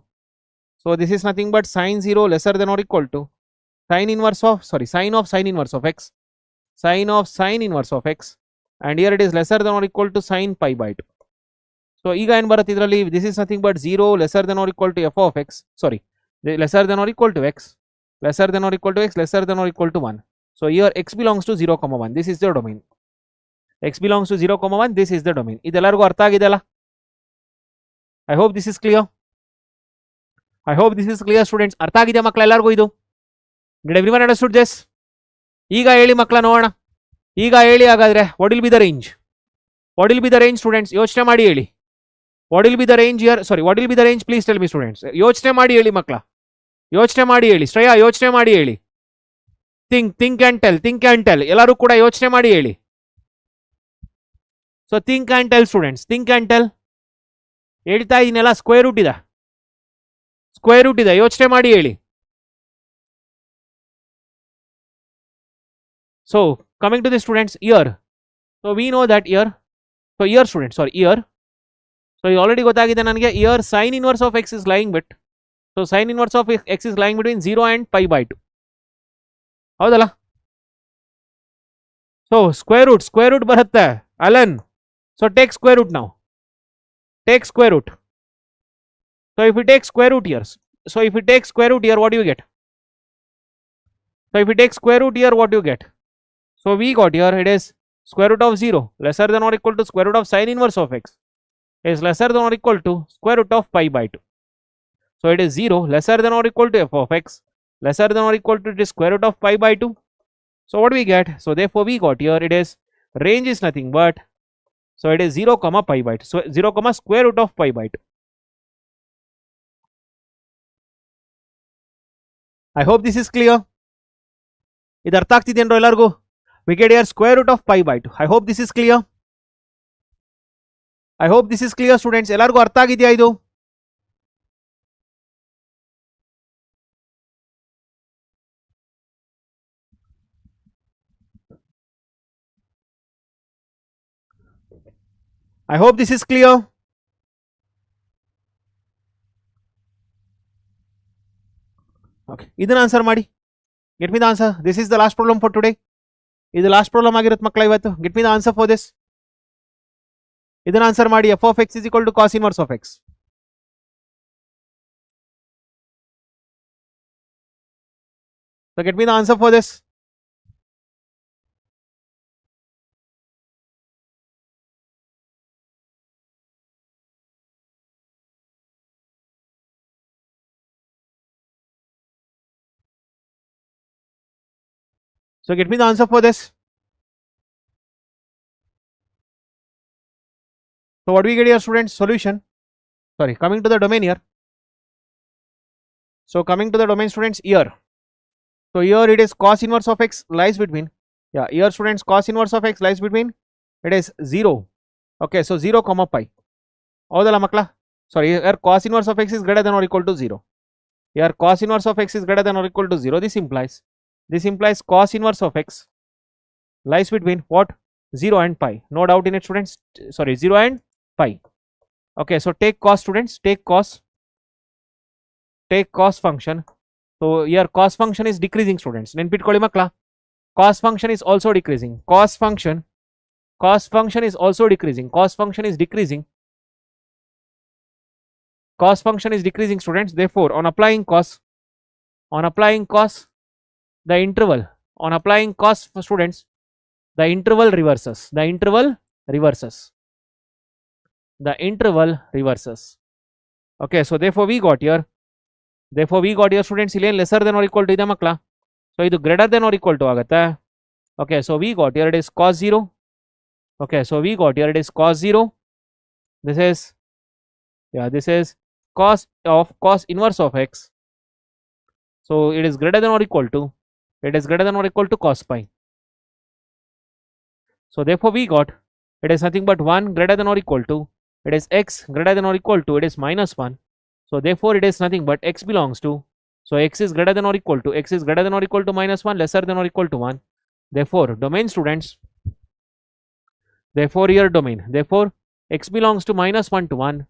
So this is nothing but sine 0 lesser than or equal to sine of sine inverse of x. Sine of sine inverse of x, and here it is lesser than or equal to sin pi by 2. So ಈಗ ಏನು ಬರುತ್ತೆ ಇದರಲ್ಲಿ? this is nothing but 0 lesser than or equal to f of x, lesser than or equal to x, lesser than or equal to x, lesser than or equal to 1. So here x belongs to 0, 1. This is the domain. X belongs to 0, 1. This is the domain. ಇದೆಲ್ಲರಿಗೂ ಅರ್ಥ ಆಗಿದೆಯಲ್ಲ? I hope this is clear. Students. ಅರ್ಥ ಆಗಿದೆಯಾ ಮಕ್ಕಳ ಎಲ್ಲರಿಗೂ ಇದು? Did everyone understood this? ಈಗ ಹೇಳಿ ಮಕ್ಕಳ ನೋಡೋಣ. ಈಗ ಹೇಳಿ ಹಾಗಾದ್ರೆ, what will be the range? What will be the range students? ಯೋಚನೆ ಮಾಡಿ ಹೇಳಿ. What will be the range here? What will be the range? Please tell me students. ಯೋಚನೆ ಮಾಡಿ ಹೇಳಿ ಮಕ್ಕಳ. ಯೋಚನೆ ಮಾಡಿ ಹೇಳಿ. ಶ್ರೇಯಾ ಯೋಚನೆ ಮಾಡಿ ಹೇಳಿ. Think and tell. ಎಲ್ಲರೂ ಕೂಡ ಯೋಚನೆ ಮಾಡಿ ಹೇಳಿ. So think and tell students. Think and tell. ಹೇಳ್ತಾ ಇದೀನೆಲ್ಲ ಸ್ಕ್ವೇರ್ ರೂಟ್ ಇದೆ. ಯೋಚನೆ ಮಾಡಿ ಹೇಳಿ. So coming to the students here, so we know that here, so you already ಗೊತ್ತಾಗಿದೆ ನನಗೆ. here sin inverse of x is lying bit, so sin inverse of x is lying between 0 and pi by 2. ಹೌದಲ್ಲ? so square root ಬರುತ್ತೆ Alan. so take square root now. So if we take square root here, what do you get? So we got here, it is square root of 0 lesser than or equal to square root of sin inverse of x is lesser than or equal to square root of pi by 2. So it is 0 lesser than or equal to f of x lesser than or equal to the square root of pi by 2. So what do we get? So therefore we got here, it is range is nothing but, so it is 0 comma pi by 2. So 0 comma square root of pi by 2. I hope this is clear. ಇದು ಅರ್ಥ ಆಗ್ತಿದೆಯೇನ್ರೋ ಎಲ್ಲರಿಗೂ? We get here square root of pi by 2. I hope this is clear. Students. ಎಲ್ಲರಿಗೂ ಅರ್ಥ ಆಗಿದೆಯಾ ಇದು? I hope this is clear. Okay, ಇದನ್ನ answer ಮಾಡಿ. Get me the answer. This is the last problem for today. ಇದು last problem ಆಗಿರುತ್ತೆ ಮಕ್ಕಳ ಇವತ್ತು. Get me the answer for this. ಇದನ್ನ ಆನ್ಸರ್ ಮಾಡಿ. F of x is equal to cos inverse of x. So get me the answer for this. So get me the answer for this. So what do we get here students? Solution. Coming to the domain here. So coming to the domain, students, here. So here it is cos inverse of x lies between, yeah, here students cos inverse of x lies between, it is 0. Okay, so 0 comma pi. Howdala makla? Sorry, here cos inverse of x is greater than or equal to 0. Here cos inverse of x is greater than or equal to 0. This implies cos inverse of x lies between what? 0 and pi. No doubt in it, students. Sorry, 0 and pi. Okay, so take cos, students, take cos function. So here cos function is decreasing, students. Nenpitkolli makla. Cos function is also decreasing. Cos function is also decreasing. Cos function is decreasing. Cos function is decreasing, students. Therefore, on applying cos, the interval, on applying cos for students, the interval reverses. The interval reverses. Okay, so therefore we got here students, ಇಲ್ಲಿ lesser than or equal to ಇದೆ ಮಕ್ಕಳ. So ಇದು greater than or equal to ಆಗುತ್ತೆ. Okay, so we got here it is cos 0. Okay, so we got here it is cos 0. This is cos inverse of x. So it is greater than or equal to cos pi. So therefore we got it is nothing but 1 greater than or equal to, it is x greater than or equal to, it is minus 1. So therefore it is nothing but x belongs to, so x is greater than or equal to minus 1, lesser than or equal to 1. Therefore domain, students, therefore here domain, therefore x belongs to minus 1 to 1.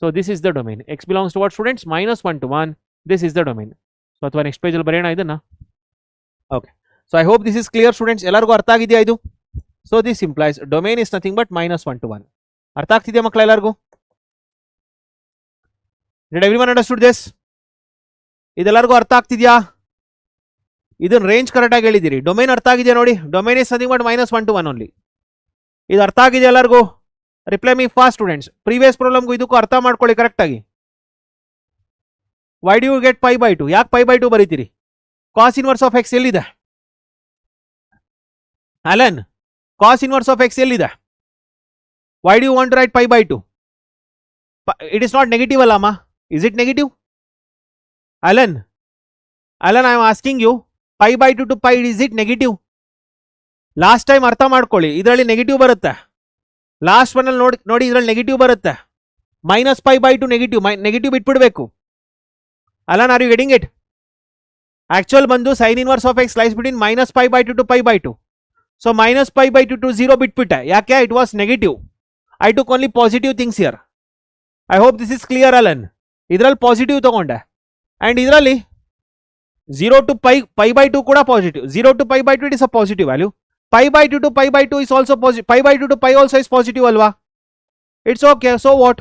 So this is the domain. X belongs to what, students? Minus 1 to 1. This is the domain. So ಅಥವಾ next page ಅಲ್ಲಿ ಬರೆಯೋಣ ಇದನ್ನ. Okay, so I hope this is clear, students. ಎಲ್ಲರಿಗೂ ಅರ್ಥ ಆಗಿದೆಯಾ ಇದು? So this implies domain is nothing but minus 1 to 1. ಅರ್ಥ ಆಗ್ತಿದೆಯಾ ಮಕ್ಕಳ ಎಲ್ಲರಿಗೂ? Did everyone understood this? ಇದೆಲ್ಲರಿಗೂ ಅರ್ಥ ಆಗ್ತಿದೆಯಾ? ಇದನ್ನ ರೇಂಜ್ ಕರೆಕ್ಟ್ ಆಗಿ ಹೇಳಿದಿರಿ. ಡೊಮೇನ್ ಅರ್ಥ ಆಗಿದೆಯಾ ನೋಡಿ? Domain is nothing but minus 1 to 1 only. ಇದು ಅರ್ಥ ಆಗಿದೆಯಾ ಎಲ್ಲರಿಗೂ? Reply me fast, students. Previous ಪ್ರಾಬ್ಲಮ್ಗೂ ಇದಕ್ಕೂ ಅರ್ಥ ಮಾಡ್ಕೊಳ್ಳಿ ಕರೆಕ್ಟ್ ಆಗಿ. Why do you get pi by 2? ಯಾಕೆ ಪೈ ಬೈ 2 ಬರೀತೀರಿ? ಕಾಸ್ ಇನ್ವರ್ಸ್ ಆಫ್ ಎಕ್ಸ್ ಎಲ್ಲಿದೆ? Alan, cos inverse of x ಎಲ್ಲಿದೆ? Why do you want to write pi by 2? It is not negative ಅಲ್ಲ ಅಮ್ಮ? Is it negative? Alan, I am asking you, pi by 2 to pi, is it negative? Last time ಅರ್ಥ ಮಾಡ್ಕೊಳ್ಳಿ, ಇದರಲ್ಲಿ negative ಬರುತ್ತೆ. Last one ಅಲ್ಲಿ ನೋಡಿ ಇದರಲ್ಲಿ negative ಬರುತ್ತೆ. ಮೈನಸ್ ಪೈ ಬೈ 2 ನೆಗೆಟಿವ್ ಬಿಟ್ಬಿಡ್ಬೇಕು. Alan, are you getting it? Actual ಬಂದು sine inverse of x lies between minus pi by 2 to pi by 2. So minus pi by 2 to 0 ಬಿಟ್ಬಿಟ್ಟೆ. ಯಾಕೆ? It was negative. I took only positive things here. I hope this is clear Alan. ಇದರಲ್ಲಿ positive ತಗೊಂಡೆ and ಇದರಲ್ಲಿ 0 to pi by 2 ಕೂಡ positive. 0 to pi by 2 it is a positive value. Pi by 2 to pi by 2 is also positive. Pi by 2 to pi also is positive alwa. It's okay. So what?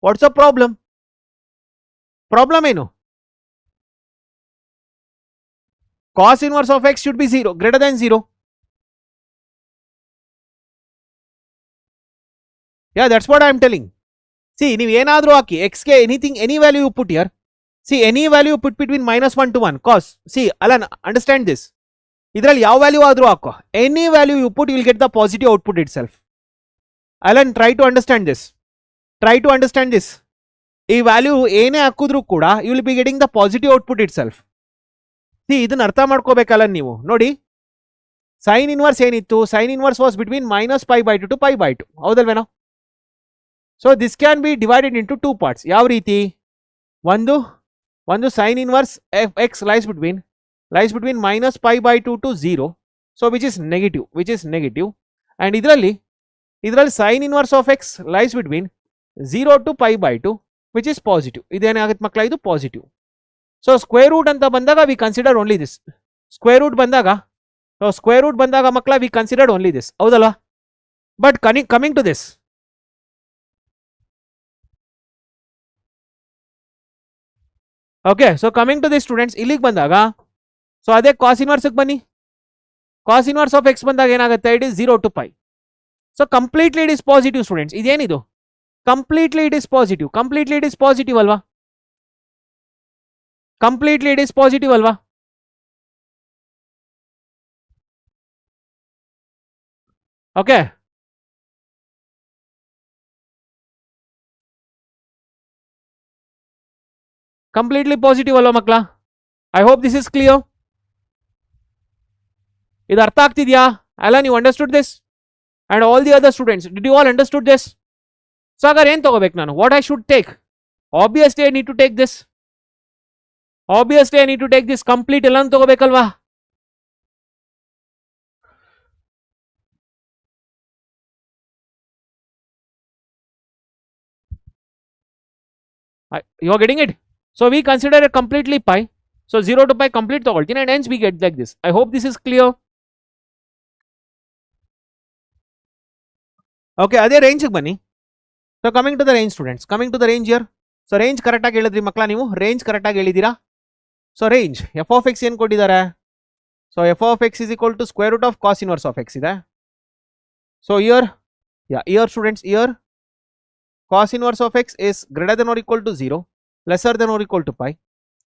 What's the problem? Problem eno? Cos inverse of x should be 0, greater than 0. Yeah, that's what I am telling. See, ನೀವು ಏನಾದರೂ ಹಾಕಿ x ಗೆ anything, any value you put here. See, any value you put between minus 1 to 1. Cos. See, Alan, understand this. ಇದರಲ್ಲಿ ಯಾವ value ಆದರೂ ಹಾಕೋ, any value you put, you will get the positive output itself. Alan, try to understand this. ಈ value ಏನೇ ಹಾಕಿದ್ರು ಕೂಡ you will be getting the positive output itself. See, ಇದನ್ನ ಅರ್ಥ ಮಾಡ್ಕೋಬೇಕಲ್ಲ ನೀವು. ನೋಡಿ, ಸೈನ್ ಇನ್ವರ್ಸ್ ಏನಿತ್ತು? Sine inverse was between minus pi by 2 to pi by 2. ಹೌದಲ್ವೇನೋ? So this can be divided into 2 parts. ಯಾವ ರೀತಿ? ಒಂದು sine inverse X lies between minus pi by 2 to 0, so which is negative, and idರಲ್ಲಿ sin inverse of x lies between 0 to pi by 2, which is positive. ಇದೇನಾಗುತ್ತೆ ಮಕ್ಕಳ? ಇದು positive. So square root ಅಂತ ಬಂದಾಗ we consider only this. Square root ಬಂದಾಗ ಮಕ್ಕಳ we considered only this. ಹೌದಲ್ವಾ? But coming to this, okay, so coming to this students, ಇಲ್ಲಿಗೆ ಬಂದಾಗ ಸೊ ಅದೇ ಕಾಸ್ ಇನ್ವರ್ಸ್ ಬನ್ನಿ. ಕಾಸ್ ಇನ್ವರ್ಸ್ ಆಫ್ ಎಕ್ಸ್ ಬಂದಾಗ ಏನಾಗುತ್ತೆ? It is 0 to pi. So completely it is positive students. ಇದೇನಿದು? ಕಂಪ್ಲೀಟ್ಲಿ ಇಟ್ ಇಸ್ ಪಾಸಿಟಿವ್ ಅಲ್ವಾ? Completely it is positive ಅಲ್ವಾ? Okay, completely positive ಅಲ್ವಾ ಮಕ್ಕಳ? I hope this is clear. ಇದು ಅರ್ಥ ಆಗ್ತಿದ್ಯಾ? Alan, you understood this and all the other students, did you all understood this? So ಹಾಗಾದ್ರೆ ಏನ್ ತಗೋಬೇಕು ನಾನು? What I should take? Obviously I need to take this. Obviously I need to take this complete ಎಲ್ಲಾನು ತಗೋಬೇಕಲ್ವಾ? You are getting it? So we consider it completely pi. So 0 to pi complete ತಗೊಳ್ತೀನಿ and hence we get like this. I hope this is clear. Okay, ಅದೇ range ಬನ್ನಿ. So coming to the range students, coming to the range here. So range correct ಆಗಿ ಹೇಳಿದ್ರಿ ಮಕ್ಕಳ ನೀವು? Range correct ಆಗಿ ಹೇಳಿದ್ದೀರಾ? So range f of x ಏನು ಕೊಟ್ಟಿದ್ದಾರೆ? So f of x is equal to square root of cos inverse of x ಇದೆ. So here, yeah, here students, here cos inverse of x is greater than or equal to 0, lesser than or equal to pi.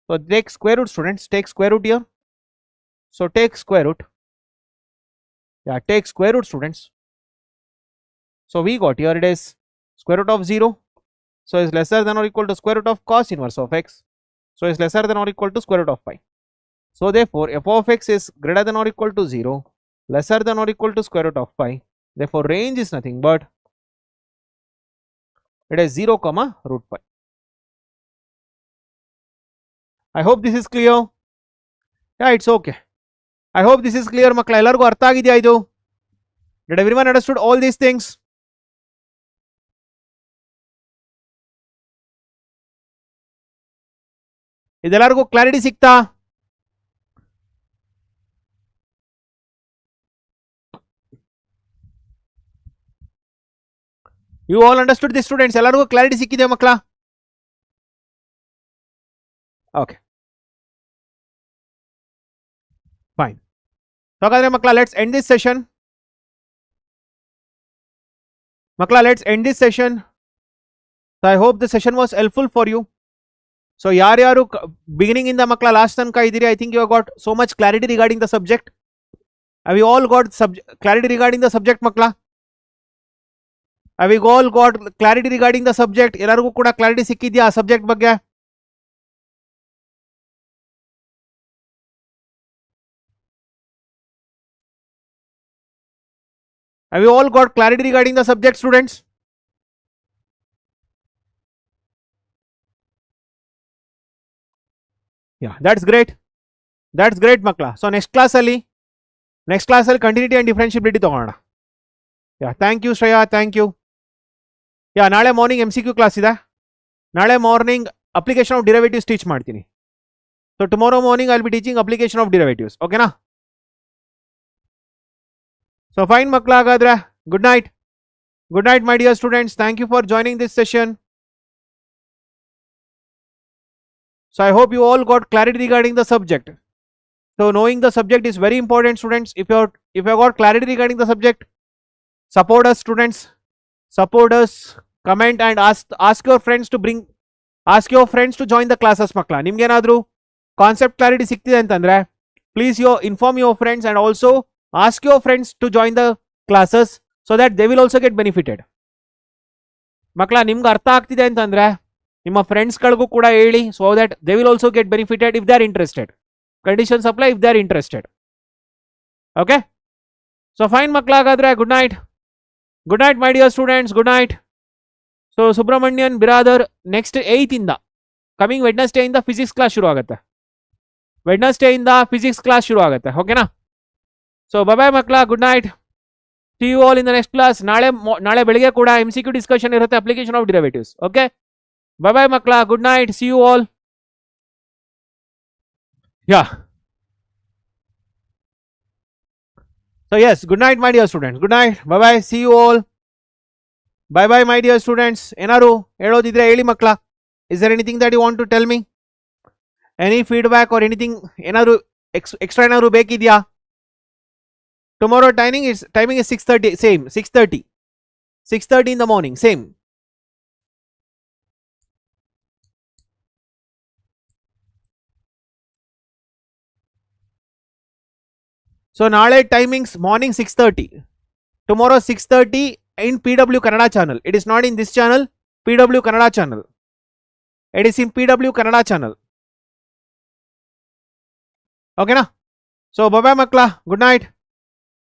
So take square root students, take square root here. So take square root. Yeah, take square root students. So we got here it is square root of 0. So is lesser than or equal to square root of cos inverse of x. So is lesser than or equal to square root of pi. So therefore f of x is greater than or equal to 0, lesser than or equal to square root of pi. Therefore range is nothing but it is 0 comma root pi. I hope this is clear. Yeah, it's okay. I hope this is clear ಮಕ್ಕಳ. ಎಲ್ಲರಿಗೂ ಅರ್ಥ ಆಗಿದೆಯಾ ಇದು? Did everyone understood all these things? ಇದೆಲ್ಲರಿಗೂ clarity ಸಿಕ್ತಾ? You all understood this students? ಎಲ್ಲರಿಗೂ clarity ಸಿಕ್ಕಿದೆ ಮಕ್ಕಳ? Okay, fine. So ಹಾಗಾದ್ರೆ ಮಕ್ಕಳ let's end this session. ಮಕ್ಕಳ let's end this session. So I hope the session was helpful for you. So ಯಾರ್ಯಾರು beginning ಇಂದ ಮಕ್ಕಳ ಲಾಸ್ಟ್ ತನಕ ಇದ್ದೀರಿ, I think you have got so much clarity regarding the subject. Have you all got clarity regarding the subject ಮಕ್ಕಳ? Have you all got clarity regarding the subject? ಎಲ್ಲರಿಗೂ ಕೂಡ clarity ಸಿಕ್ಕಿದ್ಯಾ ಆ subject ಬಗ್ಗೆ? Have you all got clarity regarding the subject students? Yeah, that's great. That's great ಮಕ್ಕಳ. So next class ಅಲ್ಲಿ continuity and differentiability ತಗೋಣ. Yeah, thank you Shreya, thank you. Yeah, ನಾಳೆ morning MCQ class ಇದೆ. ನಾಳೆ morning application of derivatives teach ಮಾಡ್ತೀನಿ. So tomorrow morning I will be teaching application of derivatives. Okay na? So fine ಮಕ್ಕಳ, ಹಾಗಾದ್ರೆ good night. Good night my dear students. Thank you for joining this session. So I hope you all got clarity regarding the subject. So knowing the subject is very important students. If you have got clarity regarding the subject, support us students. Support us, comment and ask your friends to join the classes ಮಕ್ಕಳ. ನಿಮ್ಗೆ ಏನಾದರೂ concept clarity ಸಿಕ್ತಿದೆ ಅಂತಂದ್ರೆ please inform your friends and also ask your friends to join the classes so that they will also get benefited. ಮಕ್ಕಳ ನಿಮ್ಗೆ ಅರ್ಥ ಆಗ್ತಿದೆ ಅಂತಂದ್ರೆ ನಿಮ್ಮ ಫ್ರೆಂಡ್ಸ್ಗಳಿಗೂ ಕೂಡ ಹೇಳಿ, so that they will also get benefited if they are interested. Conditions apply if they are interested. Okay? So fine ಮಕ್ಕಳ, ಹಾಗಾದ್ರೆ good night. Good night my dear students. Good night. So Subramanian Biradar next 8th ಇಂದ coming Wednesday ಇಂದ physics class ಶುರು ಆಗುತ್ತೆ. Wednesday ಇಂದ physics class ಶುರು ಆಗುತ್ತೆ. ಓಕೆನಾ? So bye bye ಮಕ್ಕಳ. Good night. See you all in the next class. ನಾಳೆ ಬೆಳಿಗ್ಗೆ ಕೂಡ MCQ discussion ಇರುತ್ತೆ, application of derivatives. Okay? Bye bye ಮಕ್ಕಳ. Good night. See you all. Yeah. So yes, good night my dear students. Good night. Bye bye. See you all. Bye bye my dear students. ಏನಾರು ಹೇಳೋದಿದ್ರೆ ಹೇಳಿ ಮಕ್ಕಳ. Is there anything that you want to tell me? Any feedback or anything? ಏನಾರು extra ಏನಾರು ಬೇಕಿದ್ಯಾ? Tomorrow timing is 6:30, same 6:30 in the morning, same. So ನಾಳೆ timings morning 6:30, tomorrow 6:30 in PW Kannada channel. It is not in this channel, PW Kannada channel. It is in PW Kannada channel. Okay na? So bye bye makla. Good night.